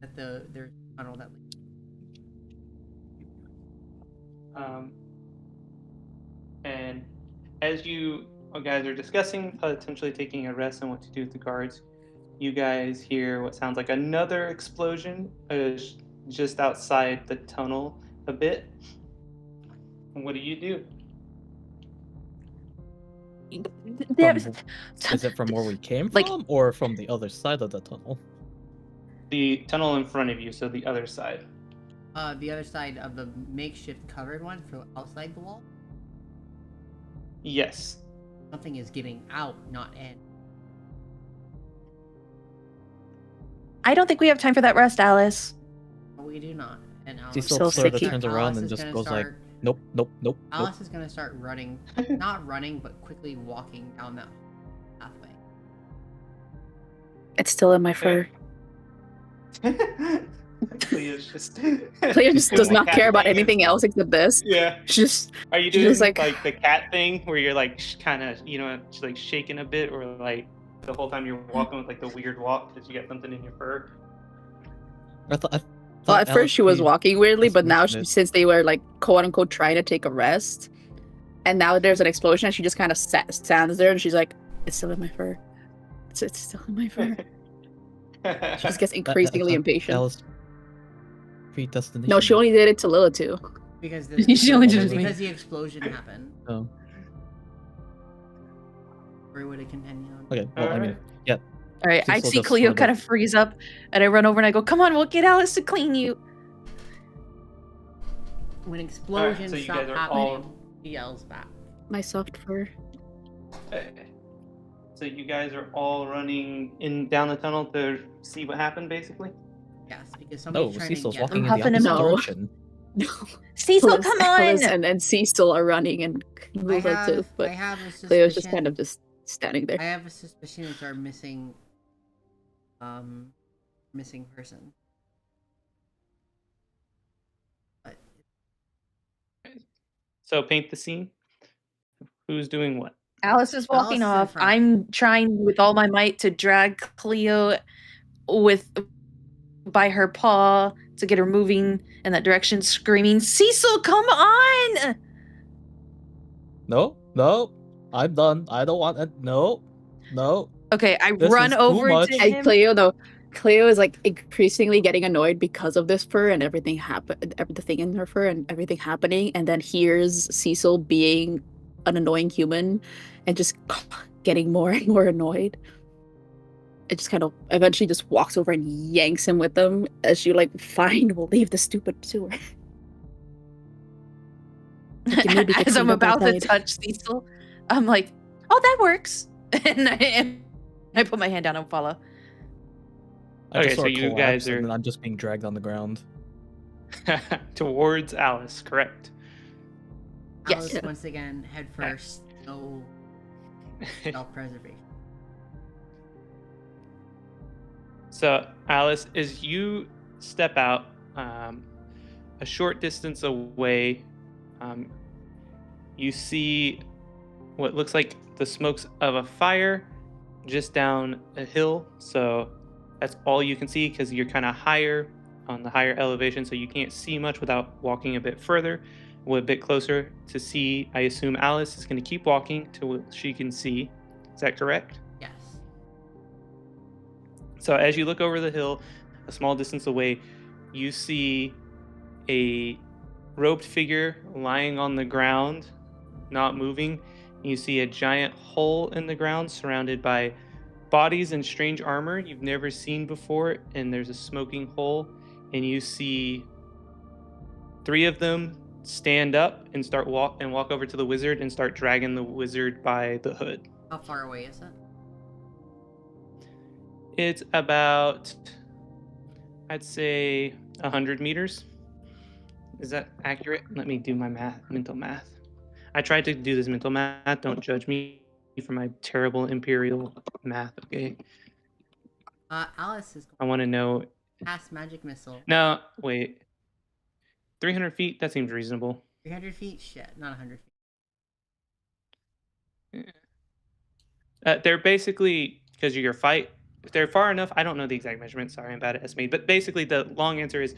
[SPEAKER 2] That there's a tunnel that leads.
[SPEAKER 4] And as you guys are discussing potentially taking a rest and what to do with the guards, you guys hear what sounds like another explosion just outside the tunnel a bit. And what do you do?
[SPEAKER 5] Is it from where we came from, or from the other side of the tunnel?
[SPEAKER 4] The tunnel in front of you, so the other side.
[SPEAKER 2] The other side of the makeshift covered one for outside the wall?
[SPEAKER 4] Yes.
[SPEAKER 2] Something is getting out, not in.
[SPEAKER 6] I don't think we have time for that rest, Alice.
[SPEAKER 2] We do not. And Alice
[SPEAKER 5] Cecil sort of turns around and just goes like, nope, nope, nope.
[SPEAKER 2] Alice is gonna start running. Not running, but quickly walking down that pathway.
[SPEAKER 3] It's still in my fur.
[SPEAKER 4] Clea just
[SPEAKER 3] does not care about anything else except this.
[SPEAKER 4] Yeah.
[SPEAKER 3] Just
[SPEAKER 4] are you doing
[SPEAKER 3] like
[SPEAKER 4] the cat thing where you're like kind of like shaking a bit, or like the whole time you're walking with like the weird walk because you got something in your fur?
[SPEAKER 3] Well, at first she was walking weirdly, but now since they were like quote unquote trying to take a rest, and now there's an explosion, and she just kind of stands there and she's like, "It's still in my fur. It's still in my fur." She just gets increasingly impatient.
[SPEAKER 5] Alice, predestination.
[SPEAKER 3] No, she only did it to Lila too.
[SPEAKER 2] Because
[SPEAKER 6] She only did it to me.
[SPEAKER 2] because the explosion happened.
[SPEAKER 5] Oh.
[SPEAKER 2] Or would it continue on?
[SPEAKER 5] Okay. Well, I mean, yeah.
[SPEAKER 6] All right, I
[SPEAKER 5] Cecil
[SPEAKER 6] see
[SPEAKER 5] just
[SPEAKER 6] Cleo
[SPEAKER 5] sort of-
[SPEAKER 6] kind of freeze up, and I run over and I go, "Come on, we'll get Alice to clean you."
[SPEAKER 2] When explosions
[SPEAKER 4] so you
[SPEAKER 2] stop
[SPEAKER 4] guys are
[SPEAKER 2] happening,
[SPEAKER 4] all-
[SPEAKER 2] he yells back.
[SPEAKER 3] My soft fur.
[SPEAKER 4] So you guys are all running down the tunnel to see what happened, basically?
[SPEAKER 2] Yes, because
[SPEAKER 5] No,
[SPEAKER 2] somebody's trying
[SPEAKER 5] Cecil's
[SPEAKER 2] to get
[SPEAKER 5] walking in
[SPEAKER 2] them.
[SPEAKER 5] the
[SPEAKER 6] huffing him
[SPEAKER 5] opposite
[SPEAKER 6] out.
[SPEAKER 5] direction.
[SPEAKER 3] No.
[SPEAKER 6] Cecil,
[SPEAKER 3] Alice-
[SPEAKER 6] come on!
[SPEAKER 3] Alice and Cecil are running and Lila too,
[SPEAKER 2] I
[SPEAKER 3] but
[SPEAKER 2] have a suspicion.
[SPEAKER 3] Cleo's just kind of just standing there.
[SPEAKER 2] I have a suspicion it's our missing person. But
[SPEAKER 4] So paint the scene. Who's doing what?
[SPEAKER 6] Alice is walking
[SPEAKER 2] Alice is in
[SPEAKER 6] off.
[SPEAKER 2] front.
[SPEAKER 6] I'm trying with all my might to drag Cleo by her paw to get her moving in that direction, screaming, "Cecil, come on!"
[SPEAKER 5] No, I'm done. I don't want it. No.
[SPEAKER 6] Okay, I
[SPEAKER 5] This
[SPEAKER 6] run
[SPEAKER 5] is too
[SPEAKER 6] over
[SPEAKER 5] much.
[SPEAKER 6] to
[SPEAKER 3] And
[SPEAKER 6] him.
[SPEAKER 3] Cleo is like increasingly getting annoyed because of this fur and everything everything in her fur and everything happening, and then hears Cecil being an annoying human and just getting more and more annoyed. It just kind of eventually just walks over and yanks him with them as she like, "Fine, we'll leave the stupid sewer." Like, you need to get
[SPEAKER 6] As I'm
[SPEAKER 3] cleaned up
[SPEAKER 6] about to
[SPEAKER 3] outside.
[SPEAKER 6] touch Cecil, I'm like, "Oh, that works," and I put my hand down and follow.
[SPEAKER 5] I just
[SPEAKER 4] Okay, so
[SPEAKER 5] sort of
[SPEAKER 4] you guys
[SPEAKER 5] collapse,
[SPEAKER 4] are-
[SPEAKER 5] and then I'm just being dragged on the ground.
[SPEAKER 4] Towards Alice, correct?
[SPEAKER 6] Yes.
[SPEAKER 2] Alice once again, head first, no self-preservation.
[SPEAKER 4] So, Alice, as you step out a short distance away, you see what looks like the smokes of a fire just down a hill. So that's all you can see because you're kind of higher on the higher elevation, so you can't see much without walking a bit further, a bit closer to see. I assume Alice is going to keep walking till she can see. Is that correct?
[SPEAKER 2] Yes.
[SPEAKER 4] So as you look over the hill, a small distance away, you see a robed figure lying on the ground, not moving. You see a giant hole in the ground surrounded by bodies in strange armor you've never seen before, and there's a smoking hole, and you see 3 of them stand up and walk over to the wizard and start dragging the wizard by the hood.
[SPEAKER 2] How far away is it?
[SPEAKER 4] It's about, I'd say, 100 meters. Is that accurate? Let me do my mental math. I tried to do this mental math. Don't judge me for my terrible imperial math, okay?
[SPEAKER 2] Alice is.
[SPEAKER 4] I want to know.
[SPEAKER 2] Cast magic missile.
[SPEAKER 4] No, wait. 300 feet? That seems reasonable.
[SPEAKER 2] 300 feet? Shit, not 100 feet.
[SPEAKER 4] They're basically, because of your fight, if they're far enough, I don't know the exact measurement, sorry, I'm bad at estimating, but basically the long answer is,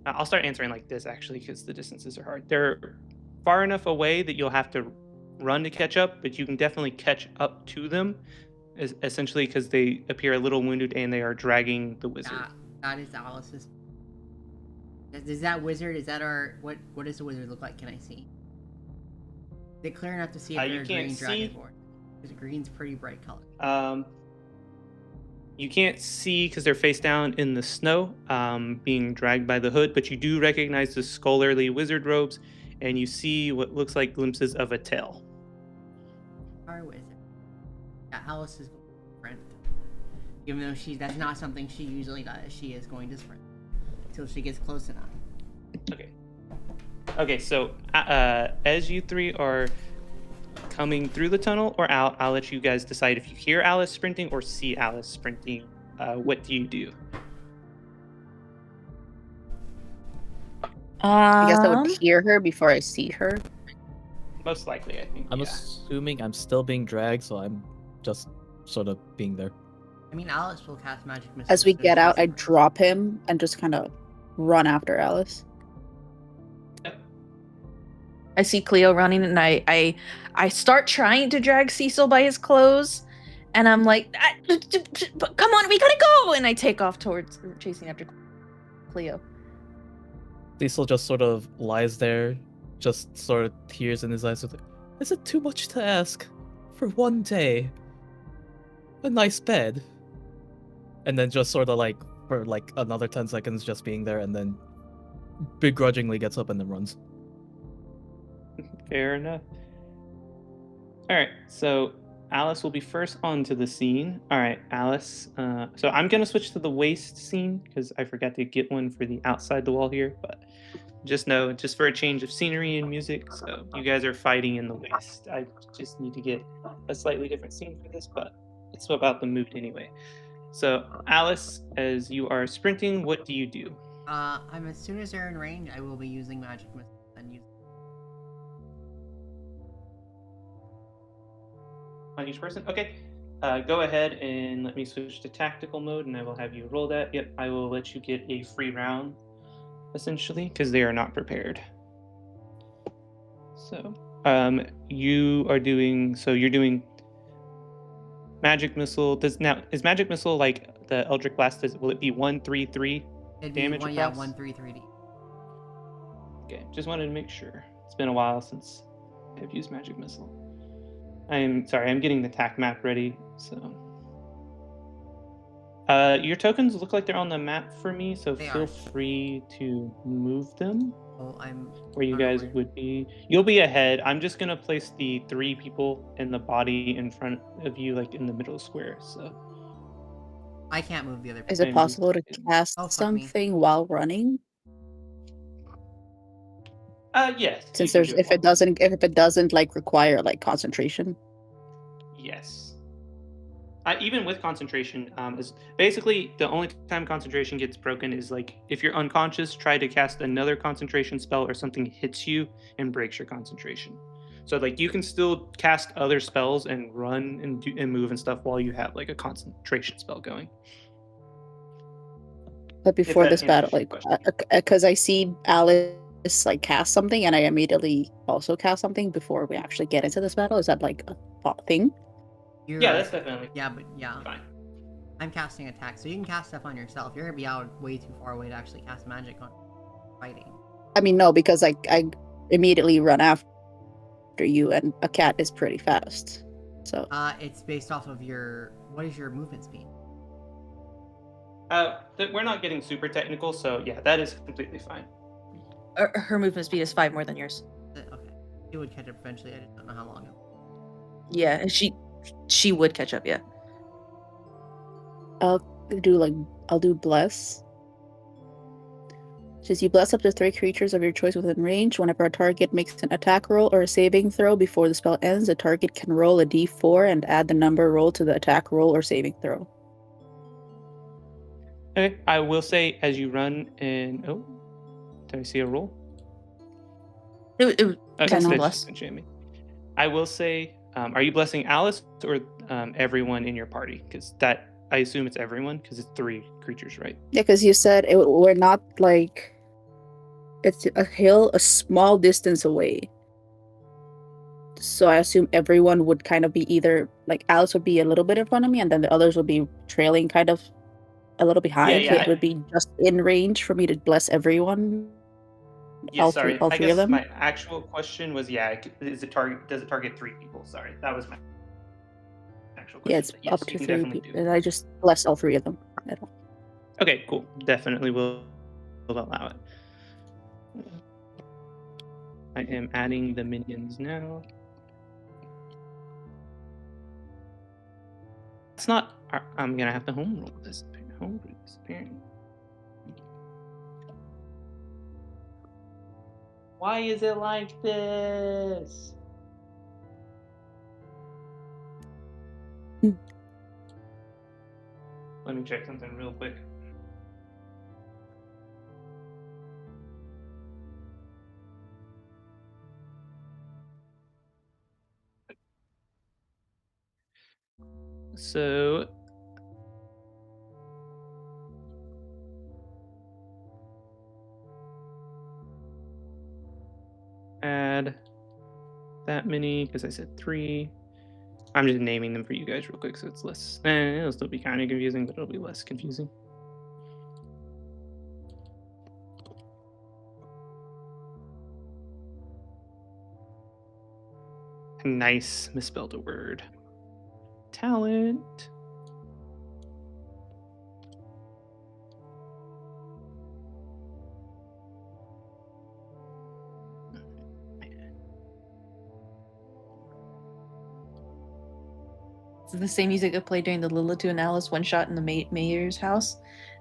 [SPEAKER 4] I'll start answering like this actually, because the distances are hard. They're far enough away that you'll have to run to catch up, but you can definitely catch up to them, essentially because they appear a little wounded and they are dragging the wizard.
[SPEAKER 2] That is Alice's. Is that wizard? Is that our what does the wizard look like? Can I see? Is it clear enough to see if they're a green dragonborn? Because green's pretty bright color.
[SPEAKER 4] You can't see because they're face down in the snow, being dragged by the hood, but you do recognize the scholarly wizard robes, and you see what looks like glimpses of a tail.
[SPEAKER 2] Our wizard. Yeah, Alice is going to sprint. Even though that's not something she usually does, she is going to sprint until she gets close enough.
[SPEAKER 4] Okay, so as you 3 are coming through the tunnel or out, I'll let you guys decide if you hear Alice sprinting or see Alice sprinting. What do you do?
[SPEAKER 3] I guess I would hear her before I see her.
[SPEAKER 4] Most likely, I think.
[SPEAKER 5] I'm assuming I'm still being dragged, so I'm just sort of being there.
[SPEAKER 2] I mean, Alice will cast magic missile.
[SPEAKER 3] As we get out, I drop him and just kind of run after Alice.
[SPEAKER 6] I see Cleo running, and I start trying to drag Cecil by his clothes, and I'm like, "Come on, we gotta go!" And I take off towards chasing after Cleo.
[SPEAKER 5] Cecil just sort of lies there, just sort of tears in his eyes. With, is it too much to ask for one day? A nice bed, and then just sort of like for like another 10 seconds, just being there, and then begrudgingly gets up and then runs.
[SPEAKER 4] Fair enough. All right, so Alice will be first onto the scene. All right, Alice. So I'm gonna switch to the waist scene because I forgot to get one for the outside the wall here. But just know, just for a change of scenery and music, so you guys are fighting in the waist. I just need to get a slightly different scene for this, but it's about the mood anyway. So Alice, as you are sprinting, what do you do?
[SPEAKER 2] As soon as they're in range, I will be using magic missile and use.
[SPEAKER 4] On each person? Okay. Go ahead and let me switch to tactical mode, and I will have you roll that. Yep, I will let you get a free round, essentially, because they are not prepared. So, you're doing magic missile. Is magic missile like the Eldritch Blast? Will it be 1-3-3 damage across?
[SPEAKER 2] 1-3-3D.
[SPEAKER 4] Okay, just wanted to make sure. It's been a while since I've used magic missile. I'm getting the tac map ready, so. Your tokens look like they're on the map for me, so feel free to move them.
[SPEAKER 2] Oh, I'm
[SPEAKER 4] where you guys would be. You'll be ahead. I'm just gonna place the 3 people in the body in front of you, like in the middle square, so.
[SPEAKER 2] I can't move the other people.
[SPEAKER 3] Is it possible to cast something while running?
[SPEAKER 4] Yes.
[SPEAKER 3] Since if it doesn't like require like concentration.
[SPEAKER 4] Yes. Even with concentration, is basically the only time concentration gets broken is like if you're unconscious, try to cast another concentration spell or something hits you and breaks your concentration. So like you can still cast other spells and run and move and stuff while you have like a concentration spell going.
[SPEAKER 3] But before
[SPEAKER 4] that
[SPEAKER 3] this battle,
[SPEAKER 4] answers your
[SPEAKER 3] like,
[SPEAKER 4] question.
[SPEAKER 3] because I see Alice like cast something, and I immediately also cast something before we actually get into this battle. Is that like a thing?
[SPEAKER 4] Yeah, that's definitely fine.
[SPEAKER 2] I'm casting attack, so you can cast stuff on yourself. You're gonna be out way too far away to actually cast magic on fighting.
[SPEAKER 3] I mean, no, because I immediately run after you, and a cat is pretty fast. So
[SPEAKER 2] it's based off of what is your movement speed?
[SPEAKER 4] We're not getting super technical, so yeah, that is completely fine.
[SPEAKER 6] Her movement speed is 5 more than yours.
[SPEAKER 2] Okay, she would catch up eventually. I just don't know how long.
[SPEAKER 6] Yeah, she would catch up. Yeah.
[SPEAKER 3] I'll do bless. Says you bless up to 3 creatures of your choice within range. Whenever a target makes an attack roll or a saving throw before the spell ends, the target can roll a d4 and add the number rolled to the attack roll or saving throw.
[SPEAKER 4] Okay, I will say as you run and did I see a roll?
[SPEAKER 6] It
[SPEAKER 3] Okay,
[SPEAKER 6] no
[SPEAKER 3] no.
[SPEAKER 6] bless.
[SPEAKER 4] I will say, are you blessing Alice or everyone in your party? Because that I assume it's everyone because it's 3 creatures, right?
[SPEAKER 3] Yeah, because you said we're not like it's a hill a small distance away. So I assume everyone would kind of be either like Alice would be a little bit in front of me, and then the others would be trailing kind of a little behind.
[SPEAKER 4] Yeah,
[SPEAKER 3] so it would be just in range for me to bless everyone.
[SPEAKER 4] Yeah,
[SPEAKER 3] all
[SPEAKER 4] sorry.
[SPEAKER 3] three
[SPEAKER 4] I
[SPEAKER 3] of
[SPEAKER 4] guess
[SPEAKER 3] them.
[SPEAKER 4] my actual question was, does it target 3 people? Sorry, that was my actual question.
[SPEAKER 3] Yeah, it's
[SPEAKER 4] yes,
[SPEAKER 3] up to
[SPEAKER 4] you can
[SPEAKER 3] 3
[SPEAKER 4] definitely
[SPEAKER 3] people,
[SPEAKER 4] do.
[SPEAKER 3] and I just bless all 3 of them.
[SPEAKER 4] Okay, cool. Definitely will allow it. I am adding the minions now. It's not. I'm gonna have to home roll this. Apparently. Why is it like this? Let me check something real quick. So add that many because I said 3. I'm just naming them for you guys real quick so it's less. It'll still be kind of confusing, but it'll be less confusing. Nice, misspelled a word. Talent.
[SPEAKER 6] It's the same music I played during the Lilith and Alice one shot in the mayor's house.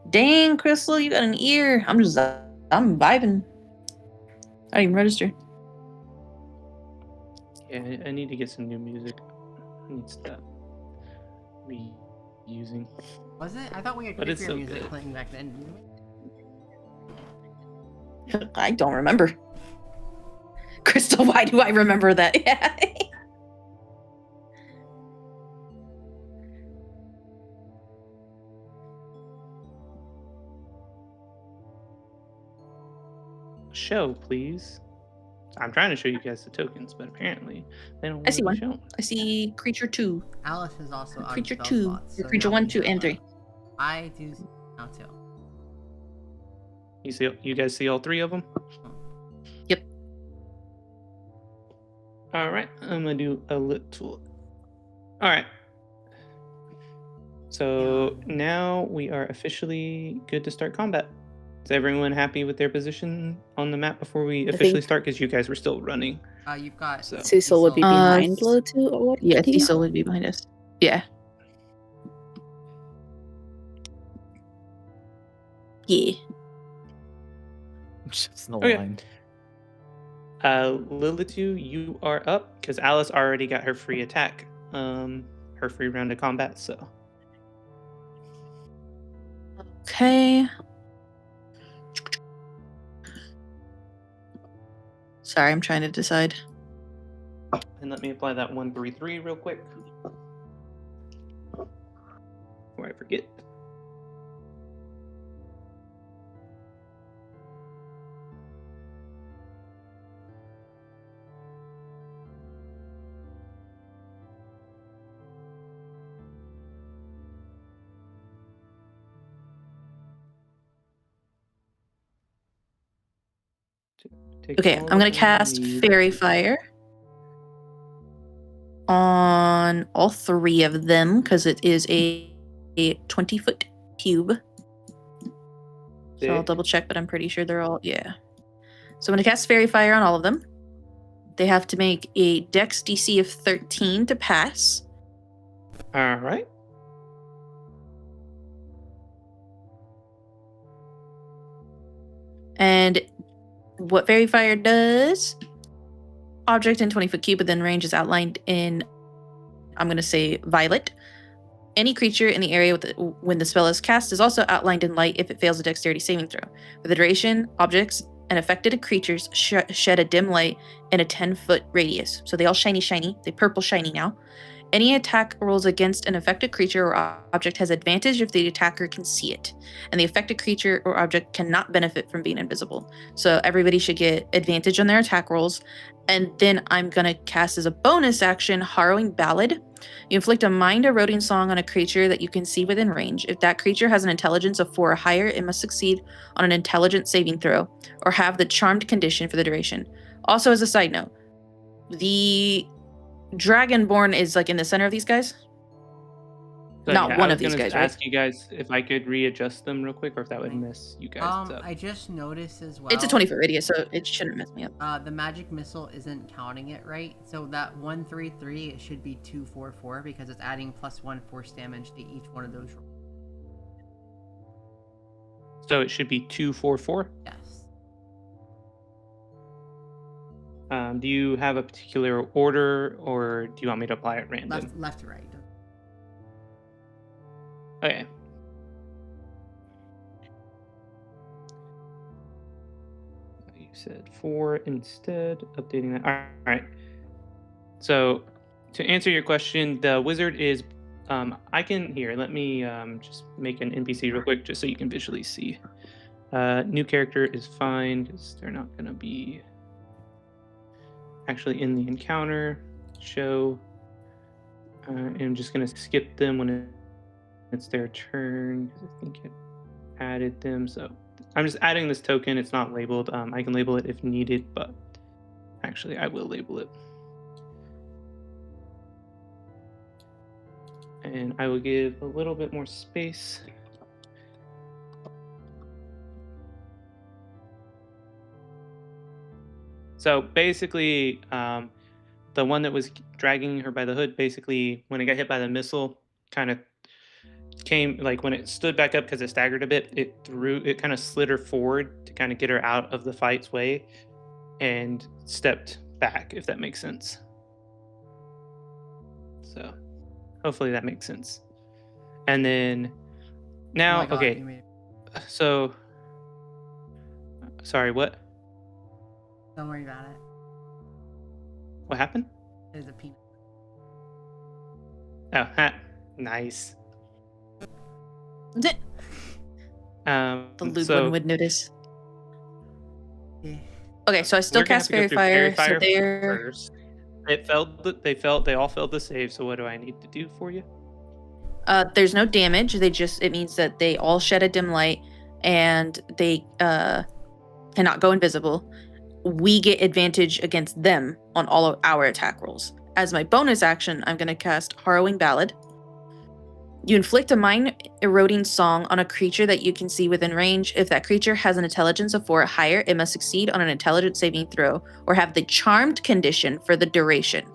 [SPEAKER 6] Dang, Crystal, you got an ear. I'm vibing. I didn't even register.
[SPEAKER 4] Yeah, I need to get some new music. I need stuff. Using.
[SPEAKER 2] Was it? I thought we had creepier music playing back then.
[SPEAKER 6] I don't remember. Crystal, why do I remember that? Yeah.
[SPEAKER 4] Show, please. I'm trying to show you guys the tokens, but apparently they don't want
[SPEAKER 6] I see
[SPEAKER 4] to be
[SPEAKER 6] one.
[SPEAKER 4] shown.
[SPEAKER 6] I see creature 2.
[SPEAKER 2] Alice is also on
[SPEAKER 6] Creature
[SPEAKER 2] spell
[SPEAKER 6] 2.
[SPEAKER 2] slots, so
[SPEAKER 6] Creature 1, 2, and 3.
[SPEAKER 2] I do now too.
[SPEAKER 4] You guys see all 3 of them?
[SPEAKER 6] Yep.
[SPEAKER 4] All right, I'm gonna do a little. All right. So now we are officially good to start combat. Is everyone happy with their position on the map before we officially start? Because you guys were still running.
[SPEAKER 2] You've got
[SPEAKER 3] Cecil would be behind Lotu, or what?
[SPEAKER 6] Yeah, Cecil would be behind us. Yeah. Yeah.
[SPEAKER 5] Just no
[SPEAKER 4] Okay.
[SPEAKER 5] line.
[SPEAKER 4] Lilitu, you are up because Alice already got her free attack, her free round of combat. So.
[SPEAKER 6] Okay. Sorry, I'm trying to decide.
[SPEAKER 4] And let me apply that 133 real quick before I forget.
[SPEAKER 6] Okay, I'm gonna cast Fairy Fire on all 3 of them because it is a 20-foot cube. So I'll double check, but I'm pretty sure they're all, yeah. So I'm gonna cast Fairy Fire on all of them. They have to make a Dex DC of 13 to pass.
[SPEAKER 4] All right.
[SPEAKER 6] And what Fairy Fire does, object in 20-foot cube within range is outlined in, I'm going to say, violet. Any creature in the area when the spell is cast is also outlined in light if it fails a dexterity saving throw. For the duration, objects and affected creatures shed a dim light in a 10-foot radius. So they all shiny. They purple shiny now. Any attack rolls against an affected creature or object has advantage if the attacker can see it, and the affected creature or object cannot benefit from being invisible. So everybody should get advantage on their attack rolls. And then I'm going to cast as a bonus action Harrowing Ballad. You inflict a mind-eroding song on a creature that you can see within range. If that creature has an intelligence of 4 or higher, it must succeed on an intelligence saving throw or have the charmed condition for the duration. Also, as a side note, the Dragonborn is like in the center of these guys.
[SPEAKER 4] So,
[SPEAKER 6] Not one of these guys, right?
[SPEAKER 4] Ask you guys if I could readjust them real quick, or if that would mess you guys up.
[SPEAKER 2] I just noticed as well.
[SPEAKER 6] It's a 20-foot radius, so it shouldn't mess me up.
[SPEAKER 2] The magic missile isn't counting it right, so that 133 it should be 244 because it's adding +1 force damage to each one of those rolls.
[SPEAKER 4] So it should be 244.
[SPEAKER 2] Yes.
[SPEAKER 4] Do you have a particular order, or do you want me to apply it random?
[SPEAKER 2] Left to right.
[SPEAKER 4] Okay. You said 4 instead, updating that. All right. So to answer your question, the wizard is, let me just make an NPC real quick just so you can visually see. New character is fine because they're not going to be actually in the encounter show. And I'm just going to skip them when it's their turn because I think it added them. So I'm just adding this token. It's not labeled. I can label it if needed, but actually I will label it. And I will give a little bit more space. So basically, the one that was dragging her by the hood, basically, when it got hit by the missile, kind of came, like when it stood back up because it staggered a bit, it kind of slid her forward to kind of get her out of the fight's way and stepped back, if that makes sense. So hopefully that makes sense. And then now, okay. So, sorry, what?
[SPEAKER 2] Don't worry about it.
[SPEAKER 4] What happened?
[SPEAKER 2] There's a peanut.
[SPEAKER 4] Oh, nice.
[SPEAKER 6] The lewd one would notice.
[SPEAKER 2] Yeah.
[SPEAKER 6] Okay, so I still cast Fairy Fire. So they're
[SPEAKER 4] first. They all failed the save. So what do I need to do for you?
[SPEAKER 6] There's no damage. It means that they all shed a dim light and they cannot go invisible. We get advantage against them on all of our attack rolls. As my bonus action, I'm going to cast Harrowing Ballad. You inflict a mind-eroding song on a creature that you can see within range. If that creature has an intelligence of 4 or higher, it must succeed on an intelligence saving throw or have the charmed condition for the duration.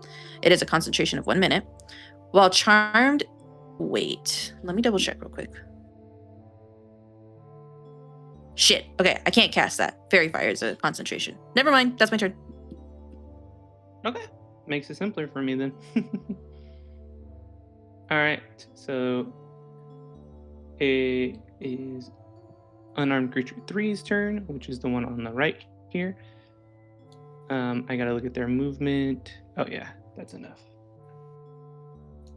[SPEAKER 6] It is a concentration of 1 minute. While charmed... Wait, let me double check real quick. Shit. Okay, I can't cast that. Fairy Fire is a concentration. Never mind. That's my turn.
[SPEAKER 4] Okay. Makes it simpler for me then. Alright, so it is Unarmed Creature 3's turn, which is the one on the right here. I gotta look at their movement. Oh yeah, that's enough.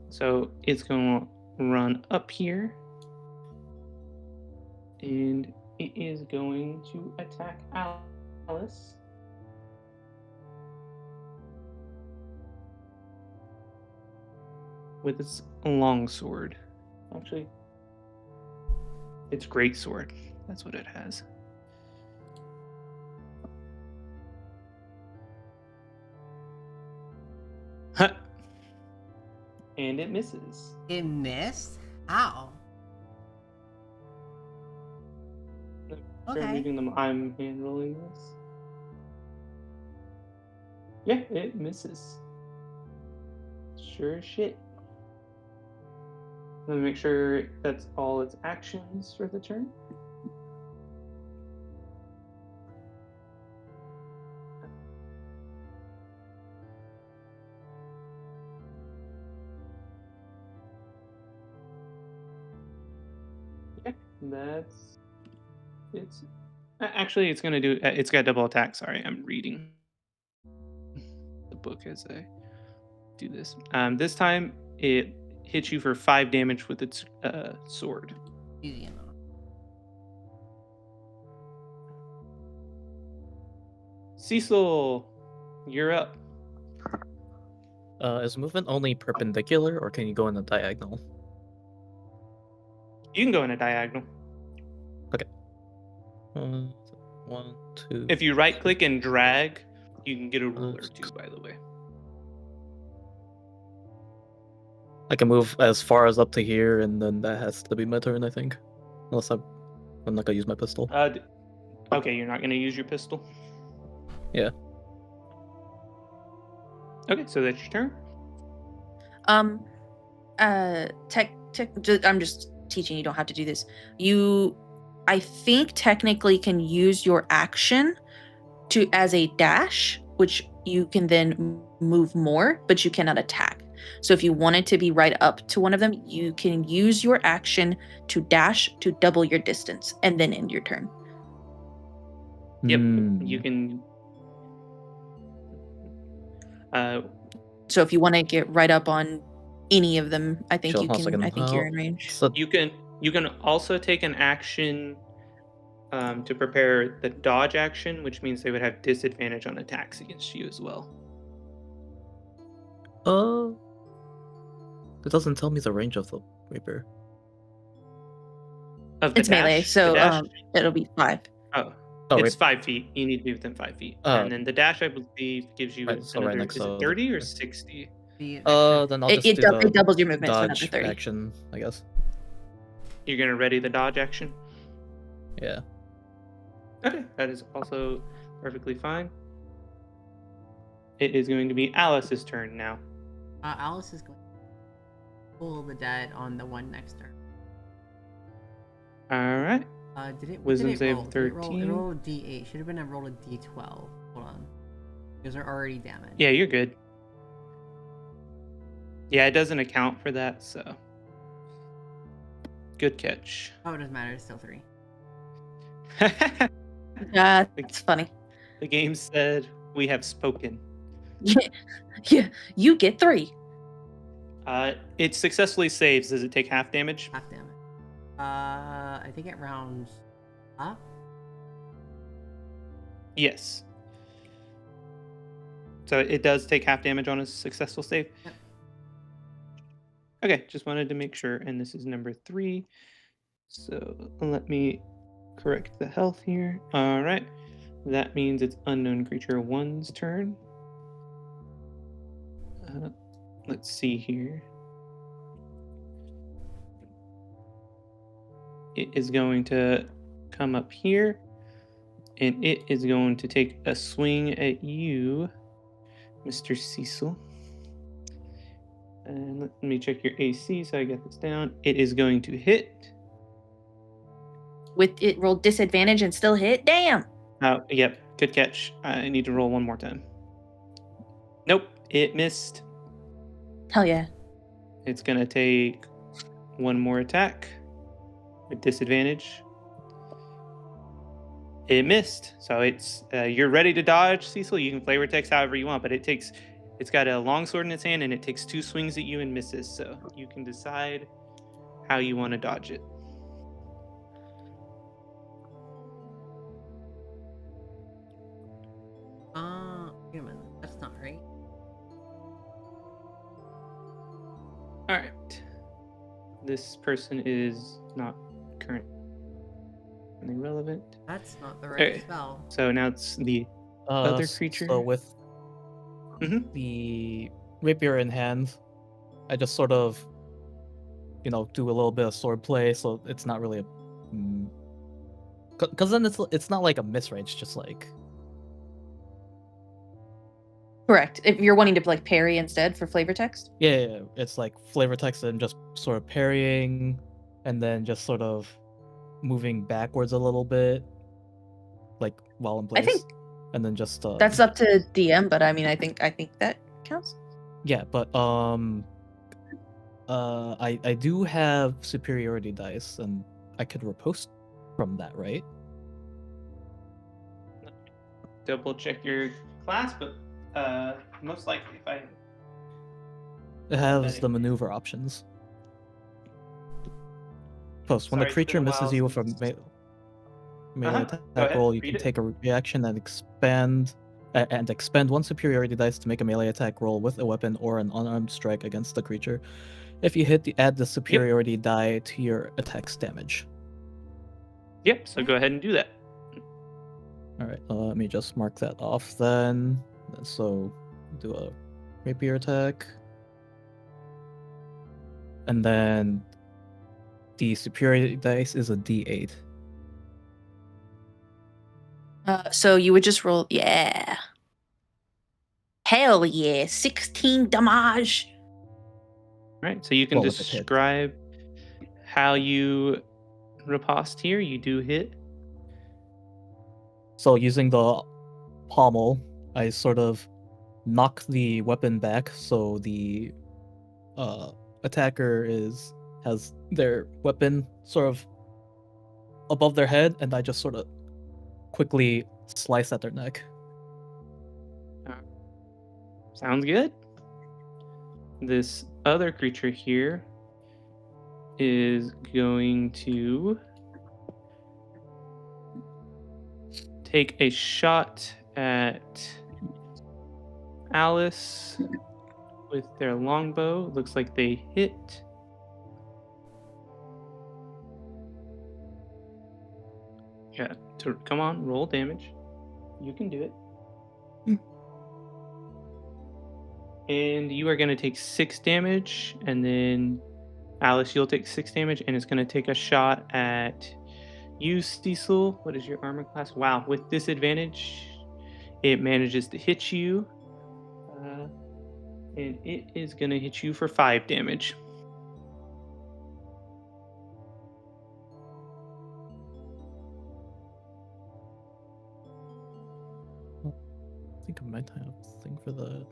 [SPEAKER 4] So it's gonna run up here. And it is going to attack Alice. With its long sword. Actually, it's great sword. That's what it has. And it misses.
[SPEAKER 2] It missed? How?
[SPEAKER 4] Start
[SPEAKER 2] Okay.
[SPEAKER 4] reading them. I'm hand rolling this. Yeah, it misses. Sure as shit. Let me make sure that's all its actions for the turn. Yeah, that's actually it's gonna do. It's got double attack. Sorry, I'm reading the book as I do this. This time it hits you for 5 damage with its sword.
[SPEAKER 2] Easy enough.
[SPEAKER 4] Cecil, you're up.
[SPEAKER 5] Is movement only perpendicular, or can you go in a diagonal?
[SPEAKER 4] You can go in a diagonal.
[SPEAKER 5] Okay. 1, 2.
[SPEAKER 4] If you right click and drag, you can get a ruler too, by the way.
[SPEAKER 5] I can move as far as up to here, and then that has to be my turn, I think. Unless I'm not gonna use my pistol.
[SPEAKER 4] Okay, you're not gonna use your pistol?
[SPEAKER 5] Yeah.
[SPEAKER 4] Okay, so that's your turn.
[SPEAKER 6] I'm just teaching, you don't have to do this. I think technically can use your action as a dash, which you can then move more, but you cannot attack. So if you wanted to be right up to one of them, you can use your action to dash to double your distance and then end your turn.
[SPEAKER 4] Yep, you can.
[SPEAKER 6] So if you want to get right up on any of them, I think you can. I think you're in range.
[SPEAKER 5] So
[SPEAKER 4] you can also take an action to prepare the dodge action, which means they would have disadvantage on attacks against you as well.
[SPEAKER 5] It doesn't tell me the range of the rapier.
[SPEAKER 6] It's melee, so it'll be 5.
[SPEAKER 4] Oh, it's 5 feet. You need to be within 5 feet, and then the dash, I believe, gives you another. Is it 30 or 60?
[SPEAKER 5] Then I'll just
[SPEAKER 6] it doubles your movement, so another 30.
[SPEAKER 5] Action, I guess.
[SPEAKER 4] You're gonna ready the dodge action?
[SPEAKER 5] Yeah.
[SPEAKER 4] Okay, that is also perfectly fine. It is going to be Alice's turn now.
[SPEAKER 2] Alice is going to pull the dead on the one next turn.
[SPEAKER 4] All right. Wisdom save 13.
[SPEAKER 2] It rolled a D8. Should have been a roll of D12. Hold on. Because they're already damaged.
[SPEAKER 4] Yeah, you're good. Yeah, it doesn't account for that, so. Good catch.
[SPEAKER 2] Oh, it doesn't matter. It's still 3.
[SPEAKER 6] That's funny.
[SPEAKER 4] The game said we have spoken.
[SPEAKER 6] Yeah, you get 3.
[SPEAKER 4] It successfully saves. Does it take half damage?
[SPEAKER 2] Half damage. I think it rounds up.
[SPEAKER 4] Yes. So it does take half damage on a successful save?
[SPEAKER 2] Yep.
[SPEAKER 4] Okay, just wanted to make sure. And this is number 3. So let me correct the health here. All right. That means it's Unknown Creature 1's turn. Let's see here. It is going to come up here, and it is going to take a swing at you, Mr. Cecil. And let me check your AC so I get this down. It is going to hit.
[SPEAKER 6] With it rolled disadvantage and still hit? Damn!
[SPEAKER 4] Oh, yep. Good catch. I need to roll one more time. Nope. It missed.
[SPEAKER 6] Hell yeah.
[SPEAKER 4] It's going to take one more attack with disadvantage. It missed. So it's you're ready to dodge, Cecil. You can flavor text however you want, but it's got a long sword in its hand, and it takes 2 swings at you and misses. So you can decide how you want to dodge it.
[SPEAKER 2] Wait a minute. That's not right.
[SPEAKER 4] All right. This person is not currently relevant.
[SPEAKER 2] That's not the right spell.
[SPEAKER 4] So now it's the other creature.
[SPEAKER 5] So with the rapier in hand, I just sort of, do a little bit of sword play, so it's not really a. Because then it's not like a misrange, just like.
[SPEAKER 6] Correct. If you're wanting to like parry instead for flavor text.
[SPEAKER 5] Yeah, it's like flavor text and just sort of parrying, and then just sort of moving backwards a little bit, like while in place.
[SPEAKER 6] I think
[SPEAKER 5] and then just
[SPEAKER 6] that's up to DM, but I mean, I think that counts.
[SPEAKER 5] Yeah, but I do have superiority dice, and I could riposte from that, right?
[SPEAKER 4] Double check your class, but most likely if I.
[SPEAKER 5] It has the maneuver options. Post when the creature misses you with a melee attack roll, you can take a reaction and expend one superiority dice to make a melee attack roll with a weapon or an unarmed strike against the creature. If you hit, add the superiority die to your attack's damage.
[SPEAKER 4] Yep, so go ahead and do that.
[SPEAKER 5] Alright, let me just mark that off then. So, do a rapier attack. And then the superiority dice is a d8.
[SPEAKER 6] So you would just roll, yeah. Hell yeah, 16 damage.
[SPEAKER 4] Right, so you can describe how you riposte here. You do hit.
[SPEAKER 5] So using the pommel, I sort of knock the weapon back, so the attacker has their weapon sort of above their head, and I just sort of quickly slice at their neck.
[SPEAKER 4] Sounds good. This other creature here is going to take a shot at Alice with their longbow. Looks like they hit. Yeah, come on, roll damage. You can do it. And you are going to take 6 damage, and then Alice, you'll take 6 damage, and it's going to take a shot at you, Cecil. What is your armor class? Wow, with disadvantage, it manages to hit you, and it is going to hit you for 5 damage.
[SPEAKER 5] I think I might have a thing for that.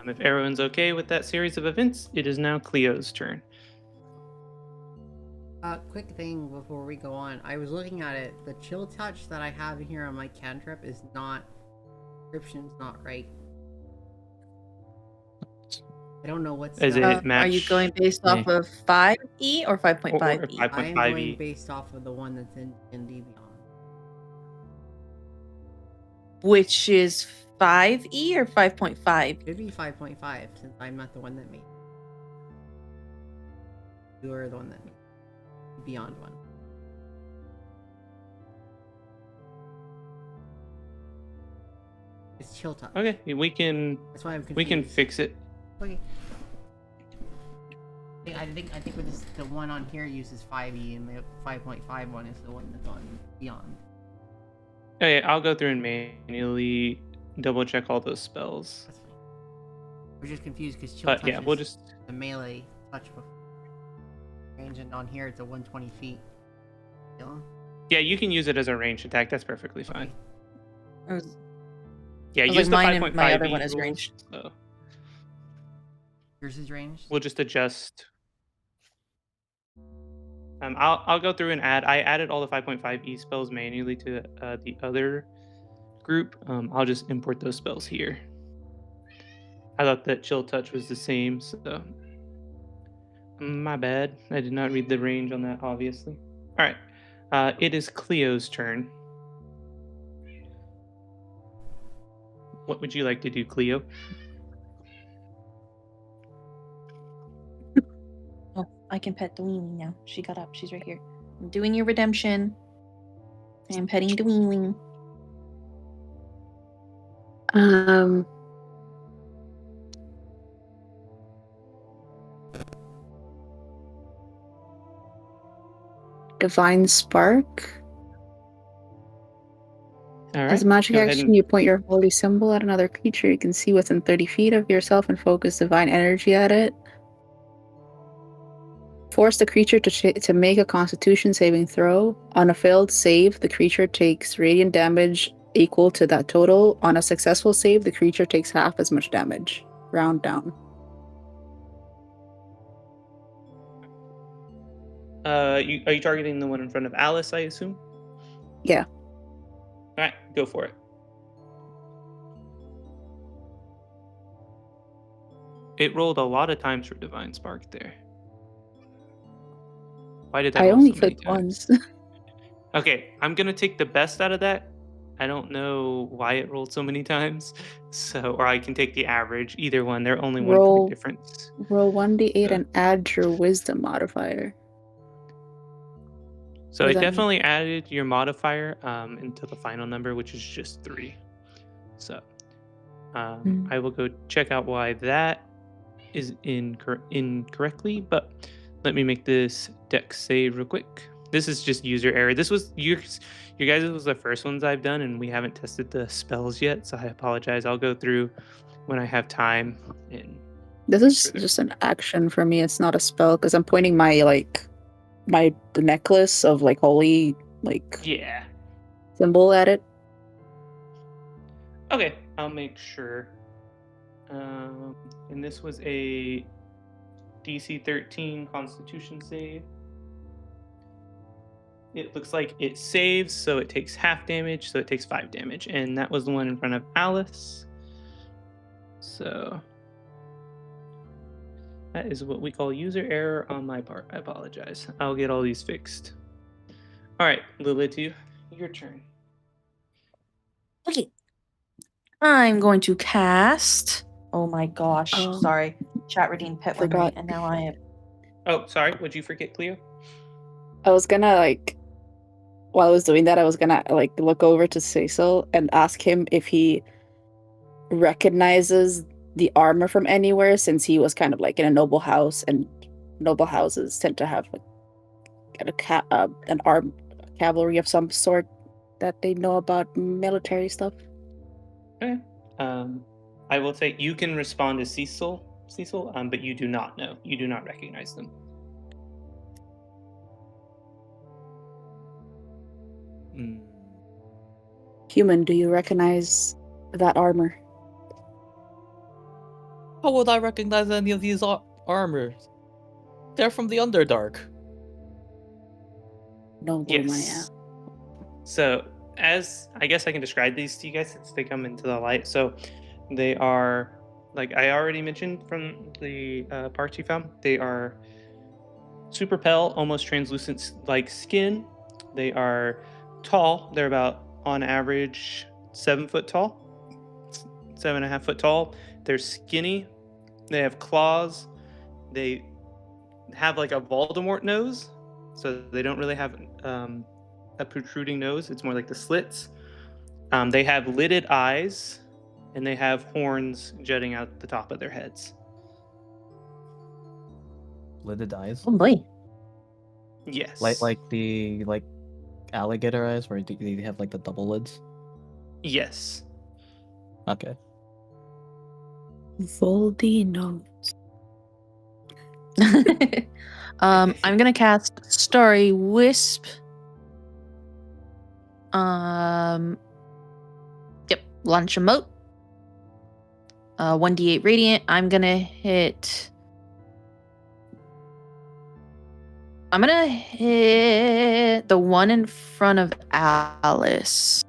[SPEAKER 4] If everyone's okay with that series of events, it is now Cleo's turn.
[SPEAKER 2] Quick thing before we go on. I was looking at it. The chill touch that I have here on my cantrip is not... Description's not right. I don't know what's...
[SPEAKER 4] Is it match?
[SPEAKER 6] Are you going based off of 5e or 5.5e?
[SPEAKER 2] I am going based off of the one that's in D&D Beyond.
[SPEAKER 6] Which is 5e or 5.5?
[SPEAKER 2] Should be 5.5 since I'm not the one that made it. You are the one that made it. Beyond one. It's chill touch.
[SPEAKER 4] Okay, we can.
[SPEAKER 2] That's why I'm confused.
[SPEAKER 4] We can fix it.
[SPEAKER 2] Okay. I think with this, the one on here uses 5e and the 5.5 one is the one that's on Beyond.
[SPEAKER 4] Okay, I'll go through and manually double check all those spells.
[SPEAKER 2] That's fine. We're just confused because chill touch
[SPEAKER 4] yeah, we'll just
[SPEAKER 2] the melee touch range, and on here it's a 120 feet.
[SPEAKER 4] Yeah, you can use it as a ranged attack. That's perfectly fine.
[SPEAKER 6] Okay.
[SPEAKER 4] Yeah, use
[SPEAKER 6] like
[SPEAKER 4] the
[SPEAKER 6] mine
[SPEAKER 4] 5.5
[SPEAKER 6] and my other one
[SPEAKER 4] rules,
[SPEAKER 6] is ranged.
[SPEAKER 4] So
[SPEAKER 2] yours is ranged?
[SPEAKER 4] we'll just adjust. I'll go through and add. I added all the 5.5e spells manually to the other group. I'll just import those spells here. I thought that chill touch was the same, so my bad. I did not read the range on that, obviously. All right, it is Cleo's turn. What would you like to do, Cleo?
[SPEAKER 6] Oh, I can pet the weenie now. She got up. She's right here. I'm doing your redemption. I'm petting the weenie.
[SPEAKER 3] Divine Spark.
[SPEAKER 4] All right.
[SPEAKER 3] As a magic
[SPEAKER 4] go ahead
[SPEAKER 3] action,
[SPEAKER 4] and-
[SPEAKER 3] you point your holy symbol at another creature you can see within 30 feet of yourself and focus divine energy at it. Force the creature to make a Constitution saving throw. On a failed save, the creature takes radiant damage equal to that total. On a successful save, the creature takes half as much damage. Round down.
[SPEAKER 4] are you targeting the one in front of Alice, I assume?
[SPEAKER 3] Yeah.
[SPEAKER 4] All right, go for it. It rolled a lot of times for Divine Spark there. Why did that
[SPEAKER 3] I
[SPEAKER 4] roll
[SPEAKER 3] only
[SPEAKER 4] so many
[SPEAKER 3] clicked
[SPEAKER 4] times?
[SPEAKER 3] once.
[SPEAKER 4] Okay, I'm gonna take the best out of that. I don't know why it rolled so many times. So, or I can take the average. Either one. They're only 1
[SPEAKER 3] Roll-
[SPEAKER 4] point difference.
[SPEAKER 3] Roll 1d8
[SPEAKER 4] So-
[SPEAKER 3] and add your wisdom modifier.
[SPEAKER 4] So
[SPEAKER 3] What
[SPEAKER 4] it
[SPEAKER 3] does that mean?
[SPEAKER 4] definitely added your modifier into the final number, which is just 3. So I will go check out why that is incorrectly, but let me make this dex save real quick. This is just user error. This was your guys' was the first ones I've done, and we haven't tested the spells yet, so I apologize. I'll go through when I have time. And
[SPEAKER 3] This is just an action for me. It's not a spell because I'm pointing my the necklace of holy
[SPEAKER 4] yeah.
[SPEAKER 3] symbol at it.
[SPEAKER 4] Okay, I'll make sure. And this was a DC 13 Constitution save. It looks like it saves, so it takes half damage, so it takes 5 damage. And that was the one in front of Alice. So that is what we call user error on my part. I apologize. I'll get all these fixed. All right, Lilith, your turn.
[SPEAKER 6] Okay. I'm going to cast. Oh my gosh. Sorry. Chat redeemed pet one
[SPEAKER 3] Forgot.
[SPEAKER 6] right, and now I am.
[SPEAKER 4] Oh, sorry. Would you forget, Cleo?
[SPEAKER 3] I was gonna while I was doing that, I was gonna look over to Cecil and ask him if he recognizes the armor from anywhere, since he was kind of in a noble house, and noble houses tend to have an armed cavalry of some sort that they know about military stuff.
[SPEAKER 4] Okay. I will say you can respond to Cecil, but you do not know. You do not recognize them.
[SPEAKER 3] Human, do you recognize that armor?
[SPEAKER 5] How would I recognize any of these armors? They're from the Underdark.
[SPEAKER 3] Noble
[SPEAKER 4] Yes. So, as I guess I can describe these to you guys since they come into the light. So, they are, like I already mentioned from the parts you found, they are super pale, almost translucent like skin. They are tall. They're about, on average, 7 foot tall, 7.5 foot tall. They're skinny. They have claws. They have a Voldemort nose, so they don't really have a protruding nose. It's more like the slits. They have lidded eyes, and they have horns jutting out the top of their heads.
[SPEAKER 5] Lidded eyes?
[SPEAKER 6] Oh boy.
[SPEAKER 4] Yes.
[SPEAKER 5] Like the alligator eyes, where they have the double lids?
[SPEAKER 4] Yes.
[SPEAKER 5] Okay.
[SPEAKER 3] Voldy nose.
[SPEAKER 6] I'm gonna cast Starry Wisp. Yep, launch a mote. 1d8 radiant. I'm gonna hit the one in front of Alice.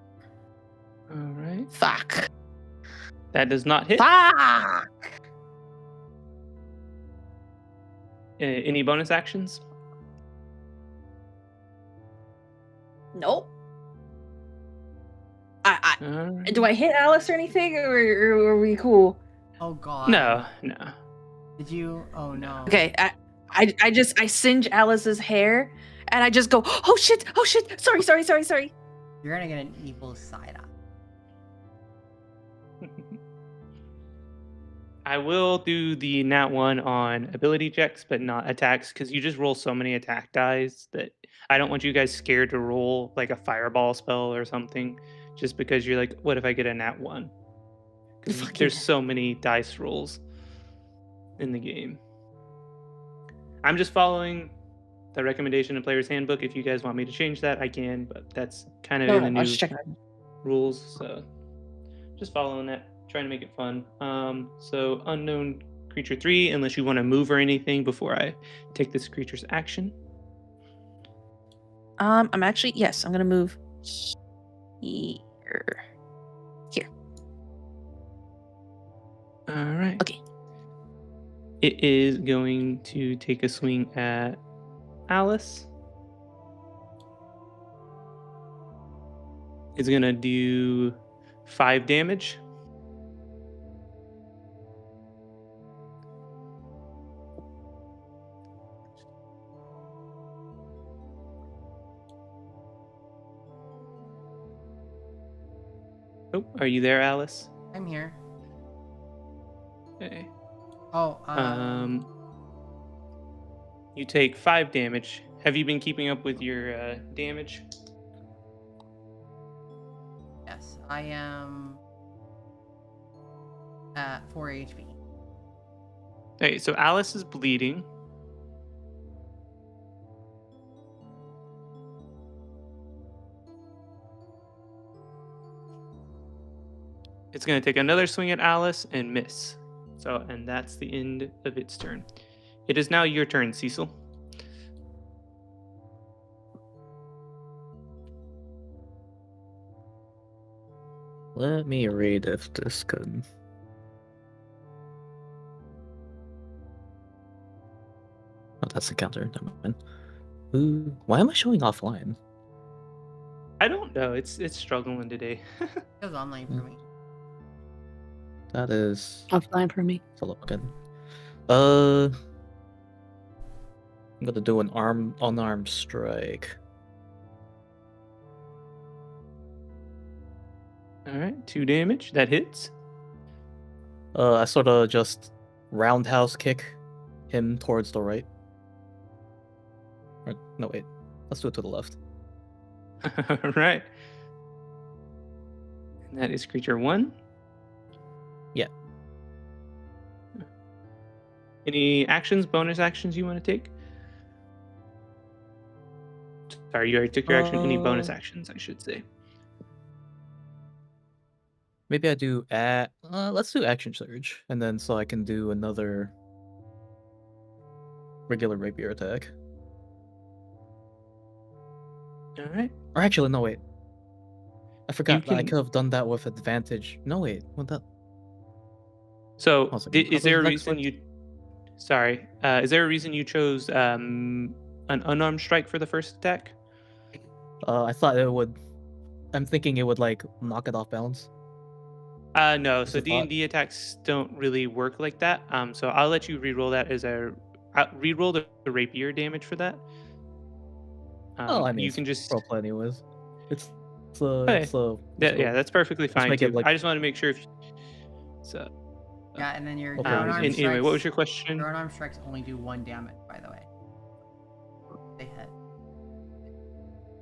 [SPEAKER 4] All right.
[SPEAKER 6] Fuck.
[SPEAKER 4] That does not hit.
[SPEAKER 6] Fuck.
[SPEAKER 4] Any bonus actions?
[SPEAKER 6] Nope.
[SPEAKER 4] All right.
[SPEAKER 6] Do I hit Alice or anything, or are we cool?
[SPEAKER 2] Oh god.
[SPEAKER 4] No.
[SPEAKER 2] Did you? Oh no.
[SPEAKER 6] Okay, I singe Alice's hair, and I just go, oh shit, sorry.
[SPEAKER 2] You're gonna get an evil side eye.
[SPEAKER 4] I will do the nat 1 on ability checks, but not attacks, because you just roll so many attack dice that I don't want you guys scared to roll like a fireball spell or something, just because you're like, what if I get a nat 1? Because there's so many dice rolls in the game. I'm just following the recommendation in Player's Handbook. If you guys want me to change that, I can, but that's kind of in the new rules, so just following that. Trying to make it fun. So unknown creature 3, unless you want to move or anything before I take this creature's action.
[SPEAKER 6] I'm actually, yes, I'm gonna move here.
[SPEAKER 4] All right.
[SPEAKER 6] Okay.
[SPEAKER 4] It is going to take a swing at Alice. It's gonna do 5 damage. Oh, are you there, Alice?
[SPEAKER 2] I'm here.
[SPEAKER 4] Okay.
[SPEAKER 2] Oh,
[SPEAKER 4] you take 5 damage. Have you been keeping up with your damage?
[SPEAKER 2] Yes, I am at 4 HP.
[SPEAKER 4] Okay, so Alice is bleeding. It's going to take another swing at Alice and miss. So, and that's the end of its turn. It is now your turn, Cecil.
[SPEAKER 5] Let me read if this could. Oh, that's the counter. Never mind. Ooh, why am I showing offline?
[SPEAKER 4] I don't know. It's struggling today.
[SPEAKER 2] It was online for me.
[SPEAKER 5] That is
[SPEAKER 3] offline for me.
[SPEAKER 5] It's a little good. I'm gonna do an unarmed strike.
[SPEAKER 4] All right, 2 damage. That hits.
[SPEAKER 5] I sort of just roundhouse kick him towards the right. Or, no, wait. Let's do it to the left.
[SPEAKER 4] All right. And that is creature 1.
[SPEAKER 5] Yeah.
[SPEAKER 4] Any actions, bonus actions you want to take? Sorry, you already took your action. Any bonus actions, I should say.
[SPEAKER 5] Maybe I do let's do action surge, and then so I can do another regular rapier attack.
[SPEAKER 4] All right.
[SPEAKER 5] Or actually, no, wait. I forgot that I could have done that with advantage. No, wait. What that?
[SPEAKER 4] So, is there a reason you? Sorry. Is there a reason you chose an unarmed strike for the first attack?
[SPEAKER 5] I thought it would. I'm thinking it would like knock it off balance.
[SPEAKER 4] No. So D&D attacks don't really work like that. So I'll let you reroll that as reroll the rapier damage for that.
[SPEAKER 5] I mean,
[SPEAKER 4] you can just
[SPEAKER 5] roll anyways.
[SPEAKER 4] Yeah, that's perfectly fine too. I just want to make sure if. So.
[SPEAKER 2] Yeah, and then your
[SPEAKER 5] Okay.
[SPEAKER 2] unarmed strikes.
[SPEAKER 4] Anyway, what was your question?
[SPEAKER 2] Your unarmed strikes only do 1 damage, by the way. They hit.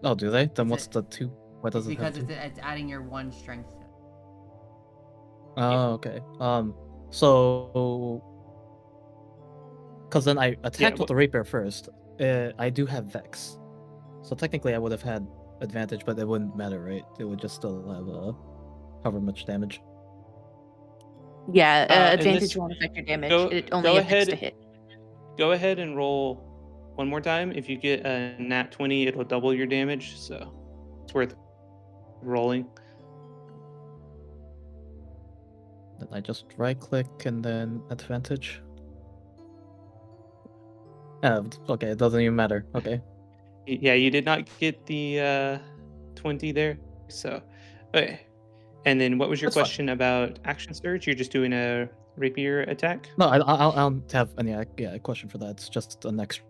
[SPEAKER 5] Oh, do they? Then what's the 2? What does it have?
[SPEAKER 2] Because it's adding your 1 strength to it.
[SPEAKER 5] Oh, okay. So, because then I attacked with the rapier first. I do have Vex, so technically I would have had advantage, but it wouldn't matter, right? It would just still have however much damage.
[SPEAKER 6] Yeah, advantage won't affect your damage. It only affects the hit.
[SPEAKER 4] Go ahead and roll one more time. If you get a nat 20, it'll double your damage, so it's worth rolling.
[SPEAKER 5] Then I just right click and then advantage. Okay, it doesn't even matter. Okay.
[SPEAKER 4] Yeah, you did not get the 20 there, so okay. And then what was your question about action surge? You're just doing a rapier attack?
[SPEAKER 5] No, I don't have any question for that. It's just an extra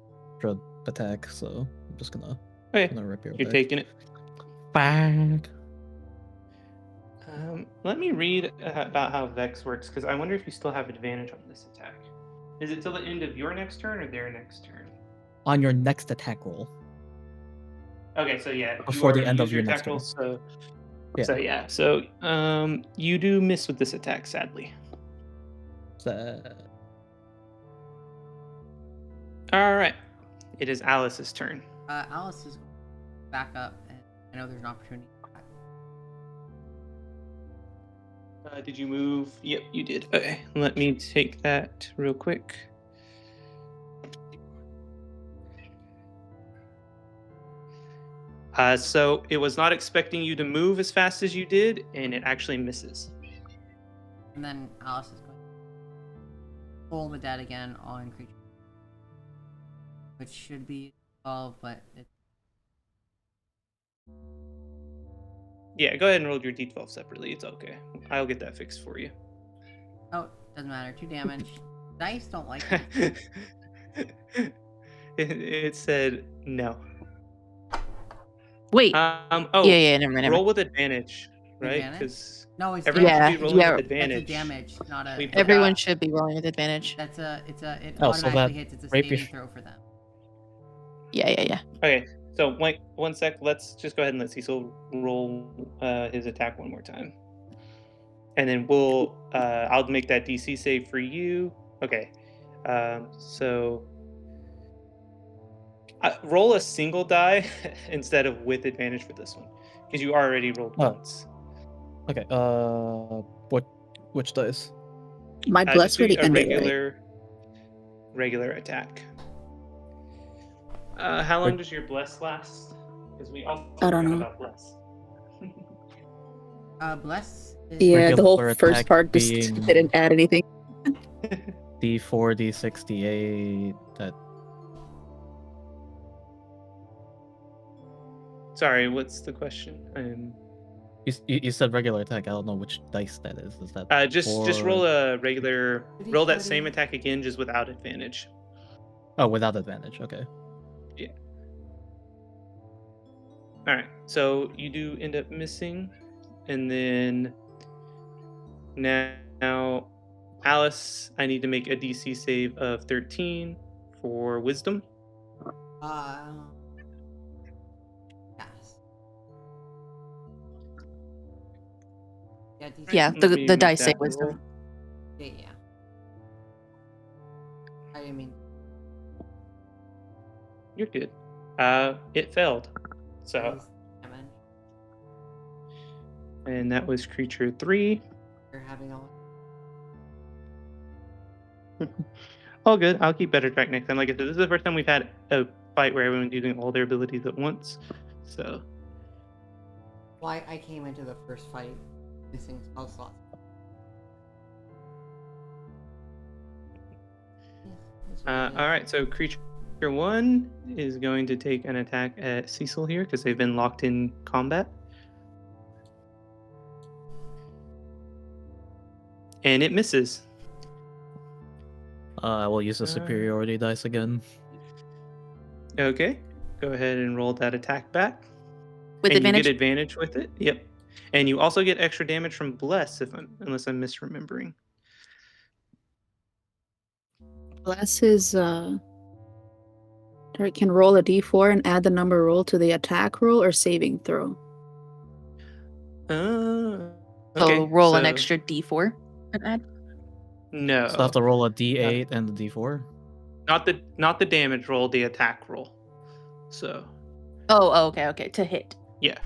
[SPEAKER 5] attack, so I'm just gonna rapier
[SPEAKER 4] You're
[SPEAKER 5] attack.
[SPEAKER 4] taking it.
[SPEAKER 5] Bang.
[SPEAKER 4] Let me read about how Vex works, because I wonder if you still have advantage on this attack. Is it till the end of your next turn or their next turn?
[SPEAKER 5] On your next attack roll.
[SPEAKER 4] Okay, so yeah,
[SPEAKER 5] Before the end of your next
[SPEAKER 4] roll,
[SPEAKER 5] turn.
[SPEAKER 4] So you do miss with this attack, sadly. All right, it is Alice's turn.
[SPEAKER 2] Alice is back up, and I know there's an opportunity.
[SPEAKER 4] Did you move? Yep, you did. Okay, let me take that real quick. So it was not expecting you to move as fast as you did, and it actually misses.
[SPEAKER 2] And then Alice is going to roll the dead again on creature, which should be 12, but it's...
[SPEAKER 4] Yeah, go ahead and roll your d12 separately. It's okay. I'll get that fixed for you.
[SPEAKER 2] Oh, doesn't matter. 2 damage. Dice don't like it.
[SPEAKER 4] It said no.
[SPEAKER 6] Wait.
[SPEAKER 4] Oh.
[SPEAKER 6] Yeah. Never mind.
[SPEAKER 4] Roll with advantage, right? Because
[SPEAKER 2] no, it's
[SPEAKER 4] everyone should be rolling with
[SPEAKER 2] That's
[SPEAKER 4] advantage.
[SPEAKER 2] a damage, not a.
[SPEAKER 6] Everyone should be rolling with advantage.
[SPEAKER 2] It automatically
[SPEAKER 5] so
[SPEAKER 2] hits. It's a saving throw for them.
[SPEAKER 6] Yeah.
[SPEAKER 4] Okay, so wait 1 sec. Let's just go ahead and let Cecil roll his attack one more time, and then I'll make that DC save for you. Okay, so. Roll a single die instead of with advantage for this one, because you already rolled once.
[SPEAKER 5] Okay. Which dice?
[SPEAKER 3] My bless already ended.
[SPEAKER 4] Regular attack. How long does your bless last? Because we also
[SPEAKER 3] I don't know.
[SPEAKER 4] About bless.
[SPEAKER 2] Bless.
[SPEAKER 3] Yeah, the whole first part just didn't add anything.
[SPEAKER 5] D4, D6, D8. That.
[SPEAKER 4] Sorry, what's the question?
[SPEAKER 5] You said regular attack. I don't know which dice that is. Is that
[SPEAKER 4] just roll a regular? Roll that same attack again, just without advantage.
[SPEAKER 5] Oh, without advantage. Okay.
[SPEAKER 4] Yeah. All right. So you do end up missing, and then now, Alice, I need to make a DC save of 13 for Wisdom.
[SPEAKER 6] Yeah, the dice say Wisdom.
[SPEAKER 2] Yeah. I didn't mean.
[SPEAKER 4] You're good. It failed. So. And that was creature 3.
[SPEAKER 2] You're having
[SPEAKER 4] all good. I'll keep better track next time. Like I said, this is the first time we've had a fight where everyone's using all their abilities at once. So.
[SPEAKER 2] Well, I came into the first fight missing spell slots.
[SPEAKER 4] All right, so creature 1 is going to take an attack at Cecil here because they've been locked in combat. And it misses.
[SPEAKER 5] I will use the superiority dice again.
[SPEAKER 4] Okay, go ahead and roll that attack back.
[SPEAKER 6] With advantage?
[SPEAKER 4] You get advantage with it. Yep. And you also get extra damage from Bless, unless I'm misremembering.
[SPEAKER 3] Bless is can roll a d4 and add the number roll to the attack roll or saving throw.
[SPEAKER 4] Okay.
[SPEAKER 6] So roll an extra d4 and add.
[SPEAKER 4] No.
[SPEAKER 5] So I have to roll a d8 and a d4.
[SPEAKER 4] Not the damage roll, the attack roll. So.
[SPEAKER 6] Oh, okay. To hit.
[SPEAKER 4] Yeah.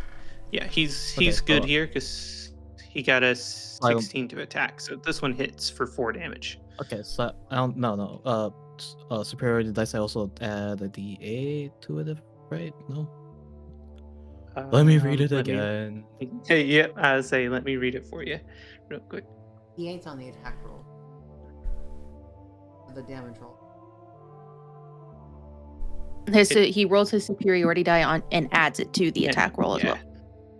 [SPEAKER 4] He's good here because he got a 16 to attack. So this one hits for 4 damage.
[SPEAKER 5] Okay, so I don't no. Superiority dice. I also add a d8 to it, right? No. Let me read it again.
[SPEAKER 4] Yeah, I would say let me read it for you, real quick.
[SPEAKER 2] D8's on the attack roll. The damage roll.
[SPEAKER 6] He rolls his superiority die on and adds it to the attack roll as well.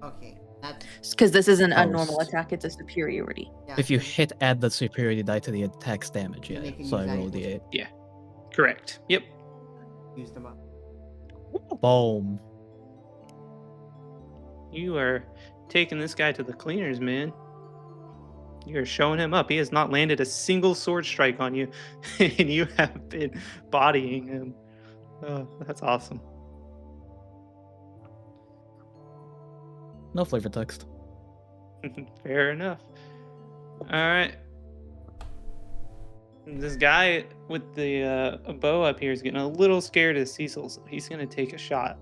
[SPEAKER 2] Okay, that's
[SPEAKER 6] because this isn't a normal attack; it's a superiority.
[SPEAKER 2] Yeah,
[SPEAKER 5] if you hit, add the superiority die to the attack's damage. Yeah, so I roll d8.
[SPEAKER 4] Yeah, correct. Yep.
[SPEAKER 2] Use them up.
[SPEAKER 5] Boom.
[SPEAKER 4] You are taking this guy to the cleaners, man. You're showing him up. He has not landed a single sword strike on you, and you have been bodying him. Oh, that's awesome.
[SPEAKER 5] No flavor text.
[SPEAKER 4] Fair enough. All right. This guy with the bow up here is getting a little scared of Cecil, so he's going to take a shot.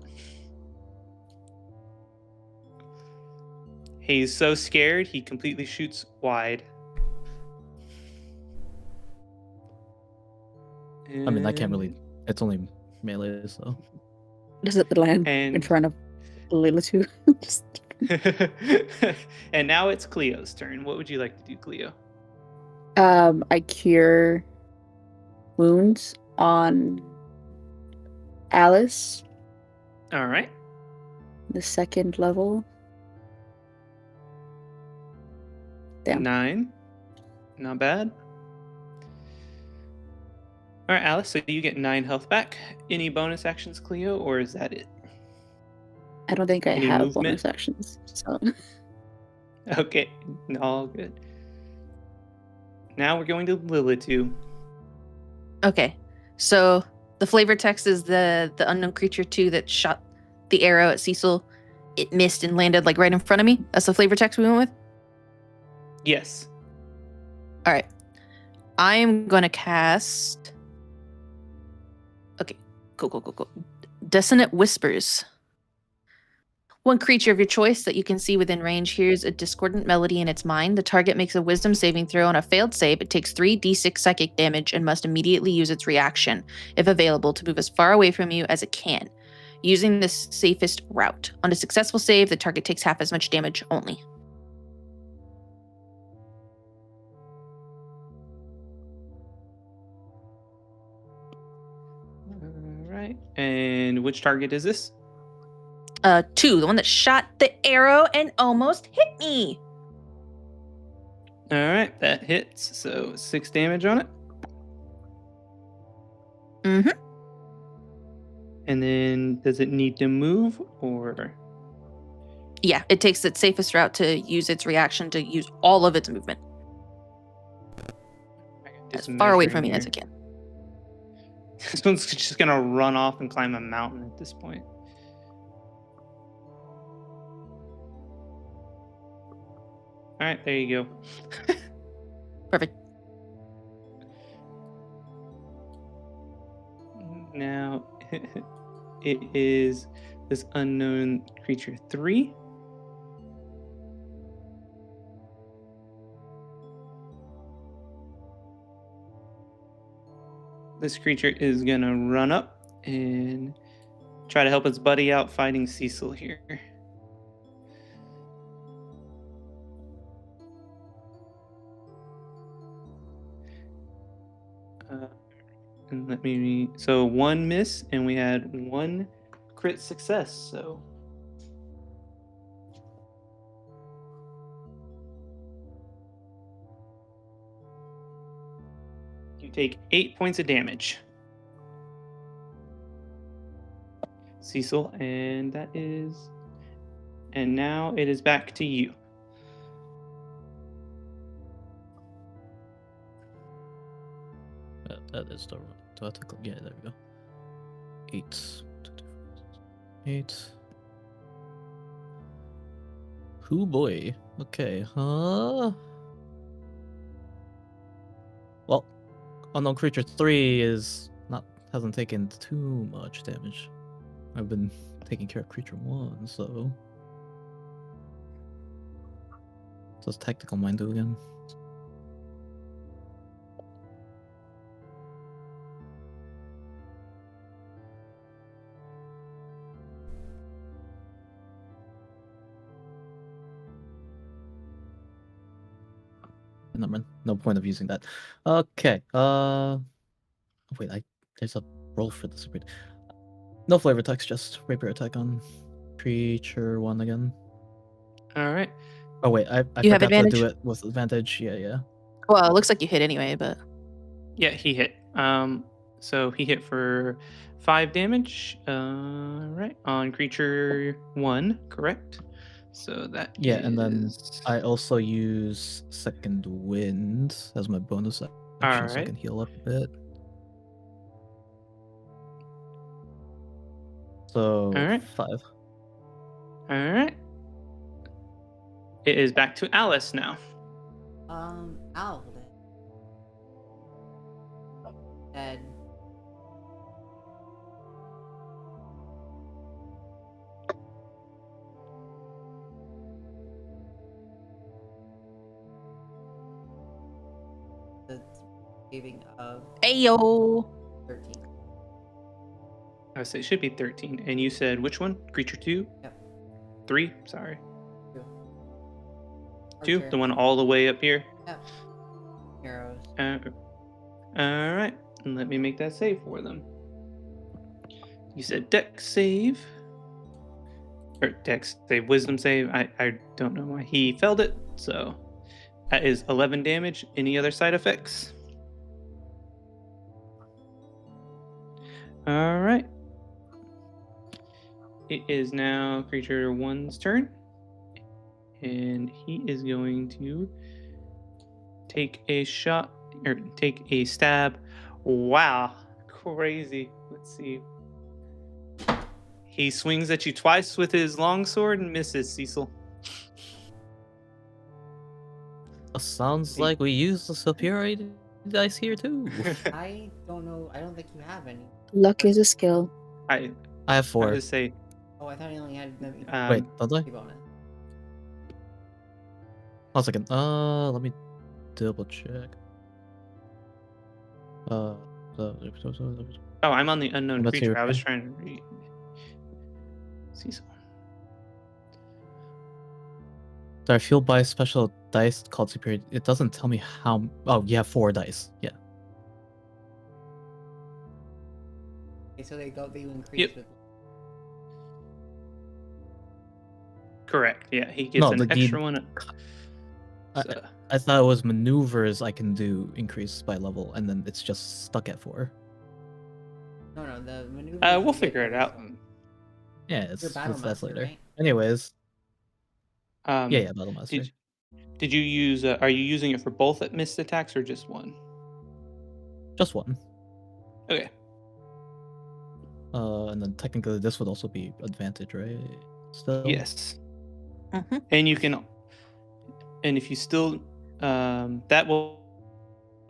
[SPEAKER 4] He's so scared, he completely shoots wide.
[SPEAKER 5] I mean, I can't really... It's only melee, so...
[SPEAKER 3] Does it land in front of Lilith?
[SPEAKER 4] And now it's Cleo's turn. What would you like to do, Cleo?
[SPEAKER 3] I cure wounds on Alice.
[SPEAKER 4] All right.
[SPEAKER 3] The 2nd level. Damn.
[SPEAKER 4] 9. Not bad. All right, Alice, so you get 9 health back. Any bonus actions, Cleo, or is that it?
[SPEAKER 3] I don't think I
[SPEAKER 4] Any
[SPEAKER 3] have
[SPEAKER 4] movement?
[SPEAKER 3] bonus actions, so...
[SPEAKER 4] Okay, all good. Now we're going to Lilith.
[SPEAKER 6] Okay, so the flavor text is the unknown creature 2 that shot the arrow at Cecil. It missed and landed like right in front of me. That's the flavor text we went with?
[SPEAKER 4] Yes.
[SPEAKER 6] All right. I am going to cast... Okay, cool. Dissonant Whispers. One creature of your choice that you can see within range hears a discordant melody in its mind. The target makes a wisdom saving throw. On a failed save, it takes 3d6 psychic damage and must immediately use its reaction, if available, to move as far away from you as it can, using the safest route. On a successful save, the target takes half as much damage only.
[SPEAKER 4] All right. And which target is this?
[SPEAKER 6] 2, the one that shot the arrow and almost hit me.
[SPEAKER 4] All right, that hits. So 6 damage on it.
[SPEAKER 6] Mm-hmm.
[SPEAKER 4] And then does it need to move or?
[SPEAKER 6] Yeah, it takes its safest route to use its reaction to use all of its movement. As far away from me as it can.
[SPEAKER 4] This one's just going to run off and climb a mountain at this point. All right, there you go.
[SPEAKER 6] Perfect.
[SPEAKER 4] Now, it is this unknown creature 3. This creature is going to run up and try to help its buddy out fighting Cecil here. And let me so 1 miss, and we had 1 crit success. So you take 8 points of damage, Cecil, and now it is back to you.
[SPEAKER 5] That is the... Do I have to click? Yeah, there we go. 8. Hoo boy. Okay, huh? Well, unknown creature 3 hasn't taken too much damage. I've been taking care of creature 1, so... Does tactical mind do again? No point of using that. Okay. Wait. There's a roll for this. No flavor text, just rapier attack on creature 1 again.
[SPEAKER 4] All right.
[SPEAKER 5] Oh wait, I
[SPEAKER 6] You have
[SPEAKER 5] forgot to
[SPEAKER 6] advantage?
[SPEAKER 5] do it with advantage. Yeah.
[SPEAKER 6] Well, it looks like you hit anyway, but...
[SPEAKER 4] Yeah, he hit. So he hit for 5 damage. Right on creature 1, correct? So that
[SPEAKER 5] and then
[SPEAKER 4] is-
[SPEAKER 5] I also use Second Wind as my bonus action, so I can heal up a bit. So 5.
[SPEAKER 4] All right. It is back to Alice now.
[SPEAKER 2] Al then. The saving of
[SPEAKER 6] Ayo.
[SPEAKER 2] 13.
[SPEAKER 4] I would say it should be 13. And you said which one? Creature 2?
[SPEAKER 2] Yep.
[SPEAKER 4] 3? Sorry. 2?
[SPEAKER 2] Archer.
[SPEAKER 4] The one all the way up here?
[SPEAKER 2] Yep. Arrows.
[SPEAKER 4] All right. And let me make that save for them. You said dex save. Or dex save, wisdom save. I don't know why he failed it. So that is 11 damage. Any other side effects? All right. It is now creature 1's turn. And he is going to take a shot, or take a stab. Wow. Crazy. Let's see. He swings at you twice with his longsword and misses, Cecil.
[SPEAKER 5] Sounds like we use the superiority dice here too.
[SPEAKER 2] I don't know. I don't think you have any.
[SPEAKER 3] Luck is a skill.
[SPEAKER 4] I
[SPEAKER 5] have 4.
[SPEAKER 4] I would say.
[SPEAKER 2] Oh, I thought you only had.
[SPEAKER 5] Wait, don't I?
[SPEAKER 2] Bonus.
[SPEAKER 5] 1 second. Let me double check.
[SPEAKER 4] Oh, I'm on the unknown
[SPEAKER 5] Let's
[SPEAKER 4] creature.
[SPEAKER 5] hear
[SPEAKER 4] I was
[SPEAKER 5] it.
[SPEAKER 4] trying to read. Cecil.
[SPEAKER 5] So I feel by special dice called superior. It doesn't tell me how. Oh, you have 4 dice. Yeah.
[SPEAKER 2] Okay, so they increase
[SPEAKER 4] Yep.
[SPEAKER 2] with.
[SPEAKER 4] Correct. Yeah, he gets an extra one. So,
[SPEAKER 5] I thought it was maneuvers I can do increase by level, and then it's just stuck at 4.
[SPEAKER 2] No, the maneuver.
[SPEAKER 4] we'll figure it out.
[SPEAKER 5] Yeah,
[SPEAKER 2] You're
[SPEAKER 5] that's
[SPEAKER 2] Battlemaster,
[SPEAKER 5] later.
[SPEAKER 2] right?
[SPEAKER 5] Anyways,
[SPEAKER 4] Yeah,
[SPEAKER 5] Battlemaster.
[SPEAKER 4] Did you use? Are you using it for both missed attacks or just one?
[SPEAKER 5] Just 1.
[SPEAKER 4] Okay.
[SPEAKER 5] And then technically this would also be advantage, right? Still.
[SPEAKER 4] Yes.
[SPEAKER 6] Mm-hmm.
[SPEAKER 4] And you can, and if you still, that will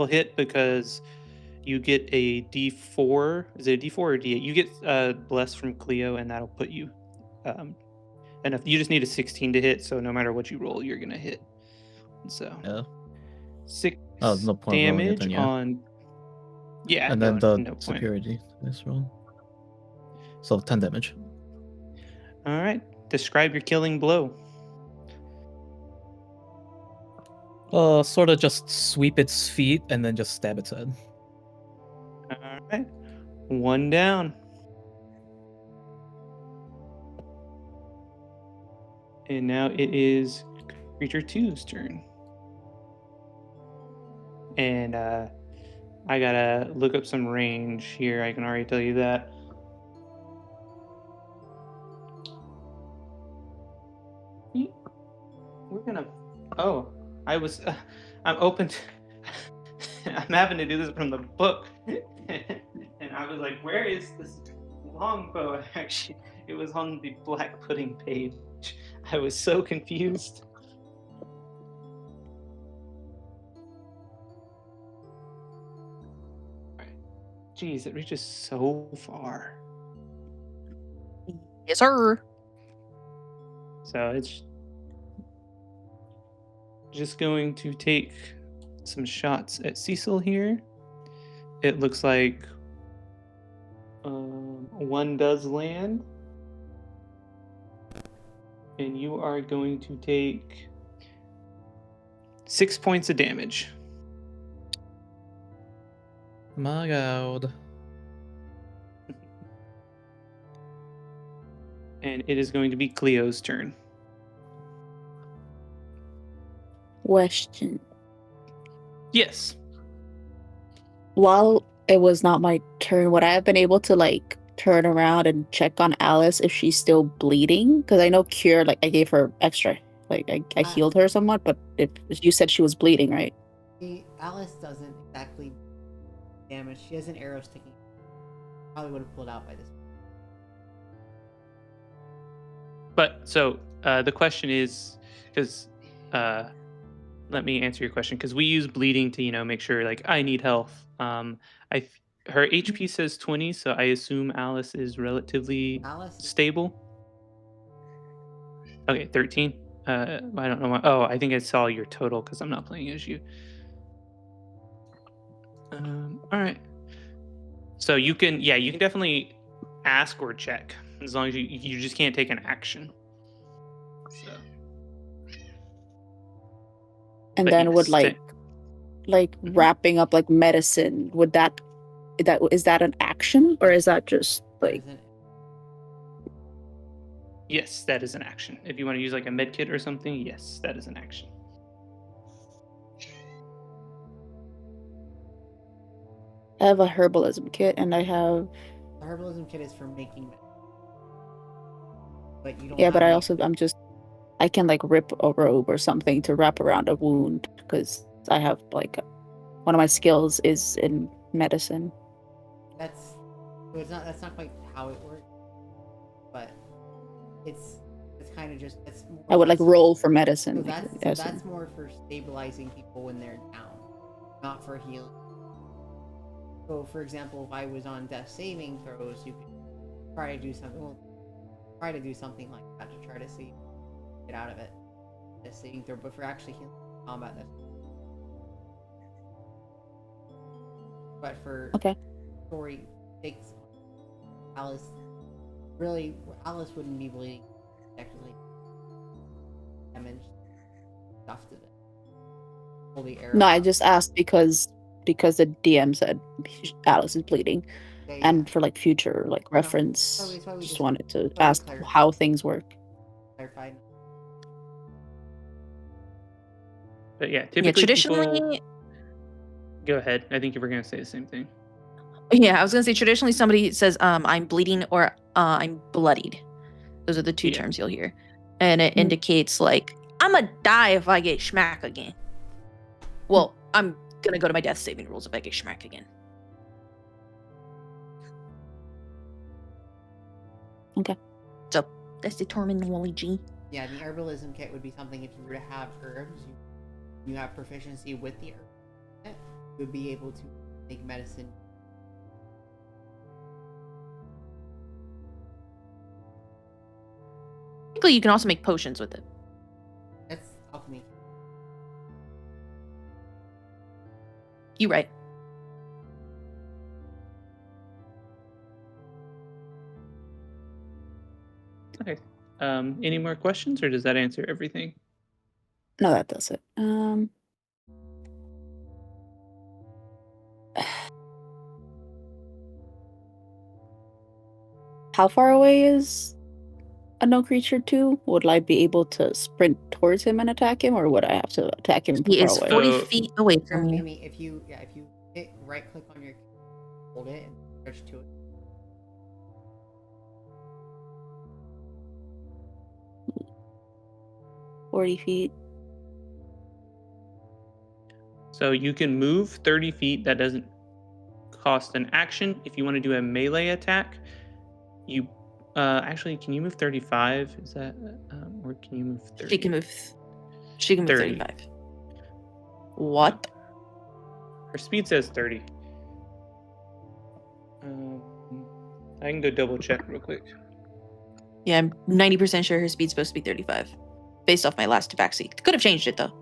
[SPEAKER 4] hit because you get a D4. Is it a D4 or D8? You get blessed from Cleo, and that'll put you. And if you just need a 16 to hit, so no matter what you roll, you're gonna hit. So
[SPEAKER 5] Yeah.
[SPEAKER 4] 6
[SPEAKER 5] no point rolling it
[SPEAKER 4] damage
[SPEAKER 5] then, yeah.
[SPEAKER 4] on. Yeah.
[SPEAKER 5] And then
[SPEAKER 4] no
[SPEAKER 5] the
[SPEAKER 4] point.
[SPEAKER 5] superiority dice roll. So 10 damage.
[SPEAKER 4] All right. Describe your killing blow.
[SPEAKER 5] Sort of just sweep its feet and then just stab its head.
[SPEAKER 4] All right. 1 down. And now it is creature 2's turn. And I gotta look up some range here. I can already tell you that. We're gonna. Oh, I'm open to. I'm having to do this from the book. And I was like, where is this longbow? Actually, it was on the black pudding page. I was so confused. Jeez, it reaches so far.
[SPEAKER 6] Yes, sir.
[SPEAKER 4] So it's just going to take some shots at Cecil here. It looks like 1 does land. And you are going to take 6 points of damage.
[SPEAKER 5] My god.
[SPEAKER 4] And it is going to be Cleo's turn.
[SPEAKER 3] Question.
[SPEAKER 4] Yes.
[SPEAKER 3] While it was not my turn, would I have been able to turn around and check on Alice if she's still bleeding? Because I know Cure, like, I gave her extra. Like, I healed her somewhat, but if you said she was bleeding, right?
[SPEAKER 2] Alice doesn't exactly damage. She has an arrow sticking. Probably would have pulled out by this point.
[SPEAKER 4] But so the question is, because let me answer your question, because we use bleeding to make sure, like, I need health. Her HP says 20, so I assume Alice is relatively stable. Okay, 13. I don't know why. Oh, I think I saw your total because I'm not playing as you. All right. So you can definitely ask or check as long as you just can't take an action. So.
[SPEAKER 3] And but then would wrapping up like medicine, is that an action or is that just like?
[SPEAKER 4] Yes, that is an action. If you want to use like a med kit or something, yes, that is an action.
[SPEAKER 3] I have a herbalism kit and I have...
[SPEAKER 2] The herbalism kit is for making medicine. But you don't
[SPEAKER 3] I can like rip a robe or something to wrap around a wound because I have like one of my skills is in medicine.
[SPEAKER 2] That's not quite how it works, but it's kind of just
[SPEAKER 3] I would like roll for medicine.
[SPEAKER 2] So that's more for stabilizing people when they're down, not for healing. So for example, if I was on death saving throws, you could try to do something. Well, try to do something like that to try to see get out of it. Death saving throw, but for actually healing combat, that's. But for story takes Alice wouldn't be bleeding technically damage stuff to it. Holy arrow.
[SPEAKER 3] No, I just asked because the DM said Alice is bleeding. And for like future like reference, just wanted to ask how things work.
[SPEAKER 2] Clarified.
[SPEAKER 4] But yeah, typically
[SPEAKER 6] traditionally.
[SPEAKER 4] Go ahead. I think you were going to say the same thing.
[SPEAKER 6] Yeah, I was going to say traditionally somebody says I'm bleeding or I'm bloodied. Those are the two terms you'll hear. And it indicates like I'm going to die if I get schmack again. Well, I'm going to go to my death saving rules if I get schmack again.
[SPEAKER 3] Okay.
[SPEAKER 6] So that's the terminology.
[SPEAKER 2] Yeah, the herbalism kit would be something if you were to have herbs, you have proficiency with the herb, you would be able to make medicine.
[SPEAKER 6] Technically, you can also make potions with it.
[SPEAKER 2] That's alchemy.
[SPEAKER 6] You're right.
[SPEAKER 4] Okay. Any more questions, or does that answer everything?
[SPEAKER 3] No, that does it. How far away is a no creature 2? Would I be able to sprint towards him and attack him, or would I have to attack him from
[SPEAKER 6] He is
[SPEAKER 3] far away?
[SPEAKER 6] 40 feet away from you.
[SPEAKER 2] If you hit right click on your hold it and stretch to it.
[SPEAKER 3] Hmm. 40 feet.
[SPEAKER 4] So you can move 30 feet. That doesn't cost an action. If you want to do a melee attack, you actually, can you move 35? Is that or can you move 30?
[SPEAKER 6] She can move 35. What?
[SPEAKER 4] Her speed says 30. I can go double check real quick.
[SPEAKER 6] Yeah, I'm 90% sure her speed's supposed to be 35, based off my last backseat. Could have changed it though.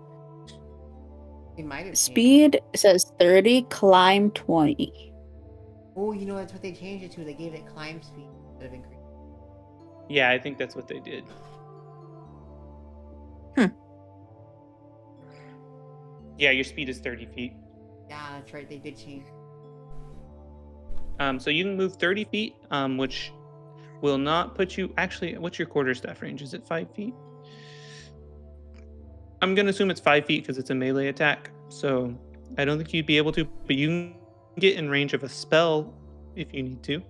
[SPEAKER 2] It might have
[SPEAKER 3] Speed says 30, climb 20.
[SPEAKER 2] Oh, you know that's what they changed it to. They gave it climb speed instead of increase.
[SPEAKER 4] Yeah, I think that's what they did. Yeah, your speed is 30 feet.
[SPEAKER 2] Yeah, that's right. They did change.
[SPEAKER 4] So you can move 30 feet, which will not put you... Actually, what's your quarterstaff range? Is it 5 feet? I'm going to assume it's 5 feet because it's a melee attack. So I don't think you'd be able to, but you can get in range of a spell if you need to.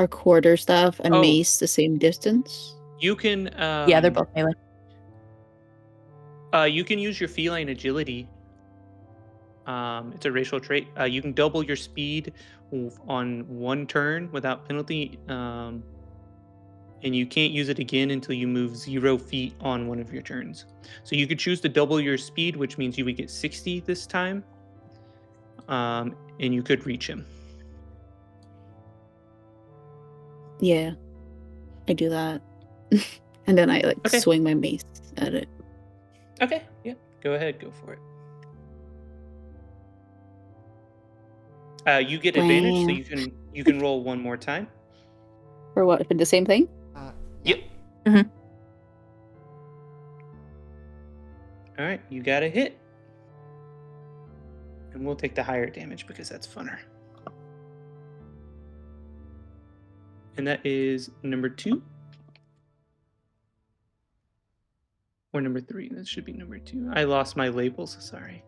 [SPEAKER 3] Are quarterstaff and
[SPEAKER 4] Oh.
[SPEAKER 3] mace the same distance?
[SPEAKER 4] You can.
[SPEAKER 6] Yeah, they're both melee.
[SPEAKER 4] You can use your feline agility. It's a racial trait. You can double your speed on one turn without penalty, and you can't use it again until you move 0 feet on one of your turns. So you could choose to double your speed, which means you would get 60 this time, and you could reach him.
[SPEAKER 3] Yeah, I do that. And then I swing my mace at it.
[SPEAKER 4] Okay, yeah, go ahead, go for it. You get advantage, so you can roll one more time.
[SPEAKER 3] For what? For the same thing?
[SPEAKER 4] Yep.
[SPEAKER 6] Mm-hmm.
[SPEAKER 4] All right, you got a hit, and we'll take the higher damage because that's funner. And that is number 2. Or number 3. That should be number 2. I lost my labels, sorry.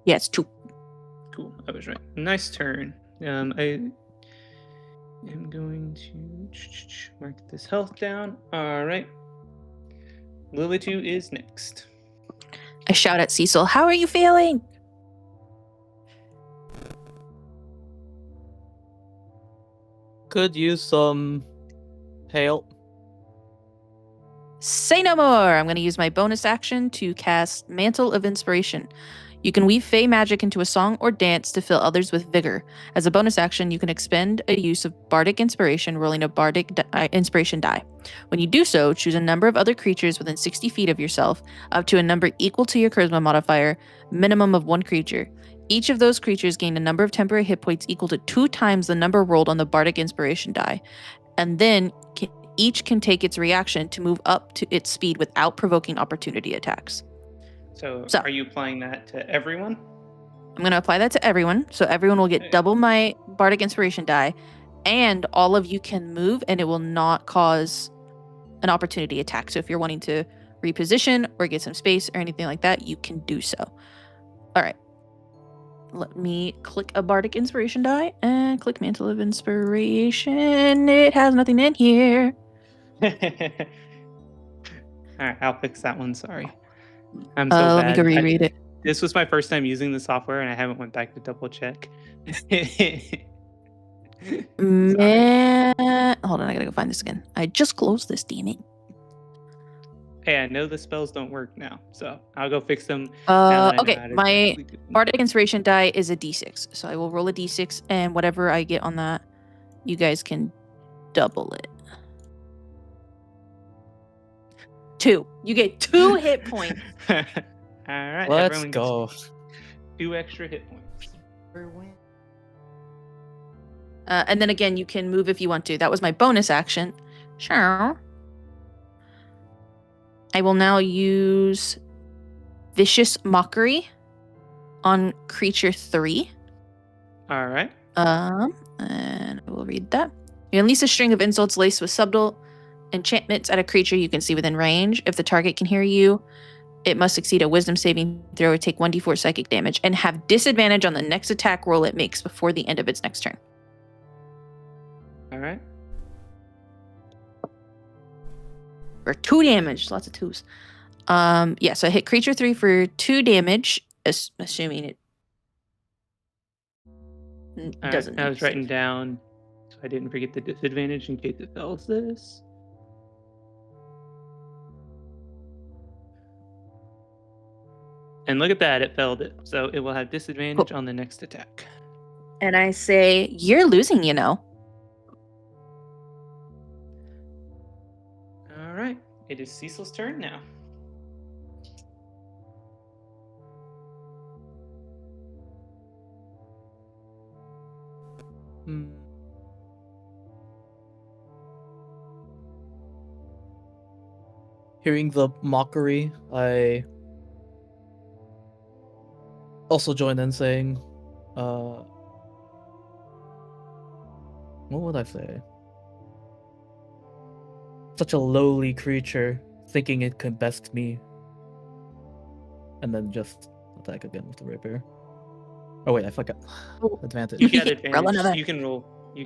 [SPEAKER 6] Yeah, it's 2.
[SPEAKER 4] Cool, I was right. Nice turn. I am going to mark this health down. All right. Lilitu is next.
[SPEAKER 6] I shout at Cecil, "How are you feeling?"
[SPEAKER 5] Could use some help.
[SPEAKER 6] Say no more. I'm going to use my bonus action to cast Mantle of Inspiration. You can weave fey magic into a song or dance to fill others with vigor. As a bonus action, you can expend a use of Bardic Inspiration, rolling a Bardic Inspiration die. When you do so, choose a number of other creatures within 60 feet of yourself, up to a number equal to your Charisma modifier, minimum of 1 creature. Each of those creatures gain a number of temporary hit points equal to 2 times the number rolled on the Bardic Inspiration die. And then each can take its reaction to move up to its speed without provoking opportunity attacks.
[SPEAKER 4] So are you applying that to everyone?
[SPEAKER 6] I'm going to apply that to everyone. So everyone will get double my Bardic Inspiration die, and all of you can move, and it will not cause an opportunity attack. So if you're wanting to reposition or get some space or anything like that, you can do so. All right. Let me click a Bardic Inspiration die and click Mantle of Inspiration. It has nothing in here.
[SPEAKER 4] All right, I'll fix that one. Sorry. I'm so bad.
[SPEAKER 6] Let me go reread it.
[SPEAKER 4] This was my first time using the software, and I haven't went back to double check.
[SPEAKER 6] Man, hold on, I gotta go find this again. I just closed this, damn it.
[SPEAKER 4] Hey, I know the spells don't work now, so I'll go fix them.
[SPEAKER 6] Okay, my Bardic Inspiration die is a d6, so I will roll a d6, and whatever I get on that, you guys can double it. 2. You get 2 hit points.
[SPEAKER 4] All right,
[SPEAKER 5] let's go.
[SPEAKER 4] 2 extra hit points.
[SPEAKER 6] And then again, you can move if you want to. That was my bonus action. Sure. I will now use Vicious Mockery on creature 3.
[SPEAKER 4] All right.
[SPEAKER 6] And I will read that. You unleash a string of insults laced with subtle enchantments at a creature you can see within range. If the target can hear you, it must succeed a wisdom saving throw or take 1d4 psychic damage and have disadvantage on the next attack roll it makes before the end of its next turn.
[SPEAKER 4] All right.
[SPEAKER 6] For 2 damage. Lots of 2s. Yeah, so I hit creature 3 for 2 damage, assuming it doesn't.
[SPEAKER 4] I was writing down so I didn't forget the disadvantage in case it fails this. And look at that, it failed it. So it will have disadvantage on the next attack.
[SPEAKER 6] And I say, you're losing, you know.
[SPEAKER 4] All right. It is Cecil's turn now.
[SPEAKER 5] Hearing the mockery, I also join in saying, what would I say? Such a lowly creature, thinking it could best me. And then just attack again with the rapier. Oh wait, I forgot.
[SPEAKER 6] Oh.
[SPEAKER 5] Advantage.
[SPEAKER 4] You got
[SPEAKER 6] Roll
[SPEAKER 4] advantage.
[SPEAKER 6] another.
[SPEAKER 4] You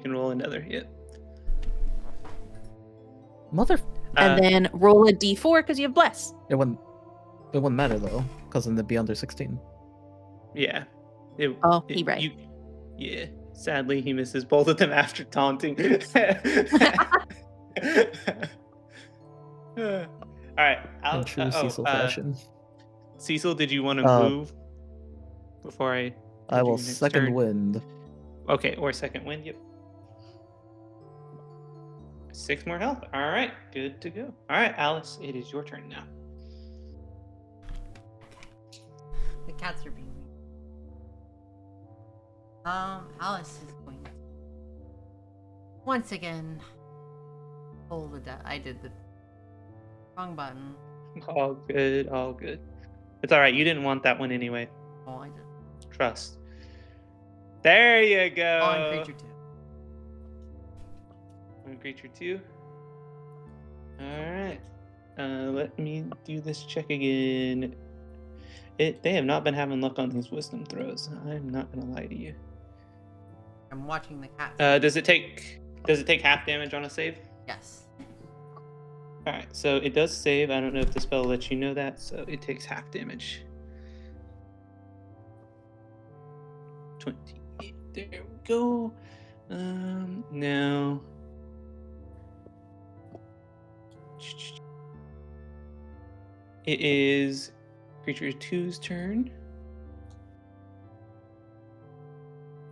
[SPEAKER 4] can roll another. Yeah.
[SPEAKER 5] Mother.
[SPEAKER 6] And then roll a d4 because you have bless.
[SPEAKER 5] It wouldn't matter though, because then they'd be under 16.
[SPEAKER 4] Yeah.
[SPEAKER 6] He right.
[SPEAKER 4] Yeah. Sadly, he misses both of them after taunting. All right.
[SPEAKER 5] In true Cecil fashion.
[SPEAKER 4] Cecil, did you want to move before
[SPEAKER 5] I will second wind.
[SPEAKER 4] Okay, or second wind. Yep. 6 more health. All right, good to go. All right, Alice, it is your turn now.
[SPEAKER 2] The cats are being weird. Alice is going to once again pull the I did the wrong button.
[SPEAKER 4] All good, all good. It's all right. You didn't want that one anyway.
[SPEAKER 2] Oh, I did.
[SPEAKER 4] Trust. There you go.
[SPEAKER 2] Oh, and creature 2.
[SPEAKER 4] On creature 2. All right. Let me do this check again. They have not been having luck on these wisdom throws. I'm not gonna lie to you.
[SPEAKER 2] I'm watching the cat.
[SPEAKER 4] Does it take half damage on a save?
[SPEAKER 2] Yes.
[SPEAKER 4] All right. So it does save. I don't know if the spell lets you know that. So it takes half damage. 28. There we go. Now. It is creature 2's turn.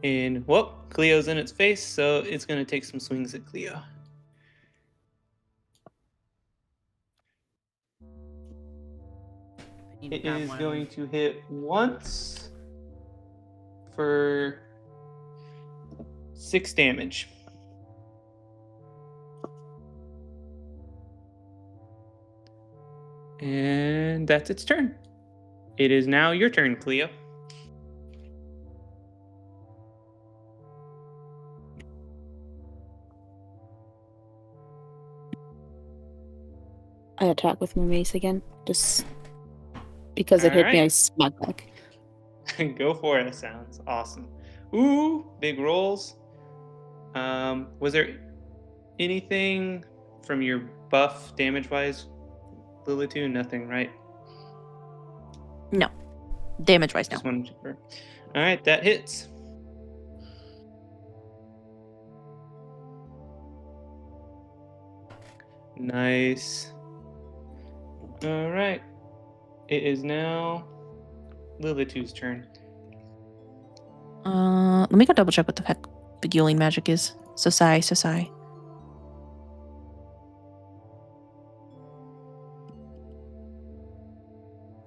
[SPEAKER 4] And, Cleo's in its face, so it's going to take some swings at Cleo. It is going to hit once for 6 damage. And that's its turn. It is now your turn, Cleo.
[SPEAKER 3] I attack with my mace again, just because it hit me. I smack back.
[SPEAKER 4] Go for it. Sounds awesome. Ooh, big rolls. Was there anything from your buff damage-wise, Lilith? Nothing, right?
[SPEAKER 6] No. Damage-wise, no.
[SPEAKER 4] Just wanted to confirm. All right, that hits. Nice. All right. It is now Lilith's turn.
[SPEAKER 6] Let me go double check what the heck Beguiling magic is. Sosai.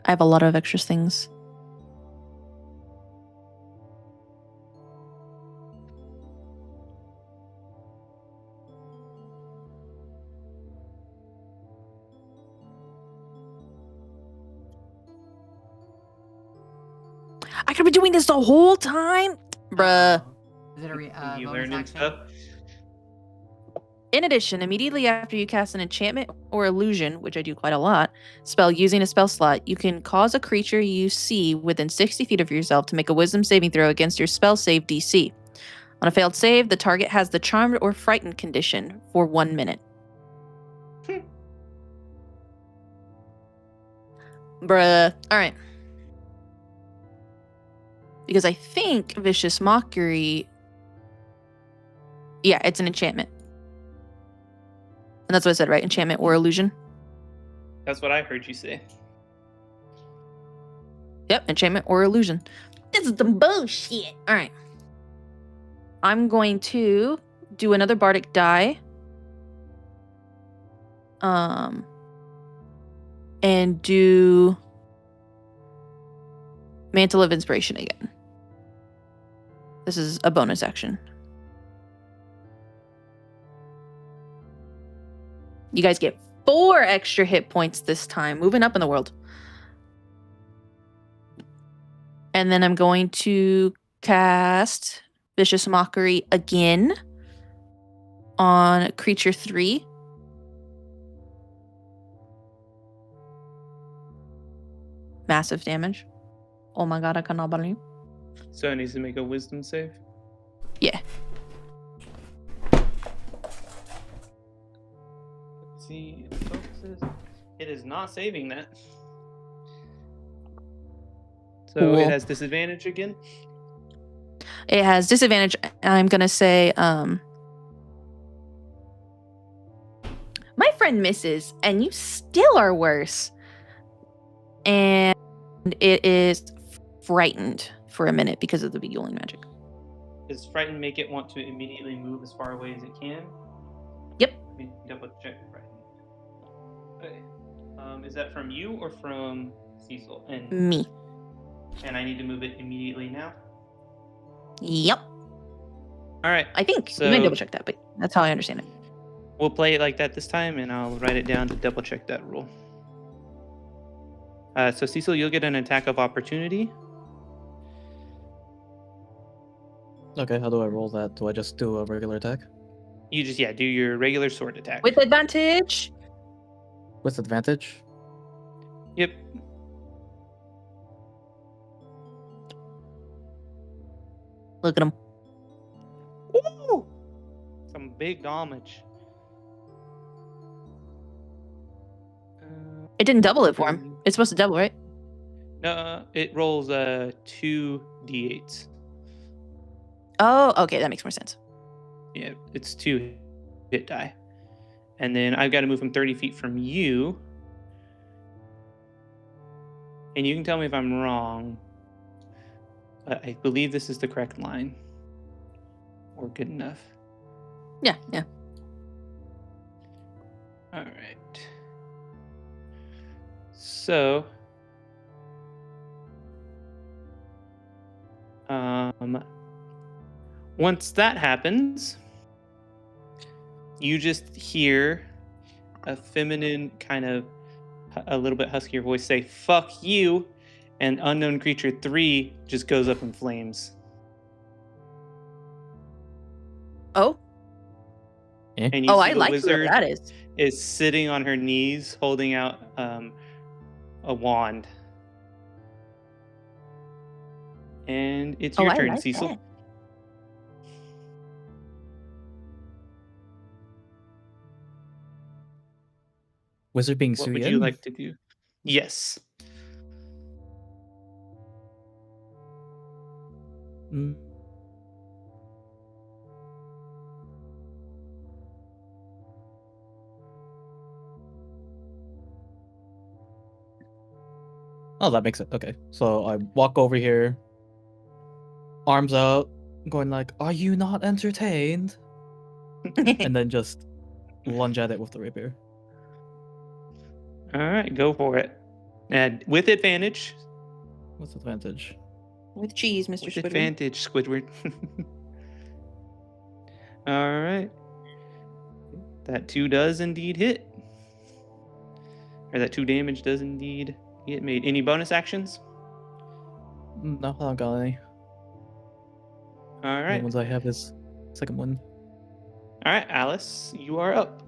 [SPEAKER 6] I have a lot of extra things. I could be doing this the whole time? Bruh.
[SPEAKER 2] Is it a
[SPEAKER 4] you
[SPEAKER 2] bonus
[SPEAKER 4] learning
[SPEAKER 2] action?
[SPEAKER 4] stuff?
[SPEAKER 6] In addition, immediately after you cast an enchantment or illusion, which I do quite a lot, spell using a spell slot, you can cause a creature you see within 60 feet of yourself to make a wisdom saving throw against your spell save DC. On a failed save, the target has the charmed or frightened condition for 1 minute. Bruh. Alright. Because I think Vicious Mockery... Yeah, it's an enchantment. And that's what I said, right? Enchantment or illusion?
[SPEAKER 4] That's what I heard you say.
[SPEAKER 6] Yep, enchantment or illusion. This is some bullshit. All right. I'm going to do another bardic die. And do Mantle of Inspiration again. This is a bonus action. You guys get 4 extra hit points this time, moving up in the world. And then I'm going to cast Vicious Mockery again on creature 3. Massive damage. Oh my god, I cannot believe.
[SPEAKER 4] So it needs to make a wisdom save?
[SPEAKER 6] Yeah.
[SPEAKER 4] Let's see. It is not saving that. So
[SPEAKER 6] Cool.
[SPEAKER 4] it has disadvantage again?
[SPEAKER 6] It has disadvantage. I'm going to say, my friend misses, and you still are worse. And it is frightened for a minute because of the beguiling magic.
[SPEAKER 4] Does frightened make it want to immediately move as far away as it can?
[SPEAKER 6] Yep.
[SPEAKER 4] Let me double check frightened. Okay. Is that from you or from Cecil? And
[SPEAKER 6] Me.
[SPEAKER 4] And I need to move it immediately now?
[SPEAKER 6] Yep.
[SPEAKER 4] All right.
[SPEAKER 6] I think.
[SPEAKER 4] So
[SPEAKER 6] you might double check that, but that's how I understand it.
[SPEAKER 4] We'll play it like that this time, and I'll write it down to double check that rule. So Cecil, you'll get an attack of opportunity.
[SPEAKER 5] Okay, how do I roll that? Do I just do a regular attack?
[SPEAKER 4] You just, do your regular sword attack.
[SPEAKER 6] With advantage?
[SPEAKER 5] With advantage?
[SPEAKER 4] Yep.
[SPEAKER 6] Look at him.
[SPEAKER 4] Ooh! Some big damage.
[SPEAKER 6] It didn't double it for him. It's supposed to double, right?
[SPEAKER 4] No, it rolls 2 d8s.
[SPEAKER 6] Oh, okay, that makes more sense.
[SPEAKER 4] Yeah, it's 2 hit die. And then I've got to move him 30 feet from you. And you can tell me if I'm wrong. But I believe this is the correct line. Or good enough.
[SPEAKER 6] Yeah.
[SPEAKER 4] All right. So, once that happens, you just hear a feminine kind of a little bit huskier voice say, "Fuck you," and Unknown Creature 3 just goes up in flames.
[SPEAKER 6] Oh?
[SPEAKER 4] And you see
[SPEAKER 6] I
[SPEAKER 4] the
[SPEAKER 6] like
[SPEAKER 4] wizard
[SPEAKER 6] whoever that
[SPEAKER 4] is sitting on her knees holding out a wand. And it's your turn,
[SPEAKER 6] like
[SPEAKER 4] Cecil.
[SPEAKER 6] that.
[SPEAKER 5] Wizard being
[SPEAKER 4] What would
[SPEAKER 5] Suyin?
[SPEAKER 4] you like to do? Yes.
[SPEAKER 5] Oh, that makes it. Okay. So I walk over here, arms out, going like, "Are you not entertained?" And then just lunge at it with the rapier.
[SPEAKER 4] All right, go for it. And with advantage.
[SPEAKER 5] What's advantage?
[SPEAKER 6] With cheese, Mr.
[SPEAKER 4] With
[SPEAKER 6] Squidward.
[SPEAKER 4] advantage, Squidward. All right. That 2 does indeed hit. Or that 2 damage does indeed get made. Any bonus actions?
[SPEAKER 5] No, I don't got any.
[SPEAKER 4] All right.
[SPEAKER 5] The ones I have is second one.
[SPEAKER 4] All right, Alice, you are up.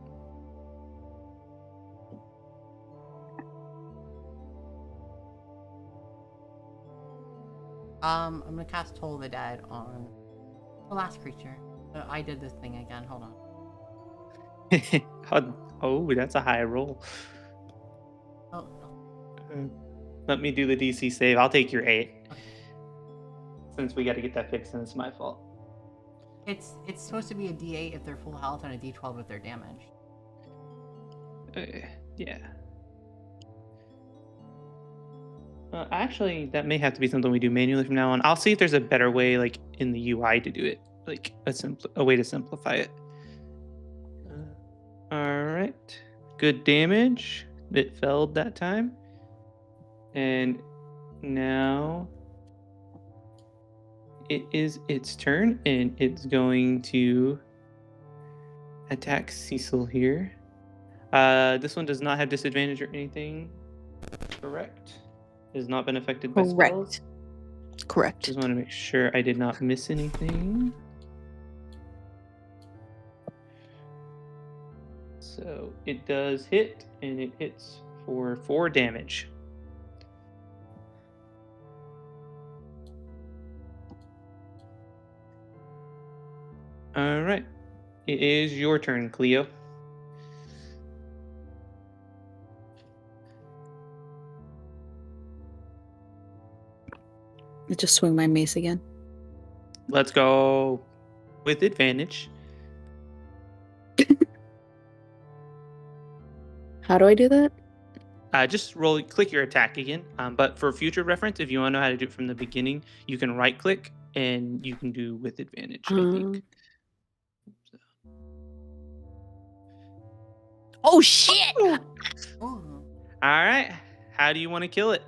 [SPEAKER 2] I'm gonna cast Toll of the Dead on the last creature. I did this thing again. Hold on.
[SPEAKER 4] Oh, that's a high roll.
[SPEAKER 2] Oh.
[SPEAKER 4] Let me do the DC save. I'll take your 8. Since we got to get that fixed, and it's my fault.
[SPEAKER 2] It's supposed to be a D8 if they're full health and a D12 if they're damaged.
[SPEAKER 4] Yeah. Actually, that may have to be something we do manually from now on. I'll see if there's a better way, like in the UI, to do it, like a way to simplify it. All right, good damage. It failed that time, and now it is its turn, and it's going to attack Cecil here. This one does not have disadvantage or anything. Correct. Has not been affected by spells.
[SPEAKER 6] Correct.
[SPEAKER 4] Just want to make sure I did not miss anything. So it does hit, and it hits for 4 damage. All right. It is your turn, Cleo.
[SPEAKER 3] I just swing my mace again.
[SPEAKER 4] Let's go with advantage.
[SPEAKER 3] How do I do that?
[SPEAKER 4] Just click your attack again. But for future reference, if you want to know how to do it from the beginning, you can right click and you can do with advantage, I think.
[SPEAKER 6] Oh shit!
[SPEAKER 2] Ooh.
[SPEAKER 4] All right. How do you want to kill it?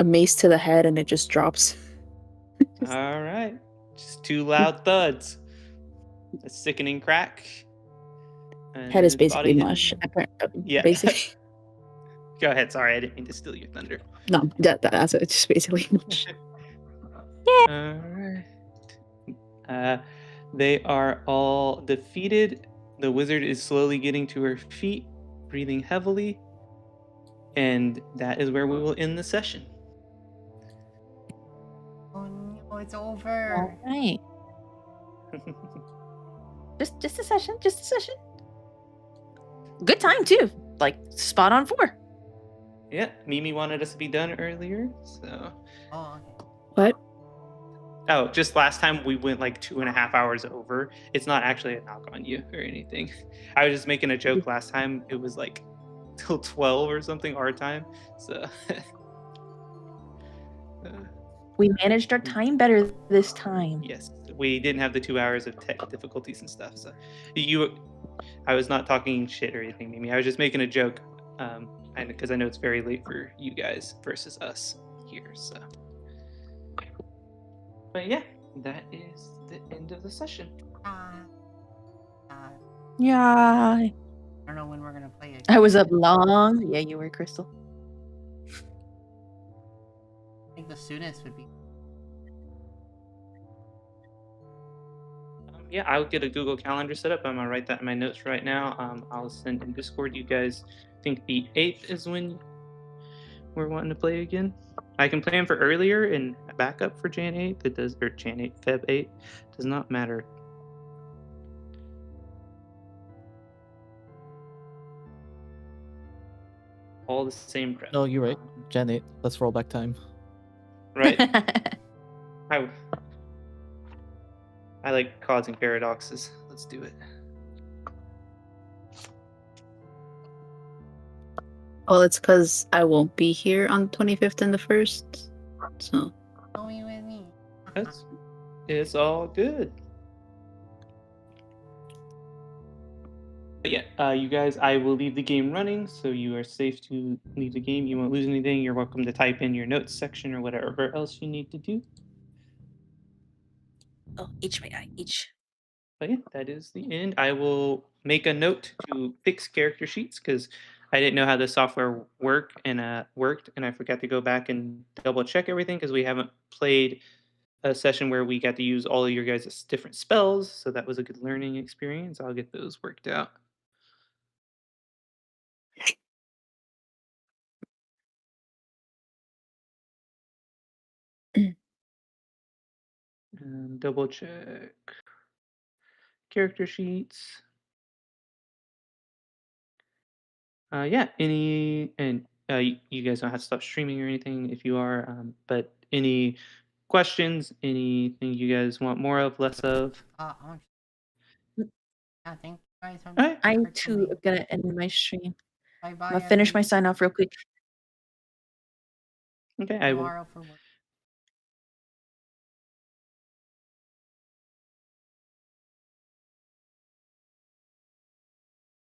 [SPEAKER 3] A mace to the head and it just drops.
[SPEAKER 4] All right. Just 2 loud thuds. A sickening crack. And
[SPEAKER 3] Head is
[SPEAKER 4] its body
[SPEAKER 3] basically
[SPEAKER 4] hits-
[SPEAKER 3] mush.
[SPEAKER 4] Yeah.
[SPEAKER 3] Basically.
[SPEAKER 4] Go ahead. Sorry, I didn't mean to steal your thunder.
[SPEAKER 3] No, that's it. It's just basically mush.
[SPEAKER 4] All right. They are all defeated. The wizard is slowly getting to her feet, breathing heavily. And that is where we will end the session.
[SPEAKER 2] Oh no, it's over.
[SPEAKER 6] All right. Just a session. Just a session. Good time too. Like spot on 4.
[SPEAKER 4] Yeah, Mimi wanted us to be done earlier, so.
[SPEAKER 2] Oh, okay.
[SPEAKER 3] What?
[SPEAKER 4] Oh, just last time we went like 2.5 hours over. It's not actually a knock on you or anything. I was just making a joke last time. It was like till 12 or something our time. So
[SPEAKER 6] We managed our time better this time.
[SPEAKER 4] yes, we didn't have the 2 hours of tech difficulties and stuff. So I was not talking shit or anything, Mimi. I was just making a joke, because I know it's very late for you guys versus us here. So, but yeah, that is the end of the session.
[SPEAKER 6] Yeah.
[SPEAKER 2] I don't know when we're gonna play it.
[SPEAKER 6] I was up long. Yeah, you were, Crystal.
[SPEAKER 2] I think the soonest would be.
[SPEAKER 4] Yeah, I'll get a Google Calendar set up. I'm gonna write that in my notes right now. I'll send in Discord. You guys think the 8th is when we're wanting to play again? I can plan for earlier and back up for Jan 8th. It does, or Jan 8th, Feb 8th. Does not matter. All the same prep.
[SPEAKER 5] No, you're right. Jan 8. Let's roll back time.
[SPEAKER 4] Right. I like causing paradoxes. Let's do it.
[SPEAKER 3] Well, it's because I won't be here on the 25th and the 1st. So.
[SPEAKER 2] Going with me.
[SPEAKER 4] It's all good. But yeah, you guys, I will leave the game running, so you are safe to leave the game. You won't lose anything. You're welcome to type in your notes section or whatever else you need to do.
[SPEAKER 6] Oh, each.
[SPEAKER 4] But yeah, that is the end. I will make a note to fix character sheets because I didn't know how the software worked, and I forgot to go back and double check everything because we haven't played a session where we got to use all of your guys' different spells, so that was a good learning experience. I'll get those worked out. And double check character sheets. Yeah, you guys don't have to stop streaming or anything if you are, but any questions, anything you guys want more of, less of?
[SPEAKER 2] Yeah, thank you guys.
[SPEAKER 4] Right.
[SPEAKER 6] I too am gonna end my stream.
[SPEAKER 2] Bye bye.
[SPEAKER 6] I'm gonna finish my sign off real quick.
[SPEAKER 4] Okay, I will.
[SPEAKER 2] Tomorrow for work.